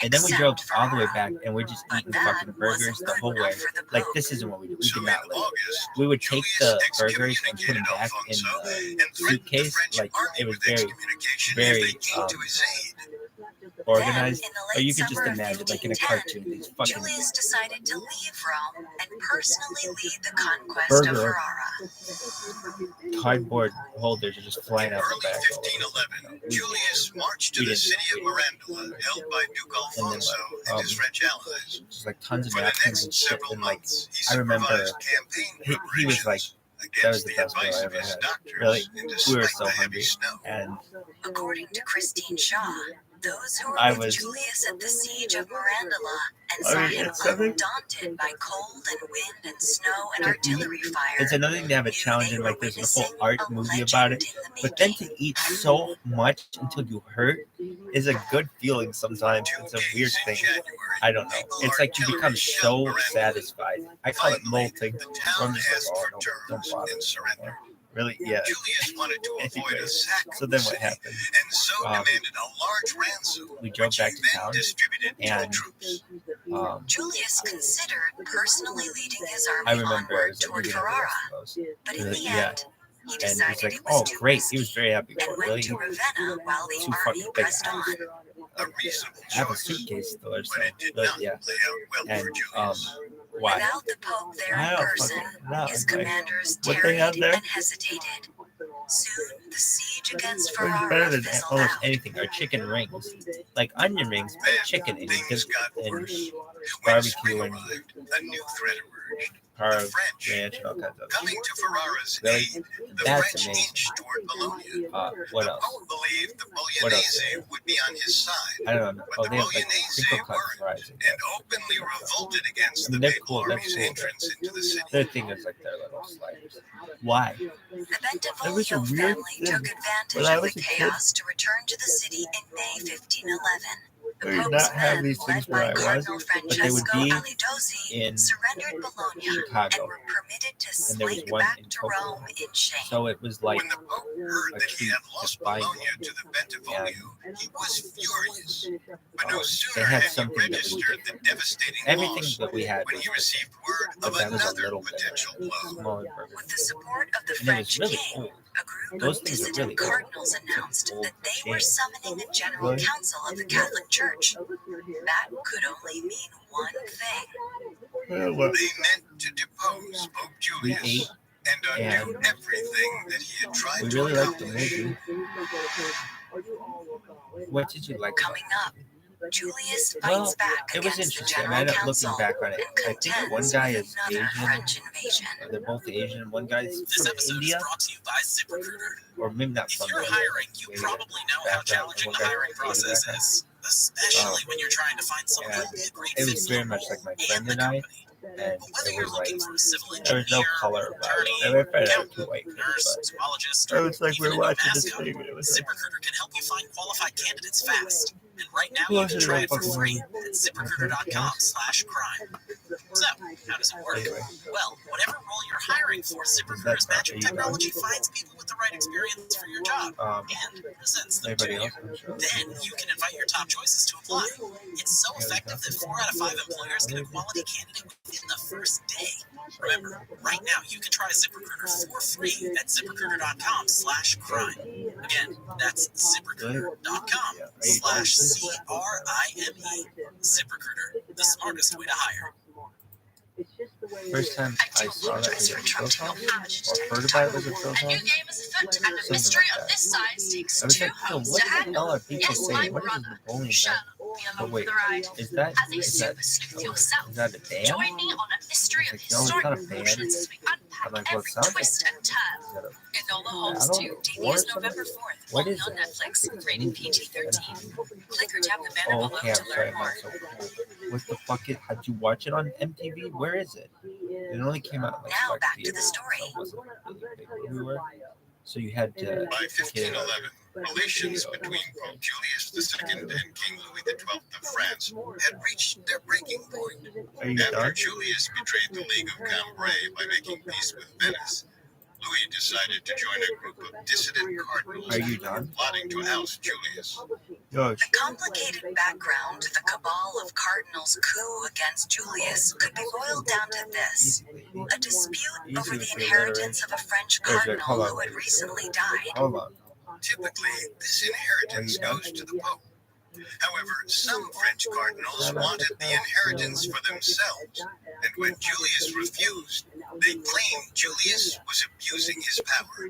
And then we drove except all the way Ferrara. back, and we're just But eating that fucking burgers wasn't the good whole way. enough for the Like, Pope. this isn't what we do. We So did in not live. August, We would take Julius the burgers and put them excommunicated back in Alfonso the and threatened the suitcase. French Like, army it was with very, excommunication if very, they came to his aid. organized. Then, in the Or late you could just summer of imagine, like in a 1510, cartoon, these fucking Julius decided to leave Rome and personally lead the conquest of burger Ferrara. cardboard holders are just flying In out the early back. 1511, Julius marched to We the didn't- city of Mirandola, held by Duke Alfonso and his French allies. Just like tons of For the napkins and next shit. several And like, months, he I remember supervised campaign he was like, preparations that was against the the best meal advice I of ever his had. doctors, Really, and we were despite so the heavy hungry. snow. And According to Christine Shaw, those who were I with was- Julius at the siege of Mirandola and I saw mean, him it's something- undaunted by cold and wind and snow and artillery fire, it's another thing to have a knew challenge they and were like there's a witnessing whole art a movie about it. legend in the But then making. to eat so much until you hurt is a good feeling sometimes. It's a weird thing. I don't know. It's like you become so satisfied. I call it molting. The I'm town just like, asked oh, for don't terms bother. and surrendered. Really? Yeah. Julius wanted to avoid a sack So of then the what city, happened? and so demanded a large ransom, We drove which back he to then town, distributed to the and troops. Julius considered personally leading his I army remember I onward was like, toward you're gonna get Ferrara, us those. but in Really? the Yeah. end, he And decided he's like, it was oh, too great. He was risky very happy and for it. went Really? to Ravenna while the Too army fucking big. pressed on. A reasonable I have a choice, suitcase still or so. but it did But not yeah. play out well for And Julius. why? Without the Pope there I in don't person, fucking know. his Like, commanders what they tarried have there? and hesitated. Soon, the siege against It's Ferrara better than fizzled almost out. anything. Our chicken rings, like onion rings, but Then chicken and things got and worse. When barbecue spring and arrived, a new threat emerged. par The French, ranch and all kinds of coming to Ferrara's Really? aid, the That's French amazing. inched toward Bologna. What The else? Pope believed the What else? Bolognese would be on his side, I don't know. but Oh, the they have like Bolognese crinkle cut weren't, fries. and openly revolted against I mean, the they're papal cool, that's army's cool. entrance into the city. Their thing is like their little sliders. Why? The That was a Bentivoglio weird family thing. took advantage When I of was the a kid, chaos to return to the city in May 1511. The They did Pope's not have men, these led things where by I was, Cardinal but they would Francesco be Alidozzi, in surrendered Bologna and Chicago. were permitted to And there was slink one back in to Tokyo. Rome in shame. So it was like When the Pope heard a that he treat had to lost find Bologna them. to the Bentivoglio, he was furious. But no They sooner had had he something that was registered the devastating everything loss that we had, when he received word but of that was a another little bit potential blow. smaller burger. With the support of the And it was French really king, old. a group Those of things are dissident really old. cardinals announced Old that they were shit. summoning a general Really? council of the Catholic Church. That could only mean one thing. Well, what? They meant to depose Pope We Julius ate and undo and everything that he had tried we to really liked the accomplish. movie. What did you like? Coming up, Julius Well, fights back it was against the interesting. I general ended up council looking back on it. and I think one contends guy with is another Asian. French invasion. They're both Asian. One guy's This from episode India, is brought to you by ZipRecruiter. or maybe not If from you're India. hiring, you Maybe probably know how background. challenging One the guy hiring from India process background. is, especially when you're trying to find someone And who'll be a great it fit was for very the much role like my and friend the and I. company. And But whether it you're was like looking for a civil there was no engineer, color about it. attorney, I was afraid I was accountant, too white. nurse, But zoologist, it or was like we even were a new watching this mascot, thing. And it was like, ZipRecruiter can help you find qualified candidates fast. And right now who you else can did try I it for fucking free know? at ZipRecruiter.com/crime. So, how does it work? Anyway, Well, whatever role you're hiring for, ZipRecruiter's magic technology finds people with the right experience for your job and presents them to anybody you. else? I'm sure. Then you can invite your top choices to apply. It's so effective that 4 out of 5 employers get a quality candidate within the first day. Remember, right now you can try ZipRecruiter for free at ZipRecruiter.com/crime. Again, that's ZipRecruiter.com/CRIME. ZipRecruiter, the smartest way to hire. First time I saw that was a Phil's house, or heard about it was a Phil's A new house. game is afoot, and a Something mystery like of that. this size takes I was two like, Phil, homes what to the hell handle. are people Yes, my saying? What is brother, the bowling shall back? be But along wait, for the ride. is that As a is super sleuth yourself, that a dam? join me on a mystery of It's like, no, it's historic not a band. proportions as we I'm unpack like, well, it every sounds like twist and turn. is that a In all the homes battle too. or Debuts something? November 4th. What Only is on that? Netflix. Rated PG-13. Click or tap the banner Oh, below okay, I'm to sorry, learn I'm more. not so cool. What the fuck? Did you watch it on MTV? Where is it? It only came out in like Now select back to the theaters, story. so it wasn't really big everywhere. So you had to By get 1511, relations between Pope Julius II and King Louis XII of France had reached their breaking point. Are you After done? Julius betrayed the League of Cambrai by making peace with Venice, Louis decided to join a group of dissident cardinals Are you done? plotting to oust Julius. Yo, The complicated background to the cabal of cardinals' coup against Julius could be boiled down to this: a dispute over the inheritance of a French cardinal who had recently died. hold on. Typically, this inheritance goes to the Pope. However, some French cardinals wanted the inheritance for themselves, and when Julius refused, they claimed Julius was abusing his power.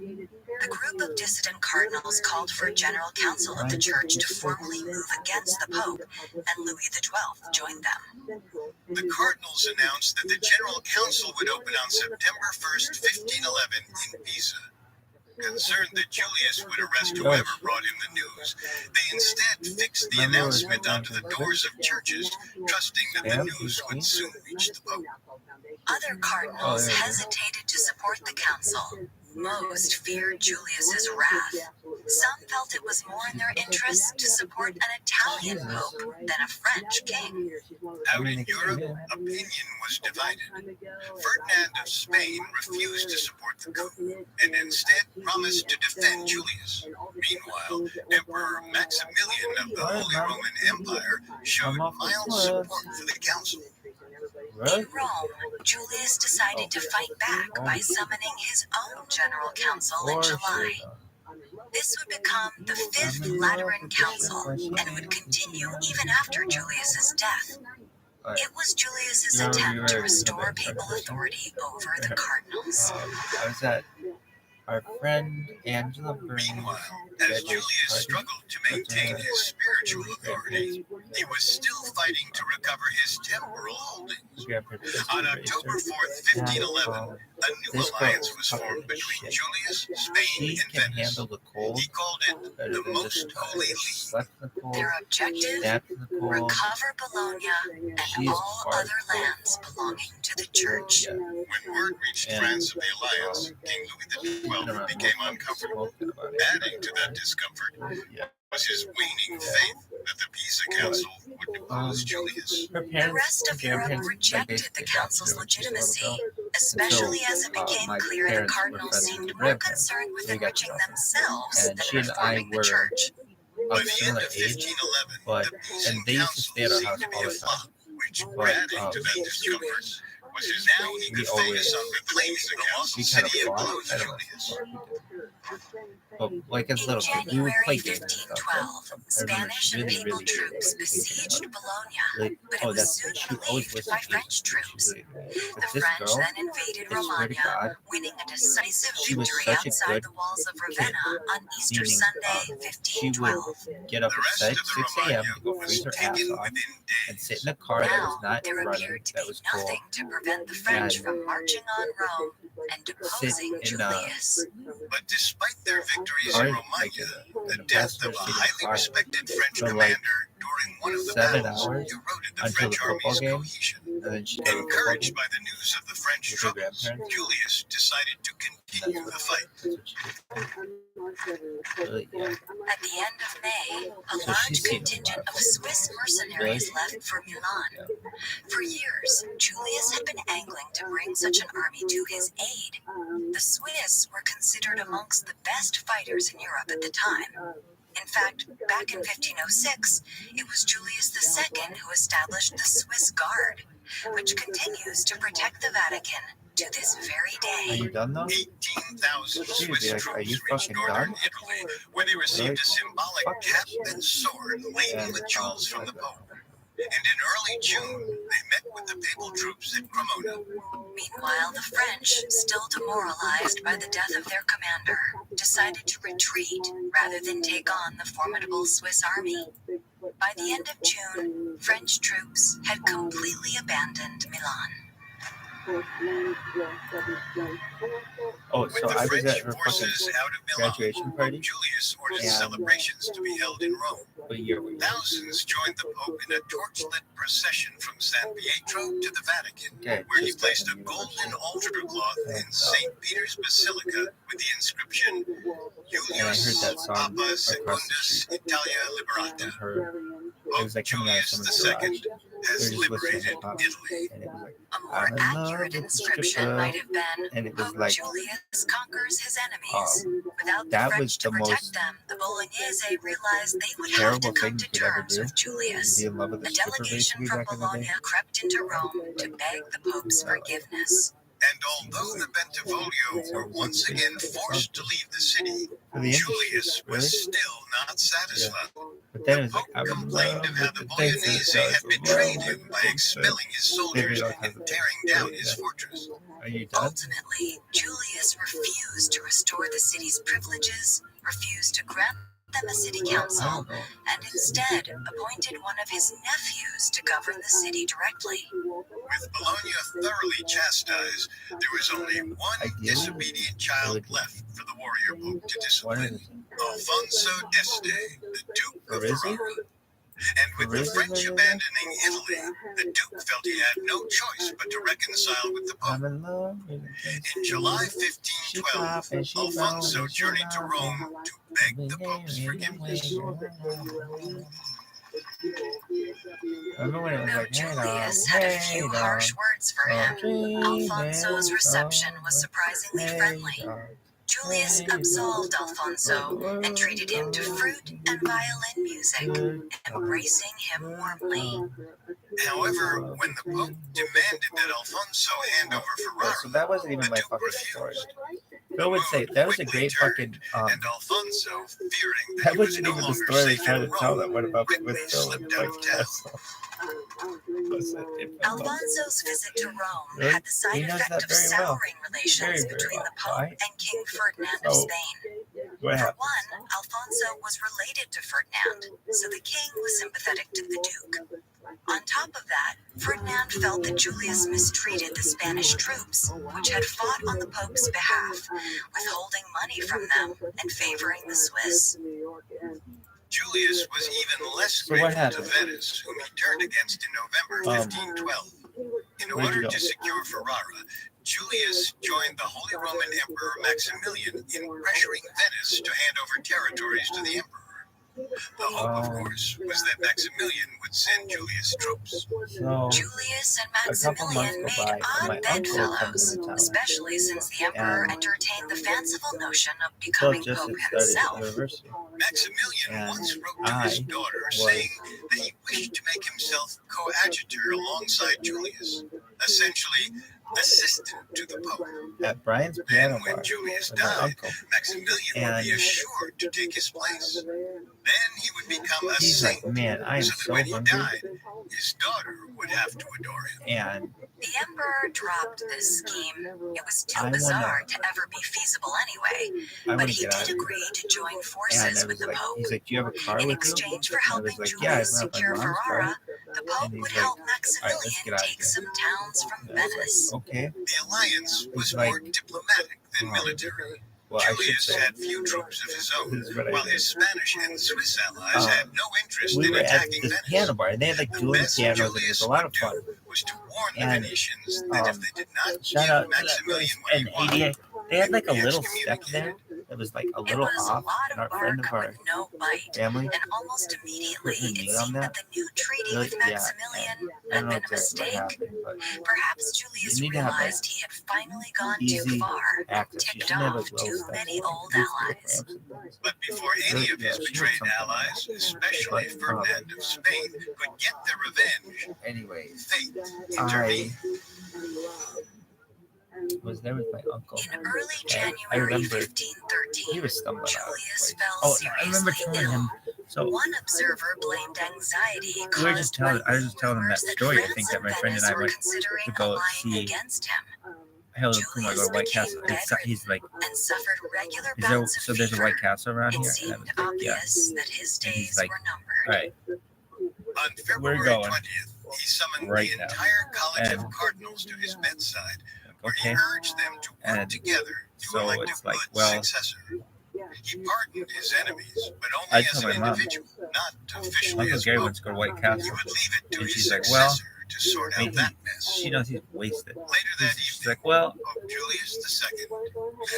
The group of dissident cardinals called for a general council of the church to formally move against the Pope, and Louis XII joined them. The cardinals announced that the general council would open on September 1st, 1511 in Pisa. Concerned that Julius would arrest whoever brought him the news, they instead fixed the announcement onto the doors of churches, trusting that the news would soon reach the Pope. Other cardinals hesitated to support the council. Most feared Julius's wrath. Some felt it was more in their interest to support an Italian pope than a French king. Out in Europe, opinion was divided. Ferdinand of Spain refused to support the coup, and instead promised to defend Julius. Meanwhile, Emperor Maximilian of the Holy Roman Empire showed mild support for the council. In Rome, Julius decided to fight back by summoning his own general council in July. This would become the Fifth Lateran Council and would continue even after Julius's death. It was Julius's attempt to restore papal authority over the cardinals. I was at our friend Angela Burns' Meanwhile, as Julius struggled to maintain his spiritual authority, he was still fighting to recover his temporal holdings. On October 4th, 1511, a new alliance was formed between Julius, Spain, and Venice. He called it the Most Holy League. Their objective, recover Bologna and all other lands belonging to the church. When word reached France of the alliance, King Louis XII became uncomfortable. Adding to that discomfort was his waning faith that the Pisa Council would depose Julius. The rest of Europe rejected the council's legitimacy, especially as it became clear the cardinals seemed more concerned with enriching themselves than reforming the church. By the end of 1511, the Pisa Council seemed to be a flop, which, adding to that discomfort, was his now eager focus on reclaiming the council city and close Julius. But like as little In kid, we would January play games and 1512, stuff. Spanish and papal troops besieged Bologna, but it was soon relieved by French troops. The French then invaded Romagna, winning a decisive victory outside the walls of Ravenna on Easter Sunday, She would 1512. get up The at rest of the 6 a.m. to go Romagna freeze was her ass taken off within and days. sit in a car that was Now, not there running, appeared to that be was cool. nothing to prevent the French from marching on Rome and deposing in, Julius. But despite their victories Sorry, in like Romagna, the death of a highly respected French for commander like during one of the 7 battles hours eroded the until French the football army's game, cohesion. and then she got a football Encouraged game by the news of the French with her troubles, grandparents. Julius decided to continue the fight. Really, yeah. At the end of May, a So large she's seen a contingent lot. of Swiss mercenaries Really? left for Milan. For years, Julius had been angling to bring such an army to his aid. The Swiss were considered amongst the best fighters in Europe at the time. In fact, back in 1506, it was Julius II who established the Swiss Guard, which continues to protect the Vatican to this very Are day. you done though? 18,000 She'd Swiss be like, are troops you reached fucking northern done? Italy, where they received Really? a symbolic Fuck cap that and sword laden And, with jewels from the Pope. And in early June, they met with the papal troops at Cremona. Meanwhile, the French, still demoralized by the death of their commander, decided to retreat rather than take on the formidable Swiss army. By the end of June, French troops had completely abandoned Milan. Oh, With so the I was French at her fucking forces out of Milan, graduation party Julius ordered Yeah. celebrations to be held in Rome. a year ago. Thousands joined the Pope in a torch-lit procession from San Pietro to the Vatican, Okay, where he just placed a that. golden altar cloth in St. Peter's Basilica with the inscription And I heard Julius that song Papa across the Secundus street. Italia And Liberata. her, it Pope was like coming out of Julius someone's II garage. has They were just listening to liberated hip hop, Italy. and it was like, A more I'm in love accurate with inscription Patricia. might have been, And it was Pope like, Julius conquers his enemies. Without the that was French to the protect most them, the Bolognese realized they would have terrible to come thing to you could ever terms do. with Julius. Be in love with A a stripper delegation basically from back in the day. Bologna crept into Rome to beg the Pope's forgiveness. And although the Bentivoglio were once again forced to leave the city, Julius was still not satisfied. But then it The was like, Pope I would complained love of how it the if they Bolognese said had betrayed him by expelling his soldiers Maybe and tearing down his fortress. Are you done? Ultimately, Julius refused to restore the city's privileges, refused to grant them a city council, and instead appointed one of his nephews to govern the city directly. With Bologna thoroughly chastised, there was only one disobedient child left for the warrior pope to discipline, Alfonso d'Este, the Duke of Ferrara. And with the French abandoning Italy, the Duke felt he had no choice but to reconcile with the Pope. In July 1512, Alfonso journeyed to Rome to beg the Pope's forgiveness. Though Julius had a few harsh words for him, Alfonso's reception was surprisingly friendly. Julius absolved Alfonso and treated him to fruit and violin music, embracing him warmly. However, when the Pope demanded that Alfonso hand over Ferrara, So that wasn't even the my Duke fucking refused. story. Phil would say that was a great fucking. And Alfonso, fearing that That he was wasn't no even the longer story I was safe trying in to tell. Rome, That what about quickly with Phil and slipped out of Mike town. Castle? Alfonso's visit to Rome Really? had the side He knows effect that of very well. souring relations Very between well. the Pope Why? and King Ferdinand So, of Spain. What For happened? one, Alfonso was related to Ferdinand, so the king was sympathetic to the Duke. On top of that, Ferdinand felt that Julius mistreated the Spanish troops, which had fought on the Pope's behalf, withholding money from them and favoring the Swiss. Julius was even less So what grateful to happened? Venice, whom he turned against in November 1512. In Where'd you order go? to secure Ferrara, Julius joined the Holy Roman Emperor Maximilian in pressuring Venice to hand over territories to the emperor. The hope, of course, was that Maximilian would send Julius troops. So Julius and a couple months Maximilian go made by, and odd my bedfellows, uncle comes into town. especially since the emperor And entertained the fancieful notion of Phil becoming just Pope had started himself. university, Maximilian and once wrote to his daughter saying that he wished to make himself coadjutor alongside Julius, essentially assistant to the Pope. at Brian's Then, piano when bar Julius with my died, uncle. Maximilian would be And assured to take his place. Then he would become a He's saint, like, man, I am so that so when he hungry. died, his daughter would have to adore him. And The emperor dropped this scheme. It was too I wanna- bizarre to ever be feasible anyway, I but want to he get out of did here. agree to join And forces I with was the like, Pope. he's like, do you have a car In with you? exchange for And I helping was like, yeah, I Julius have my secure mom's car. Ferrara, the Pope And he's would like, help all right, let's Maximilian get out of take here. some towns from And I was Venice. like, okay. The alliance was He's like, more diplomatic than military. Well, I should Julius say, had few troops of his own, this is what I while did. his Spanish and Swiss allies had no interest We in were at attacking this Venice. piano bar, and they had like The dueling best pianos, and it was Julius a lot would of fun. do was to warn the And Venetians that if they did not shout give out to that Maximilian place. what he And wanted, they had like a he little step excommunicated. there that was like a It little was a off, lot and of our friend bark of our with no bite, family and almost immediately put the it knee on seemed that. that the new treaty Really? with Yeah. Maximilian And I had don't know been a exactly what mistake. happened, but Perhaps Julius You need to have, like, realized he had finally gone too easy far, access. You ticked shouldn't have off like little too steps. many old Use the allies. ramps and things. But before any of his Yeah, betrayed something. allies, especially Ferdinand of Spain, could get their revenge, Anyways, fate I intervened. was there with my uncle. In early And I January remember 1513, he was stumbling out. Julius Like, fell oh, seriously I remember telling ill. him. So One observer blamed anxiety we were caused just by telling. I was just telling him that rumors story. I France think that my friend and Venice I were went considering to go allying see against him, Hail of Puma, go to White became Castle. And so, he's like, and suffered regular is there? bouts of So there's a fever. White Castle around It here, and I seemed was like, yeah. obvious that his And he's days like, were all numbered. right, On we're February going 20th, he summoned right the now. entire college And- of cardinals to his bedside, where okay. he urged them to work And together to so elect it's a like, good well, successor. He pardoned his enemies, but I only as told an my mom, individual, not officially Uncle as Gary pope. wants to go to White He Castle, would leave it to and his she's like, well, successor to sort I mean, out that mess. she knows he's wasted. Later that She's evening, like, well, Pope Julius II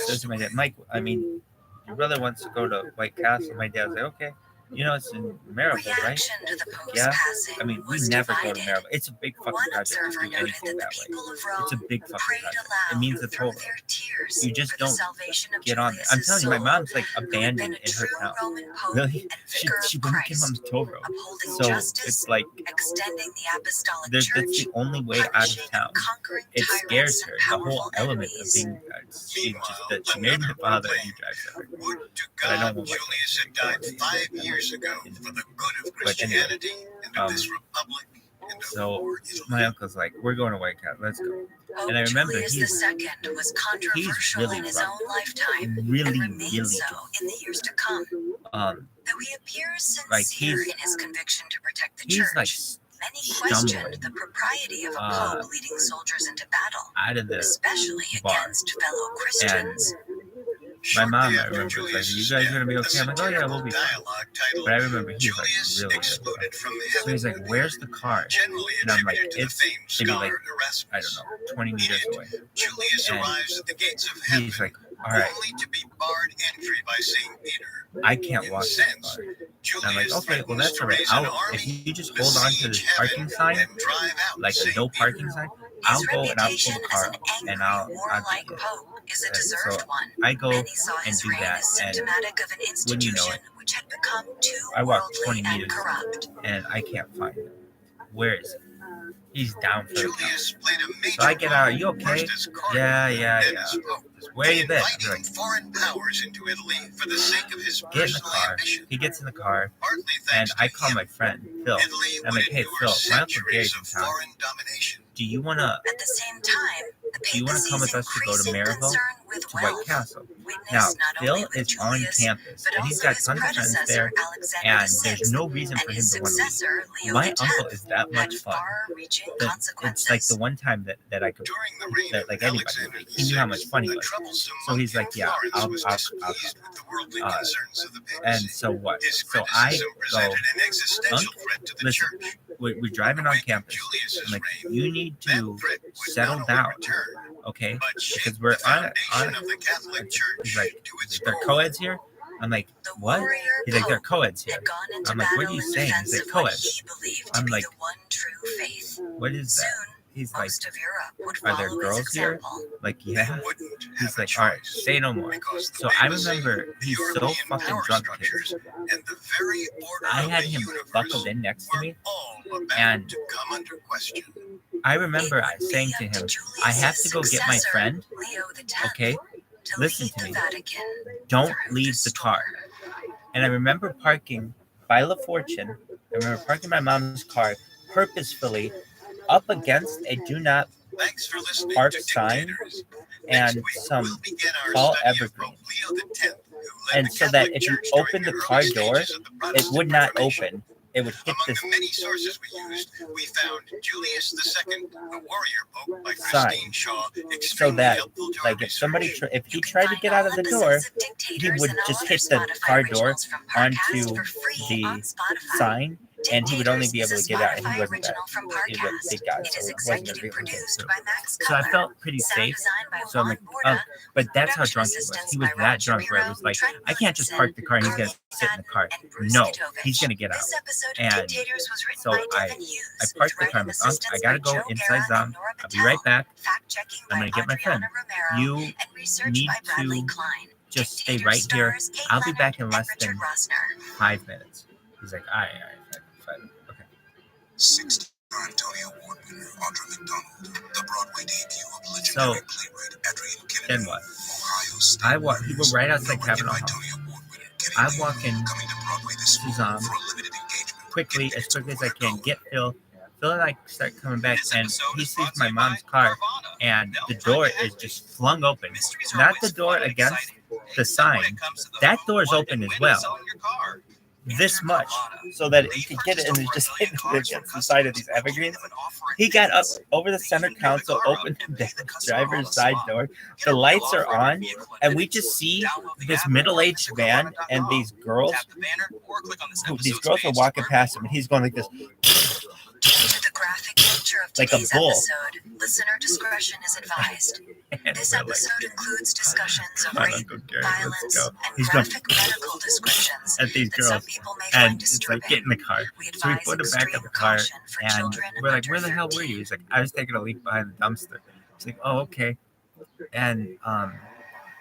says to my dad, Mike, I mean, your brother wants to go to White Castle. My dad's like, okay. You know, it's in Maribel, right? Reaction to the Pope's Yeah. passing I mean, we was never go to divided. Maribel. It's a big fucking One project to observer do noted anything that the that way. people of It's a Rome big fucking prayed project. aloud It means the through Torah. their tears You just for the don't salvation of get on there. I'm Julius's telling you, my soul, mom's like who had been abandoned a in her true town. Roman Pope Really? and She vicar wouldn't of give Christ, them Torah. upholding So justice, it's like extending the apostolic that's church, the only way out punishing of town. and conquering It tyrants scares her. and The powerful whole element of enemies. being she just Meanwhile, that she married my another father and he proclaimed, drives her. would to But I God don't know what. Julius had died 5 years ago for the good of But anyway, Christianity and of this republic and of so poor Italy. my uncle's like, we're going to White Cat. Let's go. Pope And I remember Julius he's II was controversial really in his drunk. own lifetime Really, and remains really so drunk. in the years to come. Though he appears Like, sincere he's- in his conviction to protect the he's church, like many stumbling, questioned the propriety of a pope leading soldiers into battle, out of the especially bar. against fellow Christians. My mom, Shortly I after remember, was like, Julius's you guys death, gonna be a okay? I'm like, oh yeah, we'll be fine. dialogue titled But I remember he was like Julius really exploded drunk. from So heaven he's like, and where's earth, the car? generally And I'm like, attributed to the it's famed maybe like, scholar Erasmus. I don't know, 20 meters away. Julius And arrives at the gates of heaven, he's like, all right, only to be barred entry by St. Peter. I can't walk that Incensed, far. And Julius I'm like, okay, well threatens that's to all right. raise an I'll, army, if you just hold on to this besiege parking heaven, sign, and drive out like the St. no Peter. parking sign, I'll His go and I'll pull reputation the as car an up angry, and I'll warlike do it. pope is a And deserved so one. I go Many saw and his do reign that, as and symptomatic of an when you institution know it, which had become too I walk worldly 20 and meters corrupt. and I can't find him. Where is he? He's down for the count. Julius played a major So I get out. Are you role, okay? first as cardinal, Yeah. then as pope, Where you in been? I'm inviting like, foreign powers into Italy for the sake of his get in the personal car. ambition. He gets in the car, Partly and thanks I to call him, my friend Phil. Italy I'm would like, hey endure Phil, my uncle Gary's centuries in of town. foreign domination. Do you wanna At the same time, the Do you wanna come papacy's with us to go to increasing Maryville, concern with to White wealth Castle? witnessed Now, not Phil only with is on Julius, campus, but and he's also got his tons of friends predecessor there, Alexander and VI there's no reason and for him his to want to leave. successor Leo My X uncle is that had much fun far-reaching that consequences. it's like the one time that I could, During the reign that of like anybody, Alexander he knew how much VI, fun he the was. troublesome So he's monk like, in yeah, Florence I'll was come. displeased with the worldly Uh, concerns of the And papacy. so what? His So I criticism go, presented an existential Unc, threat to the listen, church. we're driving on campus. Julius's I'm like, reign, you need that to threat would settle not down, only return, okay? but Because shake we're the on foundation of the Catholic He's Church like, to its they're core. co-eds here? I'm like, The what? warrior He's like, they're pope co-eds here. had gone into I'm like, what are battle you in saying? defense He's like, of what co-eds. he believed to I'm be like, the one true faith. what is that? Soon, He's like, most of Europe would are there follow girls his here? example. Like, They yeah. wouldn't He's have a like, all right, choice, say no more. because the So I papacy, remember the he's so European fucking power drunk, structures, and the very order I of had the him universe buckled in next to were me, all about and to come under question. I remember It I would saying be to up him, Julius's I have to go get my successor, friend, Leo X, okay? to Listen lead to the me. Vatican Don't through leave the car. And I remember parking by La Fortune. I remember parking my mom's car purposefully up against a do not Thanks for listening park to sign Dictators. and Next week, some we'll begin our tall study of evergreen. Pope Leo X, who led And the so that Catholic if you Church during open the early car door, stages of the it Protestant would not Reformation. open. It would hit Among this the many sources we used, we found Julius II, the warrior pope by Sign. Christine Shaw, so extremely that helpful to like our if somebody research. if he tried to get out of the door, he would just hit the car door onto the sign, and he would only be able to get out, and he wasn't that he was a big guy, It so is it wasn't a executive big produced thing. by Max So I Keller. felt pretty Sound safe. design by So I'm like, Juan oh, Borda. but that's how Production drunk he was. assistance He was by that Roger drunk where it was like, Trent I can't just Williamson, park the car and he's gonna Carly sit in the car. and Bruce No, Kitovich. he's gonna get out. This episode of And Dictators was written so by I Devin Hughes, parked with the car. writing I'm like, assistance I gotta by go Joe inside Guerra Zom. and Nora I'll be right Patel. back. Fact-checking I'm by gonna get my friend. Adriana Romero, You and research need by Bradley to Klein. just stay Dictator right here. stars Kate I'll be Leonard back in and less Richard than Rossner. 5 minutes. He's like, all right, fine. Okay. 6-time Tony Award winner Audra McDonald, the Broadway debut of legendary playwright Adrian Kennedy. Then what? Ohio State I walk. He was right outside Kavanaugh by Hall. Tony Award winner Kenny I Lee, walk in coming to Broadway this fall Zom for a limited engagement. quickly, Get as tickets quickly as before I can. they're Get Phil. Phil and I start coming back, This and episode he is sees brought to my you mom's by car, Carvana. and No the time door to is act. just flung open. Mysteries are Not always the door fun and against exciting. the Except when sign. it comes to the That phone door's one open and as windows well. on your car. This much, so that you can get it, and it's just hitting against the side of these evergreens. He got up over the center console, opened the driver's side door. The lights are on, and we just see this middle-aged man and these girls. These girls are walking past him, and he's going like this. The graphic nature of Like a today's bull. episode Listener discretion is advised. And This we're like, episode includes discussions of "Come on, rape, Uncle Gary, let's violence, go." and He's going graphic medical descriptions at these that some girls, people may and find it's disturbing. like, get in the car. We So we advise put him back in extreme the car, caution for and children we're like, under where the hell were 13. you? He's like, I was taking a leak behind the dumpster. It's like, oh, okay. And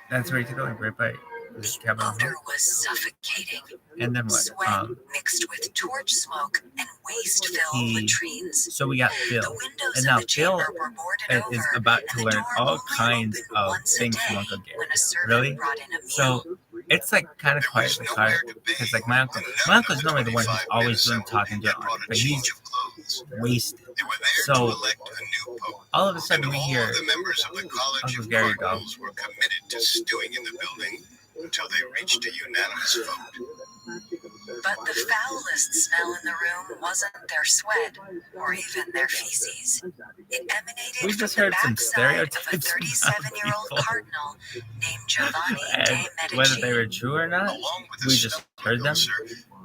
that's where he took a leak, right by the cabin. Odor was suffocating. And then what? Sweat mixed with torch smoke and waste-filled He- latrines. So we got The Phil. windows And of now the chamber Phil were boarded is over, about and to the learn door all only kinds opened of once a things day from Uncle Gary. when a servant Really? brought in a meal. So it's like kind of quiet in the car because like my uncle's normally the one who's always doing talking to us, but he's wasted. They were there So, to elect a new pope. All of a And sudden we all hear of the members of the College Uncle of Gary go. Cardinals were committed to stewing in the building until they reached a unanimous vote. But the foulest smell in the room wasn't their sweat or even their feces. It emanated We from just the heard some backside of a stereotypes about 37-year-old people. cardinal named Giovanni and de whether they Medici. were true or not, Along with the we just heard them. ulcer,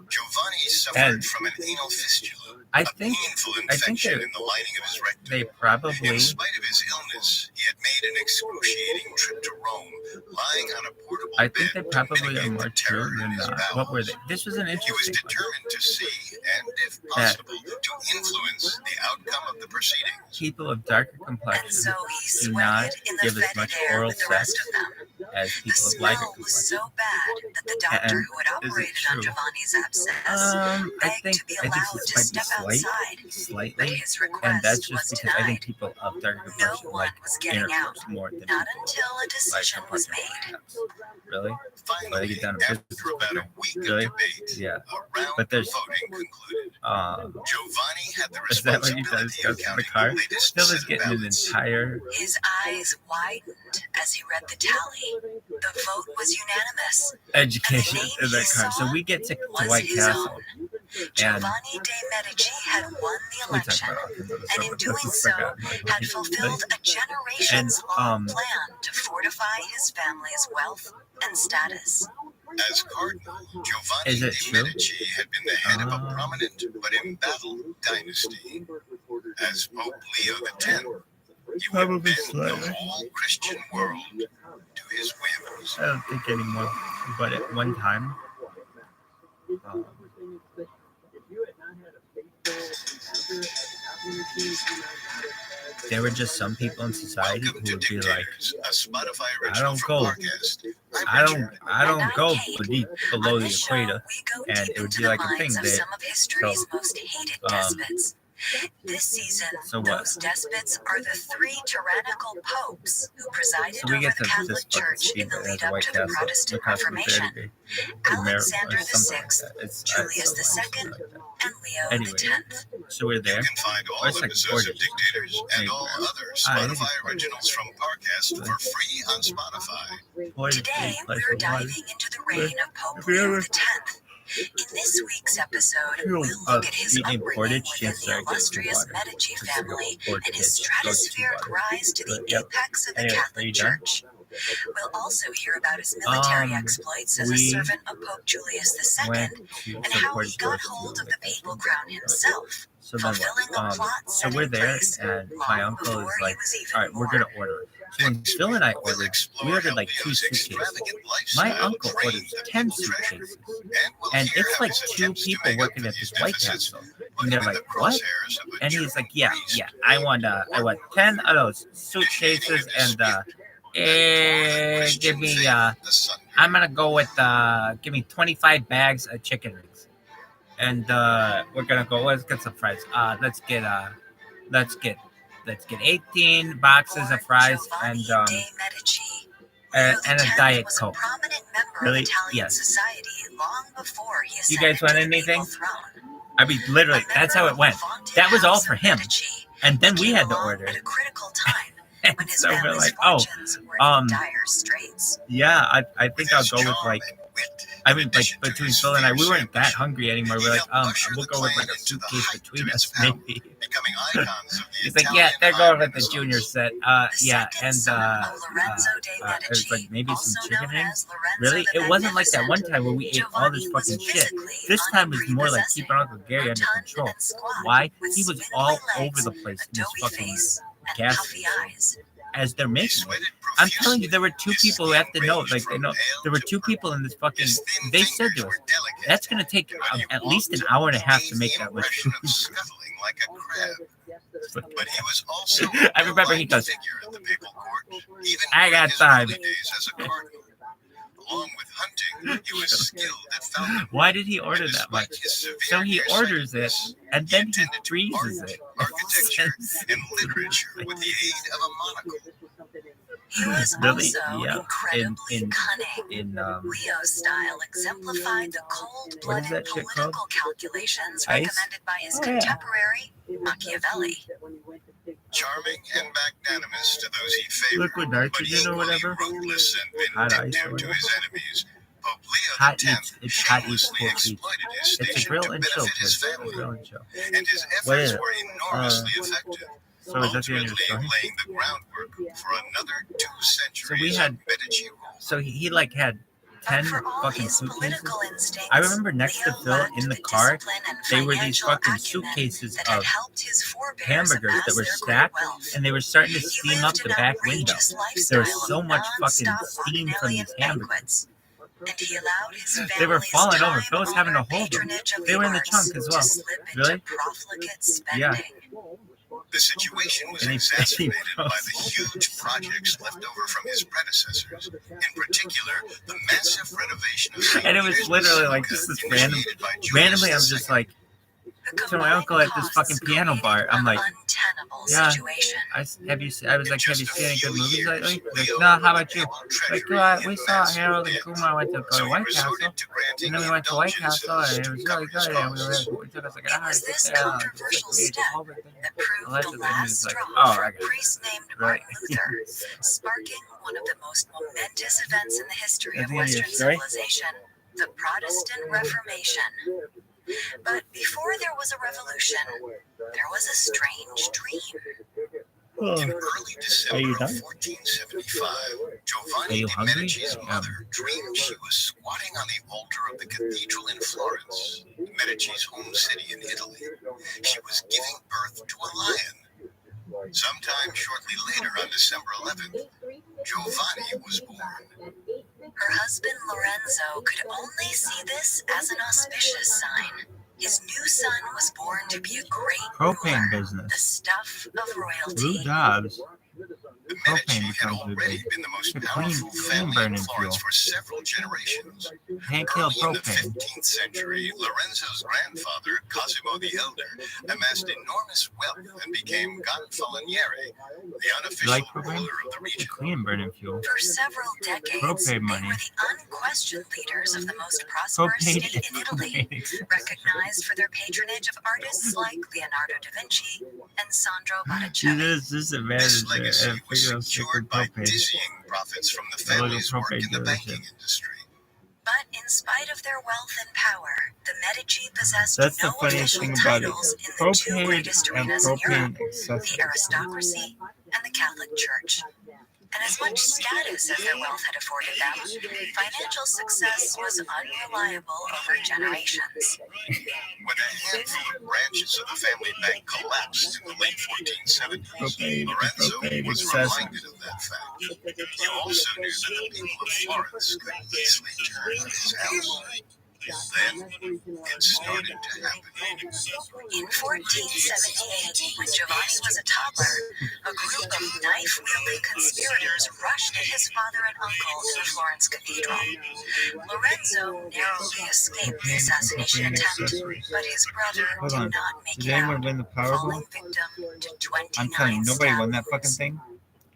Giovanni suffered And from an anal fistula, I a think painful think infection they- in the lining of his rectum. they probably In spite of his illness, he had made an excruciating trip to Rome, lying on a portable I think they bed to probably are mitigate more the true terror in than his not. bowels. What were they? This was an He was interesting one. determined to see, and if possible, to influence the outcome of the proceedings. People of darker And complexion so he do not sweated in the give as fetid much air oral with the sex rest of them. as The people of lighter smell was complexion. so bad that the doctor And who had is it operated on true? Giovanni's abscess I begged think to be I think allowed this to might step be outside, but slightly, his and that's request just was because I think denied. people of darker No complexion one like was getting out, intercourse more than not people until a of lighter decision was complexion. made. Really? Why they Finally, get down to after business about a over week Really? of debate, Yeah. a round But of there's- voting concluded. Is Giovanni had the that what you responsibility guys of discussed in the counting car? the latest Phil set is of getting an ballots. entire His eyes widened as he read the tally. The vote was unanimous. education name in that he car. So saw we get to was White his Castle. own. And Giovanni de Medici had won the we talked election, about all kinds of and stuff, in but doing this is so, forgotten. had fulfilled a generations-long plan to fortify his family's wealth and status. As cardinal, Giovanni Is it de true? Medici had been the head of a Ah. prominent but embattled dynasty. As Pope Leo X, he would Probably bend the slightly. whole Christian world to his whims. I don't think anymore. But at one time, there were just some people in society Welcome who to would be like, Dictators, a Spotify I original don't from go. Parcast. I don't go below On the this show, equator. we go and deep it would into be the like a minds thing of that- some of history's so, most hated um, despots. This season, So what? those despots are the three tyrannical popes who presided So we over get the to Catholic this fucking Church in Steve the as lead a up White to the Castle. Protestant Look how Reformation. prepared Alexander or something VI, like that. It's Julius something II, like that. and Leo Anyway. X. So we're You there. can find all It's like episodes of gorgeous. Dictators and all Anywhere. other I think Spotify it's originals from Parcast for free on Spotify. Today, we're diving into the reign of Pope Leo X. In this week's episode, we'll look at his being upbringing imported, within she the has to illustrious water. Medici Just to go family board and the his kids, go to stratospheric water. rise to the Yep. apex of the Anyway, are Catholic you done? Church. We'll also hear about his military exploits as a we servant of Pope Julius II Went to and how support he got George hold of Floyd. the papal crown himself, So then fulfilling a what? plot So set we're in there, place and long my uncle before is he like, was even all right, we're born. going to order. So when Phil and I ordered, we ordered like 2 suitcases. My uncle orders 10 suitcases. And it's like 2 people working at this White Castle. And they're like, what? And he's like, yeah, I want 10 of those suitcases and give me I'm gonna go with give me 25 bags of chicken wings. And we're gonna go, let's get some fries. Let's get 18 boxes of fries and Giovanni de Medici, and Leo a X Diet was Coke. a prominent member Really? of Italian Yes. society long before he You ascended guys want to the anything? papal throne. I mean, literally, that's how it went. That was all for him. And then we had to order. At a critical time And when his so we're family's like, oh, fortunes were in dire straits. yeah, I think I'll go with like, I mean, like between Phil and I, we weren't that hungry anymore. We're like, we'll go with like a suitcase between us, maybe. He's like, yeah, they're going with the junior set. Yeah, and it was like maybe some chicken wings. Really? It wasn't like that one time where we ate all this fucking shit. This time was more like keeping Uncle Gary under control. Why? He was all over the place in this fucking and gas puffy eyes. as they're He making it. sweated I'm profusely. telling you, there were two His people who have to skin know. ranged Like, they from know pale there were to two people in this fucking. His thin They said fingers to us, were delicate, that's gonna take but he at least an walked hour and a half to gave make the that much impression food. of scuttling like a crab. But he was also I remember he a goes, figure in the papal court, even I during got his time. early days as a cardinal. Along with hunting, he was skilled at falconry. Why did he order And that much? despite his severe So he orders it, nearsightedness, and then he attended to freezes art, it. architecture, and literature with the aid of a monocle. He was Really? also Yeah. incredibly In cunning. Leo's style exemplified the cold-blooded that shit called? political calculations Ice? recommended by his Oh, yeah. contemporary, Machiavelli. Charming and magnanimous to those he favored, liquid but nitrogen or equally whatever. ruthless and Hot ice or vindictive to whatever. his enemies, Pope Leo Hot X eats. It's hot eats shamelessly pork eats. exploited his It's a station grill to and chill benefit his place. family, Grill and chill. and his What is efforts it? were enormously effective, So is that the end of the ultimately story? laying the groundwork for another 2 centuries So we had- of Medici rule. So he like had 10 For all fucking his suitcases. political instincts, I remember next to Leo Phil lacked in the the car, discipline and they were these financial fucking acumen suitcases that had of helped his forebears hamburgers amass that were their stacked, great wealth. and they were starting to He steam lived up the an back window. outrageous There was lifestyle so of much fucking non-stop steam from bacchanalian these hamburgers. banquets, and he allowed his They were family's falling over. Phil was having to time-honored hold them. patronage of They were in the arts trunk as to well. slip into Really? profligate spending. Yeah. The situation was And he- exacerbated he- by the huge projects left over from his predecessors, in particular, the massive renovation of St. And it was Peter's literally like Basilica, just this random. initiated by Julius Randomly, I'm II. just like, The to my uncle at this fucking piano bar. I'm like, untenable yeah. situation. I was like, have you seen any good movies lately? He's like, Leo no, how about you? treasury Like, we in saw massive Harold and debt. Kumar went to go So to he White Castle. resorted to granting And then we went to White Castle, and it was indulgences really to cover his good. And we costs. took us like an It hour was to get this there. controversial step that proved the Allegedly, last he's like, straw oh, for I a got it. priest named Right. Martin Luther, sparking one of the most momentous events in the history of That's the end of your Western story? civilization, the Protestant Reformation. But before there was a revolution, there was a strange dream. In Oh. early Are December you of done? 1475, Are Giovanni you de hungry? Medici's Yeah. mother dreamed she was squatting on the altar of the cathedral in Florence, Medici's home city in Italy. She was giving birth to a lion. Sometime shortly later, on December 11th, Giovanni was born. Her husband Lorenzo could only see this as an auspicious sign. His new son was born to be a great Propane ruler, the business. stuff of Blue royalty. jobs. The Propane Medici had becomes already big. been the most Clean- powerful clean family in burning Florence fuel. for several generations. Can't kill Early in the propane. 15th century, Lorenzo's grandfather, Cosimo the Elder, amassed enormous wealth and became Gonfaloniere, the unofficial Like propane? ruler of the region. Clean burning fuel. For several decades, Propane they money. were the unquestioned leaders of the most prosperous Propane state in Italy, recognized for their patronage of artists like Leonardo da Vinci and Sandro See, Botticelli. this This advantage legacy of was figure secured stick by with propane. dizzying profits from the A little family's work propane in the dealership. banking industry. But in spite of their wealth and power, the Medici possessed That's the no funniest official thing about it. titles in the two Propane greatest and arenas in Europe, propane accessories. the aristocracy and the Catholic Church. And as much status as their wealth had afforded them, financial success was unreliable over generations. When a handful of branches of the family bank collapsed in the late 1470s, Propane, Lorenzo propane was accessories. reminded of that fact. He also knew that the people of Florence could easily turn on his house. Then it started to happen. In 1478, when Giovanni was a toddler, a group of knife-wielding conspirators rushed at his father and uncle in the Florence Cathedral. Lorenzo narrowly escaped the assassination attempt, but his brother Hold did on. not make Did it anyone out, win the Powerball? falling victim to 29 I'm telling you, nobody won that stab fucking wounds. thing.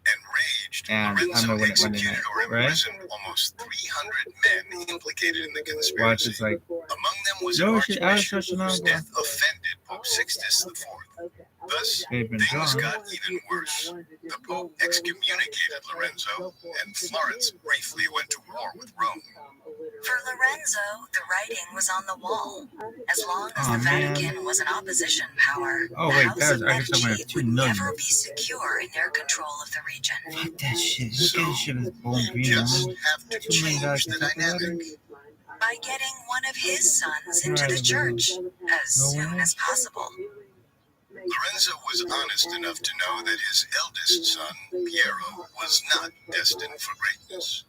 Enraged, And I'm Lorenzo gonna win it executed or right? imprisoned almost 300 men implicated in the Watch, conspiracy. it's like, Among them was Yo, an shit, I was archbishop touching on whose that. death offended Pope Sixtus IV. Thus, they've been things drawn. got even worse. The Pope excommunicated Lorenzo, and Florence briefly went to war with Rome. For Lorenzo, the writing was on the wall. As long as Aw, the man. Vatican was an opposition power, Oh, the wait, House that was- of I guess I'm gonna have Medici 2 would million. never be secure in their control of the region. Fuck that shit. Look at this shit with bone You green just on. have to $2 million change the to take that. dynamic. By getting one of his sons into the Right, church as No soon way. as possible. Lorenzo was honest enough to know that his eldest son, Piero, was not destined for greatness.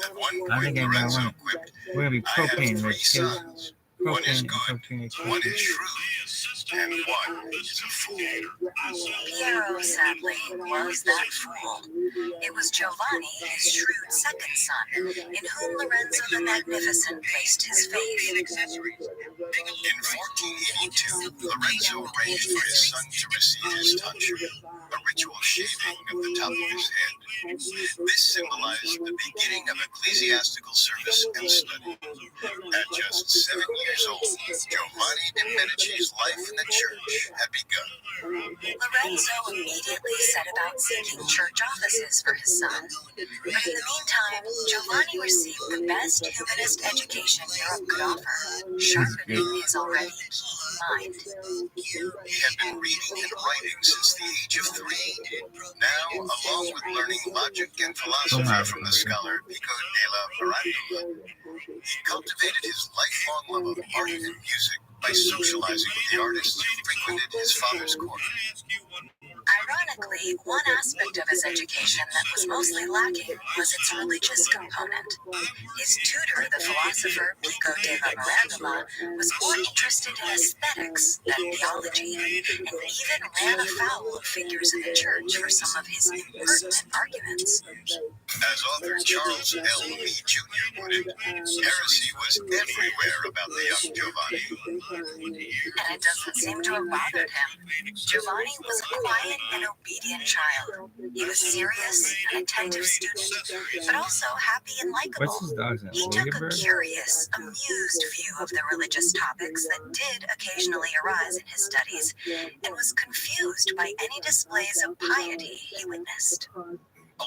At one point, Lorenzo quipped, We're gonna be "I have propane 3 rich kids. sons. One is good, one is shrewd, and one is a fool." Piero, sadly, was that fool. It was Giovanni, his shrewd second son, in whom Lorenzo the Magnificent placed his faith. In 1482, Lorenzo arranged for his son to receive his tonsure, a ritual shaving of the top of his head. This symbolized the beginning of ecclesiastical service and study. At just 7 years old, Giovanni de Medici's life in the church had begun. Lorenzo immediately set about seeking church offices for his son. But in the meantime, Giovanni received the best humanist education Europe could offer, sharpening his already keen mind. He had been reading and writing since the age of 3. Now, along with learning logic and philosophy from the scholar Pico della Mirandola, he cultivated his lifelong love of art and music by socializing with the artists who frequented his father's court. Ironically, one aspect of his education that was mostly lacking was its religious component. His tutor, the philosopher Pico della Mirandola, was more interested in aesthetics than theology, and even ran afoul of figures in the church for some of his impertinent arguments. As author Charles L. Lee Jr. put it, heresy was everywhere about the young Giovanni. And it doesn't seem to have bothered him. Giovanni was a quiet and obedient child. He was serious, an attentive student, but also happy and likable. What's his dog's name? He took a Ladybird? curious, amused view of the religious topics that did occasionally arise in his studies, and was confused by any displays of piety he witnessed.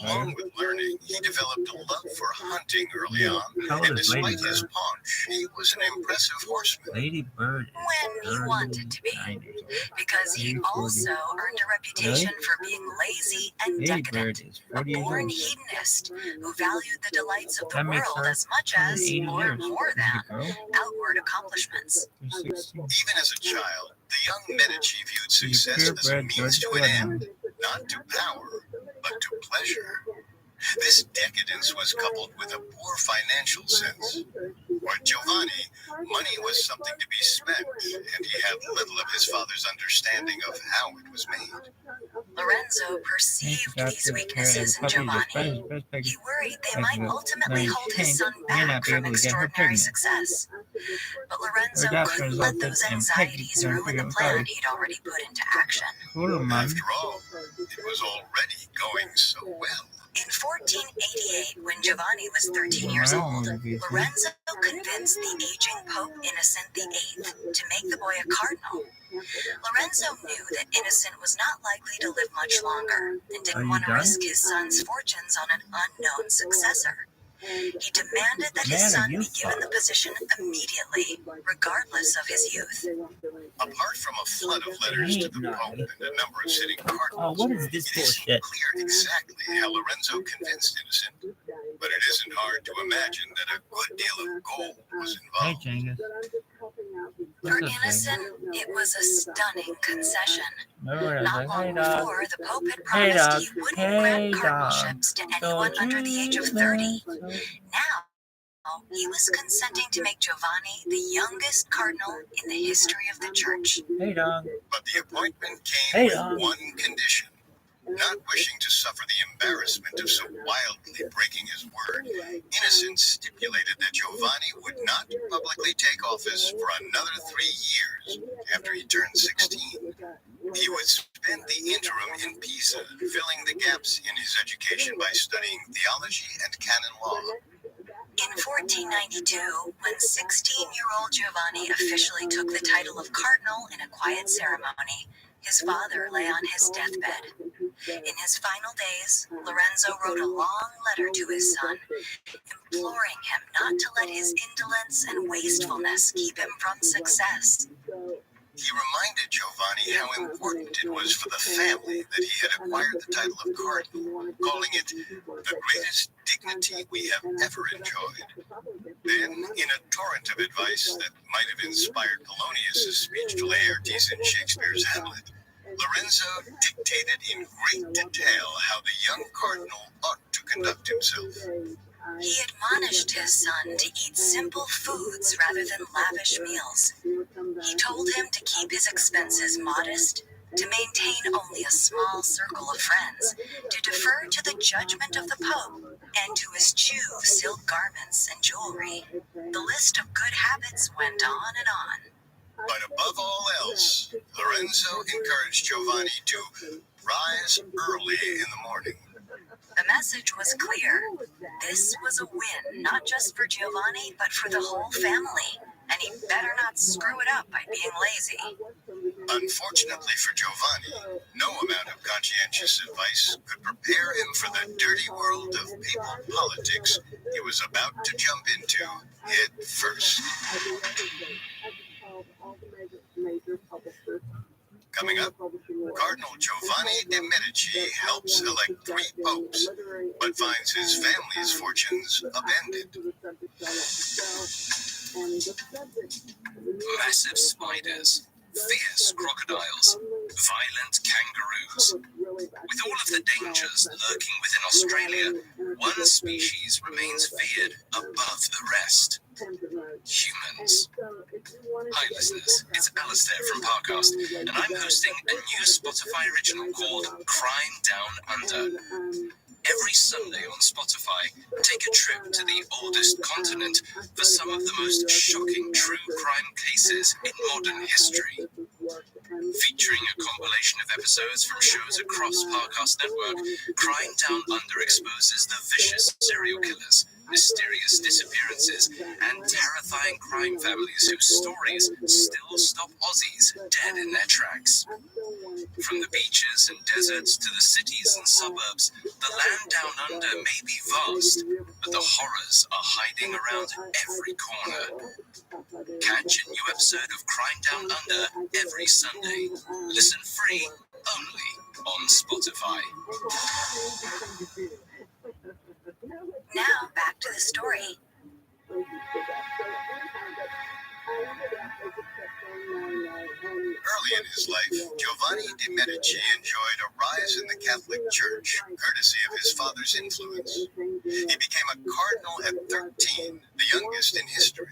Along with learning, he developed a love for hunting early on, How old and is despite Ladybird? his paunch, he was an impressive horseman. Ladybird When he wanted to be, 9 years old. because he also earned a reputation for being lazy and Ladybird decadent. is A 40 years born old. hedonist who valued the delights of the That makes world her as much as, 80 or years. more than, Girl, outward accomplishments. you're 16. Even as a child, the young Medici viewed success He's a as a purebred means to George an end, Floyd. not to power, but to pleasure. This decadence was coupled with a poor financial sense. For Giovanni, money was something to be spent, and he had little of his father's understanding of how it was made. Lorenzo perceived these weaknesses in Giovanni. He worried they might ultimately hold his son back from extraordinary success. But Lorenzo couldn't let those anxieties ruin the plan he'd already put into action. After all, it was already going so well. In 1488, when Giovanni was 13 years old, Lorenzo convinced the aging Pope Innocent VIII to make the boy a cardinal. Lorenzo knew that Innocent was not likely to live much longer and didn't want to risk his son's fortunes on an unknown successor. He demanded that his son be given the position immediately, regardless of his youth. Apart from a flood of letters to the Pope and a number of sitting cardinals, Oh, what is this it isn't bullshit? clear exactly how Lorenzo convinced Innocent, but it isn't hard to imagine that a good deal of gold was Hey, involved. Jenga. For Innocent, it was a stunning concession. Remember when I Not was like, long hey, dog. before, the Pope had Hey, promised dog. he wouldn't Hey, grant dog. cardinalships to anyone Don't under the you age of know 30. so? Now, he was consenting to make Giovanni the youngest cardinal in the history of the church. Hey, dog. But the appointment came Hey, with dog. one condition. Not wishing to suffer the embarrassment of so wildly breaking his word, Innocent stipulated that Giovanni would not publicly take office for another 3 years after he turned 16. He would spend the interim in Pisa, filling the gaps in his education by studying theology and canon law. In 1492, when 16-year-old Giovanni officially took the title of cardinal in a quiet ceremony, his father lay on his deathbed. In his final days, Lorenzo wrote a long letter to his son, imploring him not to let his indolence and wastefulness keep him from success. He reminded Giovanni how important it was for the family that he had acquired the title of cardinal, calling it the greatest dignity we have ever enjoyed. Then, in a torrent of advice that might have inspired Polonius' speech to Laertes in Shakespeare's Hamlet, Lorenzo dictated in great detail how the young cardinal ought to conduct himself. He admonished his son to eat simple foods rather than lavish meals. He told him to keep his expenses modest, to maintain only a small circle of friends, to defer to the judgment of the Pope, and to eschew silk garments and jewelry. The list of good habits went on and on. But above all else, Lorenzo encouraged Giovanni to rise early in the morning. The message was clear. This was a win, not just for Giovanni, but for the whole family. And he better not screw it up by being lazy. Unfortunately for Giovanni, no amount of conscientious advice could prepare him for the dirty world of papal politics he was about to jump into head first. Coming up, Cardinal Giovanni de' Medici helps elect 3 popes, but finds his family's fortunes upended. Massive spiders, fierce crocodiles, violent kangaroos. With all of the dangers lurking within Australia, one species remains feared above the rest. Humans. Hi listeners, it's Alistair from Parcast, and I'm hosting a new Spotify original called Crime Down Under. Every Sunday on Spotify, take a trip to the oldest continent for some of the most shocking true crime cases in modern history. Featuring a compilation of episodes from shows across Parcast Network, Crime Down Under exposes the vicious serial killers, mysterious disappearances, and terrifying crime families whose stories still stop Aussies dead in their tracks. From the beaches and deserts to the cities and suburbs, the land down under may be vast, but the horrors are hiding around every corner. Catch a new episode of Crime Down Under every Sunday. Listen free only on Spotify. Now, back to the story. Early in his life, Giovanni de' Medici enjoyed a rise in the Catholic Church, courtesy of his father's influence. He became a cardinal at 13, the youngest in history.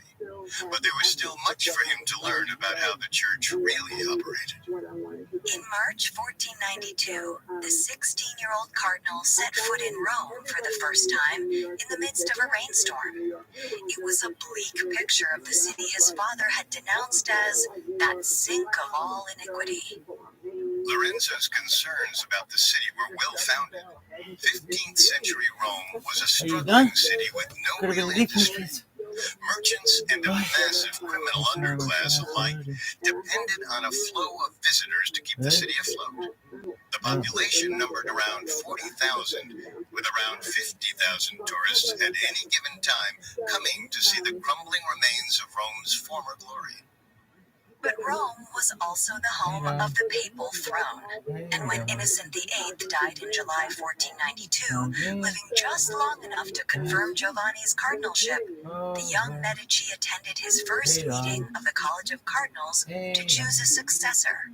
But there was still much for him to learn about how the Church really operated. In March 1492, the 16-year-old cardinal set foot in Rome for the first time in the midst of a rainstorm. It was a bleak picture of the city his father had denounced as that sink of all iniquity. Lorenzo's concerns about the city were well-founded. 15th century Rome was a struggling city with no real industry. Merchants and a massive criminal underclass alike depended on a flow of visitors to keep the city afloat. The population numbered around 40,000, with around 50,000 tourists at any given time coming to see the crumbling remains of Rome's former glory. But Rome was also the home of the papal throne, and when Innocent VIII died in July 1492, living just long enough to confirm Giovanni's cardinalship, the young Medici attended his first meeting of the College of Cardinals to choose a successor.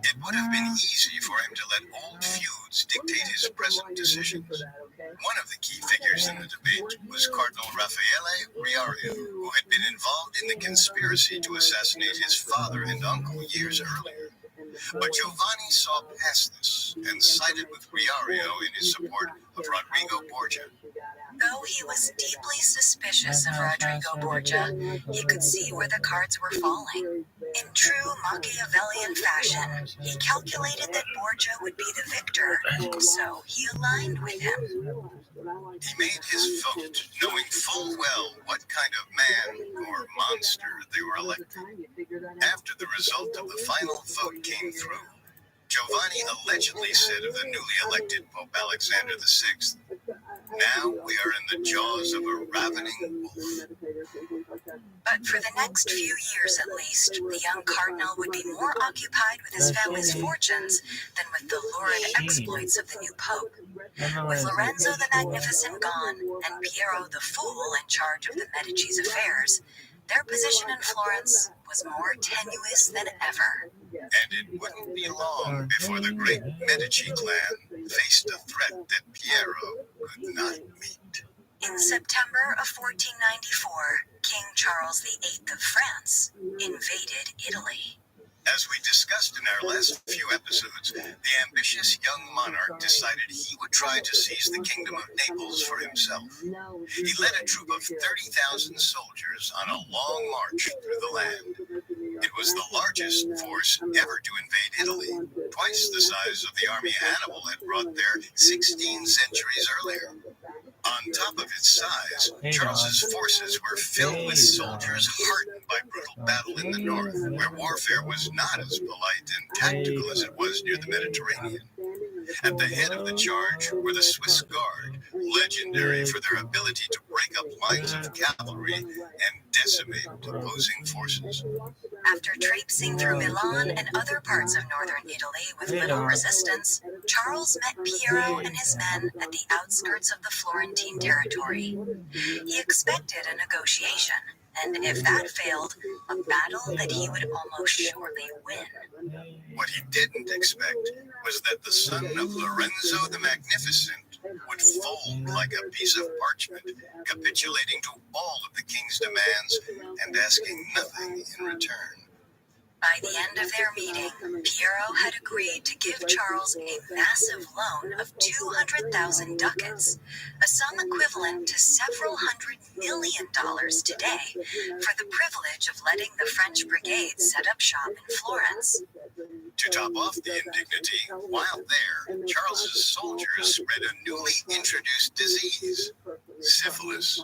It would have been easy for him to let old feuds dictate his present decisions. One of the key figures in the debate was Cardinal Raffaele Riario, who had been involved in the conspiracy to assassinate his father and uncle years earlier. But Giovanni saw past this and sided with Riario in his support of Rodrigo Borgia. Though he was deeply suspicious of Rodrigo Borgia, he could see where the cards were falling. In true Machiavellian fashion, he calculated that Borgia would be the victor, so he aligned with him. He made his vote, knowing full well what kind of man or monster they were electing. After the result of the final vote came through, Giovanni allegedly said of the newly elected Pope Alexander VI, "Now we are in the jaws of a ravening wolf." But for the next few years at least, the young cardinal would be more occupied with his family's fortunes than with the lurid exploits of the new pope. With Lorenzo the Magnificent gone, and Piero the Fool in charge of the Medici's affairs, Their position in Florence was more tenuous than ever. And it wouldn't be long before the great Medici clan faced a threat that Piero could not meet. In September of 1494, King Charles VIII of France invaded Italy. As we discussed in our last few episodes, the ambitious young monarch decided he would try to seize the kingdom of Naples for himself. He led a troop of 30,000 soldiers on a long march through the land. It was the largest force ever to invade Italy, twice the size of the army Hannibal had brought there 16 centuries earlier. On top of its size, Charles's forces were filled with soldiers hardened by brutal battle in the north, where warfare was not as polite and tactical as it was near the Mediterranean. At the head of the charge were the Swiss Guard, legendary for their ability to break up lines of cavalry and decimate opposing forces. After traipsing through Milan and other parts of northern Italy with little resistance, Charles met Piero and his men at the outskirts of the Florentine territory. He expected a negotiation, and if that failed, a battle that he would almost surely win. What he didn't expect was that the son of Lorenzo the Magnificent would fold like a piece of parchment, capitulating to all of the king's demands and asking nothing in return. By the end of their meeting, Piero had agreed to give Charles a massive loan of 200,000 ducats, a sum equivalent to several $100 million today, for the privilege of letting the French brigade set up shop in Florence. To top off the indignity, while there, Charles's soldiers spread a newly introduced disease, syphilis.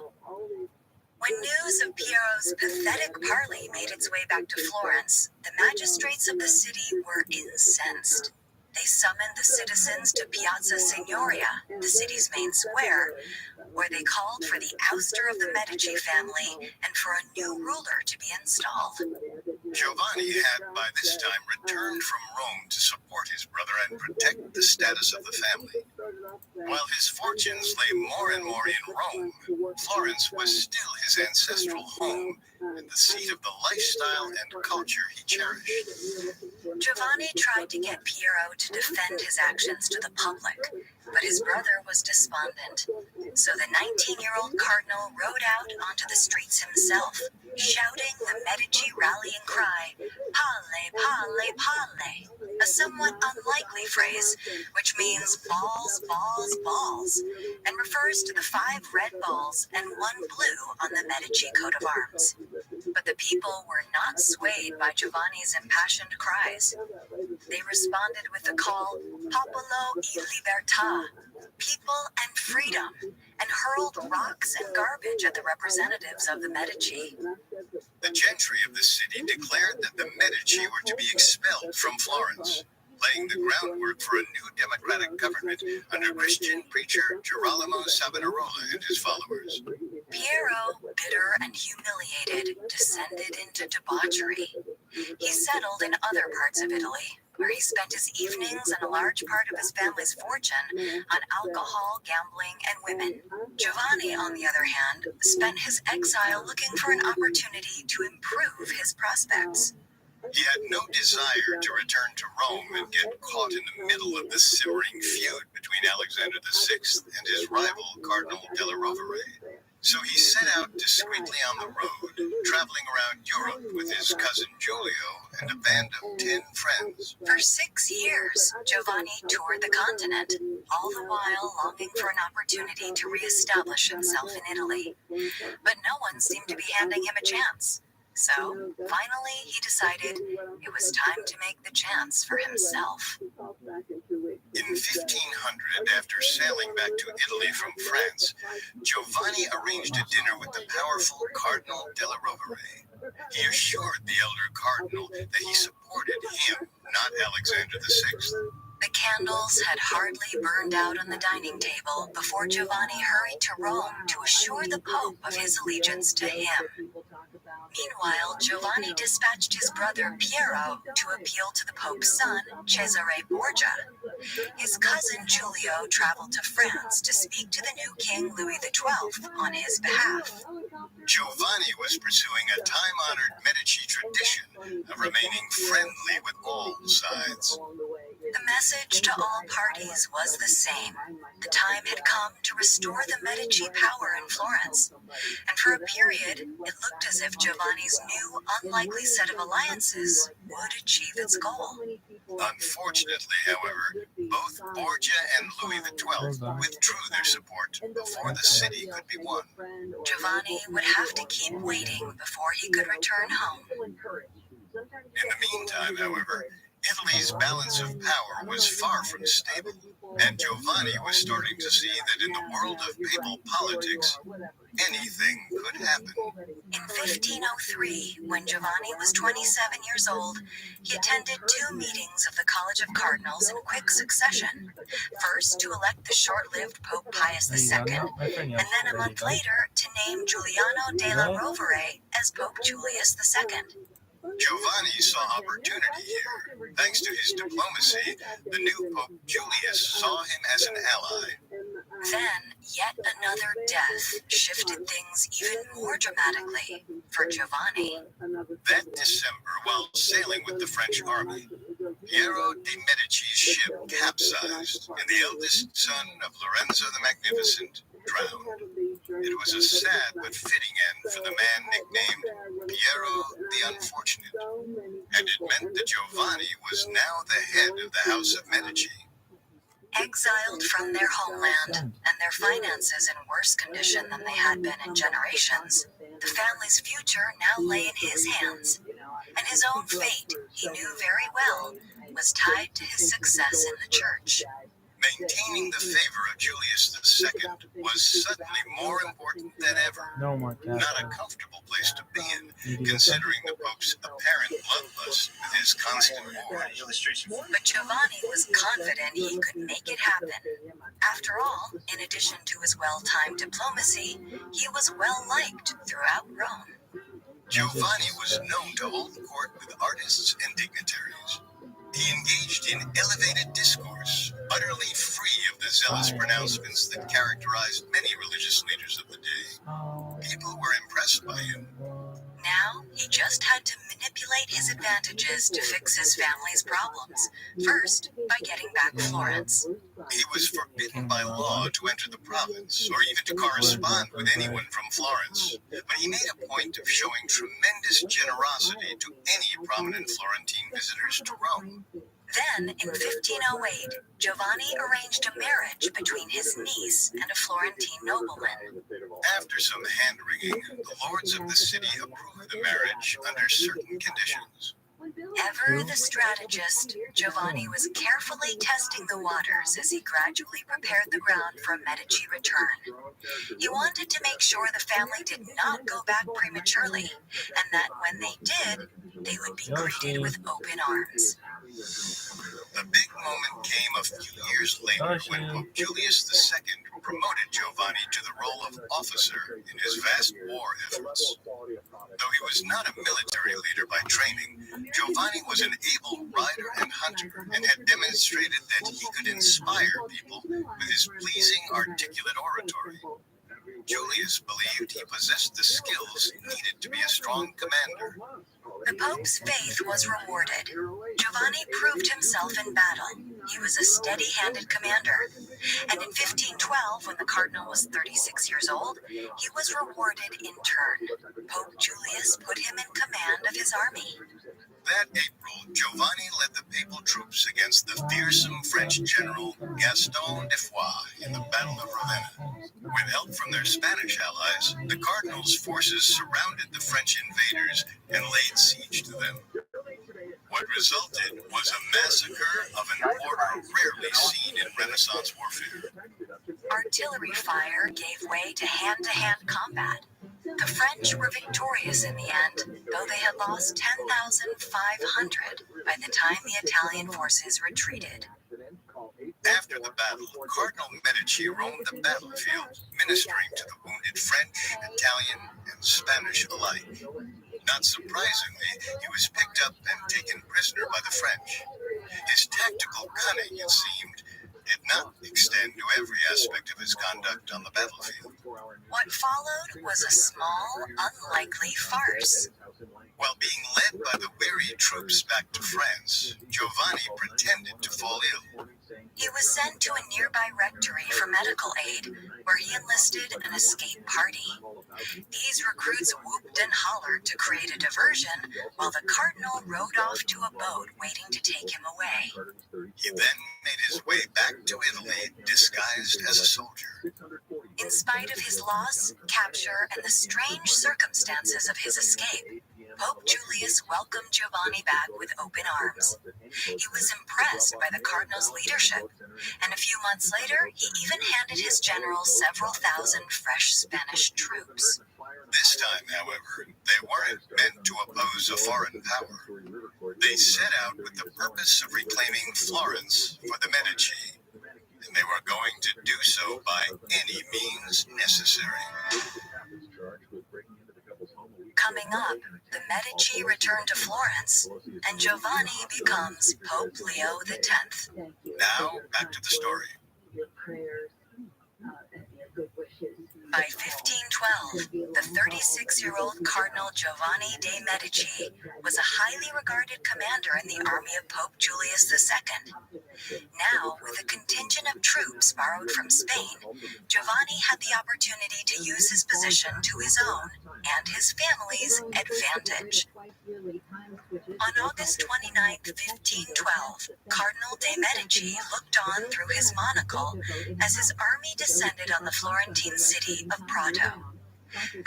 When news of Piero's pathetic parley made its way back to Florence, the magistrates of the city were incensed. They summoned the citizens to Piazza Signoria, the city's main square, where they called for the ouster of the Medici family and for a new ruler to be installed. Giovanni had by this time returned from Rome to support his brother and protect the status of the family. While his fortunes lay more and more in Rome, Florence was still his ancestral home and the seat of the lifestyle and culture he cherished. Giovanni tried to get Piero to defend his actions to the public, but his brother was despondent. So the 19-year-old cardinal rode out onto the streets himself, shouting the Medici rallying cry, "Palle, palle, palle," a somewhat unlikely phrase, which means balls, balls, balls, and refers to the 5 red balls and 1 blue on the Medici coat of arms. But the people were not swayed by Giovanni's impassioned cries. They responded with the call, "Popolo e libertà," people and freedom, and hurled rocks and garbage at the representatives of the Medici. The gentry of the city declared that the Medici were to be expelled from Florence, laying the groundwork for a new democratic government under Christian preacher Girolamo Savonarola and his followers. Piero, bitter and humiliated, descended into debauchery. He settled in other parts of Italy, where he spent his evenings and a large part of his family's fortune on alcohol, gambling, and women. Giovanni, on the other hand, spent his exile looking for an opportunity to improve his prospects. He had no desire to return to Rome and get caught in the middle of the simmering feud between Alexander VI and his rival, Cardinal della Rovere. So he set out discreetly on the road, traveling around Europe with his cousin Giulio and a band of 10 friends. For 6 years, Giovanni toured the continent, all the while longing for an opportunity to reestablish himself in Italy. But no one seemed to be handing him a chance. So, finally, he decided it was time to make the chance for himself. In 1500, after sailing back to Italy from France, Giovanni arranged a dinner with the powerful Cardinal della Rovere. He assured the elder cardinal that he supported him, not Alexander VI. The candles had hardly burned out on the dining table before Giovanni hurried to Rome to assure the Pope of his allegiance to him. Meanwhile, Giovanni dispatched his brother Piero to appeal to the Pope's son, Cesare Borgia. His cousin Giulio traveled to France to speak to the new King Louis XII on his behalf. Giovanni was pursuing a time-honored Medici tradition of remaining friendly with all sides. The message to all parties was the same. The time had come to restore the Medici power in Florence. And for a period, it looked as if Giovanni's new, unlikely set of alliances would achieve its goal. Unfortunately, however, both Borgia and Louis XII withdrew their support before the city could be won. Giovanni would have to keep waiting before he could return home. In the meantime, however, Italy's balance of power was far from stable, and Giovanni was starting to see that in the world of papal politics, anything could happen. In 1503, when Giovanni was 27 years old, he attended 2 meetings of the College of Cardinals in quick succession. First, to elect the short-lived Pope Pius II, and then a month later to name Giuliano della Rovere as Pope Julius II. Giovanni saw opportunity here. Thanks to his diplomacy, the new Pope Julius saw him as an ally. Then, yet another death shifted things even more dramatically for Giovanni. That December, while sailing with the French army, Piero de' Medici's ship capsized, and the eldest son of Lorenzo the Magnificent drowned. It was a sad but fitting end for the man nicknamed Piero the Unfortunate, and it meant that Giovanni was now the head of the House of Medici. Exiled from their homeland and their finances in worse condition than they had been in generations, the family's future now lay in his hands, and his own fate, he knew very well, was tied to his success in the church. Maintaining the favor of Julius II was suddenly more important than ever. Not a comfortable place to be in, considering the Pope's apparent bloodlust with his constant wars. But Giovanni was confident he could make it happen. After all, in addition to his well-timed diplomacy, he was well-liked throughout Rome. Giovanni was known to hold court with artists and dignitaries. He engaged in elevated discourse, utterly free of the zealous pronouncements that characterized many religious leaders of the day. People were impressed by him. Now, he just had to manipulate his advantages to fix his family's problems. First, by getting back Florence. He was forbidden by law to enter the province, or even to correspond with anyone from Florence. But he made a point of showing tremendous generosity to any prominent Florentine visitors to Rome. Then, in 1508, Giovanni arranged a marriage between his niece and a Florentine nobleman. After some hand-wringing, the lords of the city approved the marriage under certain conditions. Ever the strategist, Giovanni was carefully testing the waters as he gradually prepared the ground for a Medici return. He wanted to make sure the family did not go back prematurely, and that when they did, they would be greeted with open arms. The big moment came a few years later when Pope Julius II promoted Giovanni to the role of officer in his vast war efforts. Though he was not a military leader by training, Giovanni was an able rider and hunter and had demonstrated that he could inspire people with his pleasing, articulate oratory. Julius believed he possessed the skills needed to be a strong commander. The Pope's faith was rewarded. Giovanni proved himself in battle. He was a steady-handed commander. And in 1512, when the cardinal was 36 years old, he was rewarded in turn. Pope Julius put him in command of his army. That April, Giovanni led the papal troops against the fearsome French general Gaston de Foix in the Battle of Ravenna. With help from their Spanish allies, the cardinal's forces surrounded the French invaders and laid siege to them. What resulted was a massacre of an order rarely seen in Renaissance warfare. Artillery fire gave way to hand-to-hand combat. The French were victorious in the end, though they had lost 10,500 by the time the Italian forces retreated. After the battle, Cardinal Medici roamed the battlefield, ministering to the wounded French, Italian, and Spanish alike. Not surprisingly, he was picked up and taken prisoner by the French. His tactical cunning, it seemed, did not extend to every aspect of his conduct on the battlefield. What followed was a small, unlikely farce. While being led by the weary troops back to France, Giovanni pretended to fall ill. He was sent to a nearby rectory for medical aid, where he enlisted an escape party. These recruits whooped and hollered to create a diversion, while the cardinal rode off to a boat waiting to take him away. He then made his way back to Italy, disguised as a soldier. In spite of his loss, capture, and the strange circumstances of his escape, Pope Julius welcomed Giovanni back with open arms. He was impressed by the cardinal's leadership, and a few months later, he even handed his general several thousand fresh Spanish troops. This time, however, they weren't meant to oppose a foreign power. They set out with the purpose of reclaiming Florence for the Medici, and they were going to do so by any means necessary. Coming up, the Medici return to Florence, and Giovanni becomes Pope Leo X. Now, back to the story. By 1512, the 36-year-old Cardinal Giovanni de' Medici was a highly regarded commander in the army of Pope Julius II. Now, with a contingent of troops borrowed from Spain, Giovanni had the opportunity to use his position to his own and his family's advantage. On August 29, 1512, Cardinal de' Medici looked on through his monocle as his army descended on the Florentine city of Prato.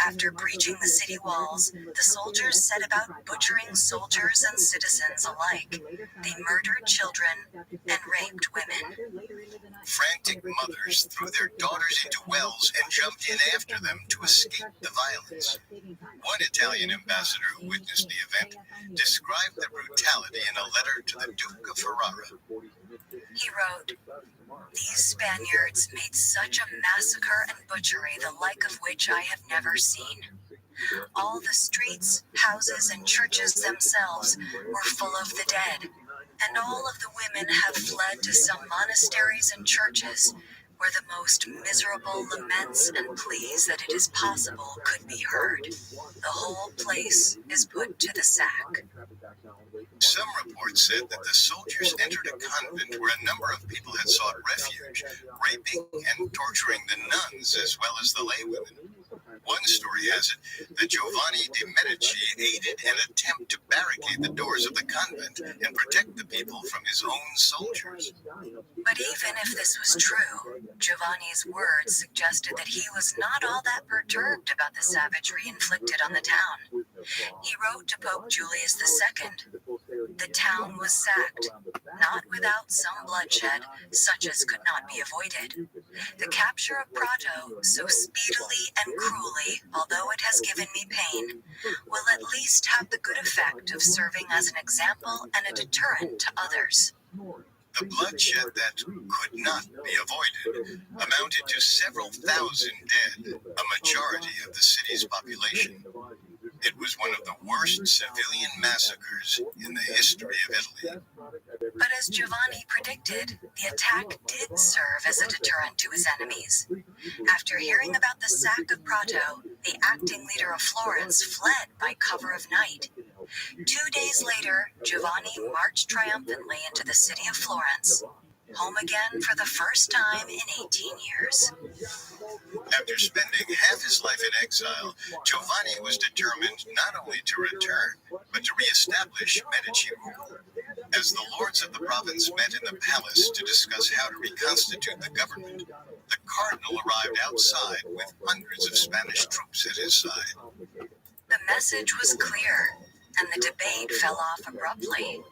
After breaching the city walls, the soldiers set about butchering soldiers and citizens alike. They murdered children and raped women. Frantic mothers threw their daughters into wells and jumped in after them to escape the violence. One Italian ambassador who witnessed the event described the brutality in a letter to the Duke of Ferrara. He wrote, "These Spaniards made such a massacre and butchery the like of which I have never seen. All the streets, houses, and churches themselves were full of the dead, and all of the women have fled to some monasteries and churches where the most miserable laments and pleas that it is possible could be heard. The whole place is put to the sack." Some reports said that the soldiers entered a convent where a number of people had sought refuge, raping and torturing the nuns as well as the laywomen. One story has it that Giovanni de' Medici aided an attempt to barricade the doors of the convent and protect the people from his own soldiers. But even if this was true, Giovanni's words suggested that he was not all that perturbed about the savagery inflicted on the town. He wrote to Pope Julius II, "The town was sacked, not without some bloodshed, such as could not be avoided. The capture of Prato, so speedily and cruelly, although it has given me pain, will at least have the good effect of serving as an example and a deterrent to others." The bloodshed that could not be avoided amounted to several thousand dead, a majority of the city's population. It was one of the worst civilian massacres in the history of Italy. But as Giovanni predicted, the attack did serve as a deterrent to his enemies. After hearing about the sack of Prato, the acting leader of Florence fled by cover of night. 2 days later, Giovanni marched triumphantly into the city of Florence, home again for the first time in 18 years. After spending half his life in exile, Giovanni was determined not only to return, but to re-establish Medici rule. As the lords of the province met in the palace to discuss how to reconstitute the government, the cardinal arrived outside with hundreds of Spanish troops at his side. The message was clear, and the debate fell off abruptly.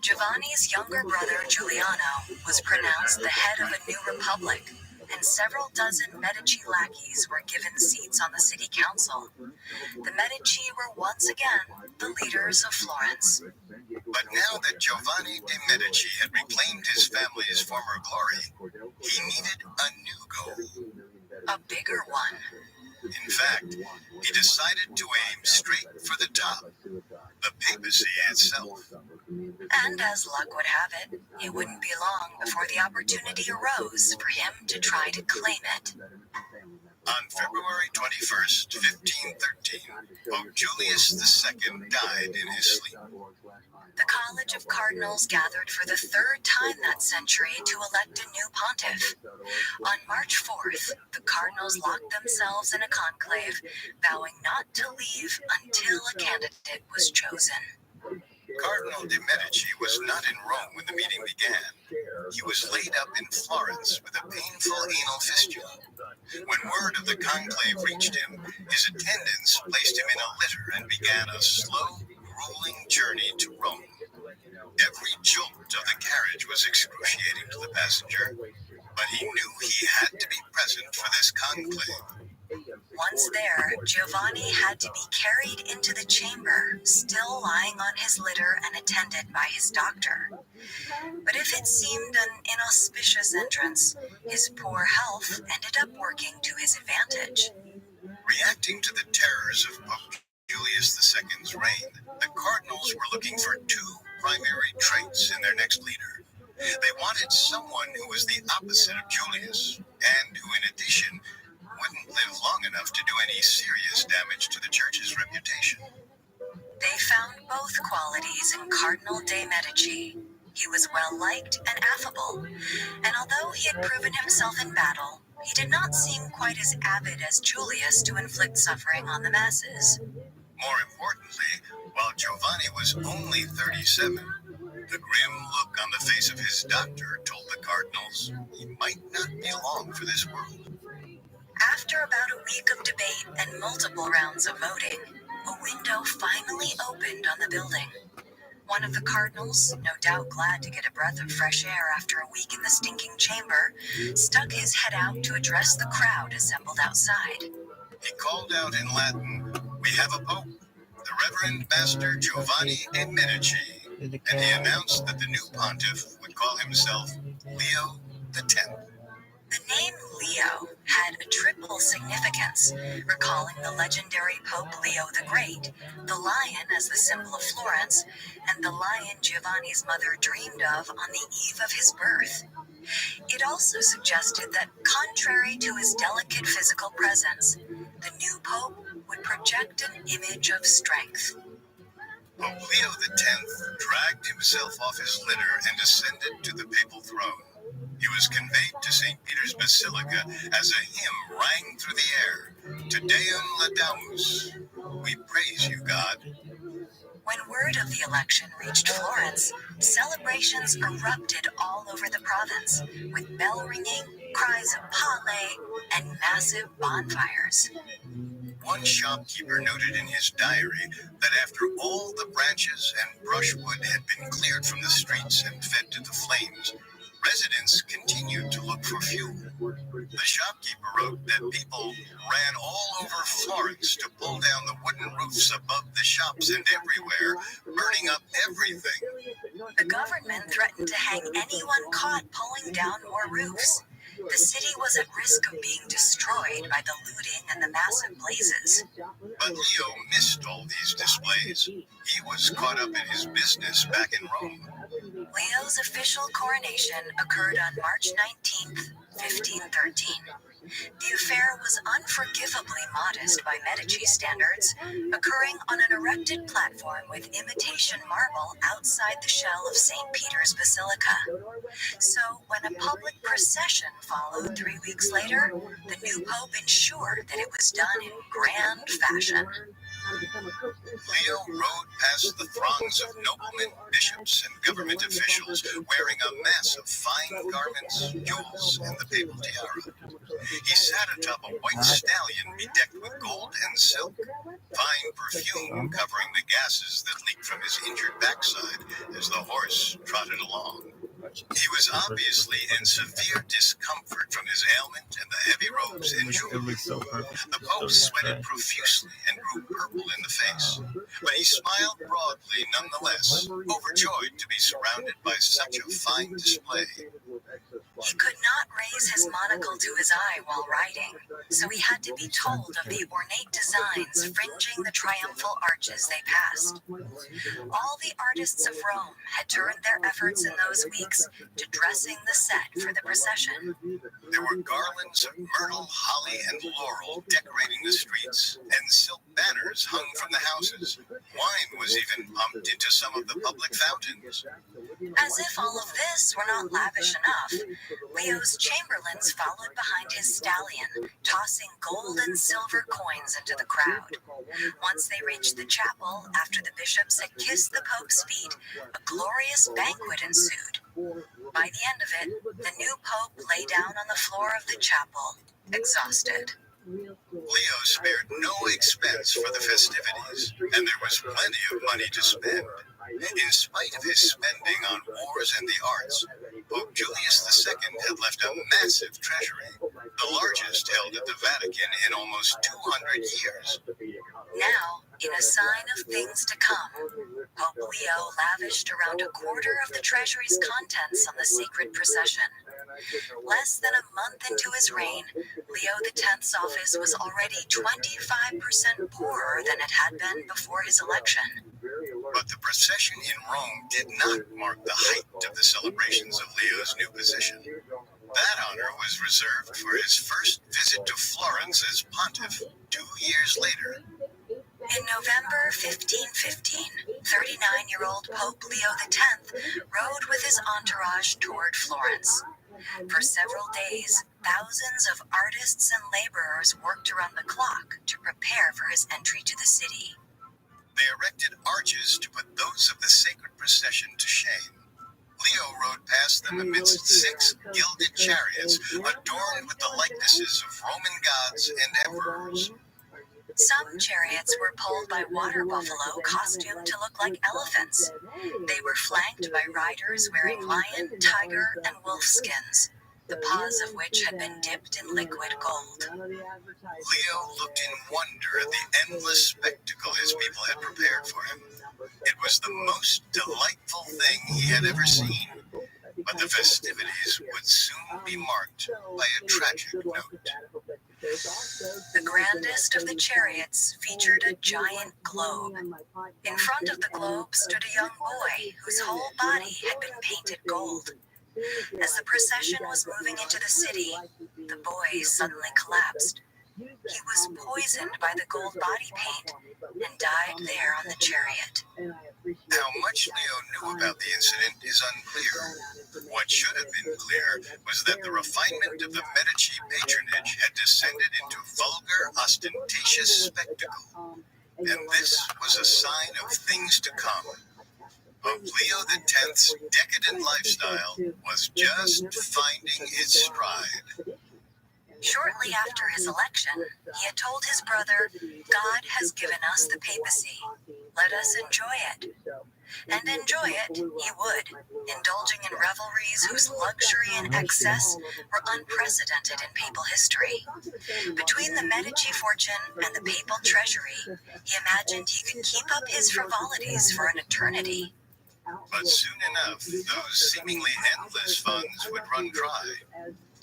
Giovanni's younger brother, Giuliano, was pronounced the head of a new republic, and several dozen Medici lackeys were given seats on the city council. The Medici were once again the leaders of Florence. But now that Giovanni de' Medici had reclaimed his family's former glory, he needed a new goal. A bigger one. In fact, he decided to aim straight for the top, the papacy itself. And as luck would have it, it wouldn't be long before the opportunity arose for him to try to claim it. On February 21st, 1513, Pope Julius II died in his sleep. The College of Cardinals gathered for the third time that century to elect a new pontiff. On March 4th, the cardinals locked themselves in a conclave, vowing not to leave until a candidate was chosen. Cardinal de' Medici was not in Rome when the meeting began. He was laid up in Florence with a painful anal fistula. When word of the conclave reached him, his attendants placed him in a litter and began a slow, grueling journey to Rome. Every jolt of the carriage was excruciating to the passenger, but he knew he had to be present for this conclave. Once there, Giovanni had to be carried into the chamber, still lying on his litter and attended by his doctor. But if it seemed an inauspicious entrance, his poor health ended up working to his advantage. Reacting to the terrors of Pope Julius II's reign, the cardinals were looking for two primary traits in their next leader. They wanted someone who was the opposite of Julius, and who, in addition, wouldn't live long enough to do any serious damage to the church's reputation. They found both qualities in Cardinal de' Medici. He was well-liked and affable, and although he had proven himself in battle, he did not seem quite as avid as Julius to inflict suffering on the masses. More importantly, while Giovanni was only 37, the grim look on the face of his doctor told the cardinals he might not be long for this world. After about a week of debate and multiple rounds of voting, a window finally opened on the building. One of the cardinals, no doubt glad to get a breath of fresh air after a week in the stinking chamber, stuck his head out to address the crowd assembled outside. He called out in Latin, "We have a pope, the Reverend Master Giovanni de' Medici," and he announced that the new pontiff would call himself Leo X. The name Leo had a triple significance, recalling the legendary Pope Leo the Great, the lion as the symbol of Florence, and the lion Giovanni's mother dreamed of on the eve of his birth. It also suggested that, contrary to his delicate physical presence, the new pope would project an image of strength. Pope Leo X dragged himself off his litter and ascended to the papal throne. He was conveyed to St. Peter's Basilica as a hymn rang through the air, "Te Deum laudamus," "We praise you, God." When word of the election reached Florence, celebrations erupted all over the province, with bell ringing, cries of "Pale," and massive bonfires. One shopkeeper noted in his diary that after all the branches and brushwood had been cleared from the streets and fed to the flames, residents continued to look for fuel. The shopkeeper wrote that people ran all over Florence to pull down the wooden roofs above the shops and everywhere, burning up everything. The government threatened to hang anyone caught pulling down more roofs. The city was at risk of being destroyed by the looting and the massive blazes. But Leo missed all these displays. He was caught up in his business back in Rome. Leo's official coronation occurred on March 19th, 1513. The affair was unforgivably modest by Medici standards, occurring on an erected platform with imitation marble outside the shell of St. Peter's Basilica. So, when a public procession followed 3 weeks later, the new pope ensured that it was done in grand fashion. Leo rode past the throngs of noblemen, bishops, and government officials wearing a mass of fine garments, jewels, and the papal tiara. He sat atop a white stallion bedecked with gold and silk, fine perfume covering the gases that leaked from his injured backside as the horse trotted along. He was obviously in severe discomfort from his ailment and the heavy robes and jewelry. The Pope sweated profusely and grew purple in the face, but he smiled broadly nonetheless, overjoyed to be surrounded by such a fine display. He could not raise lose his monocle to his eye while riding, so he had to be told of the ornate designs fringing the triumphal arches they passed. All the artists of Rome had turned their efforts in those weeks to dressing the set for the procession. There were garlands of myrtle, holly, and laurel decorating the streets, and silk banners hung from the houses. Wine was even pumped into some of the public fountains. As if all of this were not lavish enough, Leo's chamberlains followed behind his stallion, tossing gold and silver coins into the crowd. Once they reached the chapel, after the bishops had kissed the Pope's feet, a glorious banquet ensued. By the end of it, the new Pope lay down on the floor of the chapel, exhausted. Leo spared no expense for the festivities, and there was plenty of money to spend. In spite of his spending on wars and the arts, Pope Julius II had left a massive treasury, the largest held at the Vatican in almost 200 years. Now, in a sign of things to come, Pope Leo lavished around a quarter of the treasury's contents on the sacred procession. Less than a month into his reign, Leo X's office was already 25% poorer than it had been before his election. But the procession in Rome did not mark the height of the celebrations of Leo's new position. That honor was reserved for his first visit to Florence as pontiff 2 years later. In November 1515, 39-year-old Pope Leo X rode with his entourage toward Florence. For several days, thousands of artists and laborers worked around the clock to prepare for his entry to the city. They erected arches to put those of the sacred procession to shame. Leo rode past them amidst 6 gilded chariots adorned with the likenesses of Roman gods and emperors. Some chariots were pulled by water buffalo costumed to look like elephants. They were flanked by riders wearing lion, tiger, and wolf skins, the paws of which had been dipped in liquid gold. Leo looked in wonder at the endless spectacle his people had prepared for him. It was the most delightful thing he had ever seen. But the festivities would soon be marked by a tragic note. The grandest of the chariots featured a giant globe. In front of the globe stood a young boy whose whole body had been painted gold. As the procession was moving into the city, the boy suddenly collapsed. He was poisoned by the gold body paint and died there on the chariot. How much Leo knew about the incident is unclear. What should have been clear was that the refinement of the Medici patronage had descended into vulgar, ostentatious spectacle. And this was a sign of things to come. Pope Leo X's decadent lifestyle was just finding its stride. Shortly after his election, he had told his brother, "God has given us the papacy. Let us enjoy it." And enjoy it he would, indulging in revelries whose luxury and excess were unprecedented in papal history. Between the Medici fortune and the papal treasury, he imagined he could keep up his frivolities for an eternity. But soon enough, those seemingly endless funds would run dry.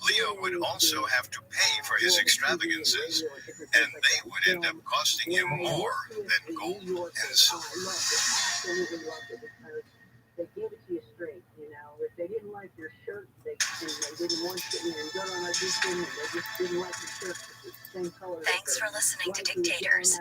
Leo would also have to pay for his extravagances, and they would end up costing him more than gold and silver. They gave it to you straight, you know. If they didn't like your shirt, they didn't want you to go on audition, and they just didn't like your shirt. Thanks for listening to Dictators.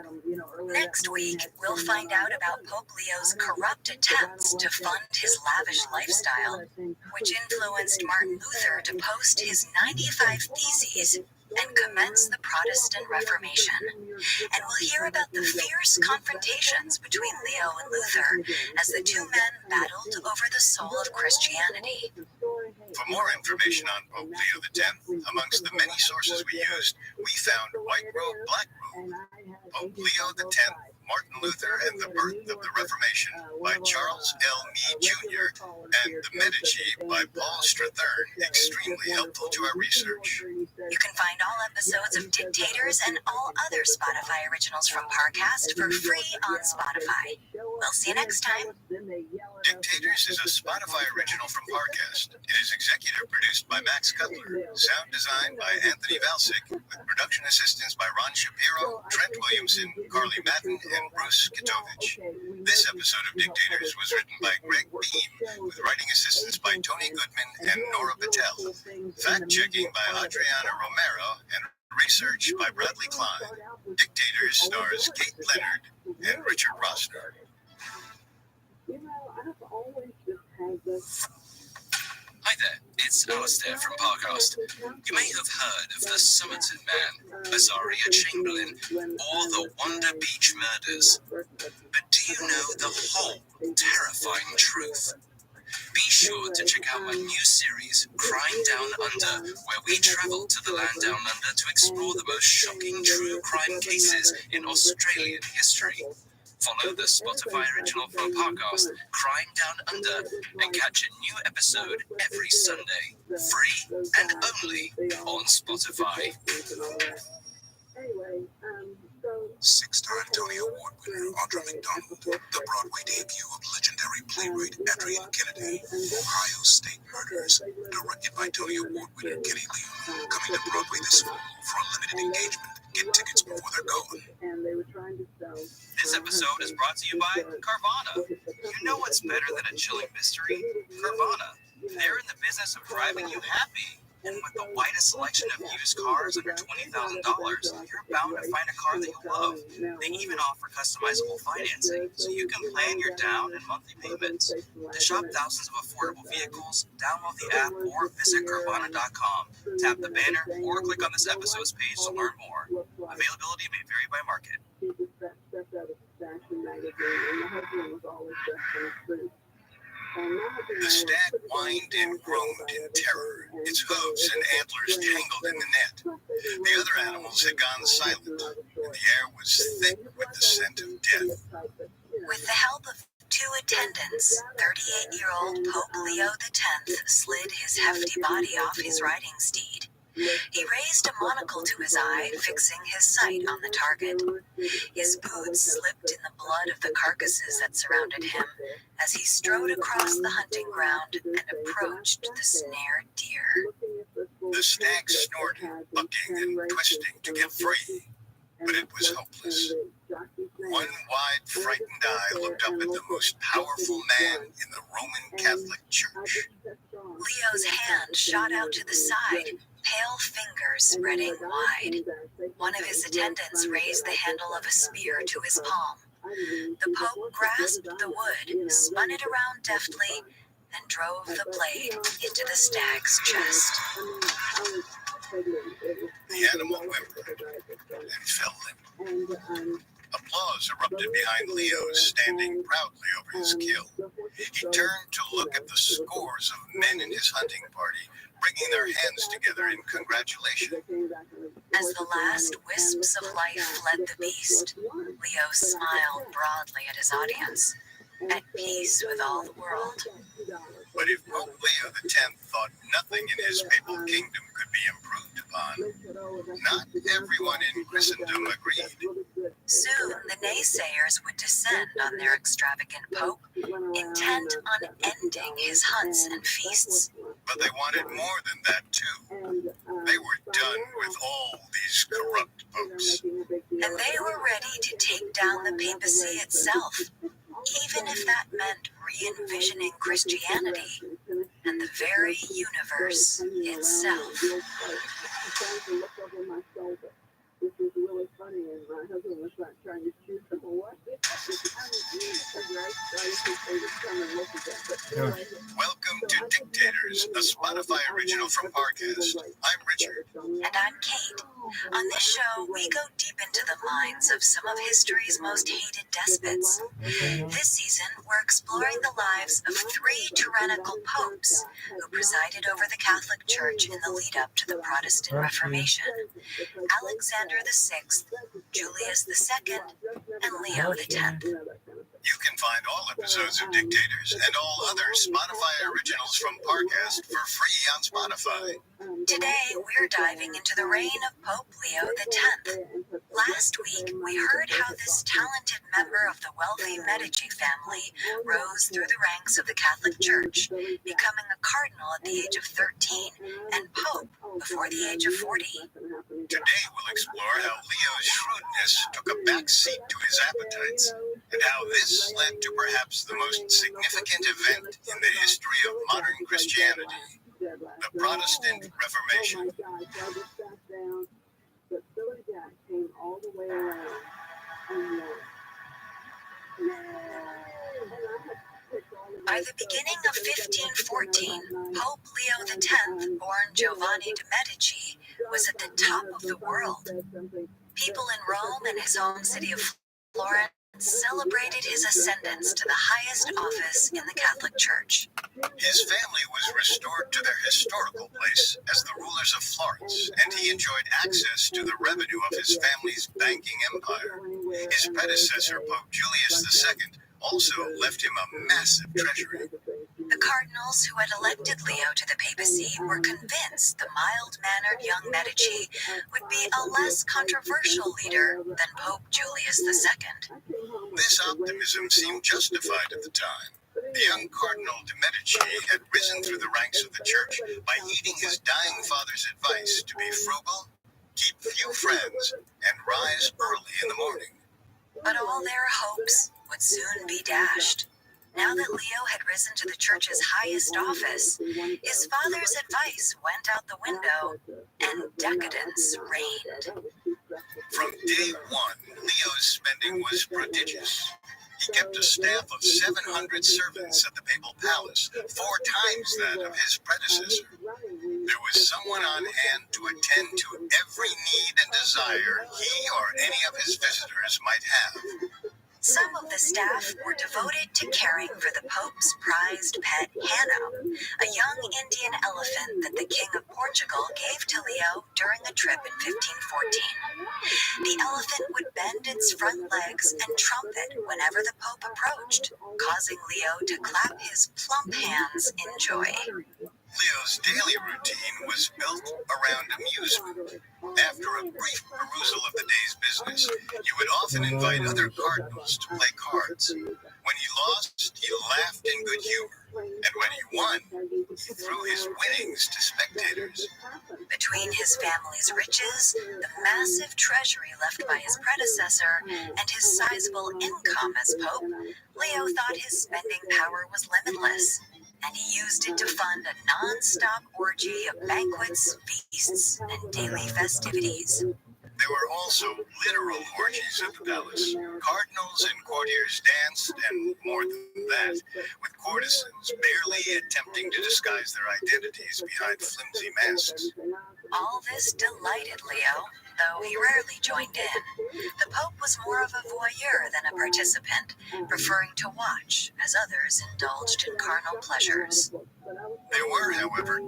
Next week, we'll find out about Pope Leo's corrupt attempts to fund his lavish lifestyle, which influenced Martin Luther to post his 95 Theses and commence the Protestant Reformation. And we'll hear about the fierce confrontations between Leo and Luther as the two men battled over the soul of Christianity. For more information on Pope Leo X, amongst the many sources we used, we found White Road, Black Road. Pope Leo X Martin Luther and the Birth of the Reformation by Charles L. Meade Jr. and The Medici by Paul Strathern extremely helpful to our research. You can find all episodes of Dictators and all other Spotify originals from Parcast for free on Spotify. We'll see you next time. Dictators is a Spotify original from Parcast. It is executive produced by Max Cutler, sound design by Anthony Valsic, with production assistance by Ron Shapiro, Trent Williamson, Carly Madden, and Bruce Katovich. This episode of Dictators was written by Greg Beam, with writing assistance by Tony Goodman and Nora Patel. Fact-checking by Adriana Romero and research by Bradley Klein. Dictators stars Kate Leonard and Richard Rosner. Hi there, it's Alistair from Parcast. You may have heard of the Somerton Man, Azaria Chamberlain, or the Wonder Beach murders. But do you know the whole terrifying truth? Be sure to check out my new series, Crime Down Under, where we travel to the land down under to explore the most shocking true crime cases in Australian history. Follow the Spotify original from Parcast, Crime Down Under, and catch a new episode every Sunday, free and only on Spotify. Six-time Tony Award winner Audra McDonald, the Broadway debut of legendary playwright Adrienne Kennedy, Ohio State Murders, directed by Tony Award winner Kenny Leon, coming to Broadway this fall for a limited engagement. Get tickets before they're gone. This episode is brought to you by Carvana. You know what's better than a chilling mystery? Carvana. They're in the business of driving you happy. And with the widest selection of used cars under $20,000, you're bound to find a car that you love. They even offer customizable financing, so you can plan your down and monthly payments. To shop thousands of affordable vehicles, download the app or visit Carvana.com. Tap the banner or click on this episode's page to learn more. Availability may vary by market. The stag whined and groaned in terror, its hooves and antlers tangled in the net. The other animals had gone silent, and the air was thick with the scent of death. With the help of two attendants, 38-year-old Pope Leo X slid his hefty body off his riding steed. He raised a monocle to his eye, fixing his sight on the target. His boots slipped in the blood of the carcasses that surrounded him as he strode across the hunting ground and approached the snared deer. The stag snorted, bucking and twisting to get free, but it was hopeless. One wide, frightened eye looked up at the most powerful man in the Roman Catholic Church. Leo's hand shot out to the side, pale fingers spreading wide. One of his attendants raised the handle of a spear to his palm. The Pope grasped the wood, spun it around deftly, and drove the blade into the stag's chest. The animal whimpered and fell limp. Applause erupted behind Leo, standing proudly over his kill. He turned to look at the scores of men in his hunting party, bringing their hands together in congratulation. As the last wisps of life fled the beast, Leo smiled broadly at his audience, at peace with all the world. But if Pope Leo X thought nothing in his papal kingdom could be improved upon, not everyone in Christendom agreed. Soon the naysayers would descend on their extravagant pope, intent on ending his hunts and feasts. But they wanted more than that too. They were done with all these corrupt popes. And they were ready to take down the papacy itself, even if that meant re-envisioning Christianity and the very universe itself. Welcome to Dictators. Igers, a Spotify original from Parcast. I'm Richard. And I'm Kate. On this show, we go deep into the minds of some of history's most hated despots. This season, we're exploring the lives of 3 tyrannical popes who presided over the Catholic Church in the lead-up to the Protestant Reformation: Alexander VI, Julius II, and Leo X. You can find all episodes of Dictators and all other Spotify originals from Parcast for free on Spotify. Today, we're diving into the reign of Pope Leo X. Last week, we heard how this talented member of the wealthy Medici family rose through the ranks of the Catholic Church, becoming a cardinal at the age of 13 and pope before the age of 40. Today we'll explore how Leo's shrewdness took a back seat to his appetites, and how this led to perhaps the most significant event in the history of modern Christianity, the Protestant Reformation. By the beginning of 1514, Pope Leo X, born Giovanni de' Medici, was at the top of the world. People in Rome and his home city of Florence celebrated his ascendance to the highest office in the Catholic Church. His family was restored to their historical place as the rulers of Florence, and he enjoyed access to the revenue of his family's banking empire. His predecessor, Pope Julius II, also left him a massive treasury. The cardinals who had elected Leo to the papacy were convinced the mild-mannered young Medici would be a less controversial leader than Pope Julius II. This optimism seemed justified at the time. The young Cardinal de' Medici had risen through the ranks of the church by heeding his dying father's advice to be frugal, keep few friends, and rise early in the morning. But all their hopes would soon be dashed. Now that Leo had risen to the church's highest office, his father's advice went out the window, and decadence reigned. From day one, Leo's spending was prodigious. He kept a staff of 700 servants at the papal palace, 4 times that of his predecessor. There was someone on hand to attend to every need and desire he or any of his visitors might have. Some of the staff were devoted to caring for the Pope's prized pet, Hanno, a young Indian elephant that the King of Portugal gave to Leo during a trip in 1514. The elephant would bend its front legs and trumpet whenever the Pope approached, causing Leo to clap his plump hands in joy. Leo's daily routine was built around amusement. After a brief perusal of the day's business, he would often invite other cardinals to play cards. When he lost, he laughed in good humor, and when he won, he threw his winnings to spectators. Between his family's riches, the massive treasury left by his predecessor, and his sizable income as Pope, Leo thought his spending power was limitless, and he used it to fund a non-stop orgy of banquets, feasts, and daily festivities. There were also literal orgies at the palace. Cardinals and courtiers danced, and more than that, with courtesans barely attempting to disguise their identities behind flimsy masks. All this delighted Leo, though he rarely joined in. The Pope was more of a voyeur than a participant, preferring to watch as others indulged in carnal pleasures. There were, however, 2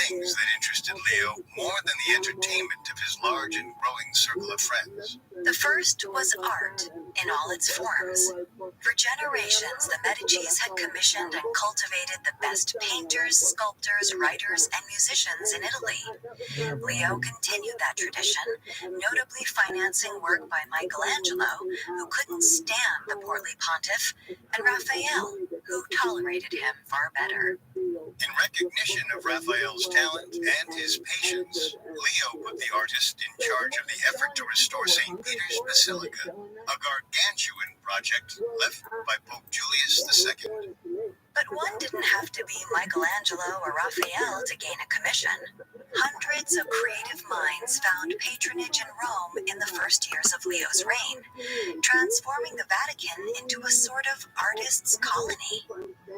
things that interested Leo more than the entertainment of his large and growing circle of friends. The first was art, in all its forms. For generations, the Medicis had commissioned and cultivated the best painters, sculptors, writers, and musicians in Italy. Leo continued that tradition, notably financing work by Michelangelo, who couldn't stand the portly pontiff, and Raphael, who tolerated him far better. In recognition of Raphael's talent and his patience, Leo put the artist in charge of the effort to restore St. Peter's Basilica, a gargantuan project left by Pope Julius II. But one didn't have to be Michelangelo or Raphael to gain a commission. Hundreds of creative minds found patronage in Rome in the first years of Leo's reign, transforming the Vatican into a sort of artist's colony.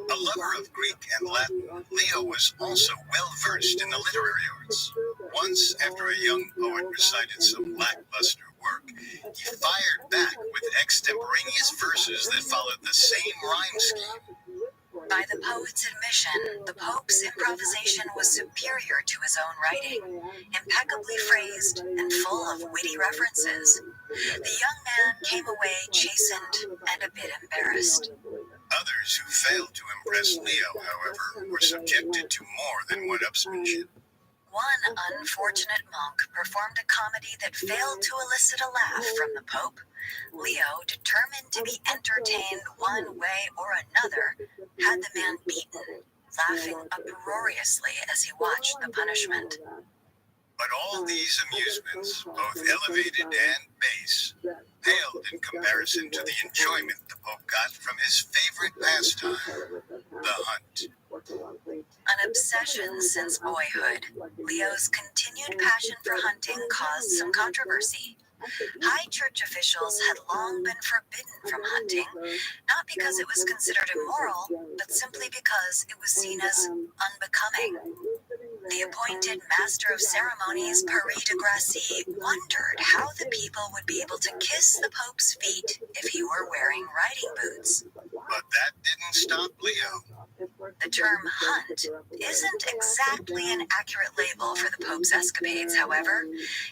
A lover of Greek and Latin, Leo was also well-versed in the literary arts. Once, after a young poet recited some lackluster work, he fired back with extemporaneous verses that followed the same rhyme scheme. By the poet's admission, the Pope's improvisation was superior to his own writing, impeccably phrased and full of witty references. The young man came away chastened and a bit embarrassed. Others who failed to impress Leo, however, were subjected to more than one upsmanship. One unfortunate monk performed a comedy that failed to elicit a laugh from the Pope. Leo, determined to be entertained one way or another, had the man beaten, laughing uproariously as he watched the punishment. But all these amusements, both elevated and base, paled in comparison to the enjoyment the Pope got from his favorite pastime, the hunt. An obsession since boyhood, Leo's continued passion for hunting caused some controversy. High church officials had long been forbidden from hunting, not because it was considered immoral, but simply because it was seen as unbecoming. The appointed master of ceremonies, Paris de Gracie, wondered how the people would be able to kiss the Pope's feet if he were wearing riding boots. But that didn't stop Leo. The term hunt isn't exactly an accurate label for the Pope's escapades, however.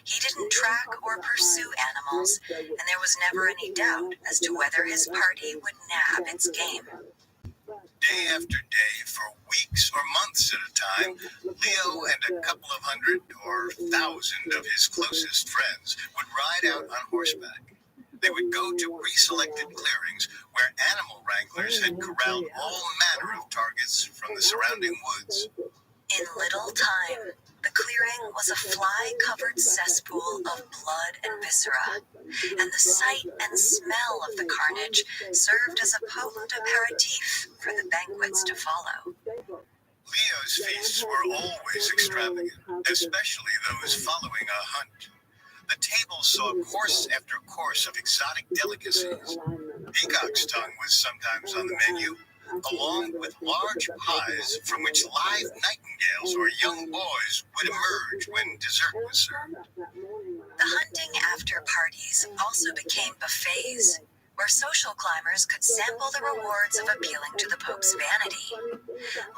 He didn't track or pursue animals, and there was never any doubt as to whether his party would nab its game. Day after day, for weeks or months at a time, Leo and a couple of hundred or 1,000 of his closest friends would ride out on horseback. They would go to pre-selected clearings where animal wranglers had corralled all manner of targets from the surrounding woods. In little time, the clearing was a fly-covered cesspool of blood and viscera, and the sight and smell of the carnage served as a potent aperitif for the banquets to follow. Leo's feasts were always extravagant, especially those following a hunt. The table saw course after course of exotic delicacies. Peacock's tongue was sometimes on the menu, along with large pies from which live nightingales or young boys would emerge when dessert was served. The hunting after parties also became buffets, where social climbers could sample the rewards of appealing to the Pope's vanity.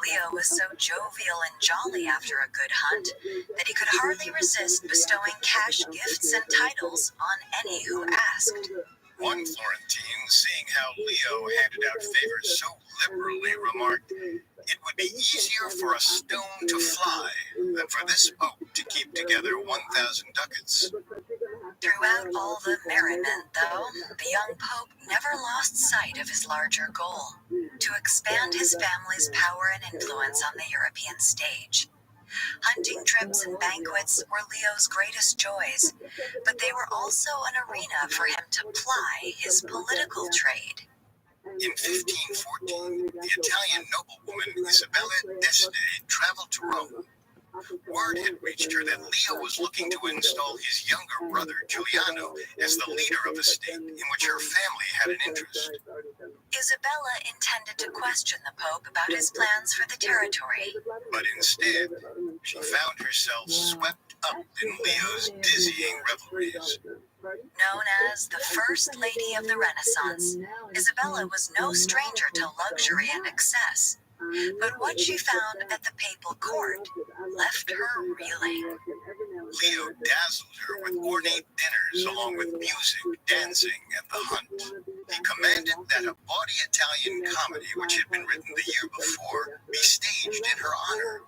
Leo was so jovial and jolly after a good hunt that he could hardly resist bestowing cash gifts and titles on any who asked. One Florentine, seeing how Leo handed out favors so liberally, remarked, "It would be easier for a stone to fly than for this Pope to keep together 1,000 ducats." Throughout all the merriment, though, the young Pope never lost sight of his larger goal, to expand his family's power and influence on the European stage. Hunting trips and banquets were Leo's greatest joys, but they were also an arena for him to ply his political trade. In 1514, the Italian noblewoman Isabella d'Este traveled to Rome. Word had reached her that Leo was looking to install his younger brother, Giuliano, as the leader of a state in which her family had an interest. Isabella intended to question the Pope about his plans for the territory. But instead, she found herself swept up in Leo's dizzying revelries. Known as the First Lady of the Renaissance, Isabella was no stranger to luxury and excess. But what she found at the papal court left her reeling. Leo dazzled her with ornate dinners along with music, dancing, and the hunt. He commanded that a bawdy Italian comedy which had been written the year before be staged in her honor.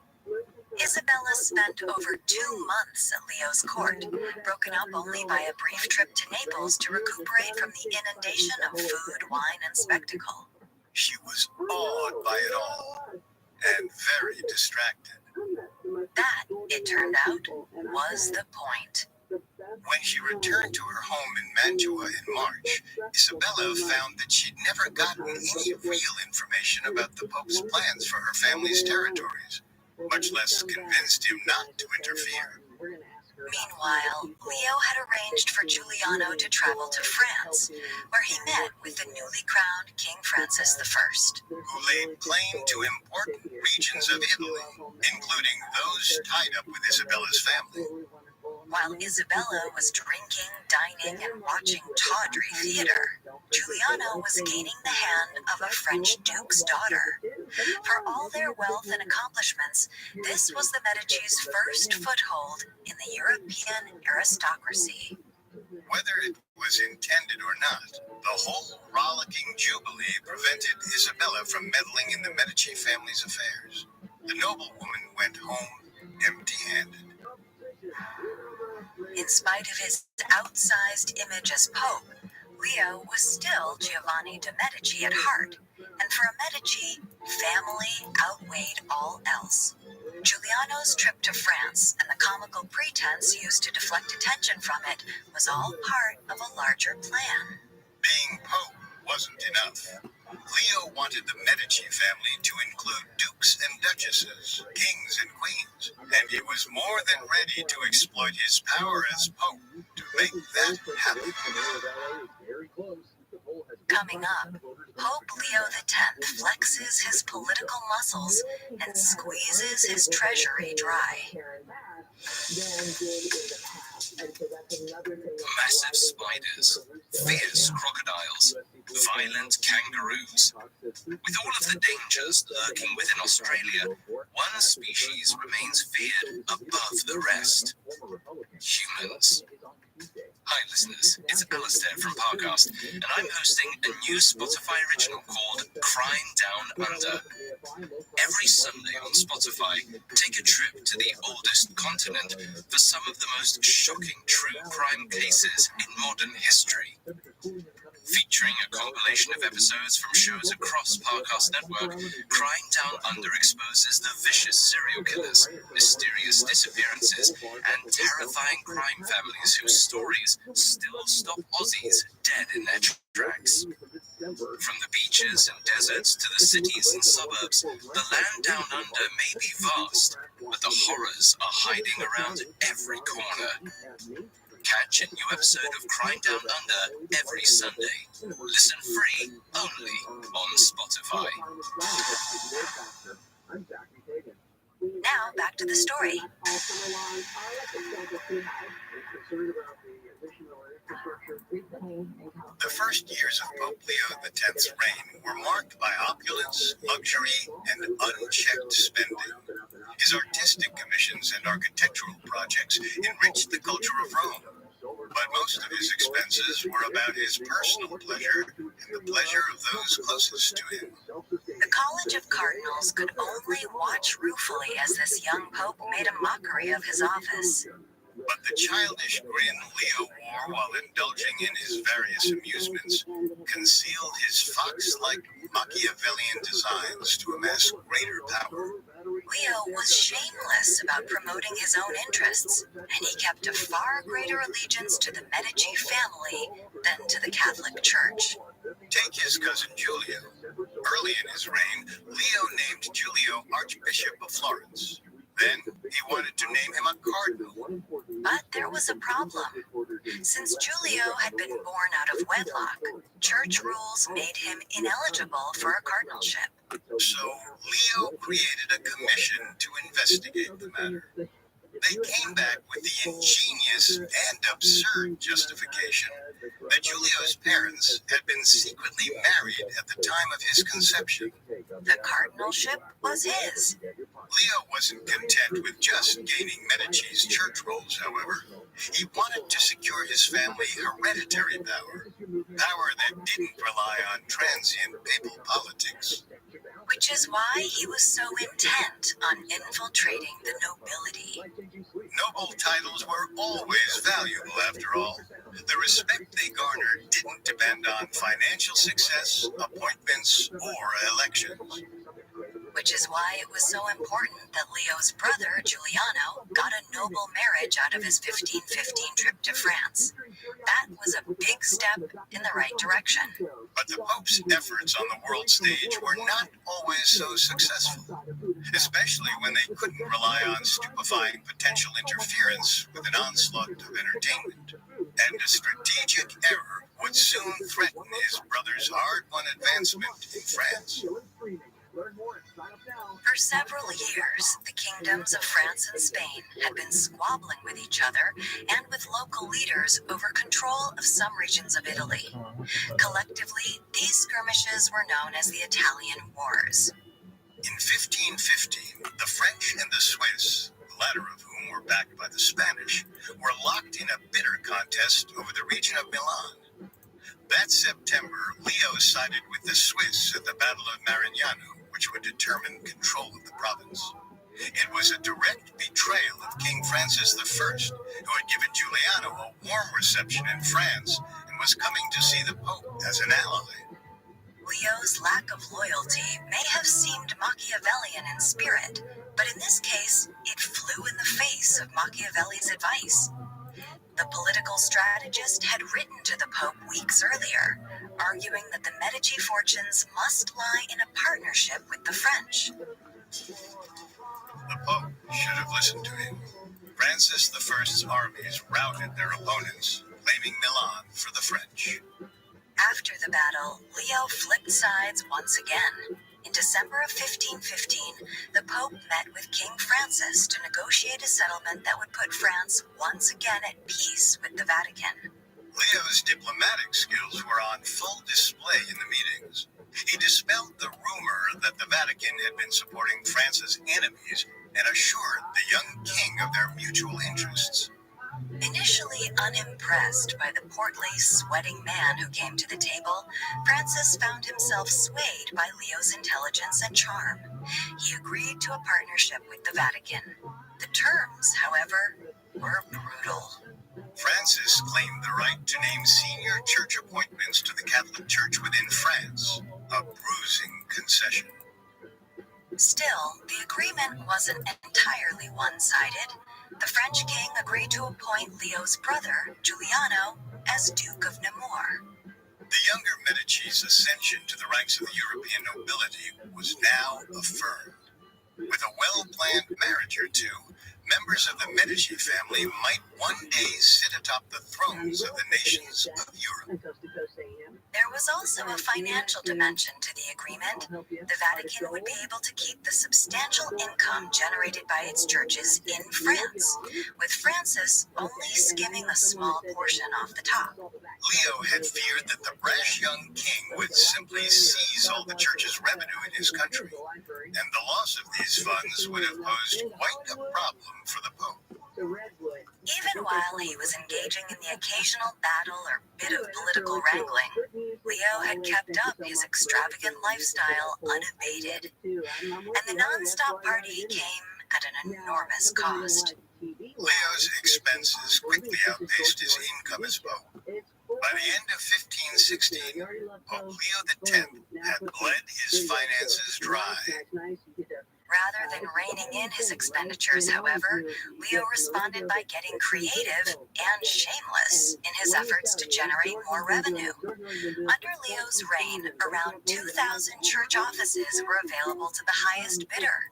Isabella spent over 2 months at Leo's court, broken up only by a brief trip to Naples to recuperate from the inundation of food, wine, and spectacle. She was awed by it all, and very distracted. That, it turned out, was the point. When she returned to her home in Mantua in March, Isabella found that she'd never gotten any real information about the Pope's plans for her family's territories, much less convinced him not to interfere. Meanwhile, Leo had arranged for Giuliano to travel to France, where he met with the newly crowned King Francis I, who laid claim to important regions of Italy, including those tied up with Isabella's family. While Isabella was drinking, dining, and watching tawdry theater, Giuliano was gaining the hand of a French duke's daughter. For all their wealth and accomplishments, this was the Medici's first foothold in the European aristocracy. Whether it was intended or not, the whole rollicking jubilee prevented Isabella from meddling in the Medici family's affairs. The noblewoman went home empty-handed. In spite of his outsized image as Pope, Leo was still Giovanni de' Medici at heart, and for a Medici, family outweighed all else. Giuliano's trip to France and the comical pretense used to deflect attention from it was all part of a larger plan. Being Pope wasn't enough. Leo wanted the Medici family to include dukes and duchesses, kings and queens, and he was more than ready to exploit his power as Pope to make that happen. Coming up, Pope Leo X flexes his political muscles and squeezes his treasury dry. Massive spiders, fierce crocodiles, violent kangaroos. With all of the dangers lurking within Australia, one species remains feared above the rest: humans. Hi listeners, it's Alistair from Parcast, and I'm hosting a new Spotify original called Crime Down Under. Every Sunday on Spotify, take a trip to the oldest continent for some of the most shocking true crime cases in modern history. Featuring a compilation of episodes from shows across Parcast Network, Crime Down Under exposes the vicious serial killers, mysterious disappearances, and terrifying crime families whose stories still stop Aussies dead in their tracks. From the beaches and deserts to the cities and suburbs, the land down under may be vast, but the horrors are hiding around every corner. Catch a new episode of Crime Down Under every Sunday. Listen free only on Spotify. Now, back to the story. The first years of Pope Leo X's reign were marked by opulence, luxury, and unchecked spending. His artistic commissions and architectural projects enriched the culture of Rome, but most of his expenses were about his personal pleasure and the pleasure of those closest to him. The College of Cardinals could only watch ruefully as this young pope made a mockery of his office. But the childish grin Leo wore while indulging in his various amusements concealed his fox-like Machiavellian designs to amass greater power. Leo was shameless about promoting his own interests, and he kept a far greater allegiance to the Medici family than to the Catholic Church. Take his cousin Giulio. Early in his reign, Leo named Giulio Archbishop of Florence. Then he wanted to name him a cardinal. But there was a problem. Since Giulio had been born out of wedlock, church rules made him ineligible for a cardinalship. So Leo created a commission to investigate the matter. They came back with the ingenious and absurd justification that Giulio's parents had been secretly married at the time of his conception. The cardinalship was his. Leo wasn't content with just gaining Medici's church rolls, however. He wanted to secure his family hereditary power that didn't rely on transient papal politics. Which is why he was so intent on infiltrating the nobility. Noble titles were always valuable, after all. The respect they garnered didn't depend on financial success, appointments, or elections. Which is why it was so important that Leo's brother, Giuliano, got a noble marriage out of his 1515 trip to France. That was a big step in the right direction. But the Pope's efforts on the world stage were not always so successful. especially when they couldn't rely on stupefying potential interference with an onslaught of entertainment. And a strategic error would soon threaten his brother's hard-won advancement in France. For several years, the kingdoms of France and Spain had been squabbling with each other and with local leaders over control of some regions of Italy. Collectively, these skirmishes were known as the Italian Wars. In 1515, the French and the Swiss, the latter of whom were backed by the Spanish, were locked in a bitter contest over the region of Milan. That September, Leo sided with the Swiss at the Battle of Marignano, which would determine control of the province. It was a direct betrayal of King Francis I, who had given Giuliano a warm reception in France and was coming to see the Pope as an ally. Leo's lack of loyalty may have seemed Machiavellian in spirit, but in this case, it flew in the face of Machiavelli's advice. The political strategist had written to the Pope weeks earlier, arguing that the Medici fortunes must lie in a partnership with the French. The Pope should have listened to him. Francis I's armies routed their opponents, claiming Milan for the French. After the battle, Leo flipped sides once again. In December of 1515, the Pope met with King Francis to negotiate a settlement that would put France once again at peace with the Vatican. Leo's diplomatic skills were on full display in the meetings. He dispelled the rumor that the Vatican had been supporting France's enemies and assured the young king of their mutual interests. Initially unimpressed by the portly, sweating man who came to the table, Francis found himself swayed by Leo's intelligence and charm. He agreed to a partnership with the Vatican. The terms, however, were brutal. Francis claimed the right to name senior church appointments to the Catholic Church within France, a bruising concession. Still, the agreement wasn't entirely one-sided. The French king agreed to appoint Leo's brother, Giuliano, as Duke of Nemours. The younger Medici's ascension to the ranks of the European nobility was now affirmed. With a well-planned marriage or two, members of the Medici family might one day sit atop the thrones of the nations of Europe. There was also a financial dimension to the agreement. The Vatican would be able to keep the substantial income generated by its churches in France, with Francis only skimming a small portion off the top. Leo had feared that the brash young king would simply seize all the church's revenue in his country, and the loss of these funds would have posed quite a problem for the Pope. Even while he was engaging in the occasional battle or bit of political wrangling, Leo had kept up his extravagant lifestyle unabated, and the non-stop party came at an enormous cost. Leo's expenses quickly outpaced his income as Pope. By the end of 1516, Pope Leo X had bled his finances dry. Rather than reining in his expenditures, however, Leo responded by getting creative and shameless in his efforts to generate more revenue. Under Leo's reign, around 2,000 church offices were available to the highest bidder.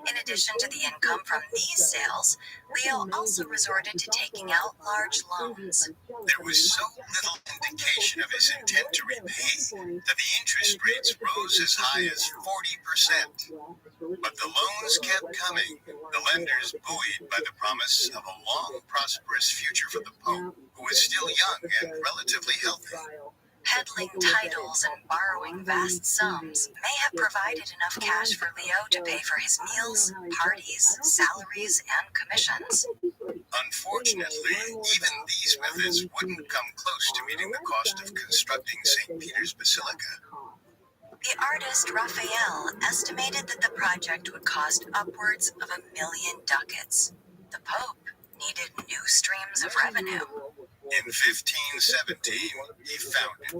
In addition to the income from these sales, Leo also resorted to taking out large loans. There was so little indication of his intent to repay that the interest rates rose as high as 40%. But the loans kept coming, the lenders buoyed by the promise of a long, prosperous future for the Pope, who was still young and relatively healthy. Peddling titles and borrowing vast sums may have provided enough cash for Leo to pay for his meals, parties, salaries, and commissions. Unfortunately, even these methods wouldn't come close to meeting the cost of constructing St. Peter's Basilica. The artist Raphael estimated that the project would cost upwards of 1 million ducats. The Pope needed new streams of revenue. In 1517, he found it.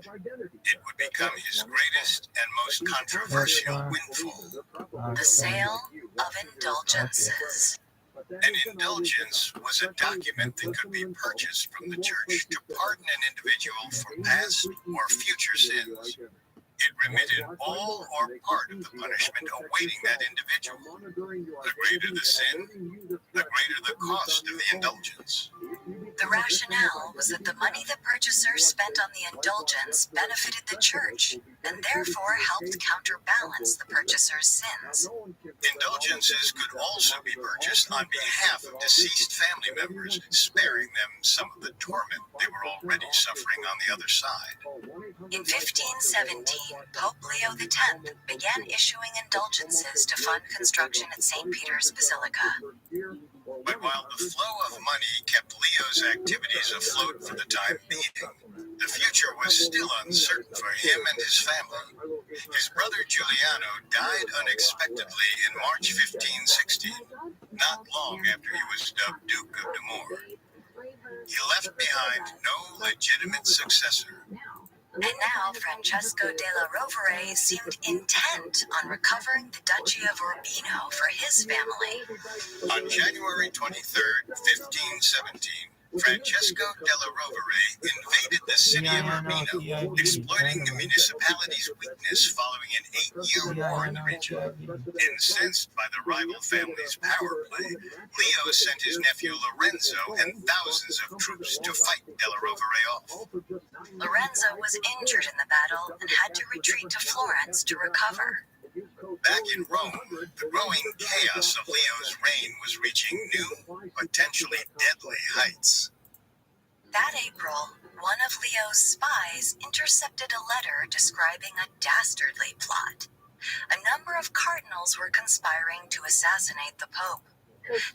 It would become his greatest and most controversial windfall. The sale of indulgences. An indulgence was a document that could be purchased from the church to pardon an individual for past or future sins. It remitted all or part of the punishment awaiting that individual. The greater the sin, the greater the cost of the indulgence. The rationale was that the money the purchaser spent on the indulgence benefited the church and therefore helped counterbalance the purchaser's sins. Indulgences could also be purchased on behalf of deceased family members, sparing them some of the torment they were already suffering on the other side. In 1517, Pope Leo X began issuing indulgences to fund construction at St. Peter's Basilica. But while the flow of money kept Leo's activities afloat for the time being, the future was still uncertain for him and his family. His brother Giuliano died unexpectedly in March 1516, not long after he was dubbed Duke of Nemours. He left behind no legitimate successor. And now Francesco della Rovere seemed intent on recovering the Duchy of Urbino for his family. On January 23rd, 1517, Francesco della Rovere invaded the city of Urbino, exploiting the municipality's weakness following an 8-year war in the region. Incensed by the rival family's power play, Leo sent his nephew Lorenzo and thousands of troops to fight della Rovere off. Lorenzo was injured in the battle and had to retreat to Florence to recover. Back in Rome, the growing chaos of Leo's reign was reaching new, potentially deadly heights. That April, one of Leo's spies intercepted a letter describing a dastardly plot. A number of cardinals were conspiring to assassinate the Pope.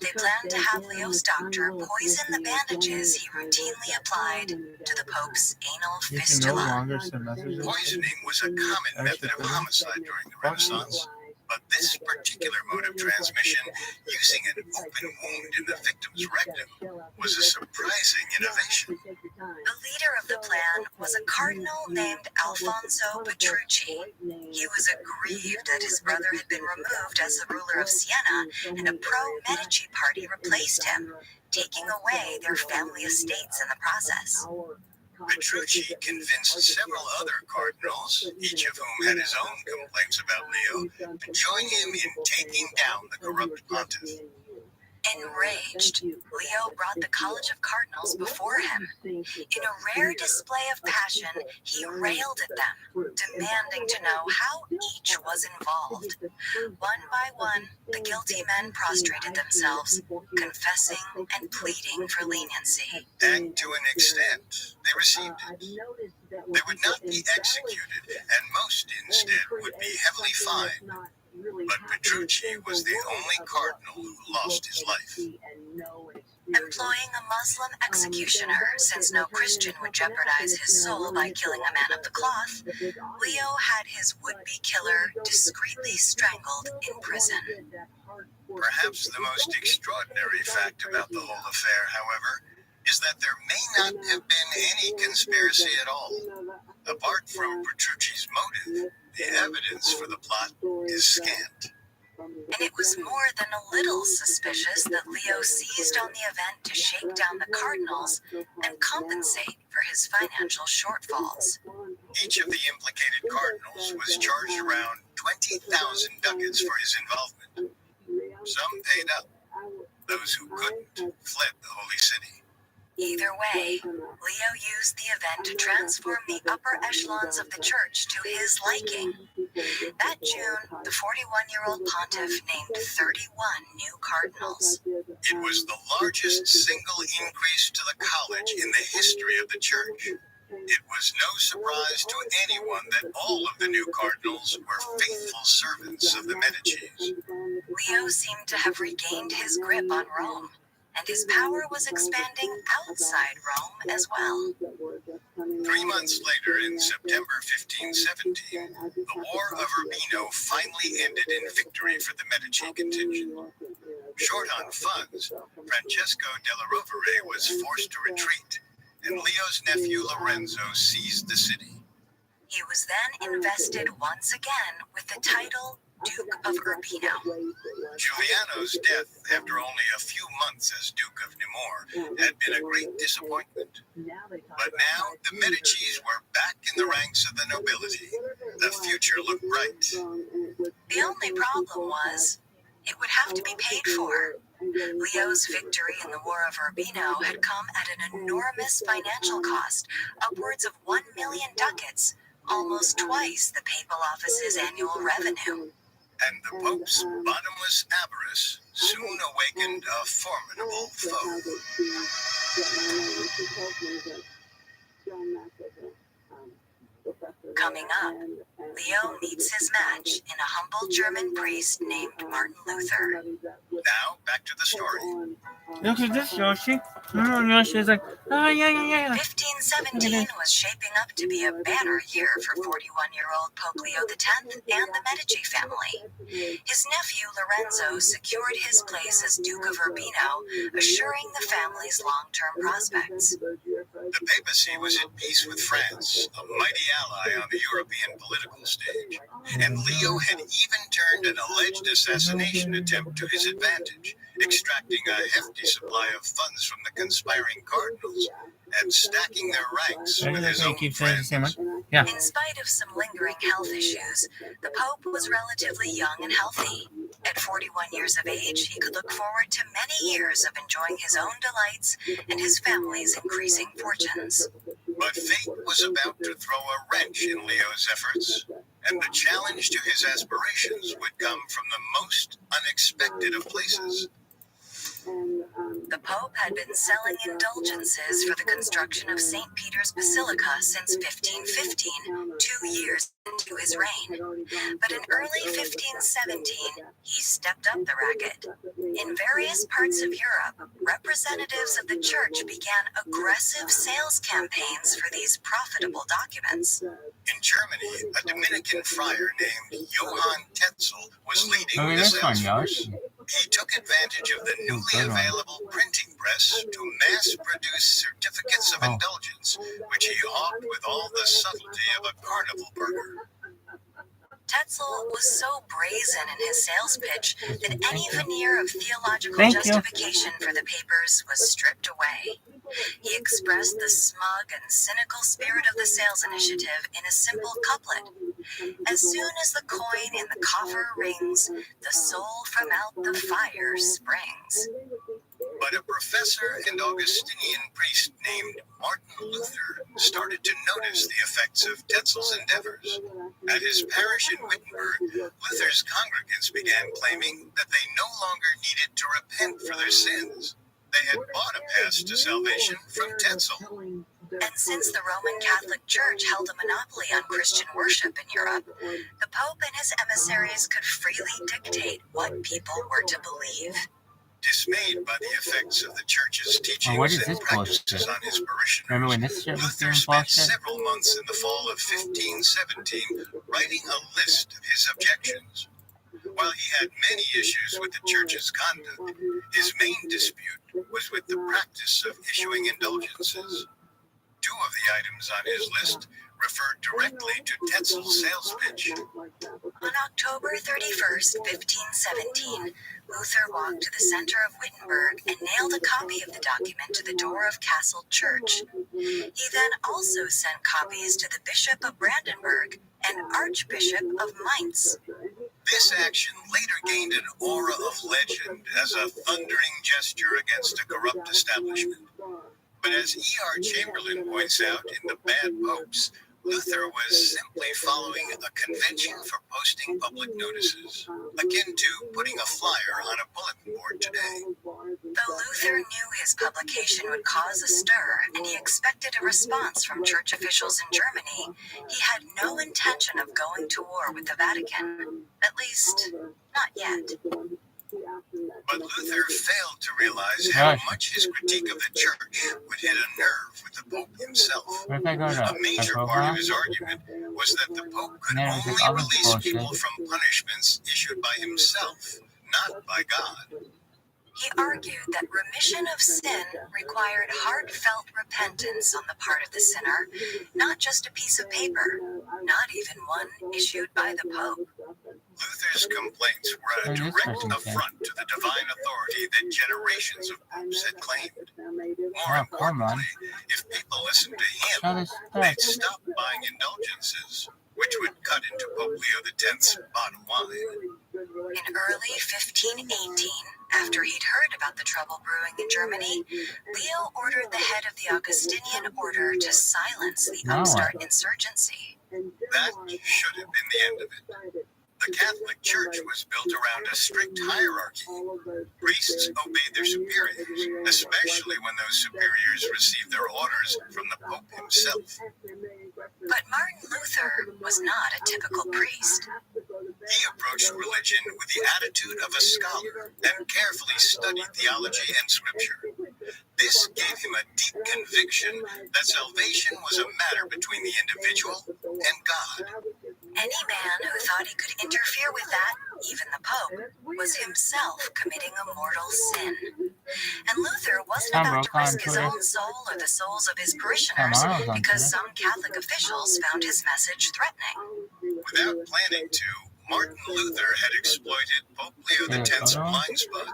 They planned to have Leo's doctor poison the bandages he routinely applied to the Pope's anal fistula. Poisoning was a common method of homicide during the Renaissance, but this particular mode of transmission, using an open wound in the victim's rectum, was a surprising innovation. The leader of the plan was a cardinal named Alfonso Petrucci. He was aggrieved that his brother had been removed as the ruler of Siena, and a pro-Medici party replaced him, taking away their family estates in the process. Petrucci convinced several other cardinals, each of whom had his own complaints about Leo, to join him in taking down the corrupt pontiff. Enraged, Leo brought the College of Cardinals before him. In a rare display of passion, he railed at them, demanding to know how each was involved. One by one, the guilty men prostrated themselves, confessing and pleading for leniency. And to an extent, they received it. They would not be executed, and most instead would be heavily fined. But Petrucci was the only cardinal who lost his life. Employing a Muslim executioner, since no Christian would jeopardize his soul by killing a man of the cloth, Leo had his would-be killer discreetly strangled in prison. Perhaps the most extraordinary fact about the whole affair, however, is that there may not have been any conspiracy at all. Apart from Petrucci's motive, the evidence for the plot is scant. And it was more than a little suspicious that Leo seized on the event to shake down the cardinals and compensate for his financial shortfalls. Each of the implicated cardinals was charged around 20,000 ducats for his involvement. Some paid up. Those who couldn't fled the holy city. Either way, Leo used the event to transform the upper echelons of the church to his liking. That June, the 41-year-old pontiff named 31 new cardinals. It was the largest single increase to the college in the history of the church. It was no surprise to anyone that all of the new cardinals were faithful servants of the Medicis. Leo seemed to have regained his grip on Rome, and his power was expanding outside Rome as well. 3 months later, in September 1517, the War of Urbino finally ended in victory for the Medici contingent. Short on funds, Francesco della Rovere was forced to retreat, and Leo's nephew Lorenzo seized the city. He was then invested once again with the title Duke of Urbino. Giuliano's death, after only a few months as Duke of Nemours, had been a great disappointment. But now the Medicis were back in the ranks of the nobility. The future looked bright. The only problem was, it would have to be paid for. Leo's victory in the War of Urbino had come at an enormous financial cost, upwards of 1 million ducats, almost twice the papal office's annual revenue. And the Pope's bottomless avarice soon awakened a formidable foe. Coming up, Leo meets his match in a humble German priest named Martin Luther. Now, back to the story. Look at this, Yoshi. Yoshi's like, oh, yeah. 1517 was shaping up to be a banner year for 41-year-old Pope Leo X and the Medici family. His nephew Lorenzo secured his place as Duke of Urbino, assuring the family's long-term prospects. The papacy was at peace with France, a mighty ally on the European political stage, and Leo had even turned an alleged assassination attempt to his advantage, extracting a hefty supply of funds from the conspiring cardinals and stacking their ranks with his own friends. Yeah. In spite of some lingering health issues, the Pope was relatively young and healthy. At 41 years of age, he could look forward to many years of enjoying his own delights and his family's increasing fortunes. But fate was about to throw a wrench in Leo's efforts, and the challenge to his aspirations would come from the most unexpected of places. The Pope had been selling indulgences for the construction of St. Peter's Basilica since 1515, 2 years into his reign. But in early 1517, he stepped up the racket. In various parts of Europe, representatives of the Church began aggressive sales campaigns for these profitable documents. In Germany, a Dominican friar named Johann Tetzel was leading the sales force. He took advantage of the newly available printing press to mass-produce certificates of indulgence, which he hawked with all the subtlety of a carnival burger. Tetzel was so brazen in his sales pitch that any veneer of theological justification for the papers was stripped away. He expressed the smug and cynical spirit of the sales initiative in a simple couplet. As soon as the coin in the coffer rings, the soul from out the fire springs. But a professor and Augustinian priest named Martin Luther started to notice the effects of Tetzel's endeavors. At his parish in Wittenberg, Luther's congregants began claiming that they no longer needed to repent for their sins. They had bought a pass to salvation from Tetzel. And since the Roman Catholic Church held a monopoly on Christian worship in Europe, the Pope and his emissaries could freely dictate what people were to believe. Dismayed by the effects of the Church's teachings and practices on his parishioners, Luther spent several months in the fall of 1517 writing a list of his objections. While he had many issues with the Church's conduct, his main dispute was with the practice of issuing indulgences. 2 of the items on his list referred directly to Tetzel's sales pitch. On October 31st, 1517, Luther walked to the center of Wittenberg and nailed a copy of the document to the door of Castle Church. He then also sent copies to the Bishop of Brandenburg and Archbishop of Mainz. This action later gained an aura of legend as a thundering gesture against a corrupt establishment. But as E.R. Chamberlain points out in The Bad Popes, Luther was simply following a convention for posting public notices, akin to putting a flyer on a bulletin board today. Though Luther knew his publication would cause a stir and he expected a response from church officials in Germany, he had no intention of going to war with the Vatican. At least, not yet. But Luther failed to realize how much his critique of the Church would hit a nerve with the Pope himself. A major part of his argument was that the Pope could only release people from punishments issued by himself, not by God. He argued that remission of sin required heartfelt repentance on the part of the sinner, not just a piece of paper, not even one issued by the Pope. Luther's complaints were a direct affront to the divine authority that generations of popes had claimed. More importantly, if people listened to him, they'd stop buying indulgences, which would cut into Pope Leo X's bottom line. In early 1518, after he'd heard about the trouble brewing in Germany, Leo ordered the head of the Augustinian order to silence the upstart insurgency. That should have been the end of it. The Catholic Church was built around a strict hierarchy. Priests obeyed their superiors, especially when those superiors received their orders from the Pope himself. But Martin Luther was not a typical priest. He approached religion with the attitude of a scholar and carefully studied theology and scripture. This gave him a deep conviction that salvation was a matter between the individual and God. Any man who thought he could interfere with that, even the Pope, was himself committing a mortal sin. And Luther wasn't about to risk his own soul or the souls of his parishioners because some Catholic officials found his message threatening. Without planning to, Martin Luther had exploited Pope Leo X's blind spot.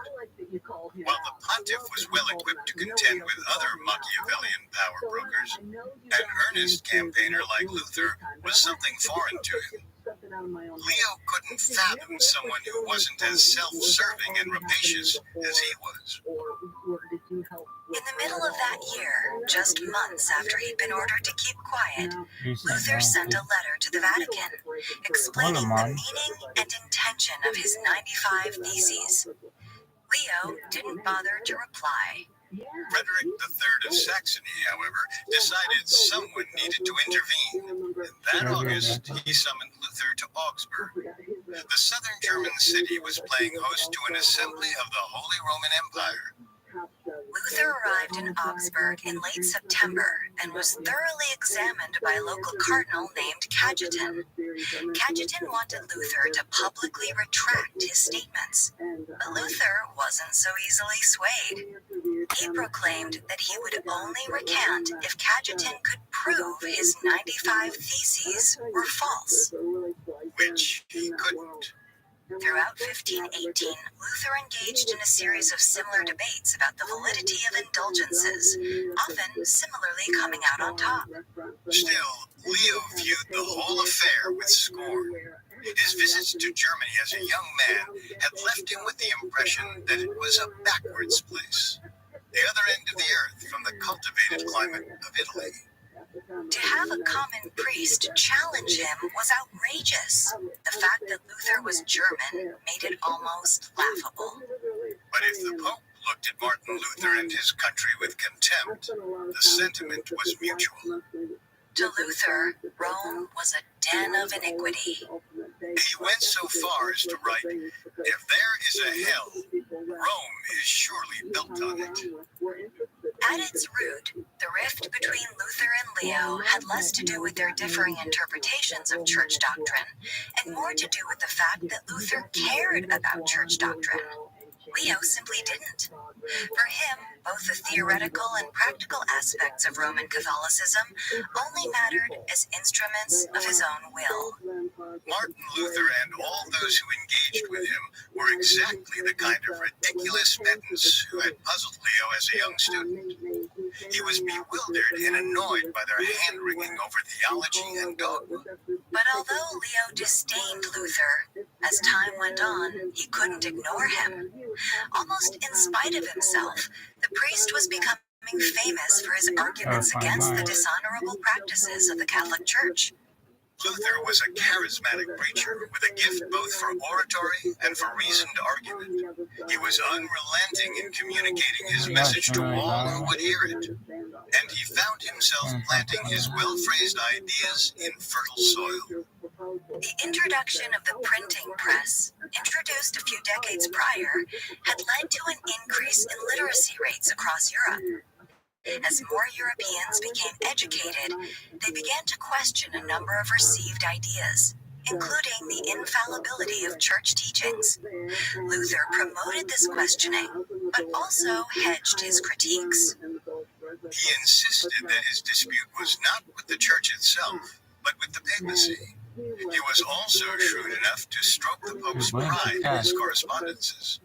While the pontiff was well equipped to contend with other Machiavellian power brokers, an earnest campaigner like Luther was something foreign to him. Leo couldn't fathom someone who wasn't as self-serving and rapacious as he was. In the middle of that year, just months after he'd been ordered to keep quiet, Luther sent a letter to the Vatican explaining the meaning and intention of his 95 Theses. Leo didn't bother to reply. Frederick III of Saxony, however, decided someone needed to intervene. And that August, he summoned Luther to Augsburg. The southern German city was playing host to an assembly of the Holy Roman Empire. Luther arrived in Augsburg in late September and was thoroughly examined by a local cardinal named Cajetan. Cajetan wanted Luther to publicly retract his statements, but Luther wasn't so easily swayed. He proclaimed that he would only recant if Cajetan could prove his 95 Theses were false. Which he couldn't. Throughout 1518, Luther engaged in a series of similar debates about the validity of indulgences, often similarly coming out on top. Still, Leo viewed the whole affair with scorn. His visits to Germany as a young man had left him with the impression that it was a backwards place, the other end of the earth from the cultivated climate of Italy. To have a common priest challenge him was outrageous. The fact that Luther was German made it almost laughable. But if the Pope looked at Martin Luther and his country with contempt, the sentiment was mutual. To Luther, Rome was a den of iniquity. He went so far as to write, "If there is a hell, Rome is surely built on it." At its root, the rift between Luther and Leo had less to do with their differing interpretations of church doctrine, and more to do with the fact that Luther cared about church doctrine. Leo simply didn't. For him, both the theoretical and practical aspects of Roman Catholicism only mattered as instruments of his own will. Martin Luther and all those who engaged with him were exactly the kind of ridiculous pedants who had puzzled Leo as a young student. He was bewildered and annoyed by their hand-wringing over theology and dogma. But although Leo disdained Luther, as time went on, he couldn't ignore him. Almost in spite of himself, the priest was becoming famous for his arguments against the dishonorable practices of the Catholic Church. Luther was a charismatic preacher with a gift both for oratory and for reasoned argument. He was unrelenting in communicating his message to all who would hear it, and he found himself planting his well-phrased ideas in fertile soil. The introduction of the printing press, introduced a few decades prior, had led to an increase in literacy rates across Europe. As more Europeans became educated, they began to question a number of received ideas, including the infallibility of church teachings. Luther promoted this questioning, but also hedged his critiques. He insisted that his dispute was not with the church itself, but with the papacy. He was also shrewd enough to stroke the Pope's pride in his correspondences.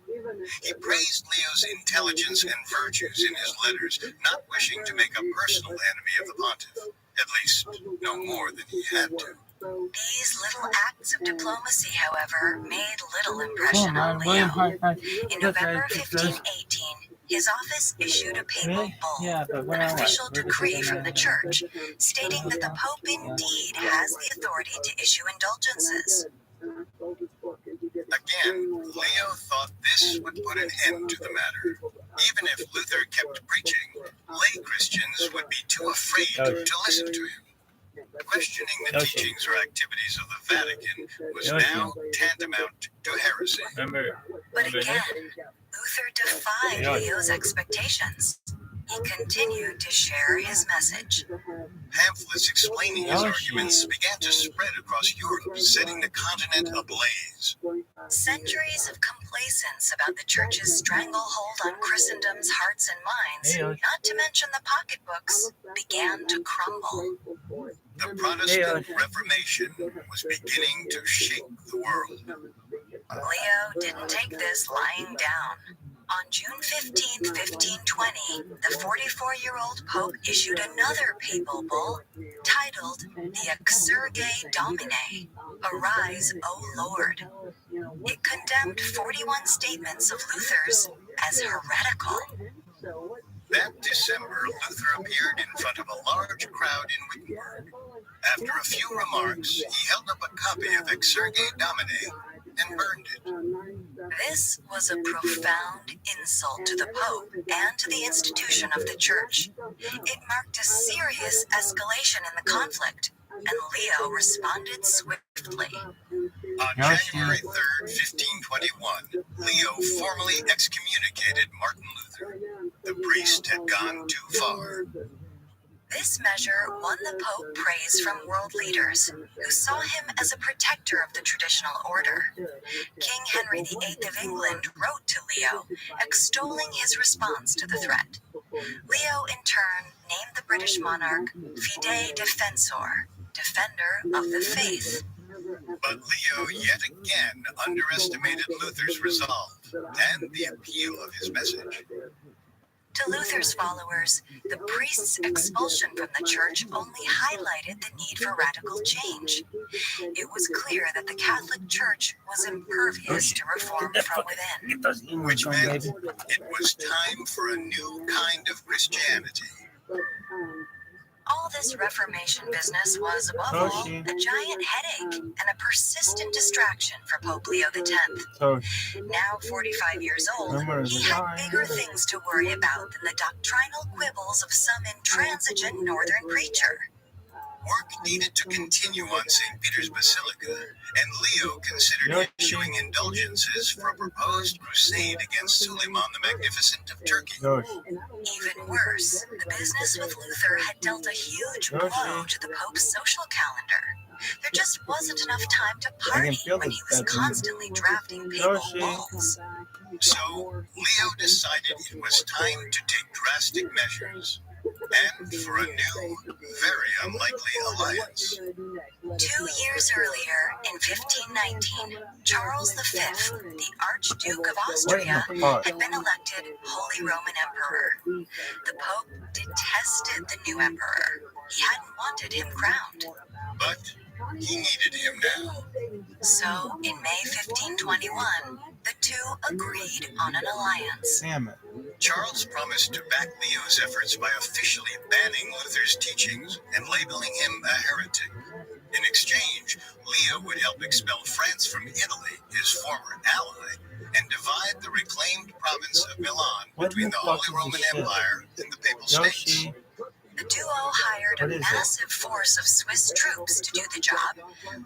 He praised Leo's intelligence and virtues in his letters, not wishing to make a personal enemy of the pontiff, at least no more than he had to. These little acts of diplomacy, however, made little impression on Leo. In November 1518, his office issued a papal bull, an official decree from the church, stating that the Pope indeed has the authority to issue indulgences. Again, Leo thought this would put an end to the matter. Even if Luther kept preaching, lay Christians would be too afraid to listen to him. Questioning the teachings or activities of the Vatican was now tantamount to heresy. But again, Luther defied Leo's expectations. He continued to share his message. Pamphlets explaining his arguments began to spread across Europe, setting the continent ablaze. Centuries of complacence about the church's stranglehold on Christendom's hearts and minds, not to mention the pocketbooks, began to crumble. The Protestant Reformation was beginning to shake the world. Leo didn't take this lying down. On June 15, 1520, the 44-year-old Pope issued another papal bull titled the Exsurge Domine, Arise, O Lord. It condemned 41 statements of Luther's as heretical. That December, Luther appeared in front of a large crowd in Wittenberg. After a few remarks, he held up a copy of Exsurge Domine and burned it. This was a profound insult to the Pope and to the institution of the Church. It marked a serious escalation in the conflict, and Leo responded swiftly. On January 3rd, 1521, Leo formally excommunicated Martin Luther. The priest had gone too far. This measure won the Pope praise from world leaders, who saw him as a protector of the traditional order. King Henry VIII of England wrote to Leo, extolling his response to the threat. Leo, in turn, named the British monarch Fidei Defensor, defender of the faith. But Leo yet again underestimated Luther's resolve and the appeal of his message. To Luther's followers, the priest's expulsion from the church only highlighted the need for radical change. It was clear that the Catholic Church was impervious to reform from within. Which meant it was time for a new kind of Christianity. All this Reformation business was, above all, a giant headache and a persistent distraction for Pope Leo X. Now 45 years old, he had bigger things to worry about than the doctrinal quibbles of some intransigent northern preacher. Work needed to continue on St. Peter's Basilica, and Leo considered issuing indulgences for a proposed crusade against Suleiman the Magnificent of Turkey. Even worse, the business with Luther had dealt a huge blow to the Pope's social calendar. There just wasn't enough time to party when he was constantly drafting papal bulls. So, Leo decided it was time to take drastic measures. And for a new, very unlikely alliance. 2 years earlier, in 1519, Charles V, the Archduke of Austria, had been elected Holy Roman Emperor. The Pope detested the new emperor. He hadn't wanted him crowned. But he needed him now. So, in May 1521, the two agreed on an alliance. Charles promised to back Leo's efforts by officially banning Luther's teachings and labeling him a heretic. In exchange, Leo would help expel France from Italy, his former ally, and divide the reclaimed province of Milan between the Holy Roman Empire and the Papal States. The duo hired a massive force of Swiss troops to do the job.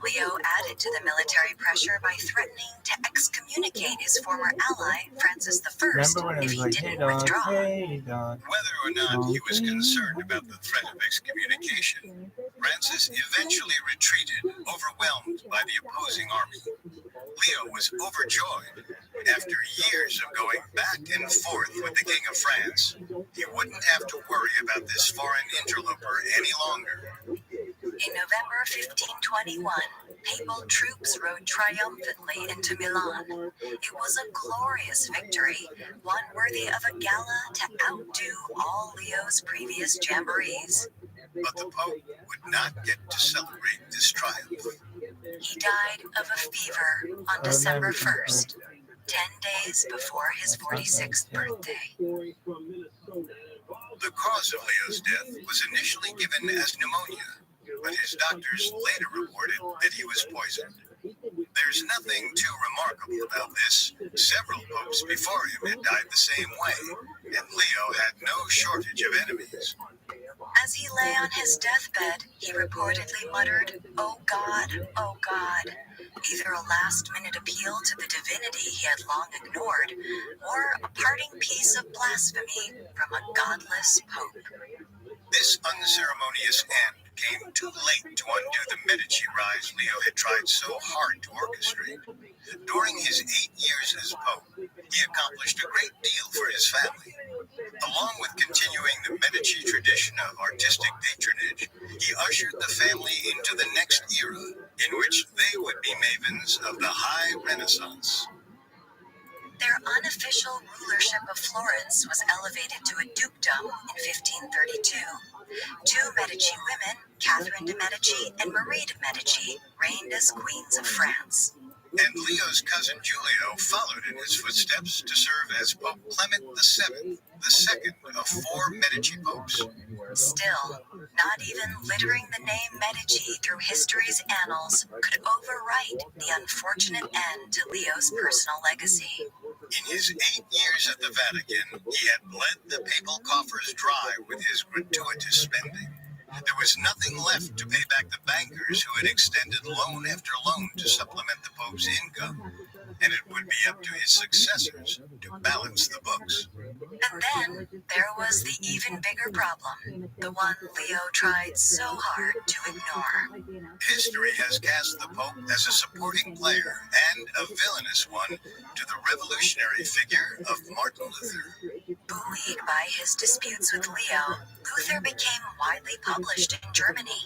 Leo added to the military pressure by threatening to excommunicate his former ally, Francis I, if he didn't withdraw. Whether or not he was concerned about the threat of excommunication, Francis eventually retreated, overwhelmed by the opposing army. Leo was overjoyed. After years of going back and forth with the King of France, he wouldn't have to worry about this foreign interloper any longer. In November 1521, papal troops rode triumphantly into Milan. It was a glorious victory, one worthy of a gala to outdo all Leo's previous jamborees. But the Pope would not get to celebrate this triumph. He died of a fever on December 1st, 10 days before his 46th birthday. The cause of Leo's death was initially given as pneumonia, but his doctors later reported that he was poisoned. There's nothing too remarkable about this. Several popes before him had died the same way, and Leo had no shortage of enemies. As he lay on his deathbed, he reportedly muttered, "Oh God, oh God," either a last-minute appeal to the divinity he had long ignored, or a parting piece of blasphemy from a godless pope. This unceremonious end came too late to undo the Medici rise Leo had tried so hard to orchestrate. During his 8 years as Pope, he accomplished a great deal for his family. Along with continuing the Medici tradition of artistic patronage, he ushered the family into the next era, in which they would be mavens of the High Renaissance. Their unofficial rulership of Florence was elevated to a dukedom in 1532. Two Medici women, Catherine de' Medici and Marie de' Medici, reigned as queens of France. And Leo's cousin Giulio followed in his footsteps to serve as Pope Clement VII, the second of 4 Medici popes. Still, not even littering the name Medici through history's annals could overwrite the unfortunate end to Leo's personal legacy. In his 8 years at the Vatican, he had bled the papal coffers dry with his gratuitous spending. There was nothing left to pay back the bankers who had extended loan after loan to supplement the Pope's income, and it would be up to his successors to balance the books. And then there was the even bigger problem, the one Leo tried so hard to ignore. History has cast the Pope as a supporting player and a villainous one to the revolutionary figure of Martin Luther. Buoyed by his disputes with Leo, Luther became widely published in Germany.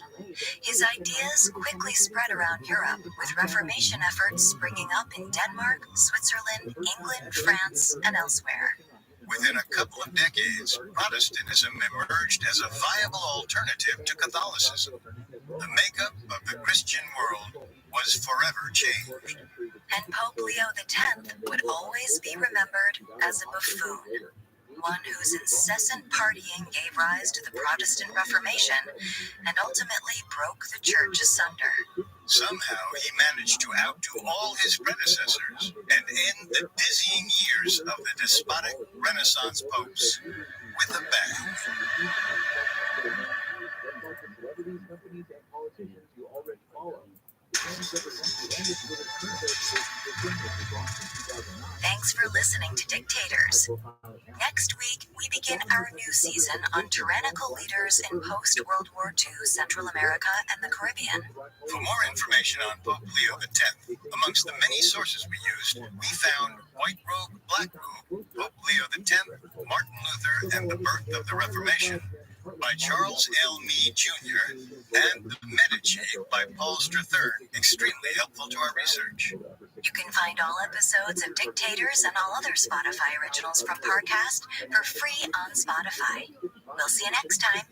His ideas quickly spread around Europe, with Reformation efforts springing up in Denmark, Switzerland, England, France, and elsewhere. Within a couple of decades, Protestantism emerged as a viable alternative to Catholicism. The makeup of the Christian world was forever changed. And Pope Leo X would always be remembered as a buffoon, one whose incessant partying gave rise to the Protestant Reformation and ultimately broke the church asunder. Somehow he managed to outdo all his predecessors and end the dizzying years of the despotic Renaissance popes with a bang. Thanks for listening to Dictators. Next week, we begin our new season on tyrannical leaders in post-World War II Central America and the Caribbean. For more information on Pope Leo X, amongst the many sources we used, we found White Robe, Black Robe, Pope Leo X, Martin Luther, and the Birth of the Reformation by Charles L. Meade Jr., and The Medici by Paul Strathern, extremely helpful to our research. You can find all episodes of Dictators and all other Spotify originals from Parcast for free on Spotify. We'll see you next time.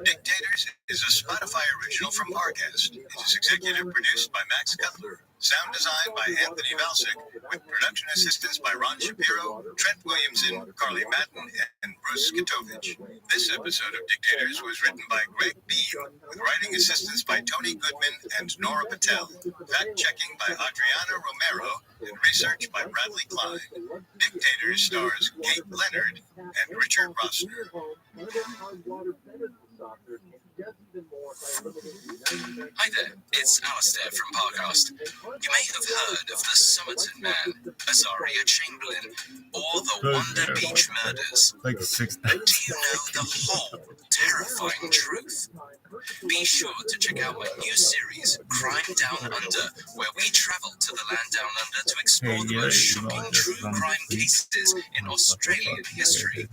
Dictators is a Spotify original from Parcast. It is executive produced by Max Cutler. Sound design by Anthony Valsic, with production assistance by Ron Shapiro, Trent Williamson, Carly Madden, and Bruce Kitovich. This episode of Dictators was written by Greg Beam, with writing assistance by Tony Goodman and Nora Patel, fact-checking by Adriana Romero, and research by Bradley Klein. Dictators stars Kate Leonard and Richard Rossner. Hi there, it's Alistair from Parcast. You may have heard of the Somerton Man, Azaria Chamberlain, or the Wonder Beach murders. Like 6 But do you know the whole terrifying truth? Be sure to check out my new series, Crime Down Under, where we travel to the land down under to explore the most shocking true crime cases in Australian history.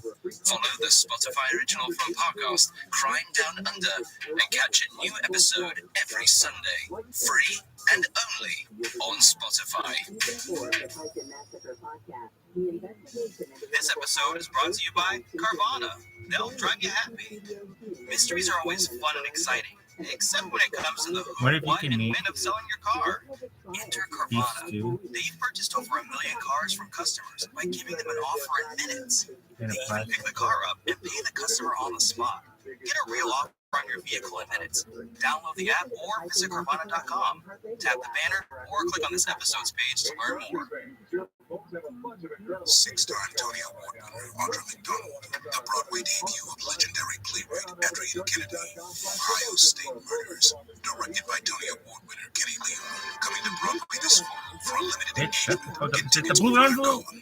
Follow the Spotify original from Parcast, Crime Down Under, and catch a new episode every Sunday, free and only on Spotify. This episode is brought to you by Carvana. They'll drive you happy. Mysteries are always fun and exciting, except when it comes to the What who, if you what, can and meet when of selling your car. Enter Carvana. stew They've purchased over 1 million cars from customers by giving them an offer in minutes. in a They even plastic? pick the car up and pay the customer on the spot. Get a real offer on your vehicle in minutes. Download the app or visit Carvana.com. Tap the banner or click on this episode's page to learn more. Six-star Antonio Award winner Audra McDonald, the Broadway debut of legendary playwright Adrian Kennedy, Ohio State Murders, directed by Tony Award winner Kenny Leon, coming to Broadway this fall for a limited Bitch, shut engagement. the fuck up. Get It's the tickets blue before they're envelope. gone.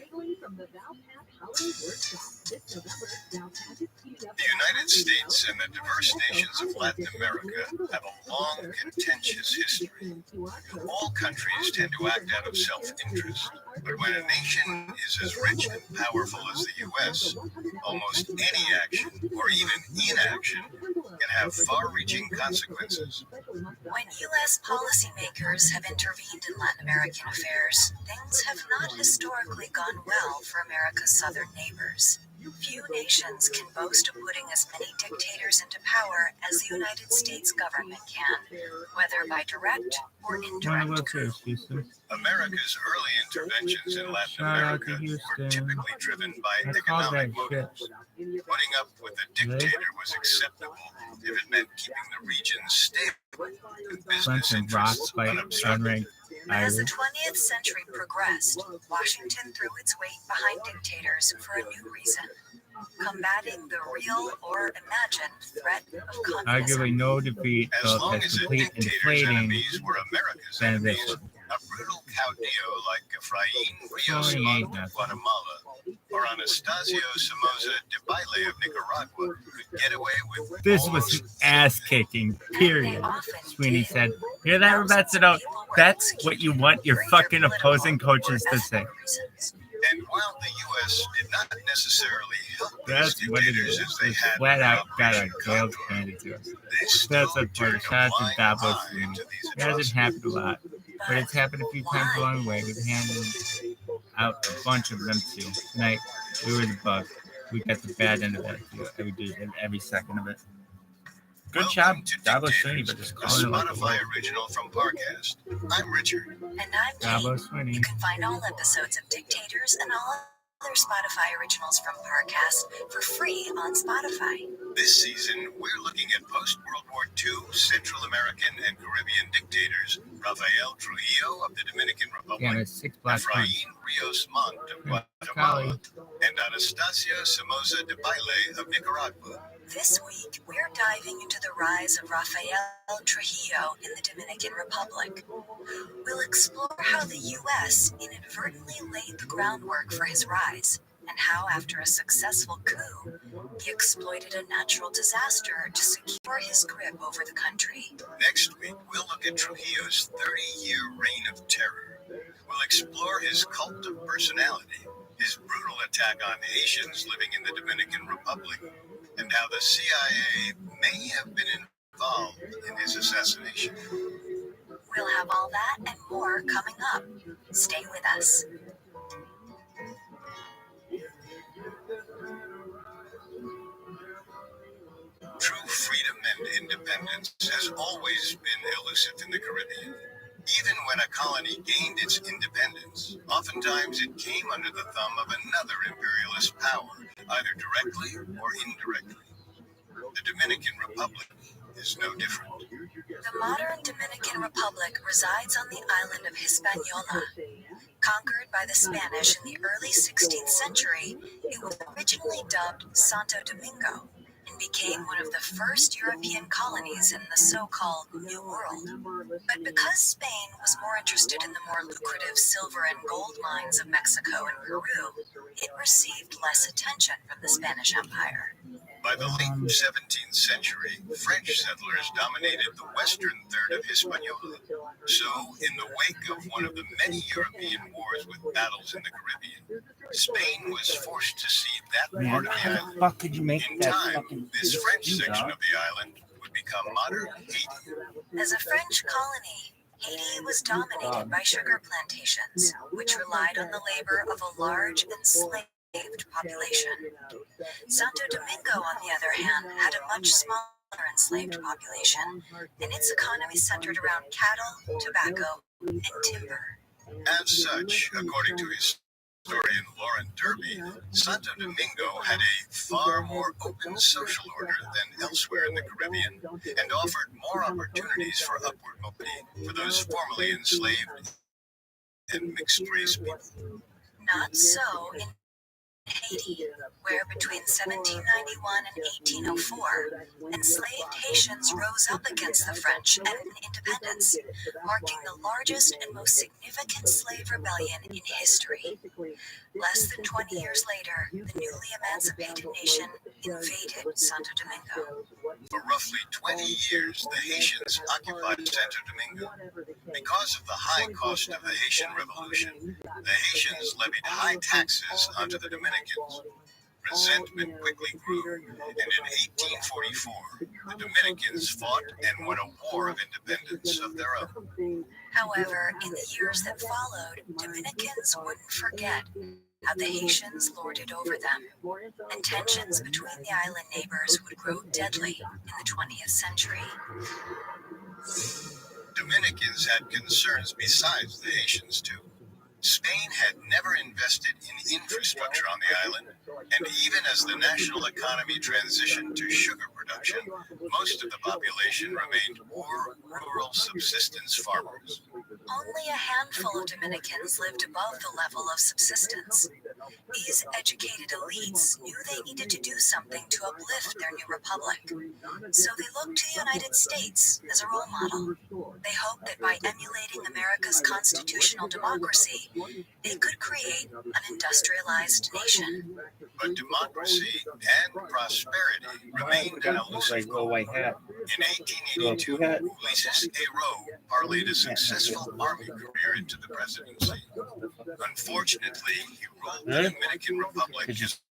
The United States and the diverse nations of Latin America have a long, contentious history. All countries tend to act out of self-interest, but when a nation is as rich and powerful as the U.S., almost any action, or even inaction, can have far-reaching consequences. When U.S. policymakers have intervened in Latin American affairs, things have not historically gone well for America's southern neighbors. Few nations can boast of putting as many dictators into power as the United States government can, whether by direct or Wanna indirect go coup. to Houston? America's early interventions in Latin Shout out America to were Houston. typically driven by I called that economic motives. shit. Putting up with a dictator was acceptable if it meant keeping the region stable and business Clemson rocks interests by unobstructed. unranked But as the Irish. 20th century progressed, Washington threw its weight behind dictators for a new reason: combating the real or imagined threat of communism. Arguably no defeat, As so long has as a complete dictator's inflating enemies were America's enemies, beneficial. a brutal caudillo like Efraín Rios Only Montt ain't of nothing. Guatemala or Anastasio Somoza Debayle of Nicaragua could get away with This was an ass kicking, period. Often Sweeney did. said, hear that, Rebecca? That's what you want your fucking opposing coaches to say. And while the U.S. did not necessarily help these That's what it dictators is. as they It's had flat with out got a Operation tail Condor, handed to us. they still That's a part turned of a shout out to blind Davos eye Sweeney. to these It hasn't atrocities. happened a lot, but it's happened a few times along the way. We've handed out a bunch of them too. Tonight, we were the bug. We got the bad end of that too. We did every second of it. Good job, Welcome to Davos Sweeney, Dictators, but just a calling it like a Spotify word. original from Parcast. I'm Richard. And I'm Kate. Davos Sweeney. You can find all episodes of Dictators and all other Spotify originals from Parcast for free on Spotify. This season, we're looking at post-World War II Central American and Caribbean dictators Rafael Trujillo of the Dominican Yeah, Republic, it's 6 black punch. Efraín Rios Montt of Cali. Guatemala, and Anastasio Somoza Debayle of Nicaragua. This week, we're diving into the rise of Rafael Trujillo in the Dominican Republic. We'll explore how the U.S. inadvertently laid the groundwork for his rise, and how, after a successful coup, he exploited a natural disaster to secure his grip over the country. Next week, we'll look at Trujillo's 30-year reign of terror. We'll explore his cult of personality, his brutal attack on Haitians living in the Dominican Republic, and how the CIA may have been involved in his assassination. We'll have all that and more coming up. Stay with us. True freedom and independence has always been elusive in the Caribbean. Even when a colony gained its independence, oftentimes it came under the thumb of another imperialist power, either directly or indirectly. The Dominican Republic is no different. The modern Dominican Republic resides on the island of Hispaniola. Conquered by the Spanish in the early 16th century, it was originally dubbed Santo Domingo and became one of the first European colonies in the so-called New World. But because Spain was more interested in the more lucrative silver and gold mines of Mexico and Peru, it received less attention from the Spanish Empire. By the late 17th century, French settlers dominated the western third of Hispaniola. So, in the wake of one of the many European wars with battles in the Caribbean, Spain was forced to cede that part of the How island. the fuck could you make In that time, fucking this French thing, section dog? of the island would become modern Haiti. As a French colony, Haiti was dominated by sugar plantations, which relied on the labor of a large enslaved population. Santo Domingo, on the other hand, had a much smaller enslaved population, and its economy centered around cattle, tobacco, and timber. As such, according to historian Lauren Derby, Santo Domingo had a far more open social order than elsewhere in the Caribbean and offered more opportunities for upward mobility for those formerly enslaved and mixed-race people. Not so in Haiti, where between 1791 and 1804, enslaved Haitians rose up against the French and independence, marking the largest and most significant slave rebellion in history. Less than 20 years later, the newly emancipated nation invaded Santo Domingo. For roughly 20 years, the Haitians occupied Santo Domingo. Because of the high cost of the Haitian Revolution, the Haitians levied high taxes onto the Dominicans. Resentment quickly grew, and in 1844, the Dominicans fought and won a war of independence of their own. However, in the years that followed, Dominicans wouldn't forget how the Haitians lorded over them, and tensions between the island neighbors would grow deadly in the 20th century. Dominicans had concerns besides the Haitians, too. Spain had never invested in infrastructure on the island, and even as the national economy transitioned to sugar production, most of the population remained poor, rural subsistence farmers. Only a handful of Dominicans lived above the level of subsistence. These educated elites knew they needed to do something to uplift their new republic. So they looked to the United States as a role model. They hoped that by emulating America's constitutional democracy, they could create an industrialized nation. But democracy and prosperity remained an elusive goal. In 1882, Ulysses Aero parlayed a successful army career into the presidency. Unfortunately, he ruled the Dominican Republic just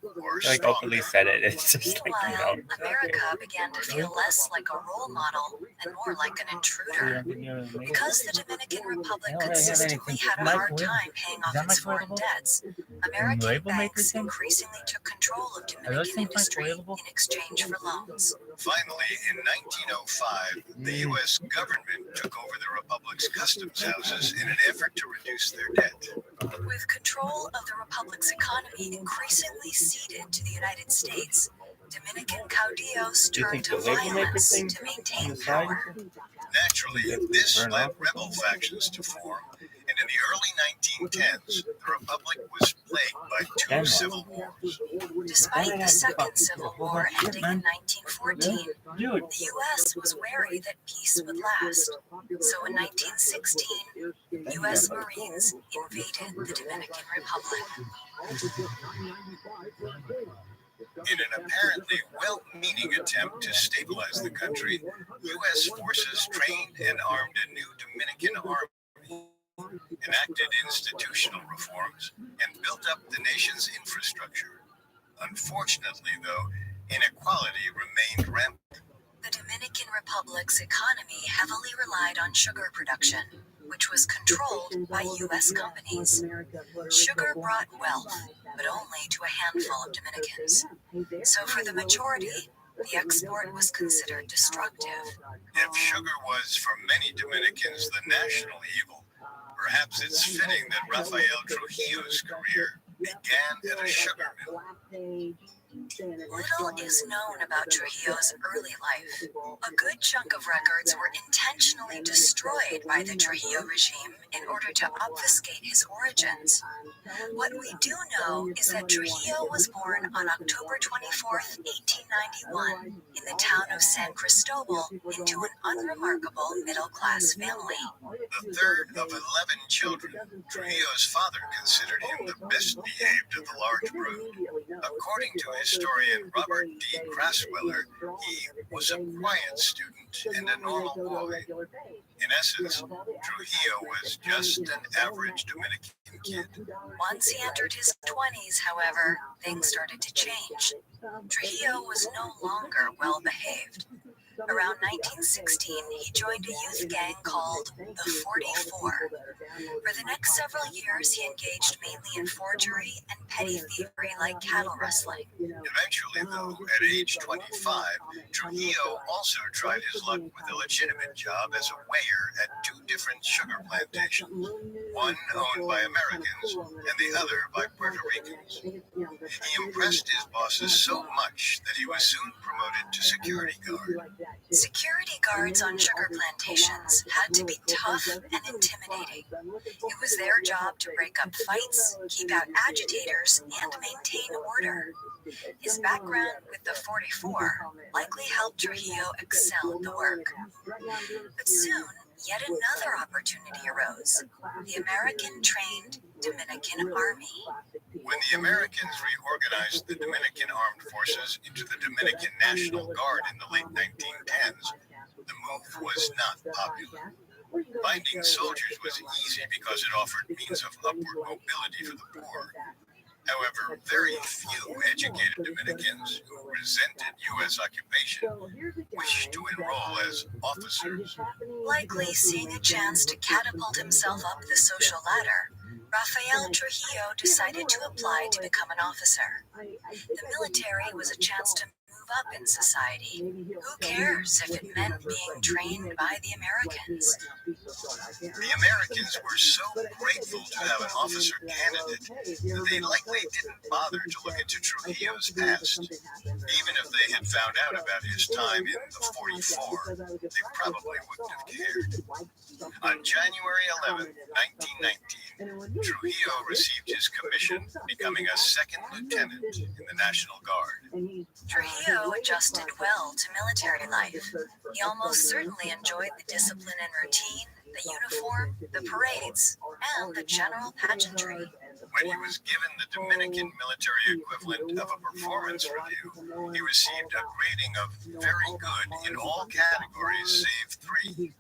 or Like openly said it. It's just like, Meanwhile, America began to feel less like a role model and more like an intruder. Because the Dominican Republic consistently had a hard time paying off its foreign debts, American banks increasingly took control of Dominican industry in exchange for loans. Finally, in 1905, the U.S. government took over the Republic's customs houses in an effort to reduce their debt. With control of the Republic's economy increasingly ceded to the United States, Dominican caudillos turned to violence to maintain power. Naturally, this led rebel factions to form, and in the early 1910s, the Republic was plagued by two civil wars. Despite the Second Civil War ending in 1914, the U.S. was wary that peace would last. So in 1916, U.S. Marines invaded the Dominican Republic. In an apparently well-meaning attempt to stabilize the country, U.S. forces trained and armed a new Dominican army, enacted institutional reforms, and built up the nation's infrastructure. Unfortunately, though, inequality remained rampant. The Dominican Republic's economy heavily relied on sugar production, which was controlled by U.S. companies. Sugar brought wealth, but only to a handful of Dominicans. So for the majority, the export was considered destructive. If sugar was for many Dominicans the national evil, perhaps it's fitting that Rafael Trujillo's career began at a sugar mill. Little is known about Trujillo's early life. A good chunk of records were intentionally destroyed by the Trujillo regime in order to obfuscate his origins. What we do know is that Trujillo was born on October 24, 1891, in the town of San Cristobal into an unremarkable middle-class family. The third of 11 children, Trujillo's father considered him the best behaved of the large brood. According to historian Robert D. Crasweller, he was a quiet student and a normal boy. In essence, Trujillo was just an average Dominican kid. Once he entered his 20s, however, things started to change. Trujillo was no longer well-behaved. Around 1916, he joined a youth gang called the 44. For the next several years, he engaged mainly in forgery and petty thievery like cattle rustling. Eventually, though, at age 25, Trujillo also tried his luck with a legitimate job as a weigher at 2 different sugar plantations, one owned by Americans and the other by Puerto Ricans. He impressed his bosses so much that he was soon promoted to security guard. Security guards on sugar plantations had to be tough and intimidating. It was their job to break up fights, keep out agitators, and maintain order. His background with the 44 likely helped Trujillo excel at the work. But soon, yet another opportunity arose: the American-trained Dominican Army. When the Americans reorganized the Dominican Armed Forces into the Dominican National Guard in the late 1910s, the move was not popular. Finding soldiers was easy because it offered means of upward mobility for the poor. However, very few educated Dominicans who resented U.S. occupation wished to enroll as officers. Likely seeing a chance to catapult himself up the social ladder, Rafael Trujillo decided to apply to become an officer. The military was a chance to move up in society. Who cares if it meant being trained by the Americans? The Americans were so grateful to have an officer candidate that they likely didn't bother to look into Trujillo's past. Even if they had found out about his time in the 44, they probably wouldn't have cared. On January 11, 1919, Trujillo received his commission, becoming a second lieutenant in the National Guard. Trujillo adjusted well to military life. He almost certainly enjoyed the discipline and routine, the uniform, the parades, and the general pageantry. When he was given the Dominican military equivalent of a performance review, he received a grading of very good in all categories save 3.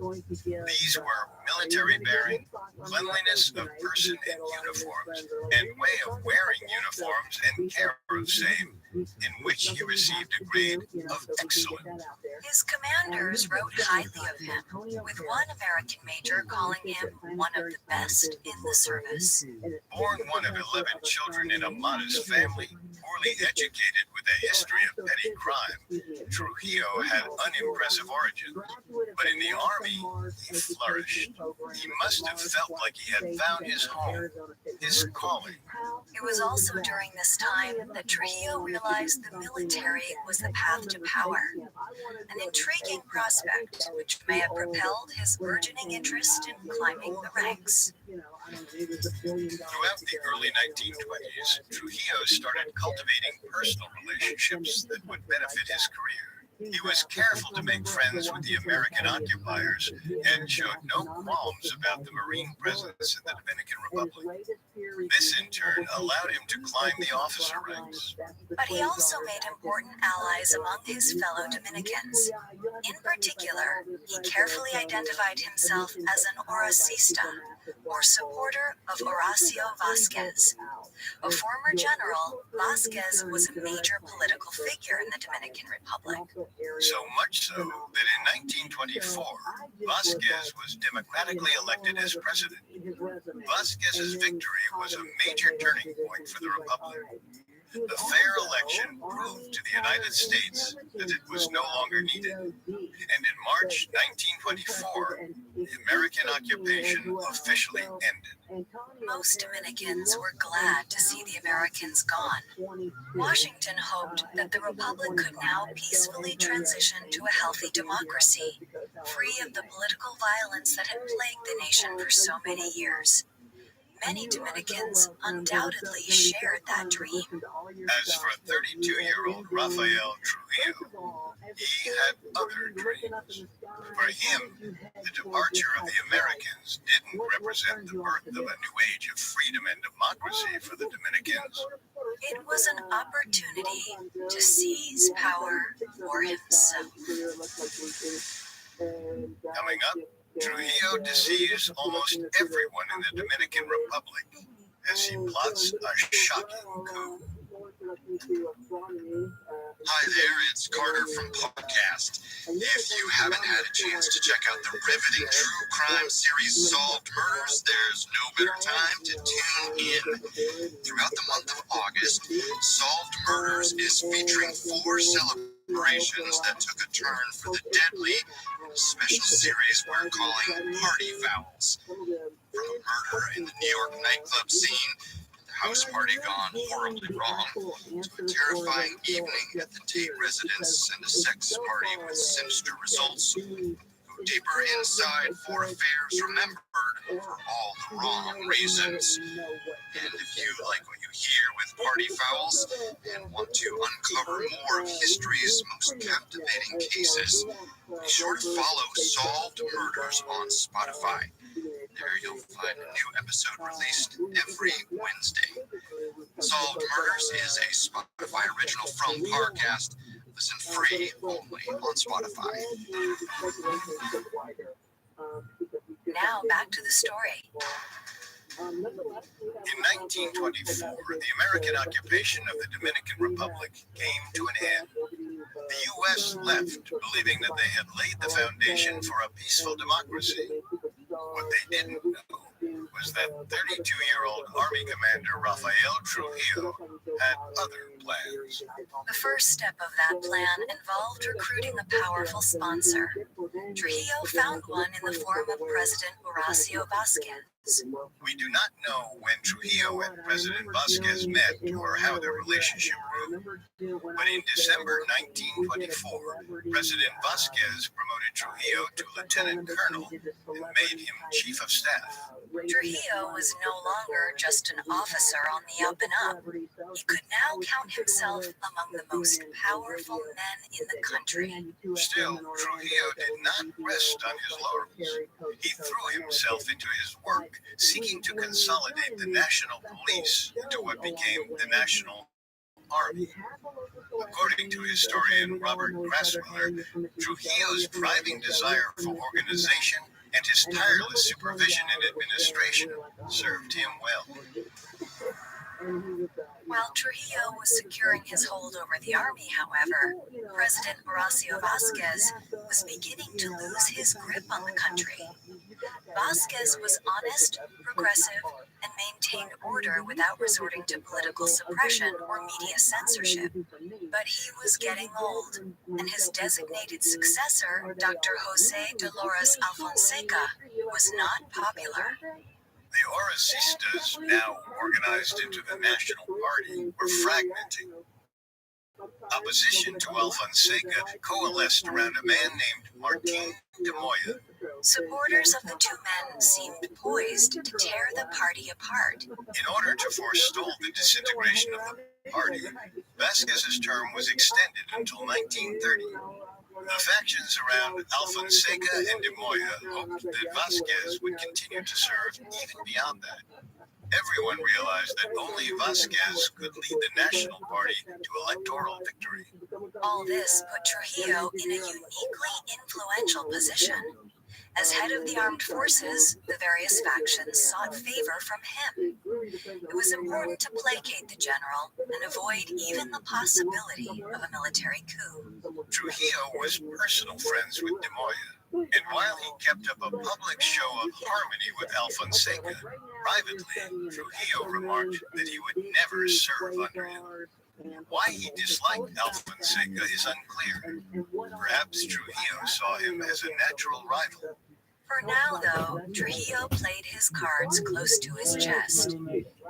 These were military bearing, cleanliness of person and uniforms, and way of wearing uniforms and care of same, in which he received a grade of excellent. His commanders wrote highly of him, with one American major calling him one of the best in the service. Born one of 11 children in a modest family, poorly educated with a history of petty crime, Trujillo had unimpressive origins. But in the army, he flourished. He must have felt like he had found his home, his calling. It was also during this time that Trujillo realized the military was the path to power, an intriguing prospect which may have propelled his burgeoning interest in climbing the ranks. Throughout the early 1920s, Trujillo started cultivating personal relationships that would benefit his career. He was careful to make friends with the American occupiers and showed no qualms about the Marine presence in the Dominican Republic. This, in turn, allowed him to climb the officer ranks. But he also made important allies among his fellow Dominicans. In particular, he carefully identified himself as an Horacista, or supporter of Horacio Vazquez. A former general, Vazquez was a major political figure in the Dominican Republic. So much so that in 1924, Vazquez was democratically elected as president. Vazquez's victory was a major turning point for the Republic. The fair election proved to the United States that it was no longer needed. And in March 1924, the American occupation officially ended. Most Dominicans were glad to see the Americans gone. Washington hoped that the Republic could now peacefully transition to a healthy democracy, free of the political violence that had plagued the nation for so many years. Many Dominicans undoubtedly shared that dream. As for 32-year-old Rafael Trujillo, he had other dreams. For him, the departure of the Americans didn't represent the birth of a new age of freedom and democracy for the Dominicans. It was an opportunity to seize power for himself. Coming up, Trujillo deceives almost everyone in the Dominican Republic as he plots a shocking coup. Hi there, it's Carter from Podcast. If you haven't had a chance to check out the riveting true crime series Solved Murders, there's no better time to tune in. Throughout the month of August, Solved Murders is featuring 4 celebrations that took a turn for the deadly in a special series we're calling Party Fouls. From a murder in the New York nightclub scene, house party gone horribly wrong, to a terrifying evening at the Tate residence and a sex party with sinister results. Go deeper inside 4 affairs remembered for all the wrong reasons. And if you like what you hear with Party Fouls and want to uncover more of history's most captivating cases, be sure to follow Solved Murders on Spotify. There you'll find a new episode released every Wednesday. Solved Murders is a Spotify original from Parcast. Listen free only on Spotify. Now back to the story. In 1924, the American occupation of the Dominican Republic came to an end. The U.S. left, believing that they had laid the foundation for a peaceful democracy. What they didn't know was that 32-year-old Army Commander Rafael Trujillo had other plans. The first step of that plan involved recruiting a powerful sponsor. Trujillo found one in the form of President Horacio Vasquez. We do not know when Trujillo and President Vasquez met or how their relationship grew. But in December 1924, President Vasquez promoted Trujillo to lieutenant colonel and made him chief of staff. Trujillo was no longer just an officer on the up and up. He could now count himself among the most powerful men in the country. Still, Trujillo did not rest on his laurels. He threw himself into his work, seeking to consolidate the national police into what became the National Army. According to historian Robert Grasswiller, Trujillo's driving desire for organization and his tireless supervision and administration served him well. While Trujillo was securing his hold over the army, however, President Horacio Vasquez was beginning to lose his grip on the country. Vasquez was honest, progressive, and maintained order without resorting to political suppression or media censorship. But he was getting old, and his designated successor, Dr. Jose Dolores Alfonseca, was not popular. The Orocistas, now organized into the National Party, were fragmenting. Opposition to Alfonseca coalesced around a man named Martin de Moya. Supporters of the two men seemed poised to tear the party apart. In order to forestall the disintegration of the party, Vasquez's term was extended until 1930. The factions around Alfonseca and de Moya hoped that Vasquez would continue to serve even beyond that. Everyone realized that only Vasquez could lead the National Party to electoral victory. All this put Trujillo in a uniquely influential position. As head of the armed forces, the various factions sought favor from him. It was important to placate the general and avoid even the possibility of a military coup. Trujillo was personal friends with de Moya, and while he kept up a public show of harmony with Alfonseca, privately, Trujillo remarked that he would never serve under him. Why he disliked Alfonseca is unclear. Perhaps Trujillo saw him as a natural rival. For now, though, Trujillo played his cards close to his chest.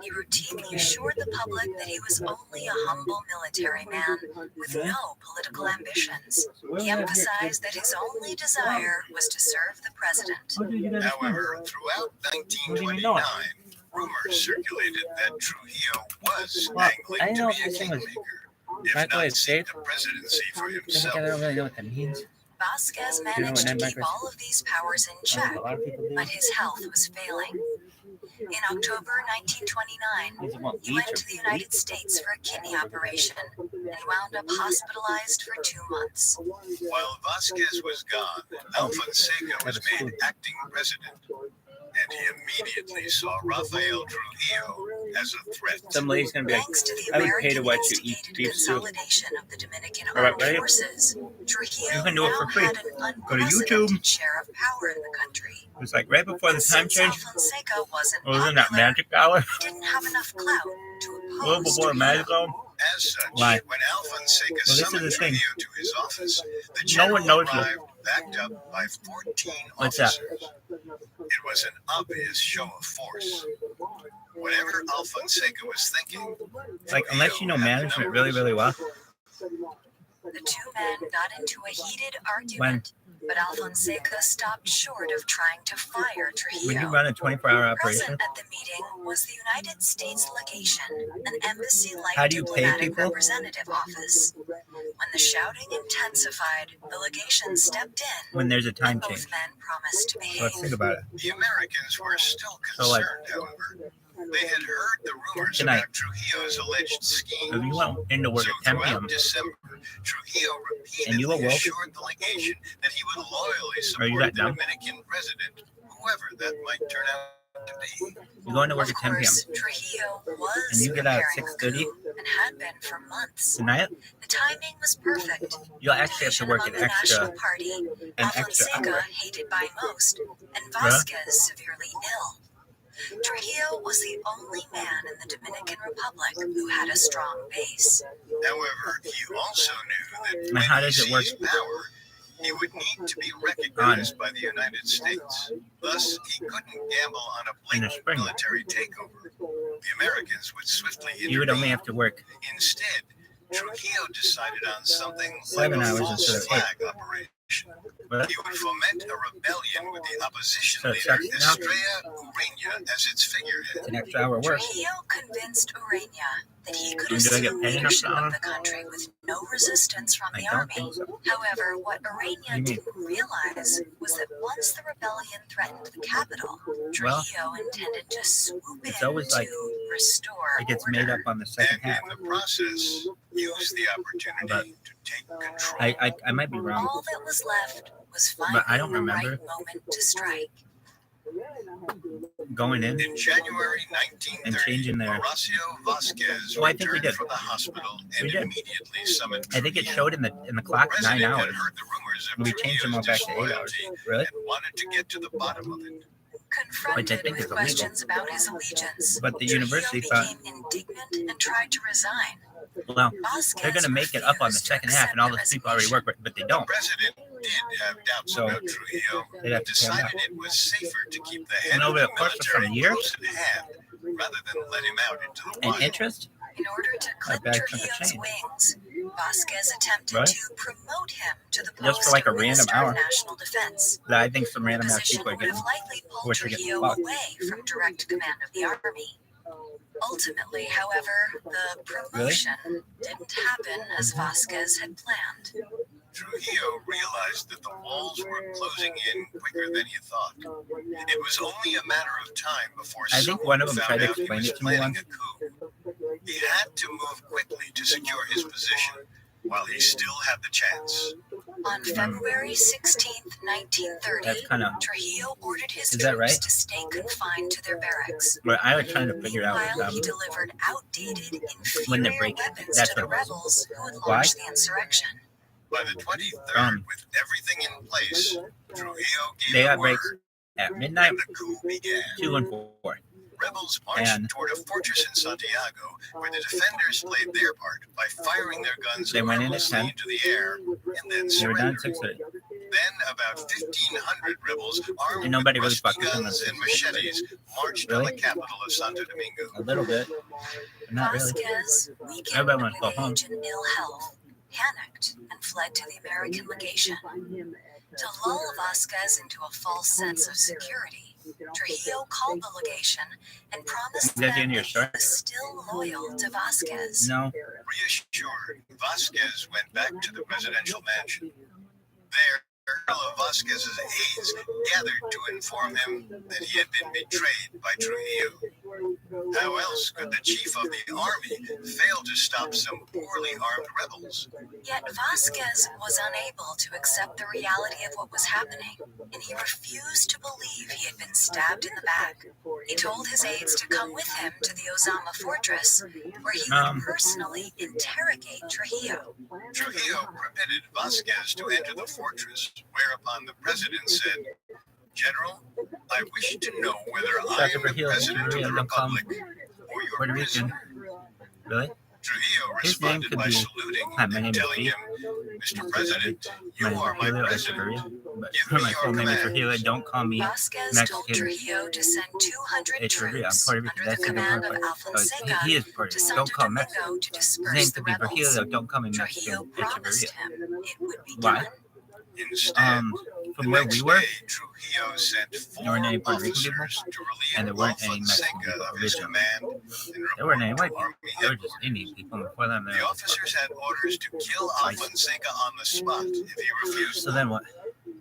He routinely assured the public that he was only a humble military man with no political ambitions. He emphasized that his only desire was to serve the president. However, throughout 1929, rumors circulated that Trujillo was angling to be a kingmaker. if Michael not is seek safe. the presidency for I himself. don't really know what that means. Vasquez You know managed what to Ned keep Michaels- all of these powers in check, A lot of people do. but his health was failing. In October 1929, These are what he wheat went or to the United States for a kidney operation, and he wound up hospitalized for 2 months. While Vasquez was gone, Alfonseca was made acting president, and he immediately saw Rafael Trujillo as a threat. Some lady's gonna be like, Thanks to the I would pay to American watch you eat instigated beef stew. consolidation of the Dominican All right, Armed ready? Forces, Trujillo You can do it for now free. had an Go to YouTube. unprecedented share of power in the country. It was like right before the And time since change. Alfonseca wasn't Wasn't that popular, magic dollar? he didn't have enough clout to A little oppose before magic Trujillo. dollar? As such, Why? when Alfonseca Well, this is summoned the thing. Trujillo to his office, the No general one knows you. arrived backed up by 14 What's that? officers. It was an obvious show of force. Whatever Alfonseca was thinking, Like, unless you know management really, really well. The two men got into a heated argument, but Alfonseca stopped short of trying to fire When you Trujillo. run a 24-hour operation, Present at the meeting was the United States legation, an embassy-like How do you pay diplomatic people? representative office. When the shouting intensified, the legation stepped in, when there's a time and change. both men promised to So let's behave. think about it. the Americans were still So, like, concerned, however. They had heard the rumors Tonight. about Trujillo's alleged If schemes. you went into work So at 10 p.m. throughout December, Trujillo And you repeatedly awoke? assured the legation that he would loyally Are you support that the dumb? Dominican president, whoever that might turn out to be. You go into work Of at 10 p.m. course, Trujillo was And you get out at preparing a 6:30? coup and had been for months. Tonight, The timing was perfect. you'll actually have to work an Among the extra, National Party, extra Alfonseca, hour. hated by most, and Vasquez, severely ill. Trujillo was the only man in the Dominican Republic who had a strong base. However, he also knew that And when how he does it work? seized power, he would need to be recognized by the United States. Thus, he couldn't gamble on a In the blatant spring. military takeover. The Americans would swiftly You would only intervene. have to work Instead, Trujillo decided on something 7 like a hours false instead of 8. flag operation. What? He would foment a rebellion with the opposition So it leader starts now? Estrella Urania as its figurehead. It's an extra hour work. Trujillo convinced Urania that he could And do I get assume paid enough leadership an hour? of the country with no resistance from I the don't army. think so. However, what do Urania you mean? didn't realize was that once the rebellion threatened the capital, Trujillo intended to swoop in it's always like to restore it gets order. made up on the second And half. in the process, use the opportunity to take control. I might be wrong. All that was left was But finding I don't the remember. right moment to strike. Going in, In January and 1930, changing their. Horacio Vasquez Oh, I think we returned did. from the hospital and We did. immediately summoned I think it Trujillo. showed in the clock The 9 president hours. had heard the rumors of We changed them all Trujillo's back to 8 hours. disloyalty Really? and wanted to get to the bottom of it. Confronted think with is illegal. questions about his allegiance, But the Trujillo university thought, became indignant and tried to resign. well, Vasquez they're going to make it up on the refused to second half, and all those people already work, but they The don't. president did have doubts So, about Trujillo, they'd have to pay him decided back. it was safer to keep the head And of over the the course of some military years? close at hand rather than let him out into the And wild. interest? In order to clip bad chunk of Trujillo's change. wings, Vasquez attempted Right? to promote him to the Just post for like a of random Minister hour. of National Defense. That I think some The random ass position people are would have getting. likely pulled wish they get Trujillo fucked. away from direct command of the army. Ultimately, however, the promotion didn't happen as Vasquez had planned. Trujillo realized that the walls were closing in quicker than he thought. It was only a matter of time before I think someone one of them found tried to out he explain was it to me planning once. a coup. He had to move quickly to secure his position while he still had the chance. On February 16th, 1930, That's kind of. Trujillo ordered his Is that troops right? to stay confined to their barracks. But I was trying to figure out Meanwhile, he delivered outdated, when they're inferior breaking. weapons That's to the what it was. rebels who would Why? launch the insurrection. By the 23rd, with everything in place, Trujillo gave They the got breaks word, at midnight, and the coup began. 2 and 4. Rebels marched And- toward a fortress in Santiago, where the defenders played their part by firing their guns They went in at harmlessly 10. into the air and then They were done at surrendered. 6:30. Then about 1,500 rebels armed And nobody with really rusty fucked with them. guns and machetes marched on Really? the capital of Santo Domingo. A little bit. But not really. Vasquez, weakened Everybody wants to with go home. age and ill health, panicked and fled to the American legation. To lull Vasquez into a false sense of security, Trujillo called the legation and promised You guys them in your that he shirt? was still loyal to Vasquez. No. Reassured, Vasquez went back to the presidential mansion. There, several of Vasquez's aides gathered to inform him that he had been betrayed by Trujillo. How else could the chief of the army fail to stop some poorly armed rebels? Yet Vasquez was unable to accept the reality of what was happening, and he refused to believe he had been stabbed in the back. He told his aides to come with him to the Ozama fortress, where he would personally interrogate Trujillo. Trujillo permitted Vasquez to enter the fortress, whereupon the president said, "General, I wish to know whether I am the president of the republic or your Puerto Rican. prisoner." Really? Trujillo His name responded could by be. saluting Hi, my name and is telling V. him, "Mr. President, you My name are is my Trujillo president. Echeverria, but Give me my your full name is command." Trujillo. Don't call me Vasquez told Mexican Trujillo to send 200 Echeverria. I'm troops Puerto Rican. under That's the the command part. of So Alfonseca he is Puerto to Rican. Santo Don't call him Domingo Mexican. to His name disperse the could be rebels. Virgilio. Don't call me Trujillo Mexican. promised Echeverria. him it would be Why? done. Instead, From the where next we were, day, Trujillo sent there weren't 4 any Puerto Rican people, officers to and there relieve weren't any Mexican Alfonseca people of his originally. command and There weren't any report white to people. Army There were just headquarters. Indian people. And before them, The there were officers had orders to kill Alfonseca on the spot if he refused. So then what?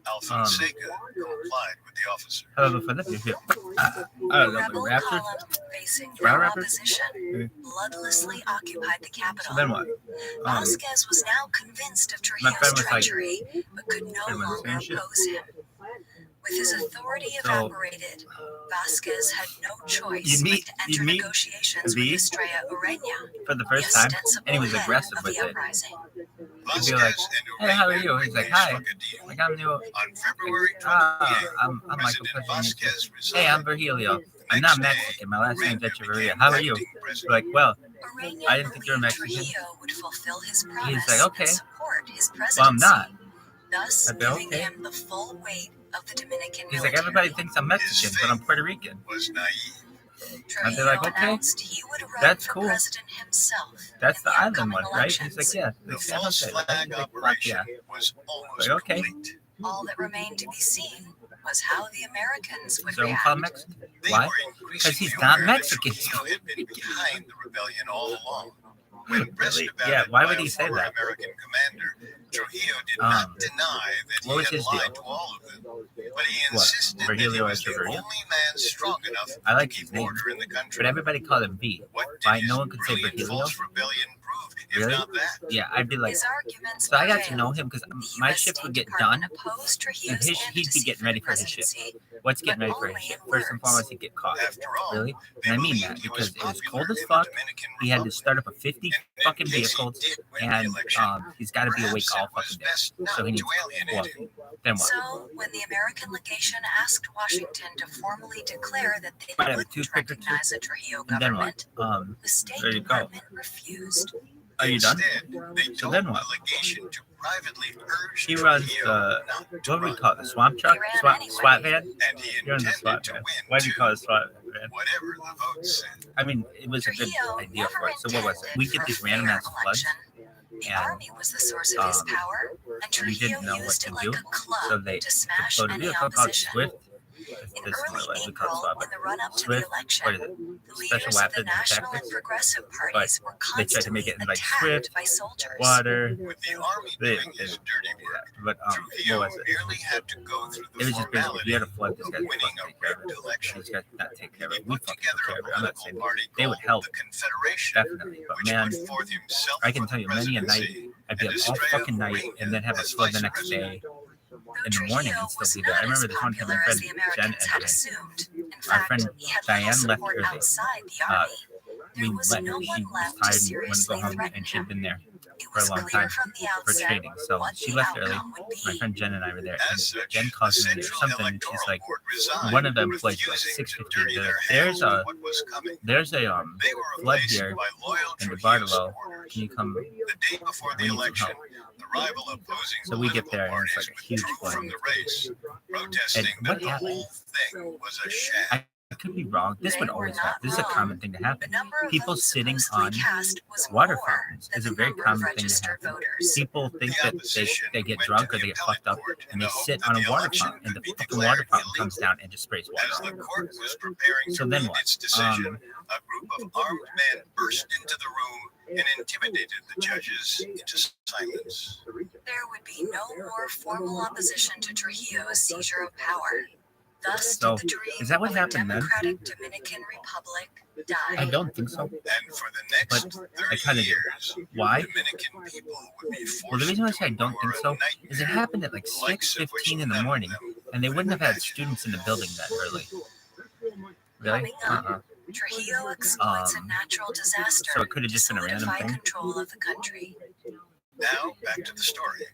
Alfonseca complied with the officer. However, for the people, The rebel rapture. column, facing no ViralRabbi? opposition, bloodlessly occupied the capital. So then what? Vasquez was now convinced of My Trujillo's friend was like, treachery, but could no pretty much the longer same shit. oppose him. With his authority So- evaporated, Vasquez had no choice You meet- but to you enter meet negotiations V with Estrella Ureña, for the the first time, ostensible and he was head aggressive of with the it. uprising. Vasquez like, and "Hey, how are Ureña you?" He's like, quickly "Hi." struck a deal. Like, I'm new. On February 28th, I'm Michael President President. Vasquez resigned. Hey, I'm Virgilio. I'm not Mexican. My last name's Echeverria. How are you? We're like, well, Ureña I didn't think you were believed Mexican. Trujillo would fulfill his promise like, "Okay. and support his presidency, well, I'm not. thus I'd be, giving "Okay." him the full weight of the Dominican He's like, military. everybody thinks I'm Mexican, but I'm Puerto Rican. Was naive. I'd be Trujillo like, "Okay, announced he would run that's for cool. president himself. That's in the island upcoming one, right?" He's elections. like, yeah. The Like, yeah, false okay. flag Like, fuck operation yeah. was almost Like, okay. complete. All that remained to be seen was how the Americans would So we'll react. call him Mexican. They Why? were Because he's increasingly not aware that Mexican. Trujillo had been behind the rebellion all along. When pressed Really? about Yeah, it why by would a he say former that? American commander, Trujillo did not deny that what he was had his lied deal? to all of them, but he What? insisted that he Virgilio was the Echeverria? only man strong enough I like to his keep name. order in the country. But everybody called him V. What Why did no his one could say brilliant Virgilio? false rebellion prove, if Really? not that? Yeah, I'd be like, His arguments so I got to know prevailed. him because The my US shit would State get done. Department opposed Trujillo's And he'd be candidacy getting for ready the for his shit. presidency. What's getting But ready for his only shit? in First and words. foremost, he'd get caught. After all, Really? they And I mean believed that he because it was popular cold as in the fuck. Dominican He had to Republic. start up a 50 And in fucking case he vehicles, did win the and election, he's got to be awake perhaps all it was fucking day. best not So he needs to alienate well, him. then what? So, when the American legation asked Washington to formally declare that they Might have a wouldn't toothpick or two. recognize a Trujillo And then what? government, the State There you go. Department refused. Are you done? Instead, they So told then the what? legation to privately urge He runs Trujillo the, not to what do we run, call it? The swamp truck? He ran SWAT, anyway. SWAT van? and he He runs the intended SWAT to van. win Why do you too, call it SWAT van? whatever the votes said. I mean, it was a good Trujillo idea never for it. So what was it? intended We get for these a random fair ass floods, election. The and army was the source of his power, and we Trujillo didn't know what used to it like do. a club So they to smash deployed a any vehicle called opposition. Swift. In This is early my way. We call it April, SWAT. in the run-up to Swift, the election, what is it? the Special leaders of the weapons and National and tactics. Progressive parties were They tried to make constantly it in like attacked Swift, by soldiers. water. With the army They, doing his dirty work, but Trujillo what was it? merely had to go through It the was just basically, formality you had to flood this of guy. winning a rigged election. These guys not take care of He it. We put fucking together take care a of it. I'm not political saying party they would called help, the Confederation, definitely. But which man, put forth himself I can for tell the you many a night presidency, I'd be and up all Estrella fucking night Ureña and then have a as flood the vice next president. day. Though In the morning, Trujillo and still was be there. I not remember as this one time my popular as friend the Jen Americans had and assumed. In our fact, friend he had Diane little left support early. outside the army. We There was let no her. She one was left to tired and wanted to seriously go home, threaten and she'd him. been there It for a was long clear time from the for outset trading. So what she the left early. outcome would My be. friend Jen and I were there. As And such, Jen the calls me or Central something. And Electoral she's like, Board resigned, one of them pledged like refusing to 650. dirty their There's hands on a what was coming. there's a They were flood replaced here by loyal in the Trujillo Bartolo. supporters. Can you come? The day before the We need some election, help. the rival opposing So we get political there, and it's parties like a huge withdrew flood. from the race, protesting And that what the happened? whole thing was a sham. I could be wrong. This They would were always not happen. This is a wrong. common thing to The happen. number of People votes sitting supposedly on cast was water more fountains than is a the very number of common thing to registered happen. voters. People think The that opposition they get went drunk to or the they get appellate fucked up court in and they the hope sit that on a the water election fountain and the could be fucking water declared fountain comes illegal. down and just sprays water As on the them. court was preparing So to then read what? its decision, a group of armed men burst into the room and intimidated the judges into silence. There would be no more formal opposition to Trujillo's seizure of power. Thus So, did the dream is that what of a happened then? democratic Dominican Republic I die. don't think so. And for the next But 30 I kind of do. years, Why? Dominican people would be forced Well, the reason why I say I to don't think endure so a nightmare is it happened at like the likes of which 6:15 in the none of morning, them and they could wouldn't have had imagine. students in the building that early. Really? Coming up, Trujillo exploits a natural disaster So it could have to just been a random solidify thing? control of the country. Now, back to the story.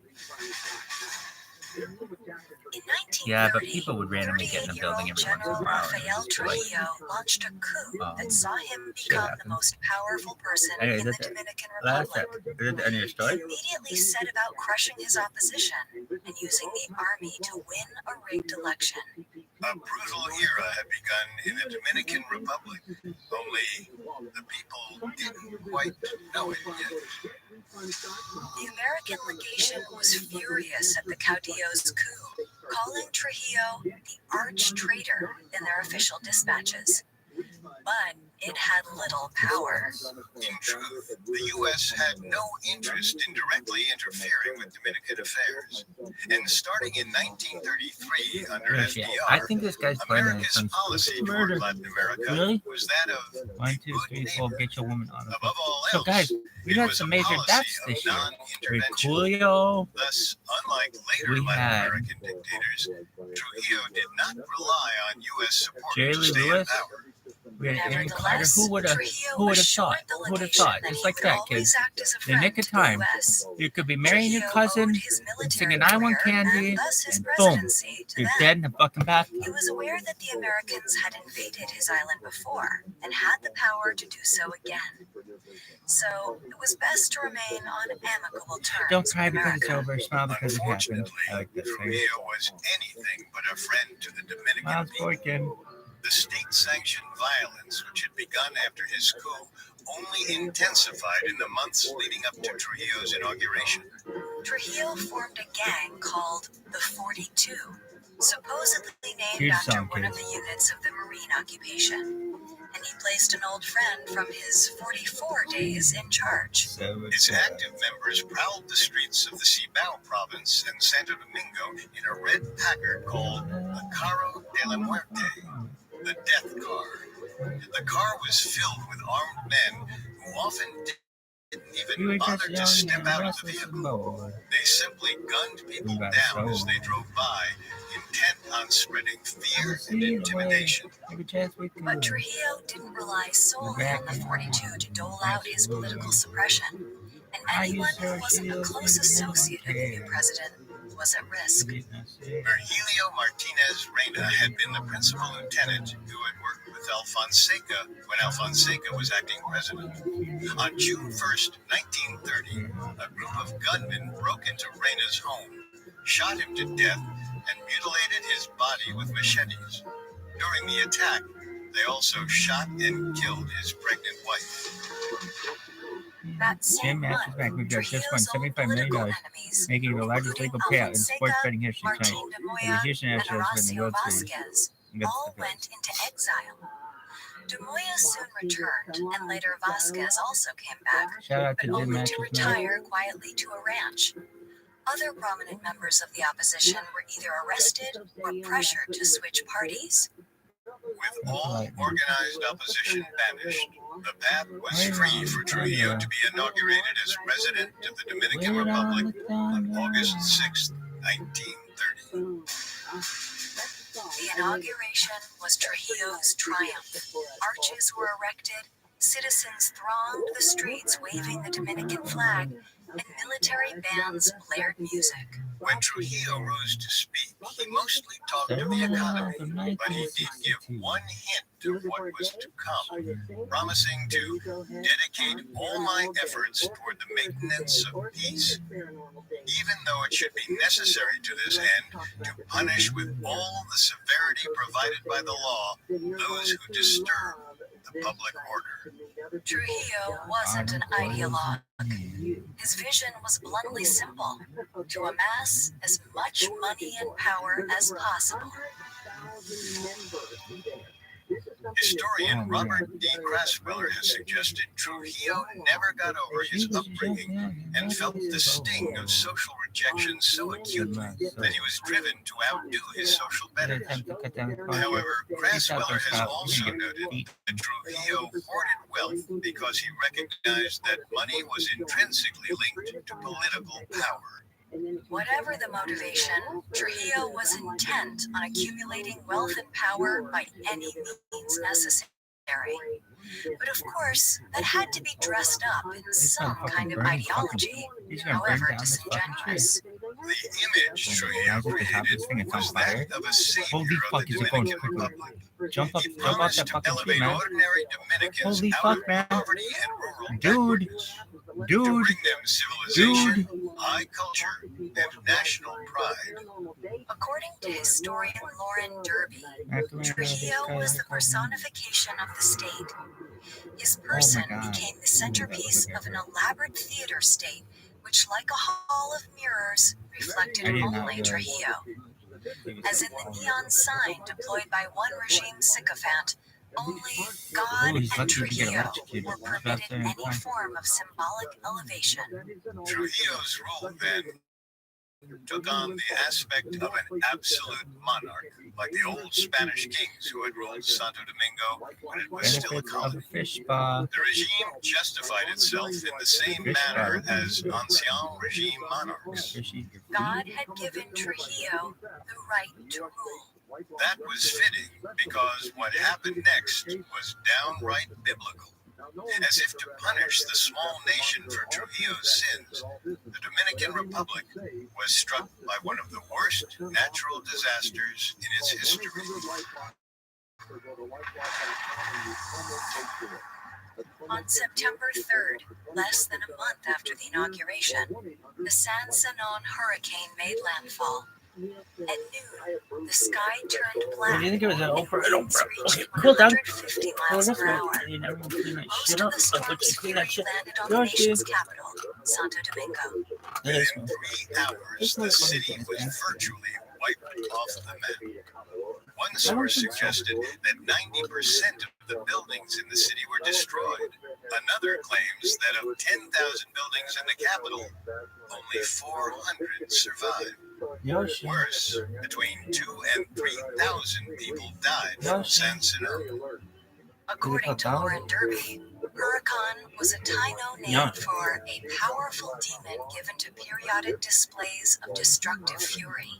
In 1930, Yeah, but people would randomly get in a building every once in a General while. and Rafael just be like, Trujillo launched a coup that saw him shit become the happens. most powerful person Anyway, in the that's it. Dominican That's Republic. it. Is that the end of your He story? immediately set about crushing his opposition and using the army to win a rigged election. A brutal era had begun in the Dominican Republic, only the people didn't quite know it yet. The American legation was furious at the Caudillo's coup, calling Trujillo the arch-traitor in their official dispatches. But it had little power. In truth, the U.S. had no interest in directly interfering with Dominican affairs. And starting in 1933 under Yeah, shit. FDR, I think this guy's planning on America's some policy murder. toward Latin America Really? was that of 1, 2, good 3, 4, neighbor. get your woman on. Above all So, else, guys, we it had was some a major policy deaths of this year. non-intervention. Coolio. Thus, unlike later We Latin had American dictators, Trujillo did not rely on U.S. support Jerry to Lee stay in Lewis. power. We had Aaron Carter. Nevertheless, Who would have Trujillo assured thought? the Who would have legation thought? that Just he like would that, always kids. act as a The friend nick of to the time. US. You could be marrying your Trujillo cousin owed his and military singing I Want career Candy, and thus his and boom, presidency to you're them. dead in a fucking bathtub. He was aware that the Americans had invaded his island before and had the power to do so again. So it was best to remain on amicable terms Don't cry with because it's America. over. Smile because it happened. Unfortunately, I like this thing. Trujillo was anything but a friend to the Dominican Miles people. Boykin. The state-sanctioned violence, which had begun after his coup, only intensified in the months leading up to Trujillo's inauguration. Trujillo formed a gang called the 42, supposedly named Huge after song, one of kids. the units of the Marine occupation. And he placed an old friend from his 44 days in charge. So Its active members prowled the streets of the Cibao province and Santo Domingo in a red Packard called the Carro de la Muerte, the Death Car. The car was filled with armed men who often didn't You were even bother just to young step and out of the restless and vehicle. bored. They simply gunned people About down so. as they drove by, intent on spreading fear and intimidation. Every chance we But could. Trujillo didn't rely solely on the 42 to dole out his political suppression. And anyone who wasn't a close associate of the new president was at risk. Virgilio Martinez Reyna had been the principal lieutenant who had worked with Alfonseca when Alfonseca was acting president. On June 1st, 1930, a group of gunmen broke into Reyna's home, shot him to death, and mutilated his body with machetes. During the attack, they also shot and killed his pregnant wife. That same Jim Matches month, Bank, we've got just won Trujillo's old $75 million, political enemies, making it the largest legal payout in sports betting history tonight. Martin de The Moya, Houston and Astros win the Horacio World Series Vasquez against all the Phillies. went into exile. De Moya soon returned, and later Vasquez also came back, Shout out to but Jim only Matches to Bank. retire quietly to a ranch. Other prominent members of the opposition were either arrested or pressured to switch parties. With all organized opposition banished, the path was free for Trujillo to be inaugurated as president of the Dominican Republic on August 6, 1930. The inauguration was Trujillo's triumph. Arches were erected, citizens thronged the streets waving the Dominican flag, and military bands blared music. When Trujillo rose to speak, he mostly talked of the economy, but he did give one hint of what was to come, promising to dedicate all my efforts toward the maintenance of peace, even though it should be necessary to this end to punish with all the severity provided by the law those who disturb the public order. Trujillo wasn't an ideologue. His vision was bluntly simple: to amass as much money and power as possible. Historian Robert D. Crasweller has suggested Trujillo never got over his upbringing and felt the sting of social rejection so acutely that he was driven to outdo his social betters. However, Crasweller has also noted that Trujillo hoarded wealth because he recognized that money was intrinsically linked to political power. Whatever the motivation, Trujillo was intent on accumulating wealth and power by any means necessary. But of course, that had to be dressed up in some kind of ideology, however disingenuous. The image Trujillo created was that of a savior of the Dominican Republic. Jump He off promised that to fucking tree, elevate man. ordinary Dominicans Holy out fuck, of man. poverty and rural Dude, backwardness, to dude, bring them civilization, high culture, and national pride. According to historian Lauren Derby, Trujillo was the personification of the state. His person became the centerpiece of an elaborate theater state, which, like a hall of mirrors, reflected only Trujillo. As in the neon sign deployed by one regime sycophant, only God and Trujillo were permitted any form of symbolic elevation. Trujillo's rule then took on the aspect of an absolute monarch, like the old Spanish kings who had ruled Santo Domingo when it was still a colony. The regime justified itself in the same manner as ancien regime monarchs. God had given Trujillo the right to rule. That was fitting because what happened next was downright biblical. As if to punish the small nation for Trujillo's sins, the Dominican Republic was struck by one of the worst natural disasters in its history. On September 3rd, less than a month after the inauguration, the San Sinon hurricane made landfall. At noon, the sky turned black. Do you think it was an Oprah? Winds reached Cool down. 150 miles per hour. You never clean that Most shit of up. the storm's Clean fury that shit. landed on the nation's capital, Santo Domingo. Within 3 hours, the city was virtually wiped off the map. One source suggested that 90% of the buildings in the city were destroyed. Another claims that of 10,000 buildings in the capital, only 400 survived. Worse, between 2,000 and 3,000 people died from San Sinon. According to Lauren Derby, Huracan was a Taino name for a powerful demon given to periodic displays of destructive fury.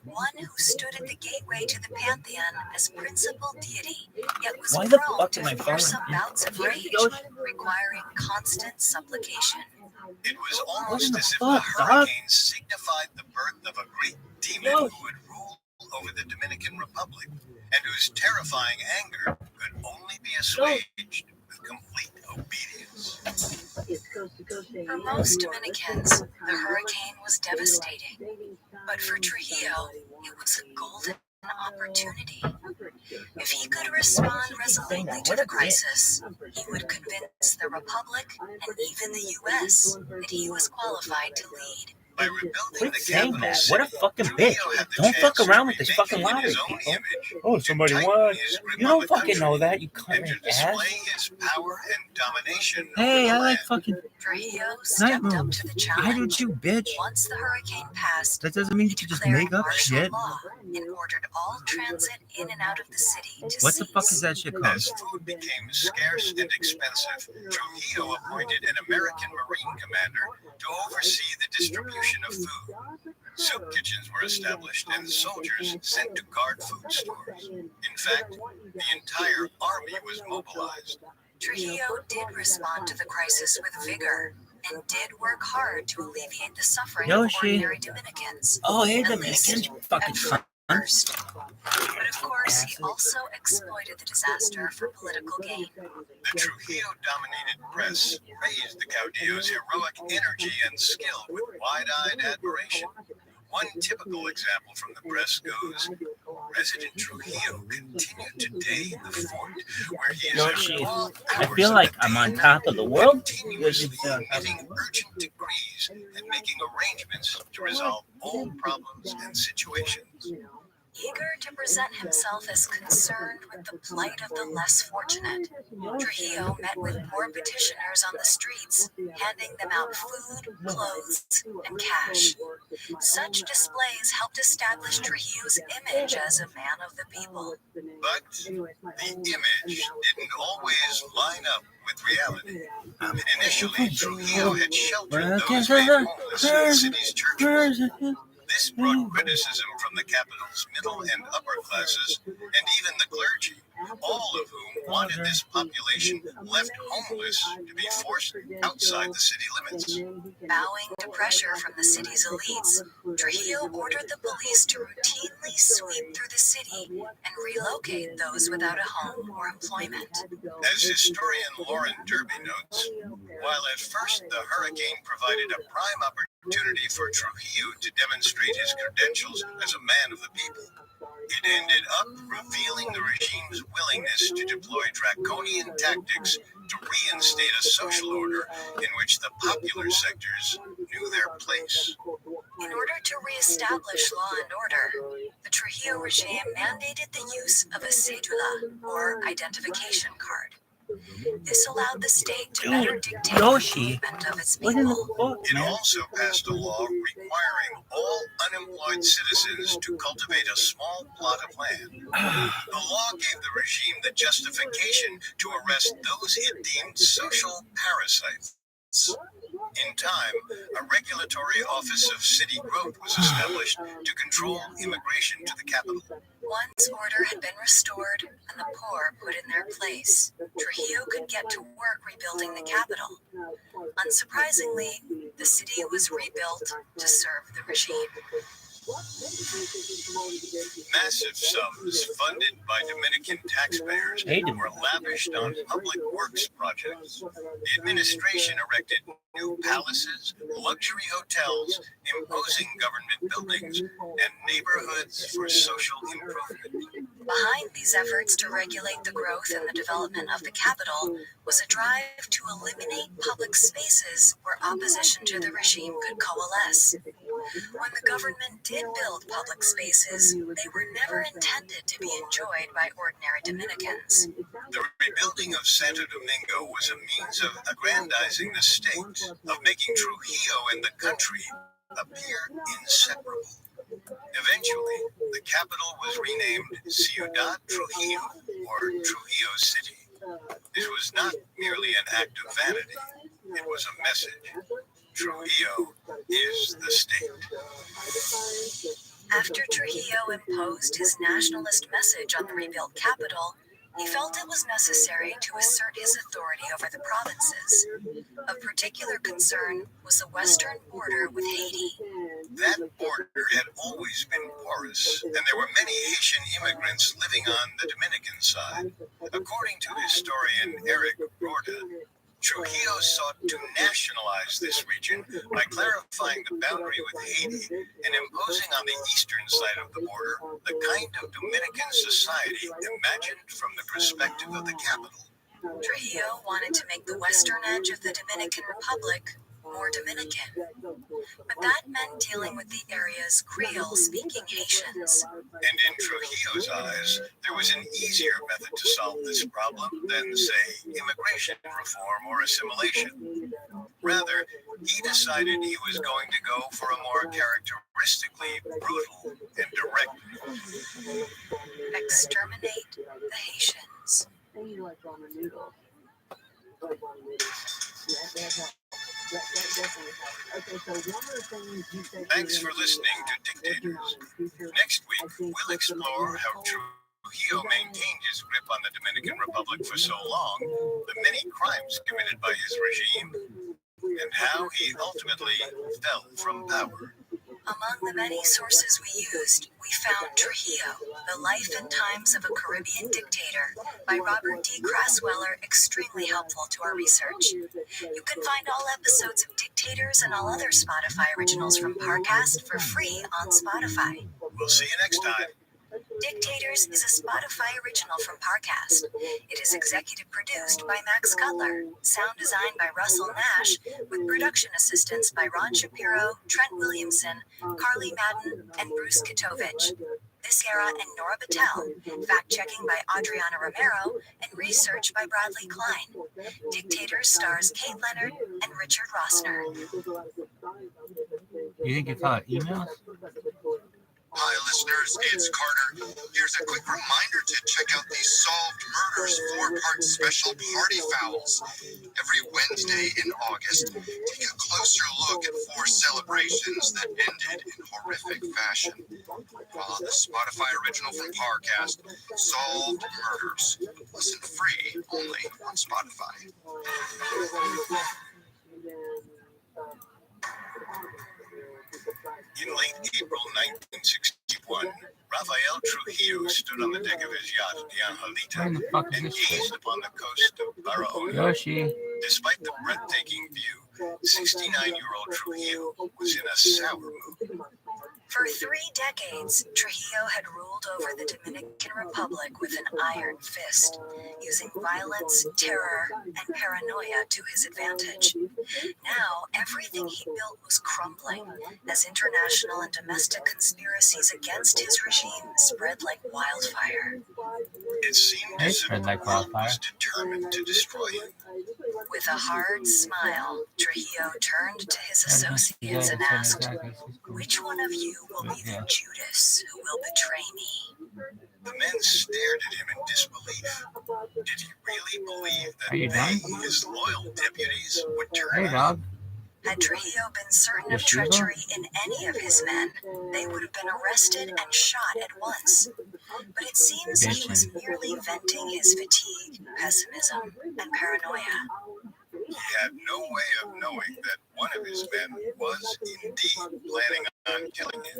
One who stood at the gateway to the pantheon as principal deity, yet was Why the prone fuck to am I fearsome falling? bouts of rage, requiring constant supplication. It was almost as if the fuck, dog? hurricane signified the birth of a great demon who would rule over the Dominican Republic, and whose terrifying anger could only be assuaged with complete obedience. For most Dominicans, the hurricane was devastating. But for Trujillo, it was a golden opportunity. If he could respond resolutely to the crisis, he would convince the Republic and even the U.S. that he was qualified to lead. By rebuilding Quit the saying capital that. city, What a fucking bitch. Trujillo had the Don't fuck chance around to with this remake fucking it in lottery, his own people. image, Oh, to somebody tighten won. his grip You on don't the fucking country, know that, you cunt and to ass. display his power and domination Hey, over I the like land. fucking Trujillo night stepped up moves. to the I do challenge. too, bitch. Once the hurricane passed, That doesn't mean he you can just declared make up martial shit. law and ordered all transit in and out of the city to What the fuck cease. is that shit called? As food became scarce and expensive, Trujillo appointed an American Marine commander to oversee the distribution of food. Soup kitchens were established and soldiers sent to guard food stores. In fact, the entire army was mobilized. Trujillo did respond to the crisis with vigor. and did work hard to alleviate the suffering Yoshi. of ordinary Dominicans. Oh, hey, At Dominicans, least you fucking at fun. first. But of course, he also exploited the disaster for political gain. The Trujillo-dominated press praised the Caudillo's heroic energy and skill with wide-eyed admiration. One typical example from the press goes, President Trujillo continued today in the fort, where he is Yoshi, at all I hours feel of like the I'm day on and top of the world. continuously emitting urgent decrees and making arrangements to resolve all problems and situations. Eager to present himself as concerned with the plight of the less fortunate, Trujillo met with poor petitioners on the streets, handing them out food, clothes, and cash. Such displays helped establish Trujillo's image as a man of the people. But the image didn't always line up with reality. Initially, Trujillo had sheltered those made homeless in the city's churches. This brought criticism from the capital's middle and upper classes, and even the clergy, all of whom wanted this population left homeless to be forced outside the city limits. Bowing to pressure from the city's elites, Trujillo ordered the police to routinely sweep through the city and relocate those without a home or employment. As historian Lauren Derby notes, while at first the hurricane provided a prime opportunity for Trujillo to demonstrate his credentials as a man of the people, it ended up revealing the regime's willingness to deploy draconian tactics to reinstate a social order in which the popular sectors knew their place. In order to reestablish law and order, the Trujillo regime mandated the use of a cédula, or identification card. This allowed the state to better dictate Yoshi, the movement of its what in the people. fuck, It man? also passed a law requiring all unemployed citizens to cultivate a small plot of land. The law gave the regime the justification to arrest those it deemed social parasites. In time, a regulatory office of city growth was established to control immigration to the capital. Once order had been restored and the poor put in their place, Trujillo could get to work rebuilding the capital. Unsurprisingly, the city was rebuilt to serve the regime. Massive sums funded by Dominican taxpayers were lavished on public works projects. The administration erected new palaces, luxury hotels, imposing government buildings, and neighborhoods for social improvement. Behind these efforts to regulate the growth and the development of the capital was a drive to eliminate public spaces where opposition to the regime could coalesce. When the government did build public spaces, they were never intended to be enjoyed by ordinary Dominicans. The rebuilding of Santo Domingo was a means of aggrandizing the state, of making Trujillo and the country appear inseparable. Eventually, the capital was renamed Ciudad Trujillo, or Trujillo City. This was not merely an act of vanity, it was a message. Trujillo is the state. After Trujillo imposed his nationalist message on the rebuilt capital, he felt it was necessary to assert his authority over the provinces. Of particular concern was the western border with Haiti. That border had always been porous, and there were many Haitian immigrants living on the Dominican side. According to historian Eric Gorda, Trujillo sought to nationalize this region by clarifying the boundary with Haiti and imposing on the eastern side of the border the kind of Dominican society imagined from the perspective of the capital. Trujillo wanted to make the western edge of the Dominican Republic more Dominican. But that meant dealing with the area's Creole-speaking Haitians. And in Trujillo's eyes, there was an easier method to solve this problem than, say, immigration reform or assimilation. Rather, he decided he was going to go for a more characteristically brutal and direct route. Exterminate the Haitians. Thanks for listening to Dictators. Next week, we'll explore how Trujillo maintained his grip on the Dominican Republic for so long, the many crimes committed by his regime, and how he ultimately fell from power. Among the many sources we used, we found Trujillo, The Life and Times of a Caribbean Dictator by Robert D. Crasweller extremely helpful to our research. You can find all episodes of Dictators and all other Spotify originals from Parcast for free on Spotify. We'll see you next time. Dictators is a Spotify original from Parcast. It is executive produced by Max Cutler, sound designed by Russell Nash, with production assistance by Ron Shapiro, Trent Williamson, Carly Madden, and Bruce Kitovich. This Era and Nora Battelle, fact-checking by Adriana Romero, and research by Bradley Klein. Dictators stars Kate Leonard and Richard Rossner. You think it's on emails? Hi, listeners, it's Carter. Here's a quick reminder to check out the Solved Murders 4-part special Party Fouls. Every Wednesday in August, take a closer look at 4 celebrations that ended in horrific fashion. Follow the Spotify original from Parcast, Solved Murders. Listen free only on Spotify. In late April 1961, Rafael Trujillo stood on the deck of his yacht, the Angelita, and gazed upon the coast of Barahona. Yoshi. Despite the breathtaking view, 69-year-old Trujillo was in a sour mood. For 3 decades, Trujillo had ruled over the Dominican Republic with an iron fist, using violence, terror, and paranoia to his advantage. Now, everything he built was crumbling, as international and domestic conspiracies against his regime spread like wildfire. It seemed as if the world was determined to destroy him. With a hard smile, Trujillo turned to his associates and asked, "Which one of you will be the Judas who will betray me?" The men stared at him in disbelief. Did he really believe that you they, done? his loyal deputies, would turn Hey, him? dog. Had Trujillo been certain of treachery in any of his men, they would have been arrested and shot at once. But it seems he was merely venting his fatigue, pessimism, and paranoia. He had no way of knowing that one of his men was indeed planning on killing him.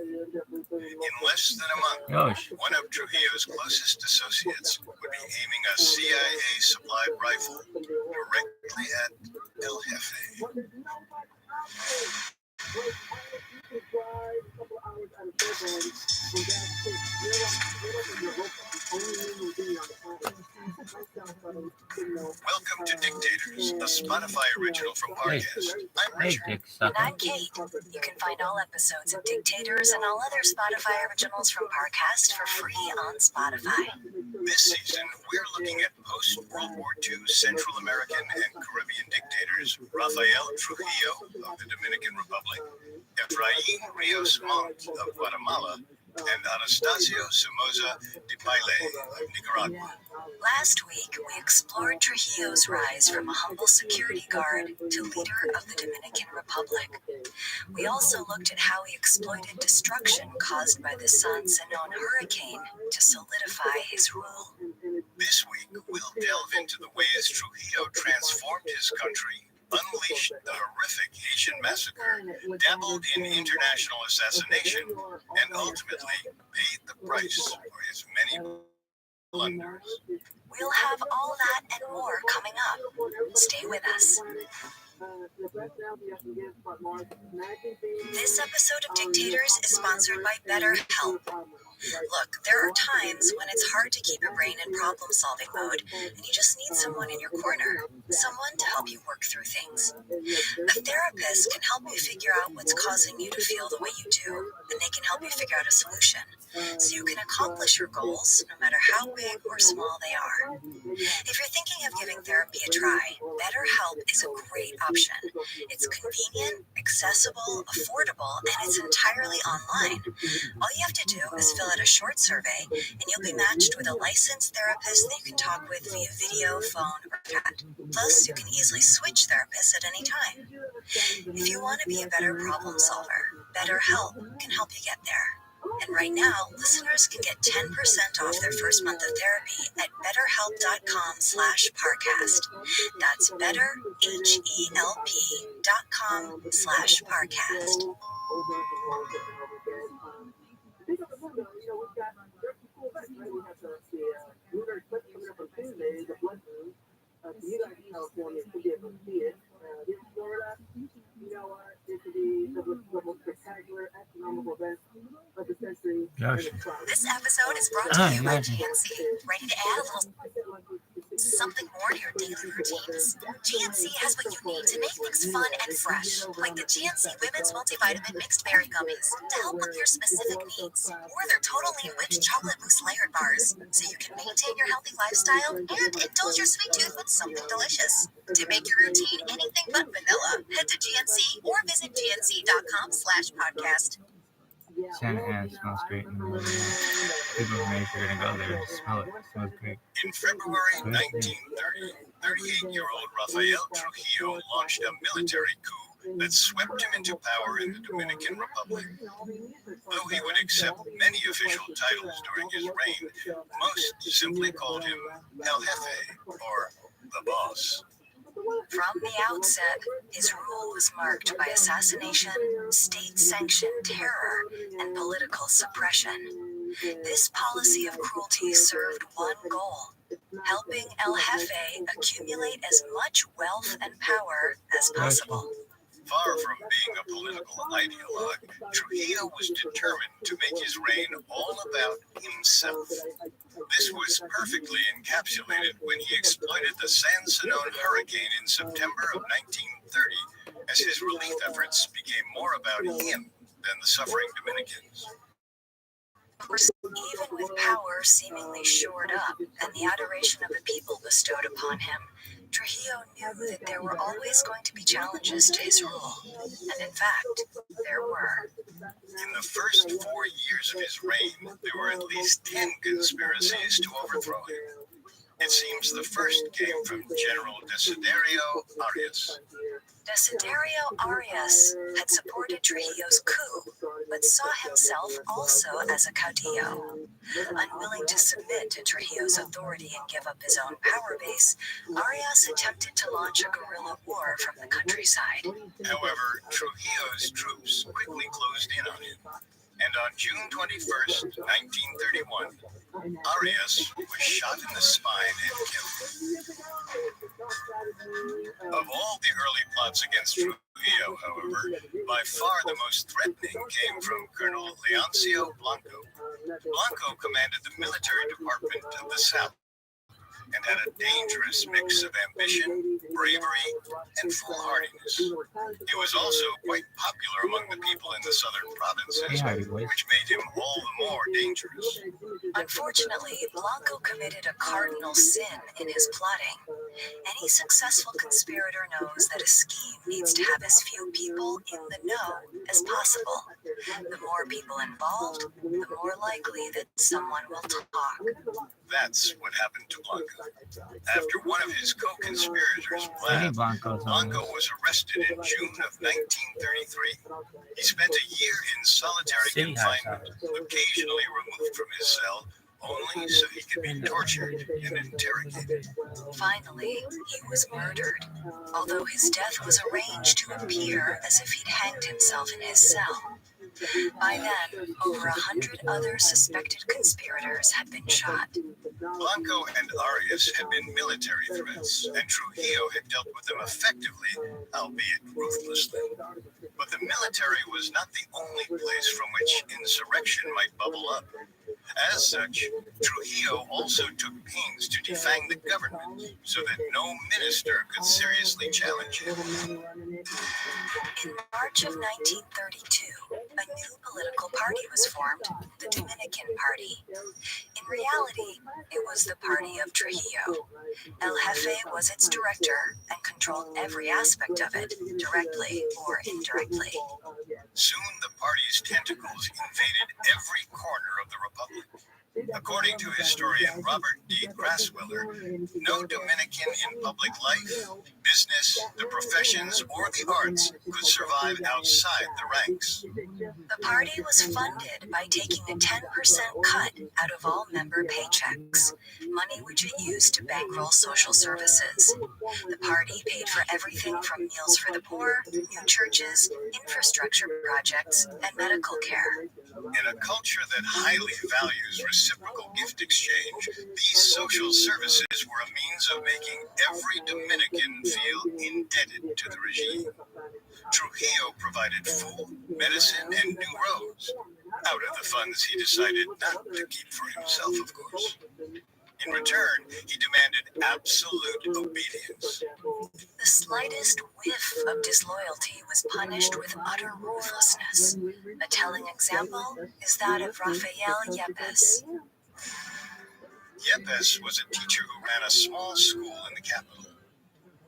In less than a month, Yosh. one of Trujillo's closest associates would be aiming a CIA-supplied rifle directly at El Jefe. Welcome to Dictators, a Spotify original from Parcast. I'm Hey, Richard. dick And sucker. I'm Kate. You can find all episodes of Dictators and all other Spotify originals from Parcast for free on Spotify. This season, we're looking at post-World War II Central American and Caribbean dictators Rafael Trujillo of the Dominican Republic, Efraín Rios Montt of Guatemala, and Anastasio Somoza Depayle of Nicaragua. Last week, we explored Trujillo's rise from a humble security guard to leader of the Dominican Republic. We also looked at how he exploited destruction caused by the San Zenón hurricane to solidify his rule. This week, we'll delve into the ways Trujillo transformed his country, unleashed the horrific Haitian massacre, dabbled in international assassination, and ultimately paid the price for his many blunders. We'll have all that and more coming up. Stay with us. This episode of Dictators is sponsored by BetterHelp. Look, there are times when it's hard to keep your brain in problem-solving mode, and you just need someone in your corner, someone to help you work through things. A therapist can help you figure out what's causing you to feel the way you do, and they can help you figure out a solution, so you can accomplish your goals, no matter how big or small they are. If you're thinking of giving therapy a try, BetterHelp is a great option. It's convenient, accessible, affordable, and it's entirely online. All you have to do is fill out a short survey, and you'll be matched with a licensed therapist that you can talk with via video, phone, or chat. Plus, you can easily switch therapists at any time. If you want to be a better problem solver, BetterHelp can help you get there. And right now, listeners can get 10% off their first month of therapy at betterhelp.com/parcast. That's betterhelp.com/parcast. You guys in California should be able to see it. Here in Florida, you know what? It should be the most spectacular astronomical event of the century. This episode is brought to you by GNC. Ready to add a little something more to your daily routines? GNC has what you need to make things fun and fresh, like the GNC Women's Multivitamin Mixed Berry Gummies to help with your specific needs, or their Totally Rich Chocolate Mousse Layered Bars, so you can maintain your healthy lifestyle and indulge your sweet tooth with something delicious. To make your routine anything but vanilla, head to GNC or visit gnc.com/podcast. Santa Ana smells great. People from Asia are going to go there and smell it. It smells great. In February 1930, 38-year-old Rafael Trujillo launched a military coup that swept him into power in the Dominican Republic. Though he would accept many official titles during his reign, most simply called him El Jefe, or the boss. From the outset, his rule was marked by assassination, state-sanctioned terror, and political suppression. This policy of cruelty served one goal: helping El Jefe accumulate as much wealth and power as possible. Far from being a political ideologue, Trujillo was determined to make his reign all about himself. This was perfectly encapsulated when he exploited the San Simón hurricane in September of 1930, as his relief efforts became more about him than the suffering Dominicans. Even with power seemingly shored up and the adoration of the people bestowed upon him, Trujillo knew that there were always going to be challenges to his rule. And in fact, there were. In the first 4 years of his reign, there were at least 10 conspiracies to overthrow him. It seems the first came from General Desiderio Arias. Desiderio Arias had supported Trujillo's coup, but saw himself also as a caudillo. Unwilling to submit to Trujillo's authority and give up his own power base, Arias attempted to launch a guerrilla war from the countryside. However, Trujillo's troops quickly closed in on him, and on June 21st, 1931, Arias was shot in the spine and killed. Of all the early plots against Trujillo, however, by far the most threatening came from Colonel Leoncio Blanco. Blanco commanded the military department of the South and had a dangerous mix of ambition, bravery, and foolhardiness. He was also quite popular among the people in the southern provinces, which made him all the more dangerous. Unfortunately, Blanco committed a cardinal sin in his plotting. Any successful conspirator knows that a scheme needs to have as few people in the know as possible. The more people involved, the more likely that someone will talk. That's what happened to Blanco. After one of his co-conspirators, Blanco was arrested in June of 1933. He spent a year in solitary confinement, occasionally removed from his cell, only so he could be tortured and interrogated. Finally, he was murdered, although his death was arranged to appear as if he'd hanged himself in his cell. By then, over 100 other suspected conspirators had been shot. Blanco and Arias had been military threats, and Trujillo had dealt with them effectively, albeit ruthlessly. But the military was not the only place from which insurrection might bubble up. As such, Trujillo also took pains to defang the government so that no minister could seriously challenge him. In March of 1932, a new political party was formed, the Dominican Party. In reality, it was the party of Trujillo. El Jefe was its director and controlled every aspect of it, directly or indirectly. Soon the party's tentacles invaded every corner of the republic. According to historian Robert D. Grassweller, no Dominican in public life, business, the professions, or the arts could survive outside the ranks. The party was funded by taking a 10% cut out of all member paychecks, money which it used to bankroll social services. The party paid for everything from meals for the poor, new churches, infrastructure projects, and medical care. In a culture that highly values reciprocal gift exchange, these social services were a means of making every Dominican feel indebted to the regime. Trujillo provided food, medicine, and new roads, out of the funds he decided not to keep for himself, of course. In return, he demanded absolute obedience. The slightest whiff of disloyalty was punished with utter ruthlessness. A telling example is that of Rafael Yepes. Yepes was a teacher who ran a small school in the capital.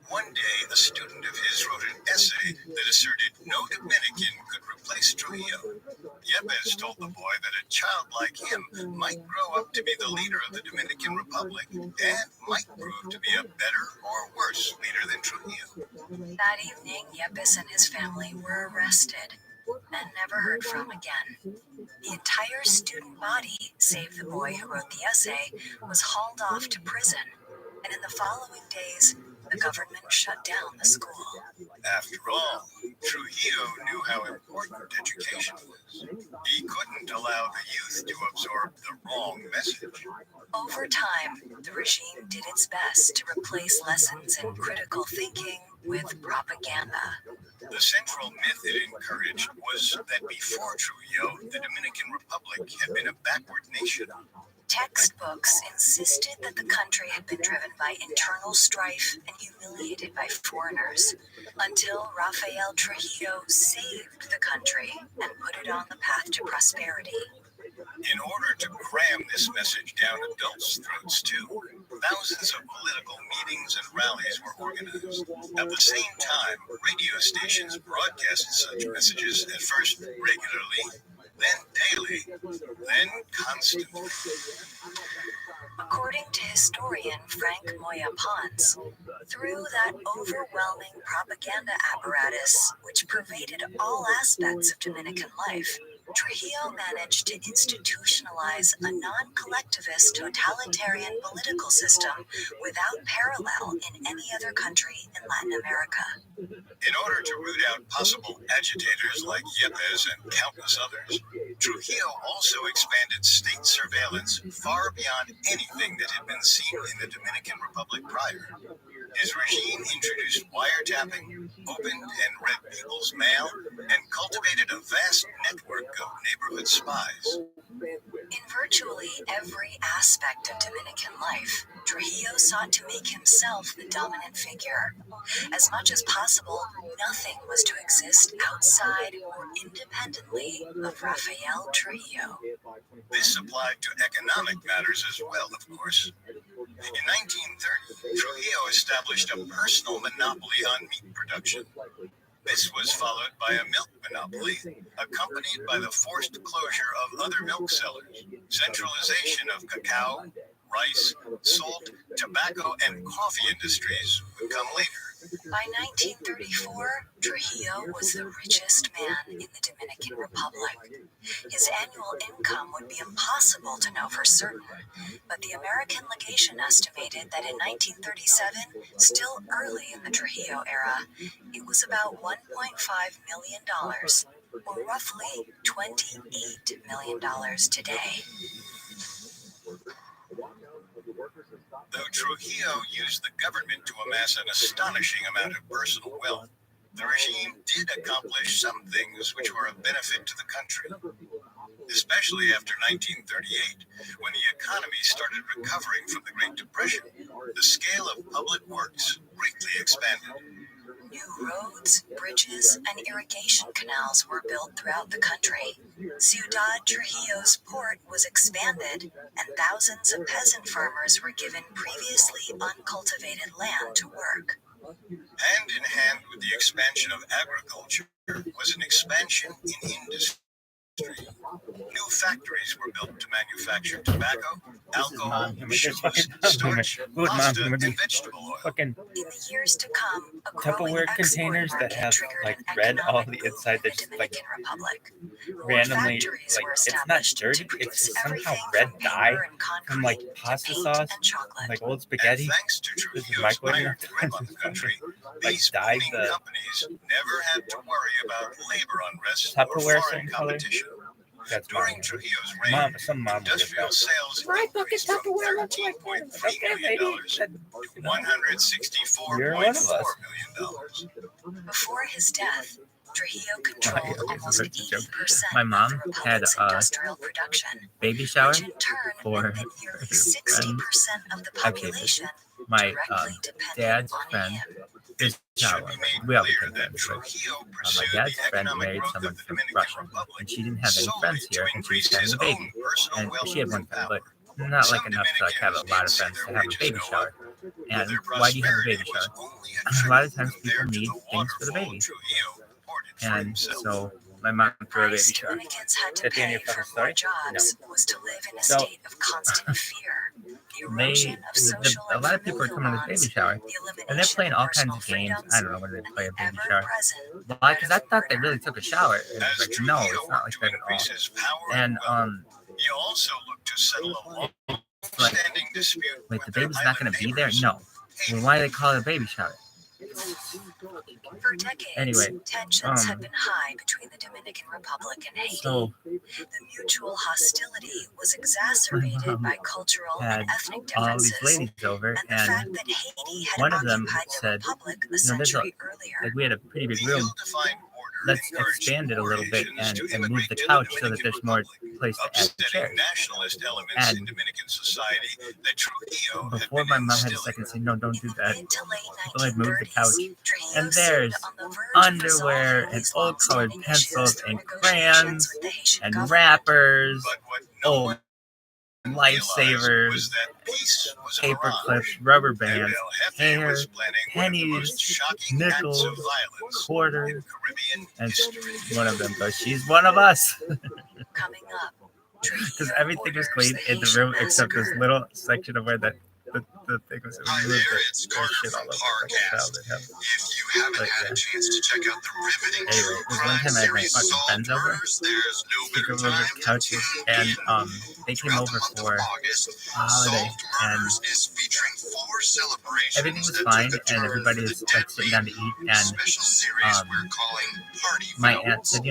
One day, a student of his wrote an essay that asserted no Dominican could replace Trujillo. Yepes told the boy that a child like him might grow up to be the leader of the Dominican Republic and might prove to be a better or worse leader than Trujillo. That evening, Yepes and his family were arrested and never heard from again. The entire student body, save the boy who wrote the essay, was hauled off to prison, and in the following days, the government shut down the school. After all, Trujillo knew how important education was. He couldn't allow the youth to absorb the wrong message. Over time, the regime did its best to replace lessons in critical thinking with propaganda. The central myth it encouraged was that before Trujillo, the Dominican Republic had been a backward nation. Textbooks insisted that the country had been driven by internal strife and humiliated by foreigners, until Rafael Trujillo saved the country and put it on the path to prosperity. In order to cram this message down adults' throats too, thousands of political meetings and rallies were organized. At the same time, radio stations broadcast such messages at first regularly, then daily, then constantly. According to historian Frank Moya Pons, through that overwhelming propaganda apparatus which pervaded all aspects of Dominican life, Trujillo managed to institutionalize a non-collectivist totalitarian political system without parallel in any other country in Latin America. In order to root out possible agitators like Yepes and countless others, Trujillo also expanded state surveillance far beyond anything that had been seen in the Dominican Republic prior. His regime introduced wiretapping, opened and read people's mail, and cultivated a vast network of neighborhood spies. In virtually every aspect of Dominican life, Trujillo sought to make himself the dominant figure. As much as possible, nothing was to exist outside or independently of Rafael Trujillo. This applied to economic matters as well, of course. In 1930, Trujillo established a personal monopoly on meat production. This was followed by a milk monopoly, accompanied by the forced closure of other milk sellers. Centralization of cacao, rice, salt, tobacco, and coffee industries would come later. By 1934, Trujillo was the richest man in the Dominican Republic. His annual income would be impossible to know for certain, but the American legation estimated that in 1937, still early in the Trujillo era, it was about $1.5 million, or roughly $28 million today. Though Trujillo used the government to amass an astonishing amount of personal wealth, the regime did accomplish some things which were of benefit to the country. Especially after 1938, when the economy started recovering from the Great Depression, the scale of public works greatly expanded. New roads, bridges, and irrigation canals were built throughout the country. Ciudad Trujillo's port was expanded, and thousands of peasant farmers were given previously uncultivated land to work. Hand in hand with the expansion of agriculture was an expansion in industry. New factories were built to manufacture tobacco, alcohol, There's fucking starch, good pasta, mom. and vegetable oil. Fucking In the years to come, a Tupperware growing containers export that market have triggered like an red all economic the boom inside. in That's the just like Dominican Republic. More randomly factories like were it's not established dirty. to It's produce just somehow everything red from dye paper and concrete from like to pasta paint sauce, and chocolate. like old And spaghetti. thanks to This is Trujillo's microwave. iron grip on the country, these dyed booming the companies never had to worry about labor unrest or Tupperware foreign certain color. competition. That's During mine. Trujillo's reign, Some mom would industrial have sales increased from $13.3 million to $164.4 You're one of us. million. Before his death, Trujillo controlled almost That's a joke. 80% My of mom the had republic's a industrial production, baby shower which in turn for meant that nearly 60% of the population my directly depended dad's on friend. him. Is It should be made we all clear became that friends. But, Trujillo my pursued dad's the friend economic married growth someone of the from Dominican Russia, Republic and she didn't have any solely friends to here, and she increase was having his a baby. own personal And wealth she had one and friend, power. but not Some like enough to like have a Dominicans lot of did see friends their to have a wages baby go shower. up, but And their why do you have a prosperity baby was shower? only A lot of times attributable people to need the things for the waterfall baby. Trujillo imported for And himself. so my mom threw a baby Price shower. Dominicans had to At the end pay of your for fucking more story? jobs was to live in a So- state of constant fear. The erosion of social a and lot of people are familial coming to this bonds, baby shower, the and they're elimination playing of all kinds personal of games. freedoms, I don't know when they and play a the baby shower. ever-present Why? Because I thought they burner. really took a shower. And it was As like, no, Trujillo it's not worked like to that at all. increase his power And he also looked to settle a like, long-standing dispute wait, with the their baby's not going island to be there? neighbors. No. Well, why do they call it a baby shower? For decades, Anyway, tensions had been high between the Dominican Republic and Haiti. So The mutual hostility was exacerbated by cultural had and ethnic all these differences, ladies over, and the and fact that Haiti had one of them occupied the said, Republic a there's century earlier. like we had a pretty big The room. ill-defined border Let's encouraged expand it a little bit Asians to and move immigrate the to couch so that Dominican there's more Republic, place to add upsetting chairs. nationalist elements in And Dominican society that Trujillo had before been my mom had a instilling. second say, no, don't do In the that. mid to late People had moved the 1930s, couch, Trujillo and seemed there's on the verge of underwear resolving and these old colored long-standing pencils issues through and negotiations crayons with the Haitian and government. wrappers, But what no old one realized lifesavers, was that peace was a paper mirage, clips, rubber and bands, El Jefe hair, was planning one of the most pennies, shocking acts nickels, of violence quarters, in Caribbean and history. one of them goes, she's one of us. Coming up, Because Trujillo everything was orders clean the in the Haitian room except this massacre. little section of where the thing was. Hi Moved there, it. it's There was Carter shit all from over the Parcast. fucking child. If you haven't But, had yeah. a chance to check out the riveting Anyway, true there's one crime time I had my series fucking Solved friends over. Murders, there's no They better go over time the to couches, tune and in. they came Throughout over the month for of August, a holiday, Solved and Murders is featuring 4 celebrations everything was that fine, took a and turn everybody for was the like sitting down to eat, and special series we're calling Party my Fouls. aunt said,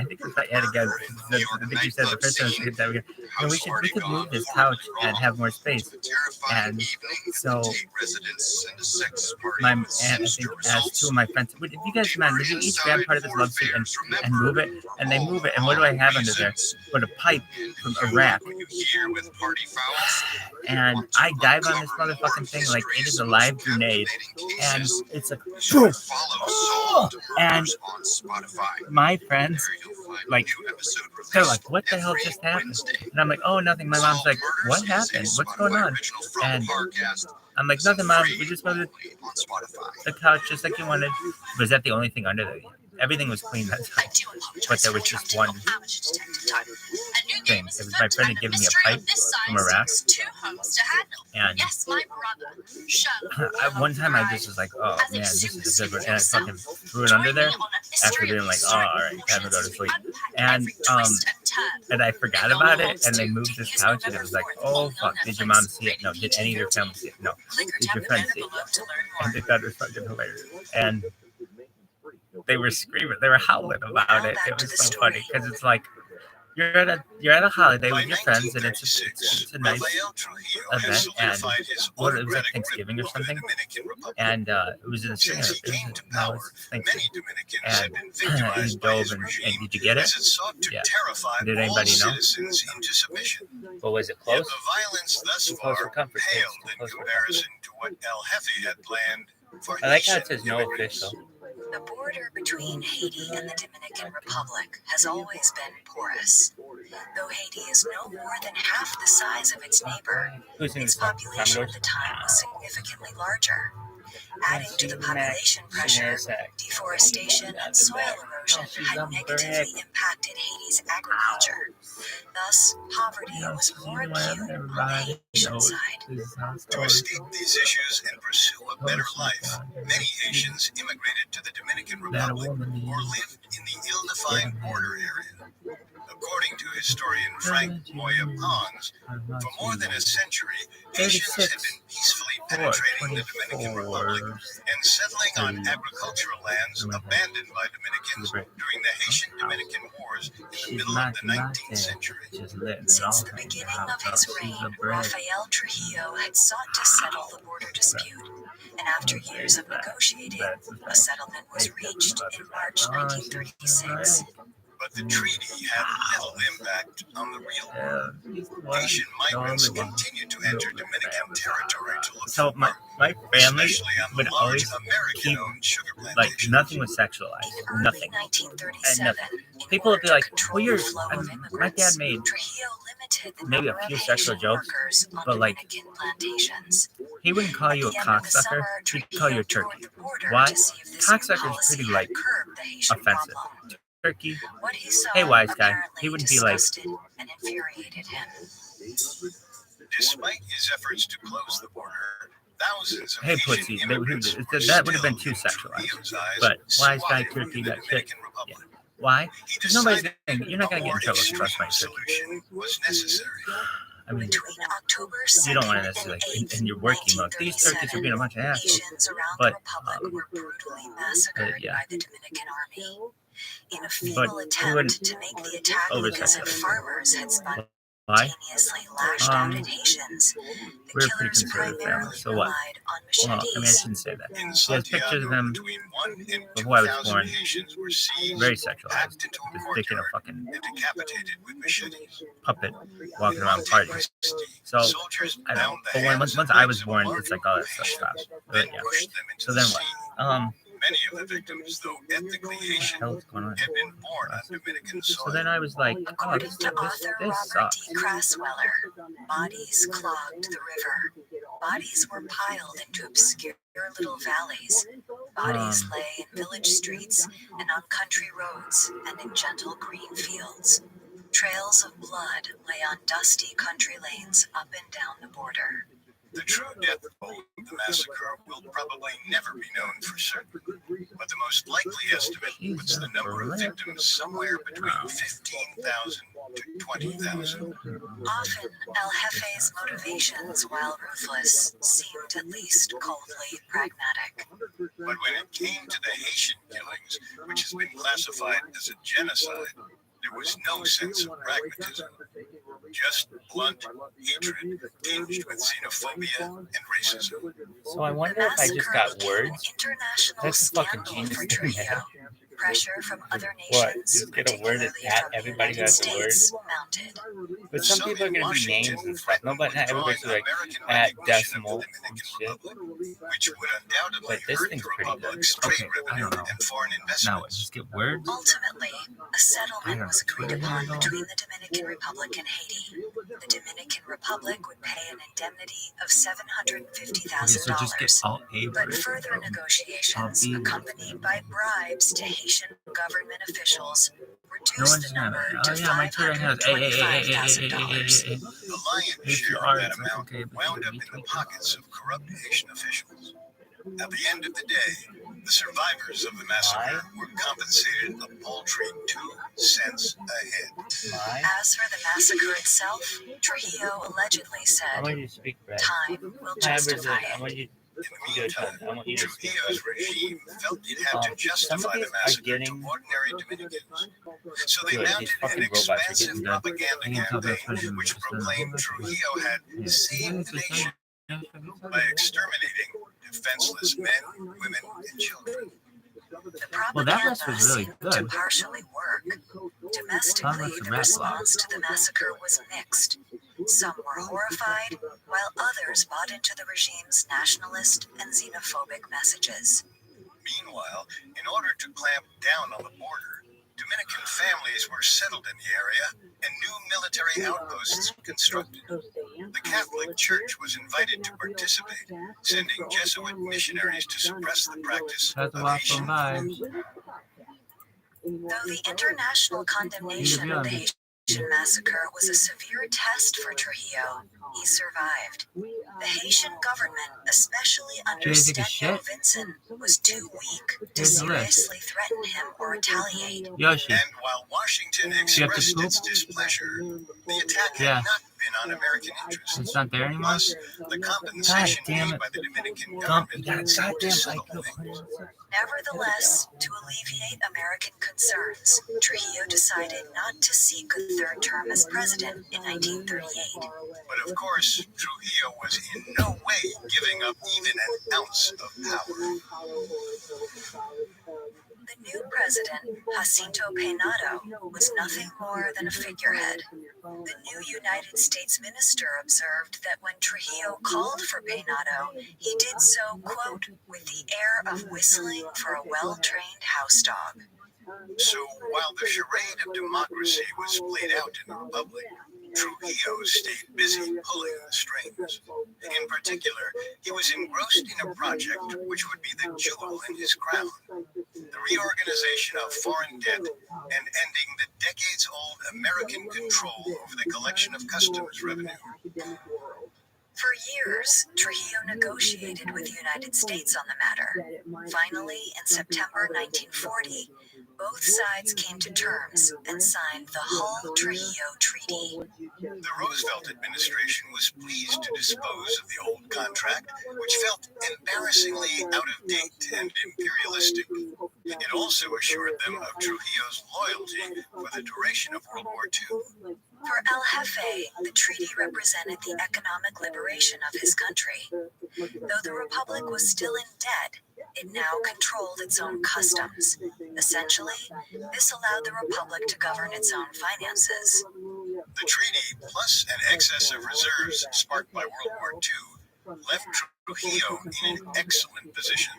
I think it's my aunt again. I think you said the first time I said that we could move this couch and have more space. And so my aunt, I think, asked 2 of my friends, if you guys mind, would you each grab part of this love seat and move it? And they move it, and what do I have under there? But a pipe from a rack. And I dive on this motherfucking thing like it is a live grenade, and it's like, boom! And my friends, like, they're like, what the hell just happened? And I'm like, oh, nothing. My mom's like, what happened? What's going on? And I'm like, nothing, Mom. We just moved the couch just like you wanted. Was that the only thing under there? Everything was clean that time. But there was just one thing. It was my friend had given me a pipe from a rack. And one time I just was like, oh man, this is a good one. And I fucking threw it under there after being like, oh, all right, time to go to sleep. And I forgot about it, and they moved this couch, and it was like, oh fuck, did your mom see it? No. Did any of your family see it? No. Did your friends see it? And they thought it was fucking hilarious. And they were screaming, they were howling about it. It was so funny because it's like you're at a holiday with your friends, and it's a nice event, and it was like Thanksgiving or something, and it was in the spring. Thanksgiving, and he dove and did you get it? Yeah. Did anybody know? Well, was it close? The violence thus Close for far comfort. paled in comparison to what El Jefe had planned for I like how it Haitian says no immigrants. official. The border between Haiti and the Dominican Republic has always been porous. Though Haiti is no more than half the size of its neighbor, Who's in its this one? population at the time was significantly larger. Adding to the population pressure, deforestation and soil erosion had negatively impacted Haiti's agriculture. Thus, poverty was more acute on the Haitian side. To escape these issues and pursue a better life, many Haitians immigrated to the Dominican Republic or lived in the ill-defined border area. According to historian Frank Moya Pons, for more than a century, Haitians had been peacefully penetrating the Dominican Republic and settling on agricultural lands abandoned by Dominicans during the Haitian-Dominican Wars in the middle of the 19th century. Since the beginning of his reign, Rafael Trujillo had sought to settle the border dispute, and after years of negotiating, a settlement was reached in March 1936. But the treaty had little impact on the real world. Haitian migrants continued to enter Dominican territory to look So for my work, family especially on would the large always keep, American-owned sugar like, plantations. nothing was sexualized. In early Nothing. 1937, And people would be like, well, you're, my dad made Trujillo limited the maybe a number few of sexual Haitian jokes, workers on but, like, Dominican plantations. he wouldn't call you a At the end of the cocksucker, summer, he'd call you a Trujillo turkey. toured the border Why? to see if this new Cocksucker is policy pretty, had like, curbed the Haitian offensive. problem. Turkey, What he saw hey, wise guy, apparently he wouldn't be like, disgusted and infuriated him. Despite his efforts to close the border, thousands of hey, Haitian pussy, immigrants were that would have been still, too in sexualized. Trujillo's eyes, But wise guy, squatting turkey, in the that shit. Dominican Yeah. Republic. Why? He Because nobody's decided gonna, you're not a going to get more in trouble for extreme trust my turkey. solution was necessary. I mean, Between October you don't 2nd want to and necessarily, 8th, in your working mode, these turkeys are being a bunch of assholes. Haitians around But, the Republic were brutally massacred yeah. by the Dominican army. In a But feeble he attempt wouldn't to make the attack oversight of it. farmers had Why? spontaneously lashed out at Haitians, the We're a pretty killers conservative family, primarily so what? relied on Well, I mean, I machetes. shouldn't say that. In He has Santiago, pictures of them between 1 and before I was 2,000 born. Haitians were seized, Very sexualized. packed into a Just thinking of courtyard, fucking and decapitated with machetes. puppet walking around parties. So, Soldiers I don't know. bound the But when, hands once and I legs was of born, a it's like all that stuff Haitian, stopped. then But yeah. pushed them into So the then sea. what? Many of the victims, though ethnically Haitian, Hell's going on? had been born on Dominican soil. So then I was like, oh, According this to author Robert sucks. D. Crasweller, bodies clogged the river. Bodies were piled into obscure little valleys. Bodies lay in village streets and on country roads and in gentle green fields. Trails of blood lay on dusty country lanes up and down the border. The true death toll of the massacre will probably never be known for certain, but the most likely estimate puts the number of victims somewhere between 15,000 to 20,000. Often, El Jefe's motivations, while ruthless, seemed at least coldly pragmatic. But when it came to the Haitian killings, which has been classified as a genocide, there was no sense of pragmatism. Just blunt hatred tinged with xenophobia and racism. So I The wonder if I just massacre got became words. an international That's a fucking scandal genius for thing, man. Trujillo. Pressure from other What? nations, Just get a word at particularly that? from the Everybody United has a word? States, mounted. But some people are going to be names and stuff. No, but not everybody's like at decimal and shit. Which would undoubtedly But this hurt thing's the pretty good. Republic's trade Okay, I revenue don't know. and foreign Now, investments. just get words. Ultimately, a settlement was agreed upon $2 between the Dominican Republic and Haiti. The Dominican Republic would pay an indemnity of Okay, so just get $750,000. all A But words. further negotiations, accompanied by bribes to Haitian government officials, No reduced one's the gonna. number Oh to yeah, my Twitter has $525,000. The lion's If share you of are, that it's like, amount okay, but wound you up in can the retweet. pockets of corrupt Haitian officials. At the end of the day, the survivors of the massacre were compensated a paltry 2 cents a head. As for the massacre itself, Trujillo allegedly I said, want you to speak red. time will Hi, justify Brazil. I it. want you In to the do a ton. meantime, I want you to speak red. Trujillo's regime felt it had to Some of justify these the are massacre getting to ordinary Dominicans. So they good. These mounted fucking an robots are expansive getting done. propaganda I can tell that's campaign which proclaimed Trujillo had saved the nation by exterminating defenseless men, women, and children. The Well, that propaganda list was really seemed good. to partially work. Domestically, the response to the massacre was mixed. Some were horrified, while others bought into the regime's nationalist and xenophobic messages. Meanwhile, in order to clamp down on the border, Dominican families were settled in the area and new military outposts constructed. The Catholic Church was invited to participate, sending Jesuit missionaries to suppress the practice of Haitian. Though the international condemnation of the Haitian massacre was a severe test for Trujillo, he survived. The Haitian government, especially under Stenio Vincent, was too weak to seriously threaten him or retaliate. Yoshi. And while Washington expressed its displeasure, the attack had not been on American interests. It's not there anymore? Plus, the compensation paid by the Dominican government was to settle things. Nevertheless, to alleviate American concerns, Trujillo decided not to seek a third term as president in 1938. But of course, Trujillo was in no way giving up even an ounce of power. The new president, Jacinto Peinado, was nothing more than a figurehead. The new United States minister observed that when Trujillo called for Peinado, he did so, quote, with the air of whistling for a well-trained house dog. So while the charade of democracy was played out in the Republic, Trujillo stayed busy pulling the strings. In particular, he was engrossed in a project which would be the jewel in his crown: the reorganization of foreign debt and ending the decades-old American control over the collection of customs revenue. For years, Trujillo negotiated with the United States on the matter. Finally, in September 1940, both sides came to terms and signed the Hull-Trujillo Treaty. The Roosevelt administration was pleased to dispose of the old contract, which felt embarrassingly out of date and imperialistic. It also assured them of Trujillo's loyalty for the duration of World War II. For El Jefe, the treaty represented the economic liberation of his country. Though the Republic was still in debt, it now controlled its own customs. Essentially, this allowed the Republic to govern its own finances. The treaty, plus an excess of reserves sparked by World War II, left Trujillo in an excellent position.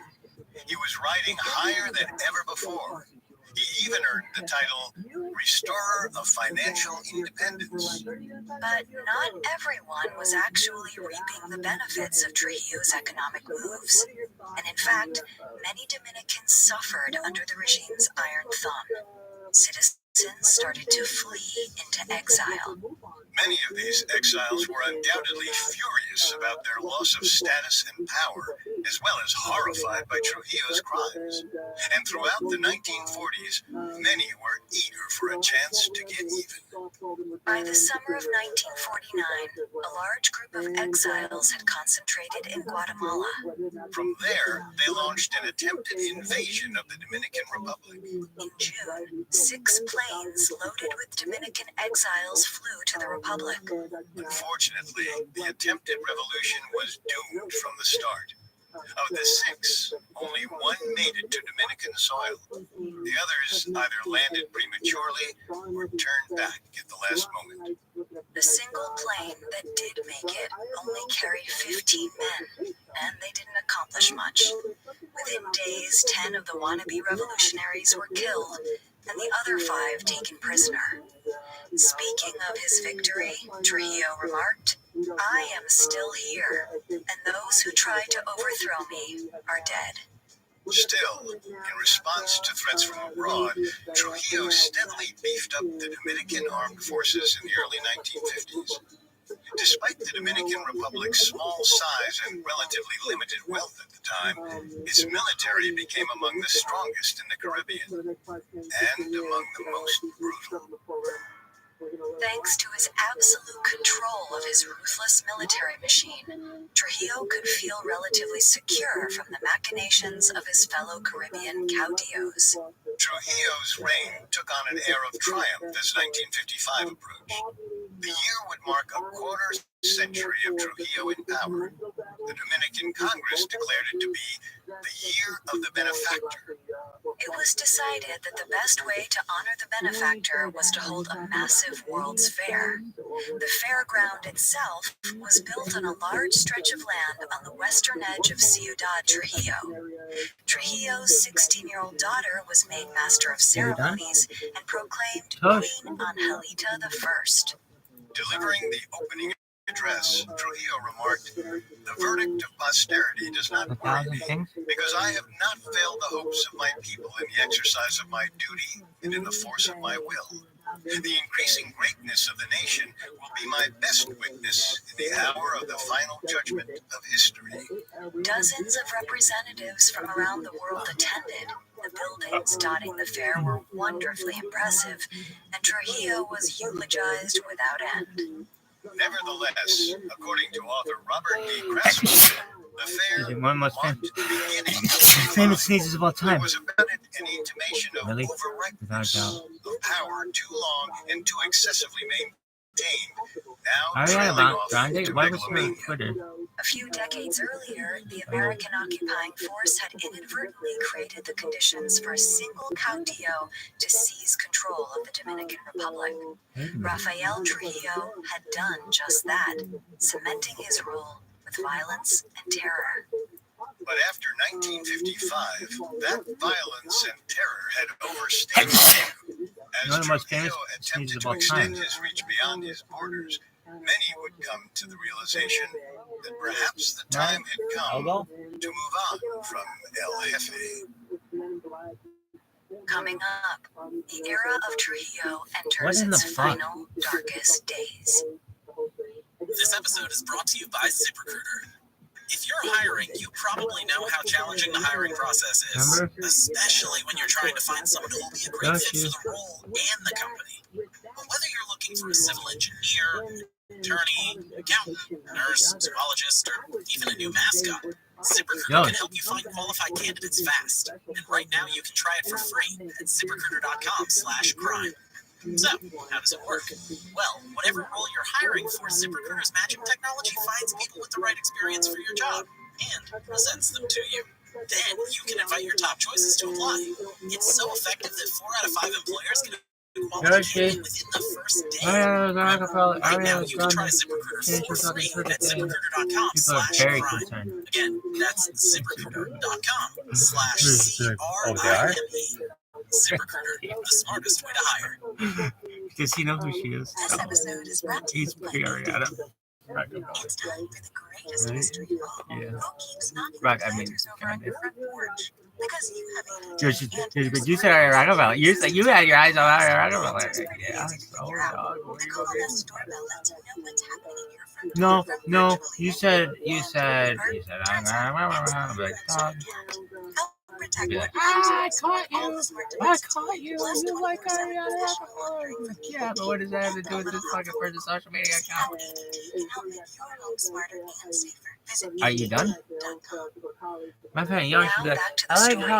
He was riding higher than ever before. He even earned the title Restorer of Financial Independence. But not everyone was actually reaping the benefits of Trujillo's economic moves. And in fact, many Dominicans suffered under the regime's iron thumb. Citizens started to flee into exile. Many of these exiles were undoubtedly furious about their loss of status and power, as well as horrified by Trujillo's crimes. And throughout the 1940s, many were eager for a chance to get even. By the summer of 1949, a large group of exiles had concentrated in Guatemala. From there, they launched an attempted invasion of the Dominican Republic. In June, 6 planes loaded with Dominican exiles flew to the Republic. Unfortunately, the attempted revolution was doomed from the start. Of the 6, only one made it to Dominican soil. The others either landed prematurely or turned back at the last moment. The single plane that did make it only carried 15 men, and they didn't accomplish much. Within days, 10 of the wannabe revolutionaries were killed, and the other 5 taken prisoner. Speaking of his victory, Trujillo remarked, "I am still here, and those who tried to overthrow me are dead." Still, in response to threats from abroad, Trujillo steadily beefed up the Dominican armed forces in the early 1950s. Despite the Dominican Republic's small size and relatively limited wealth at the time, its military became among the strongest in the Caribbean, and among the most brutal. Thanks to his absolute control of his ruthless military machine, Trujillo could feel relatively secure from the machinations of his fellow Caribbean caudillos. Trujillo's reign took on an air of triumph as 1955 approached. The year would mark a quarter century of Trujillo in power. The Dominican Congress declared it to be the year of the benefactor. It was decided that the best way to honor the benefactor was to hold a massive World's Fair. The fairground itself was built on a large stretch of land on the western edge of Ciudad Trujillo. Trujillo's 16-year-old daughter was made master of ceremonies and proclaimed Queen Angelita I. Delivering the opening address, Trujillo remarked, "The verdict of posterity does not worry me, because I have not failed the hopes of my people in the exercise of my duty and in the force of my will. The increasing greatness of the nation will be my best witness in the hour of the final judgment of history." Dozens of representatives from around the world attended. The buildings dotting the fair were wonderfully impressive, and Trujillo was eulogized without end. Nevertheless, according to author Robert D. Craftsman, the fair One most marked the beginning of famous sneezes of all There time. was about it an intimation of Really? overripeness, Without a of power too long and too excessively maintained, now Ariana trailing off Grande? to Why was her megalomania. Twitter? A few decades earlier, the American occupying force had inadvertently created the conditions for a single caudillo to seize control of the Dominican Republic. Rafael Trujillo had done just that, cementing his rule with violence and terror. But after 1955, that violence and terror had overstayed value. As One of the most famous Trujillo attempted sneezes of to all extend time. his reach beyond his borders, many would come to the realization that perhaps the time had come Elbow? to move on from El Jefe. Coming up, the era of Trujillo What enters in the its fuck? final, darkest days. This episode is brought to you by ZipRecruiter. If you're hiring, you probably know how challenging the hiring process is, Remember? especially when you're trying to find someone who will be a great fit for the role and the company. But whether you're looking for a civil engineer, attorney, accountant, nurse, zoologist, or even a new mascot, ZipRecruiter can help you find qualified candidates fast. And right now you can try it for free at ZipRecruiter.com/crime. So, how does it work? Well, whatever role you're hiring for, ZipRecruiter's matching technology finds people with the right experience for your job and presents them to you. Then you can invite your top choices to apply. It's so effective that 4 out of 5 employers get a quality candidate within the first day. Remember, right now you can try ZipRecruiter for free at ZipRecruiter.com/crime. concerned. Again, that's ZipRecruiter.com/CRIME. ZipRecruiter, the smartest way to hire. Does he know who she is? This episode is brought to you He's by pretty Ariana. It's time for the greatest Really? mystery of all. Yeah. Who keeps knocking Right, the I mean, planters over on your front porch? Because you have a But you said Ariana about it. You said you had your eyes on Ariana about it. Yeah, so the coolest doorbell lets you know what's happening in your front No, door no, virtually. you said Help protect Be what like, matters I most. caught All you. the smart I devices, caught you. plus You like 20% Ariana. additional monitoring for Yeah, but what does that have to do with this fucking person social media Just how account? ootd can help make your home smarter and safer. Visit Are you done? ootd.com. My friend, you should be like, back to the I like story.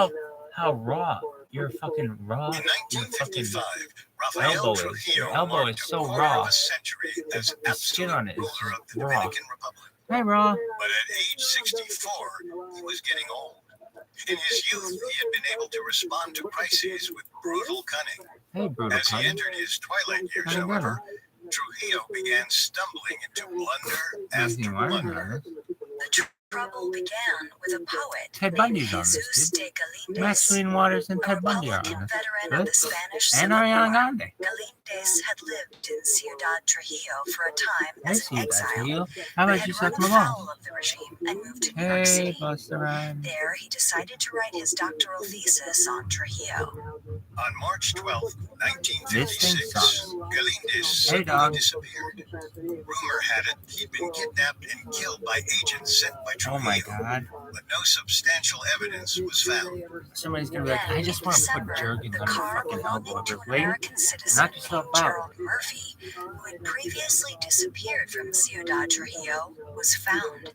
how raw. You're fucking raw. In Your fucking 1955, elbow Rafael is. Trujillo Your elbow marked is a so quarter raw. of a century as The skin on it is ruler of the raw. Dominican Republic. Hey, raw. But at age 64, he was getting old. In his youth, he had been able to respond to crises with brutal cunning. Hey, brutal As he cunt. entered his twilight years, How you doing? however, Trujillo began stumbling into blunder Anything after wrong with blunder. The trouble began with a poet Ted named Bundy's on this, Jesus dude. de Galindez, Maxine Waters and a Ted Bundy are Republican on this. veteran of Good. the Spanish And Civil Ariana War. Grande. Galindez had lived in Ciudad Trujillo for a time I as an see that exile, for you. How but about had you run suck them afoul along? of the regime and moved to New York Hey, City. Buster Rhymes. There, he decided to write his doctoral thesis on Trujillo. On March 12, This thing 1956, sucks. Galindez Hey, suddenly dog. disappeared. Rumor had it he'd been kidnapped and killed by agents sent by Oh my Trujillo, god. but no substantial evidence was found. Somebody's gonna be like, I just want to put jerkins the on your car fucking elbow. belonging to an Lady, American citizen knock yourself named out. Gerald Murphy, who had previously disappeared from Ciudad Trujillo, was found.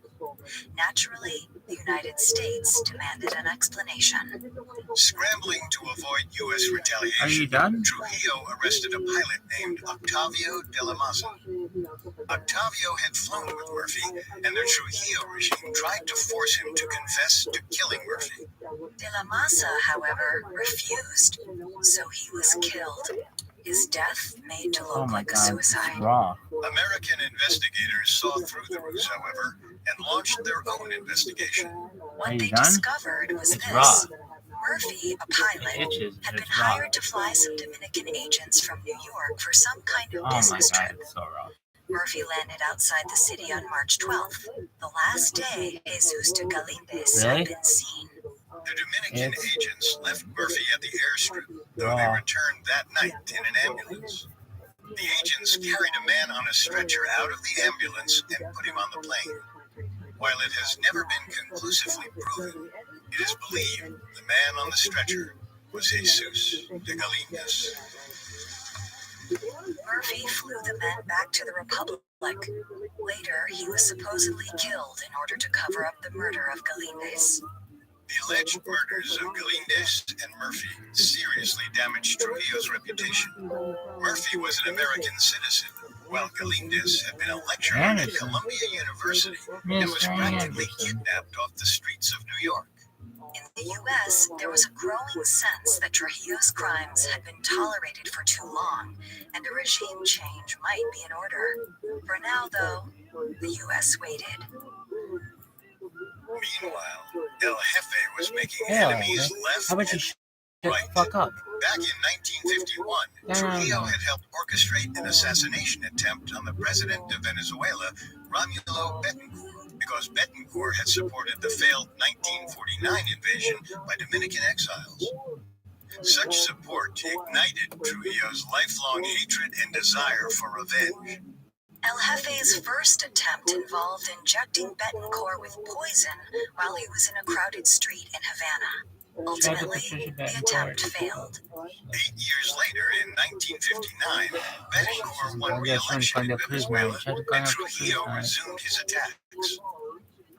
Naturally, the United States demanded an explanation. Scrambling to avoid U.S. Are you retaliation, done? Trujillo arrested a pilot named Octavio de la Maza. Octavio had flown with Murphy, and the Trujillo regime tried to force him to confess to killing Murphy. De la Maza, however, refused, so he was killed. His death made to Oh look my like a god. It's suicide. raw. American investigators saw through the ruse, however, and launched their own investigation. What Are you they done? discovered was It's this. raw. Murphy, a It pilot, itches. had been It's raw. hired to fly some Dominican agents from New York for some kind of Oh my business god. trip. It's so raw. Murphy landed outside the city on March 12th, the last day Jesus de Galindez had been seen. The Dominican agents left Murphy at the airstrip, though they returned that night in an ambulance. The agents carried a man on a stretcher out of the ambulance and put him on the plane. While it has never been conclusively proven, it is believed the man on the stretcher was Jesus de Galindez. Murphy flew the men back to the Republic. Later, he was supposedly killed in order to cover up the murder of Galindez. The alleged murders of Galindez and Murphy seriously damaged Trujillo's reputation. Murphy was an American citizen, while Galindez had been a lecturer at Columbia University and was practically kidnapped off the streets of New York. In the U.S., there was a growing sense that Trujillo's crimes had been tolerated for too long, and a regime change might be in order. For now, though, the U.S. waited. Meanwhile, El Jefe was making enemies left and right. Fuck up. Back in 1951, Trujillo had helped orchestrate an assassination attempt on the president of Venezuela, Romulo Betancourt, because Betancourt had supported the failed 1949 invasion by Dominican exiles. Such support ignited Trujillo's lifelong hatred and desire for revenge. El Jefe's first attempt involved injecting Betancourt with poison while he was in a crowded street in Havana. Ultimately, the attempt failed. 8 years later, in 1959, Betancourt won re-election in Venezuela, and Trujillo resumed his attacks.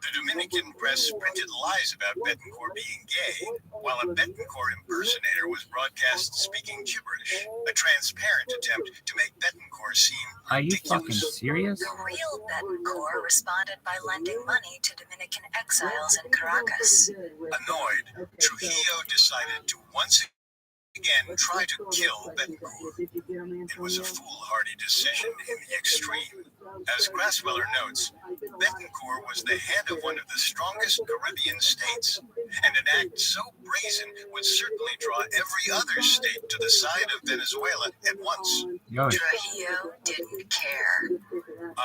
The Dominican press printed lies about Betancourt being gay, while a Betancourt impersonator was broadcast speaking gibberish, a transparent attempt to make Betancourt seem ridiculous. Are you fucking serious? The real Betancourt responded by lending money to Dominican exiles in Caracas. Annoyed, Trujillo decided to once again try to kill Betancourt. It was a foolhardy decision in the extreme. As Grassweller notes, Betancourt was the head of one of the strongest Caribbean states, and an act so brazen would certainly draw every other state to the side of Venezuela at once. Trujillo didn't care.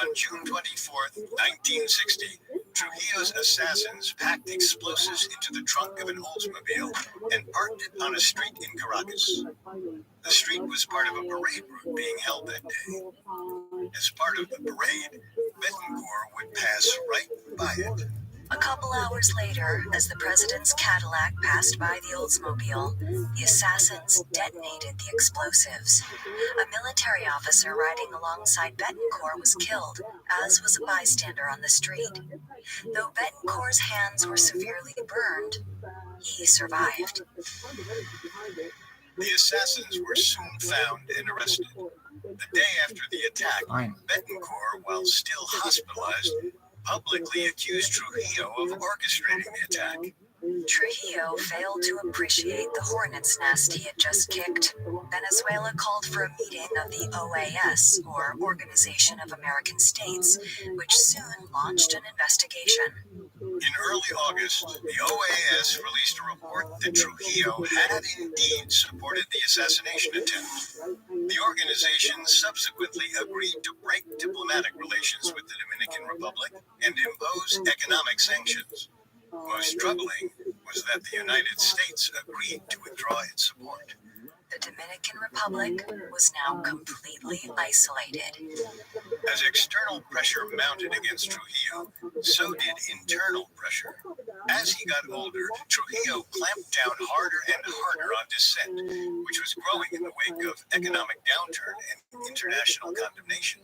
On June 24th, 1960, Trujillo's assassins packed explosives into the trunk of an Oldsmobile and parked it on a street in Caracas. The street was part of a parade route being held that day. As part of the parade, Betancourt would pass right by it. A couple hours later, as the president's Cadillac passed by the Oldsmobile, the assassins detonated the explosives. A military officer riding alongside Betancourt was killed, as was a bystander on the street. Though Betancourt's hands were severely burned, he survived. The assassins were soon found and arrested. The day after the attack, Betancourt, while still hospitalized, publicly accused Trujillo of orchestrating the attack. Trujillo failed to appreciate the hornet's nest he had just kicked. Venezuela called for a meeting of the OAS, or Organization of American States, which soon launched an investigation. In early August, the OAS released a report that Trujillo had indeed supported the assassination attempt. The organization subsequently agreed to break diplomatic relations with the Dominican Republic and impose economic sanctions. Most troubling was that the United States agreed to withdraw its support. The Dominican Republic was now completely isolated. As external pressure mounted against Trujillo, so did internal pressure. As he got older, Trujillo clamped down harder and harder on dissent, which was growing in the wake of economic downturn and international condemnation.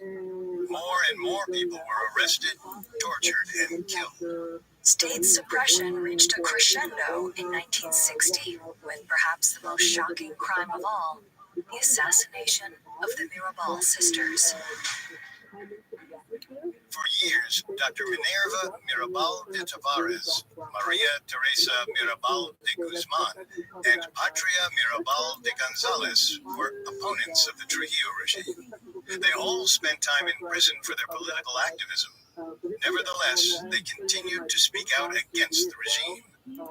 More and more people were arrested, tortured, and killed. State suppression reached a crescendo in 1960, with perhaps the most shocking crime of all, the assassination of the Mirabal sisters. For years, Dr. Minerva Mirabal de Tavares, Maria Teresa Mirabal de Guzman, and Patria Mirabal de Gonzalez were opponents of the Trujillo regime. They all spent time in prison for their political activism. Nevertheless, they continued to speak out against the regime.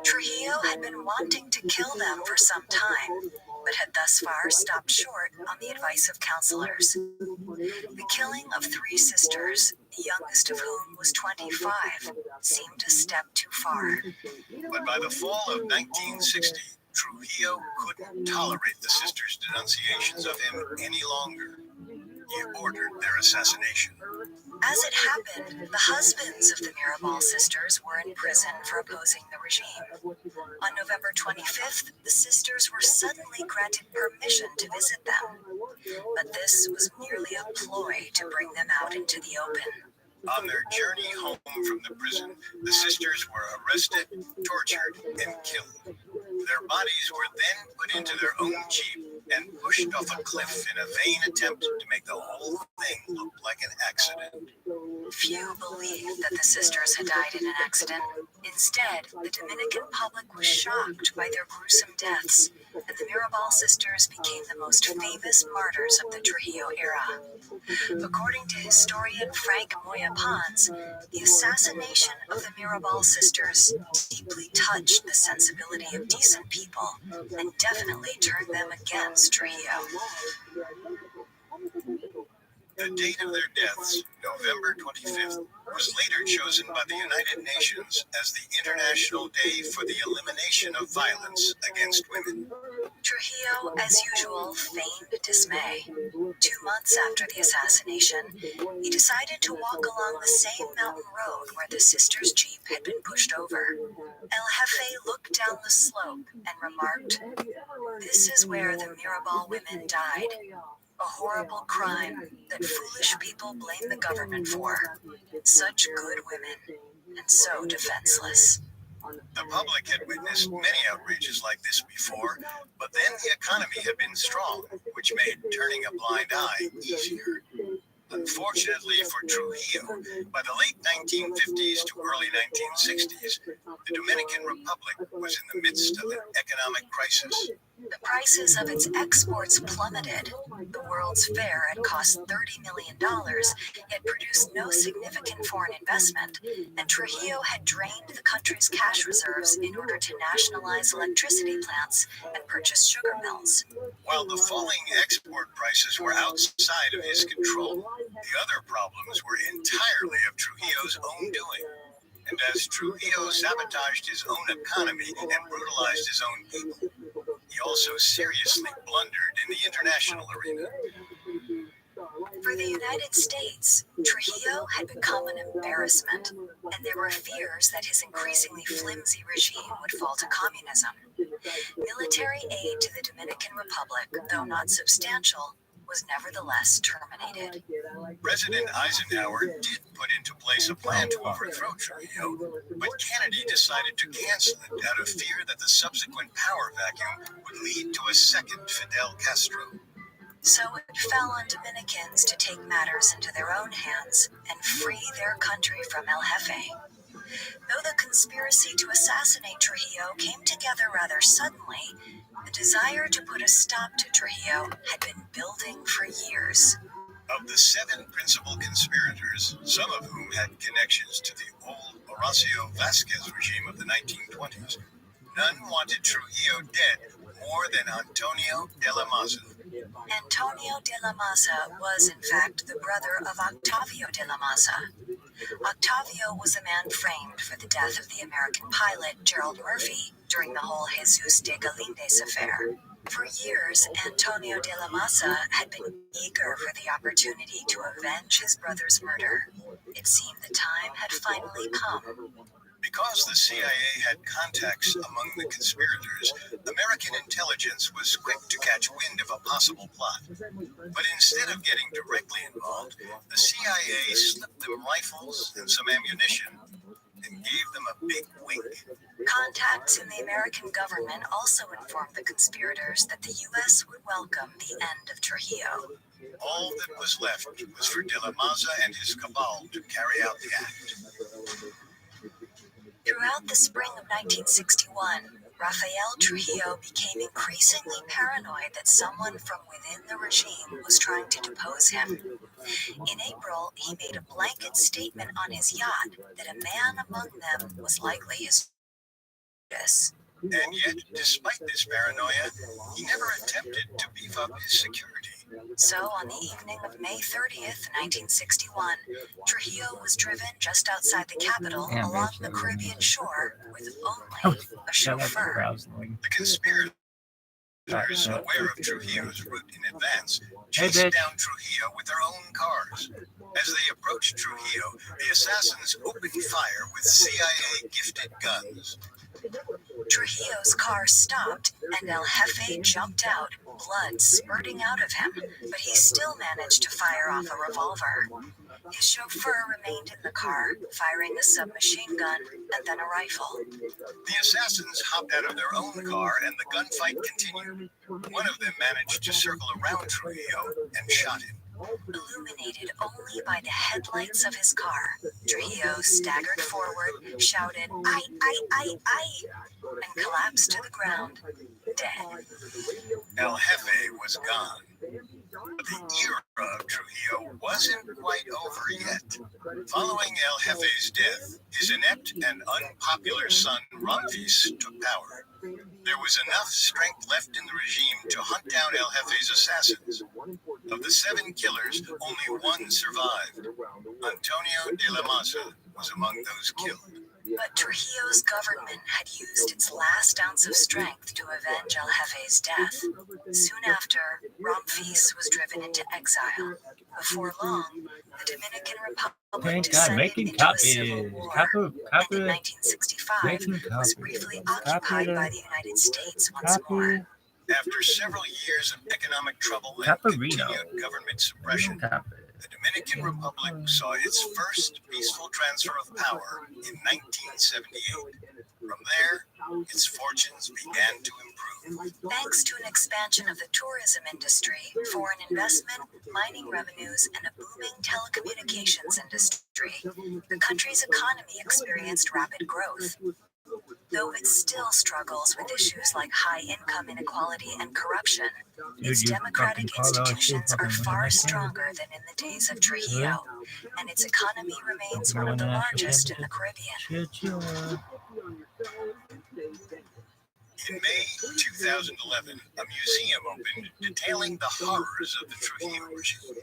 Trujillo had been wanting to kill them for some time. but had thus far stopped short on the advice of counselors. The killing of 3 sisters, the youngest of whom was 25, seemed a step too far. But by the fall of 1960, Trujillo couldn't tolerate the sisters' denunciations of him any longer. He ordered their assassination. As it happened, the husbands of the Mirabal sisters were in prison for opposing the regime. On November 25th, the sisters were suddenly granted permission to visit them. But this was merely a ploy to bring them out into the open. On their journey home from the prison, the sisters were arrested, tortured, and killed. Their bodies were then put into their own jeep and pushed off a cliff in a vain attempt to make the whole thing look like an accident. Few believed that the sisters had died in an accident. Instead, the Dominican public was shocked by their gruesome deaths, and the Mirabal sisters became the most famous martyrs of the Trujillo era. According to historian Frank Moya Pons, the assassination of the Mirabal sisters deeply touched the sensibility of decent people and definitely turned them against Trujillo. The date of their deaths, November 25th, was later chosen by the United Nations as the International Day for the Elimination of Violence Against Women. Trujillo, as usual, feigned dismay. 2 months after the assassination, he decided to walk along the same mountain road where the sisters' jeep had been pushed over. El Jefe looked down the slope and remarked, "This is where the Mirabal women died. A horrible crime that foolish people blame the government for. Such good women, and so defenseless." The public had witnessed many outrages like this before, but then the economy had been strong, which made turning a blind eye easier. Unfortunately for Trujillo, by the late 1950s to early 1960s, the Dominican Republic was in the midst of an economic crisis. The prices of its exports plummeted. The World's Fair had cost $30 million, yet produced no significant foreign investment, and Trujillo had drained the country's cash reserves in order to nationalize electricity plants and purchase sugar mills. While the falling export prices were outside of his control, the other problems were entirely of Trujillo's own doing. And as Trujillo sabotaged his own economy and brutalized his own people, he also seriously blundered in the international arena. For the United States, Trujillo had become an embarrassment, and there were fears that his increasingly flimsy regime would fall to communism. Military aid to the Dominican Republic, though not substantial, was nevertheless terminated. President Eisenhower did put into place a plan to overthrow Trujillo, but Kennedy decided to cancel it out of fear that the subsequent power vacuum would lead to a second Fidel Castro. So it fell on Dominicans to take matters into their own hands and free their country from El Jefe. Though the conspiracy to assassinate Trujillo came together rather suddenly, the desire to put a stop to Trujillo had been building for years. Of the 7 principal conspirators, some of whom had connections to the old Horacio Vasquez regime of the 1920s, none wanted Trujillo dead more than Antonio de la Maza. Antonio de la Maza was, in fact, the brother of Octavio de la Maza. Octavio was a man framed for the death of the American pilot Gerald Murphy during the whole Jesus de Galindez affair. For years, Antonio de la Maza had been eager for the opportunity to avenge his brother's murder. It seemed the time had finally come. Because the CIA had contacts among the conspirators, American intelligence was quick to catch wind of a possible plot. But instead of getting directly involved, the CIA slipped them rifles and some ammunition and gave them a big wink. Contacts in the American government also informed the conspirators that the U.S. would welcome the end of Trujillo. All that was left was for de la Maza and his cabal to carry out the act. Throughout the spring of 1961, Rafael Trujillo became increasingly paranoid that someone from within the regime was trying to depose him. In April, he made a blanket statement on his yacht that a man among them was likely his Judas. And yet, despite this paranoia, he never attempted to beef up his security. So, on the evening of May 30th, 1961, Trujillo was driven just outside the capital along the Caribbean shore with only a chauffeur. The conspirators, aware of Trujillo's route in advance, chased down Trujillo with their own cars. As they approached Trujillo, the assassins opened fire with CIA-gifted guns. Trujillo's car stopped, and El Jefe jumped out, blood spurting out of him, but he still managed to fire off a revolver. His chauffeur remained in the car, firing a submachine gun and then a rifle. The assassins hopped out of their own car and the gunfight continued. One of them managed to circle around Trujillo and shot him. Illuminated only by the headlights of his car, Trujillo staggered forward, shouted, "I," and collapsed to the ground, dead. El Jefe was gone. But the era of Trujillo wasn't quite over yet. Following El Jefe's death, his inept and unpopular son Ramfis took power. There was enough strength left in the regime to hunt down El Jefe's assassins. Of the 7 killers, only one survived. Antonio de la Maza was among those killed. But Trujillo's government had used its last ounce of strength to avenge El Jefe's death. Soon after, Ramfis was driven into exile. Before long, the Dominican Republic descended into a civil war, and in 1965 was briefly occupied by the United States once more. After several years of economic trouble and continued government suppression, the Dominican Republic saw its first peaceful transfer of power in 1978. From there, its fortunes began to improve. Thanks to an expansion of the tourism industry, foreign investment, mining revenues, and a booming telecommunications industry, the country's economy experienced rapid growth. Though it still struggles with issues like high income inequality and corruption, its democratic institutions are far stronger than in the days of Trujillo, and its economy remains one of the largest in the Caribbean. In May 2011, a museum opened detailing the horrors of the Trujillo regime.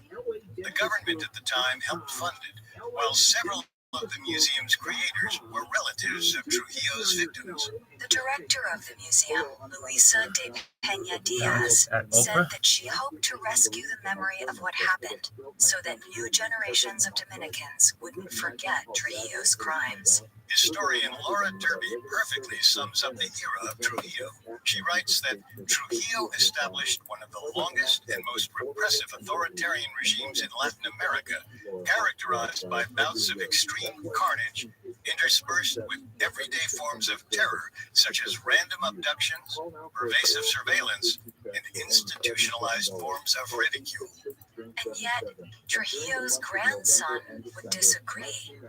The government at the time helped fund it, while several of the museum's creators were relatives of Trujillo's victims. The director of the museum, Luisa de Peña Diaz, said that she hoped to rescue the memory of what happened so that new generations of Dominicans wouldn't forget Trujillo's crimes. Historian Laura Derby perfectly sums up the era of Trujillo. She writes that Trujillo established one of the longest and most repressive authoritarian regimes in Latin America, characterized by bouts of extreme carnage, interspersed with everyday forms of terror, such as random abductions, pervasive surveillance, and institutionalized forms of ridicule. And yet, Trujillo's grandson would disagree.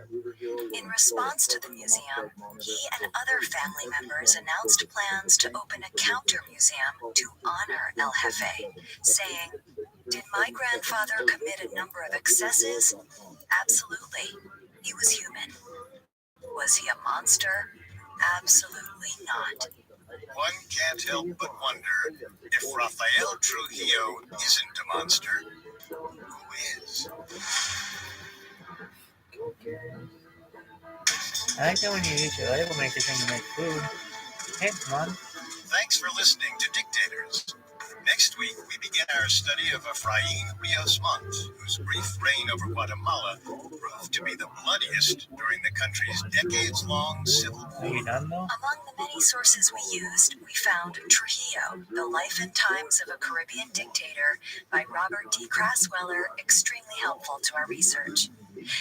In response to the museum, he and other family members announced plans to open a counter-museum to honor El Jefe, saying, "Did my grandfather commit a number of excesses? Absolutely. He was human. Was he a monster? Absolutely not." One can't help but wonder, if Rafael Trujillo isn't a monster, who is? I like that when you use your label maker thing to make food. Hey, Mom. Thanks for listening to Dictators. Next week, we begin our study of Efrain Rios Montt, whose brief reign over Guatemala proved to be the bloodiest during the country's decades-long civil war. Are you done, though? Among the many sources we used, we found Trujillo, The Life and Times of a Caribbean Dictator by Robert D. Crasweller, extremely helpful to our research.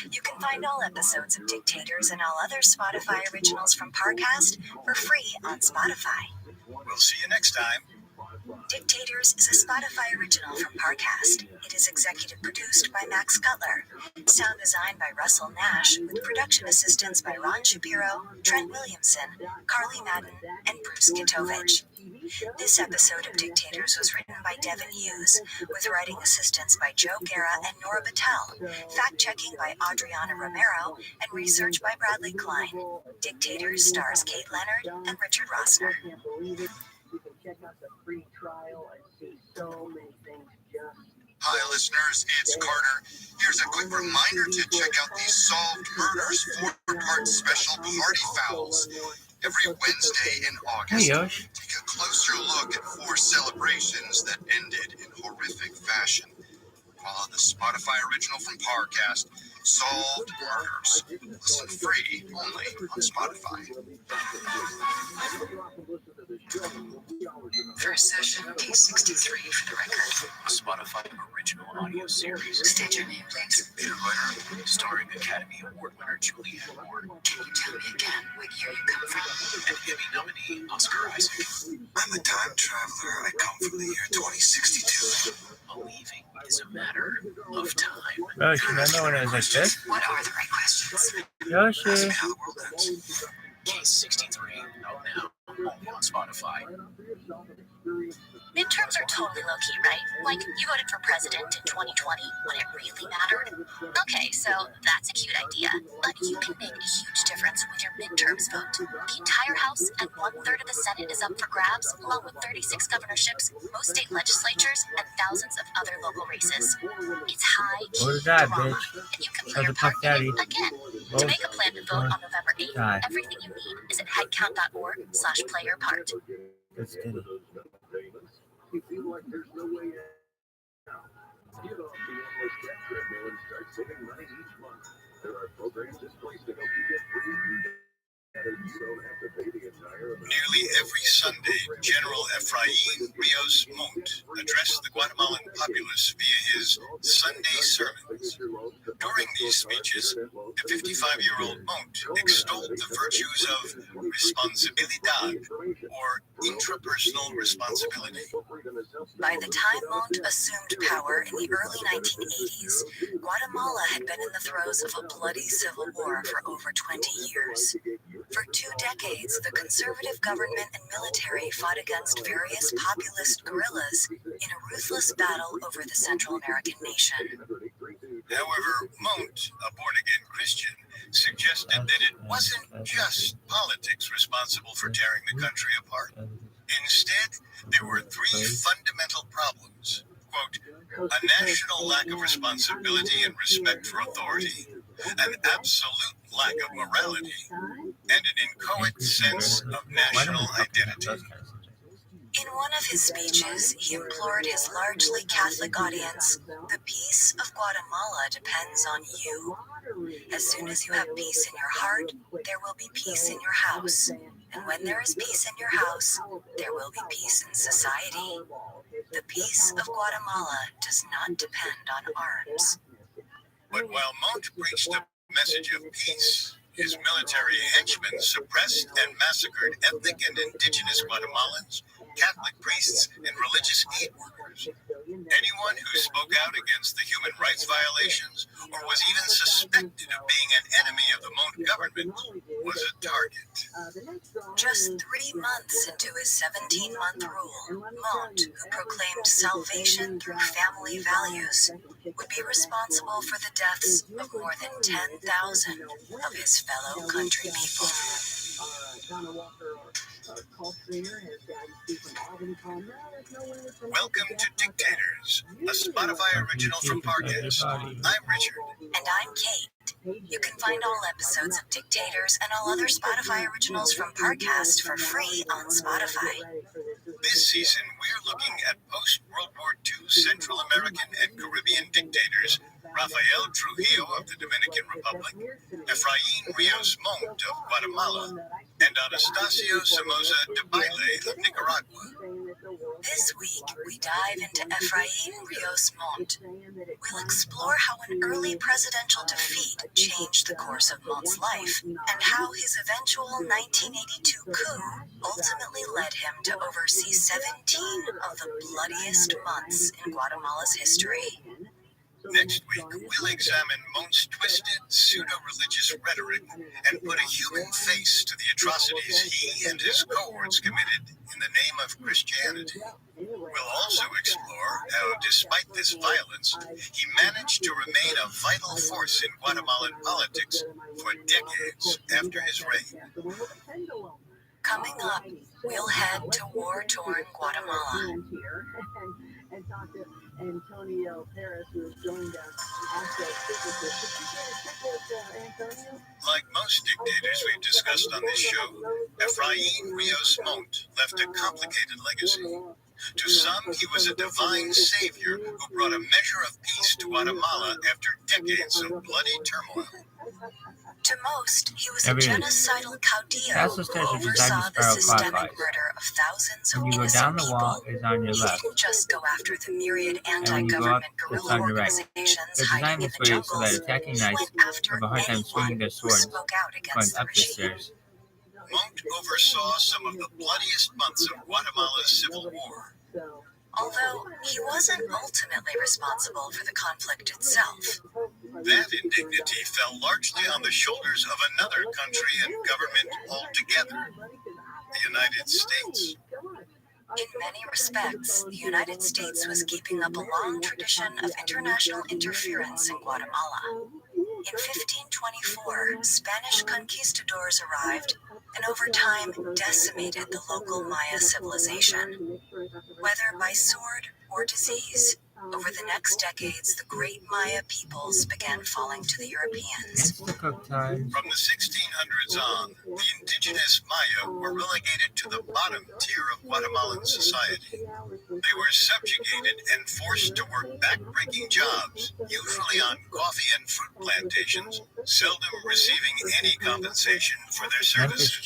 You can find all episodes of Dictators and all other Spotify originals from Parcast for free on Spotify. We'll see you next time. Dictators is a Spotify original from Parcast. It is executive produced by Max Cutler. Sound designed by Russell Nash, with production assistance by Ron Shapiro, Trent Williamson, Carly Madden, and Bruce Kitovich. This episode of Dictators was written by Devin Hughes, with writing assistance by Joe Guerra and Nora Battelle, fact-checking by Adriana Romero, and research by Bradley Klein. Dictators stars Kate Leonard and Richard Rossner. You can check out the free trial and see so many things just. Hi, listeners. It's Carter. Here's a quick reminder to check out the Solved Murders 4-part special Party Fouls. Every Wednesday in August, take a closer look at 4 celebrations that ended in horrific fashion. Follow the Spotify original from Parcast, Solved Murders. Listen free only on Spotify. First session, T63 for the record. A Spotify original audio series. State your name, please. ViralRabbi, starring Academy Award winner Julianne Moore Can you tell me again what year you come from? and Emmy nominee Oscar Isaac. I'm a time traveler. I come from the year 2062. Believing is a matter of time. Yoshi, remember when it was like this? What are the right questions? Yoshi. Ask me how the world ends. Case 63, out now, only on Spotify. Midterms are totally low-key, right? Like, you voted for president in 2020 when it really mattered. Okay, so that's a cute idea, but you can make a huge difference with your midterms vote. The entire House and 1/3 of the Senate is up for grabs, along with 36 governorships, most state legislatures, and thousands of other local races. It's high What is that, drama, bitch? and you can Shut play your the fuck part in daddy. it again. To make a plan to vote on November 8th, Die. everything you need is at headcount.org/playyourpart. Let's get it. You feel like there's no way out. Get off the endless debt treadmill and start saving money each month. There are programs in place to help you get free. You don't have to pay the entire amount. Nearly every Sunday, General Efrain Rios Montt addressed the Guatemalan populace via his Sunday sermons. During these speeches, the 55-year-old Montt extolled the virtues of responsabilidad, or intrapersonal responsibility. By the time Montt assumed power in the early 1980s, Guatemala had been in the throes of a bloody civil war for over 20 years. For 2 decades, the conservative government and military fought against various populist guerrillas in a ruthless battle over the Central American nation. However, Montt, a born-again Christian, suggested that it wasn't just politics responsible for tearing the country apart. Instead, there were 3 fundamental problems. Quote, a national lack of responsibility and respect for authority, an absolute lack of morality, and an inchoate sense of national identity. In one of his speeches, he implored his largely Catholic audience, "The peace of Guatemala depends on you. As soon as you have peace in your heart, there will be peace in your house. And when there is peace in your house, there will be peace in society. The peace of Guatemala does not depend on arms." But while Montt preached a message of peace, his military henchmen suppressed and massacred ethnic and indigenous Guatemalans, Catholic priests, and religious aid workers. Anyone who spoke out against the human rights violations or was even suspected of being an enemy of the Montt government was a target. Just 3 months into his 17-month rule, Montt, who proclaimed salvation through family values, would be responsible for the deaths of more than 10,000 of his fellow country people. Welcome to Dictators, a Spotify original from Parcast. I'm Richard. And I'm Kate. You can find all episodes of Dictators and all other Spotify originals from Parcast for free on Spotify. This season, we're looking at post-World War II Central American and Caribbean dictators Rafael Trujillo of the Dominican Republic, Efraín Rios Montt of Guatemala, and Anastasio Somoza de Baile of Nicaragua. This week, we dive into Efraín Rios Montt. We'll explore how an early presidential defeat changed the course of Montt's life, and how his eventual 1982 coup ultimately led him to oversee 17 of the bloodiest months in Guatemala's history. Next week, we'll examine Montt's twisted, pseudo-religious rhetoric and put a human face to the atrocities he and his cohorts committed in the name of Christianity. We'll also explore how, despite this violence, he managed to remain a vital force in Guatemalan politics for decades after his reign. Coming up, we'll head to war-torn Guatemala. Like most dictators we've discussed on this show, Efraín Rios Montt left a complicated legacy. To some, he was a divine savior who brought a measure of peace to Guatemala after decades of bloody turmoil. To most, he was a genocidal caudillo who oversaw the systemic murder of thousands of innocent people. He didn't just go after the myriad anti-government guerrilla organizations hiding in the jungles. He went after anyone who spoke out against the regime. Montt oversaw some of the bloodiest months of Guatemala's civil war. Although he wasn't ultimately responsible for the conflict itself. That indignity fell largely on the shoulders of another country and government altogether, the United States. In many respects, the United States was keeping up a long tradition of international interference in Guatemala. In 1524, Spanish conquistadors arrived and over time decimated the local Maya civilization. Whether by sword or disease, over the next decades, the great Maya peoples began falling to the Europeans. From the 1600s on, the indigenous Maya were relegated to the bottom tier of Guatemalan society. They were subjugated and forced to work back-breaking jobs, usually on coffee and fruit plantations, seldom receiving any compensation for their services.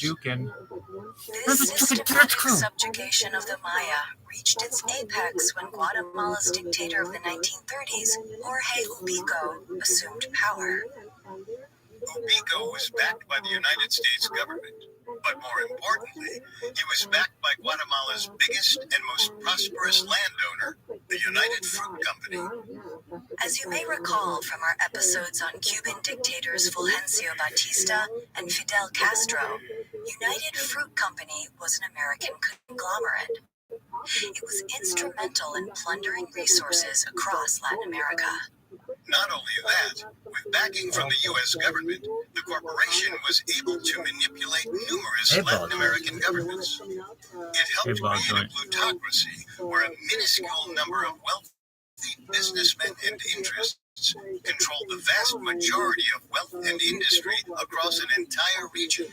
This systematic subjugation of the Maya reached its apex when Guatemala's dictator of the 1930s, Jorge Ubico, assumed power. Ubico was backed by the United States government, but more importantly, he was backed by Guatemala's biggest and most prosperous landowner, the United Fruit Company. As you may recall from our episodes on Cuban dictators Fulgencio Batista and Fidel Castro, United Fruit Company was an American conglomerate. It was instrumental in plundering resources across Latin America. Not only that, with backing from the U.S. government, the corporation was able to manipulate numerous Latin American governments. It helped create a plutocracy where a minuscule number of wealthy businessmen and interests controlled the vast majority of wealth and industry across an entire region.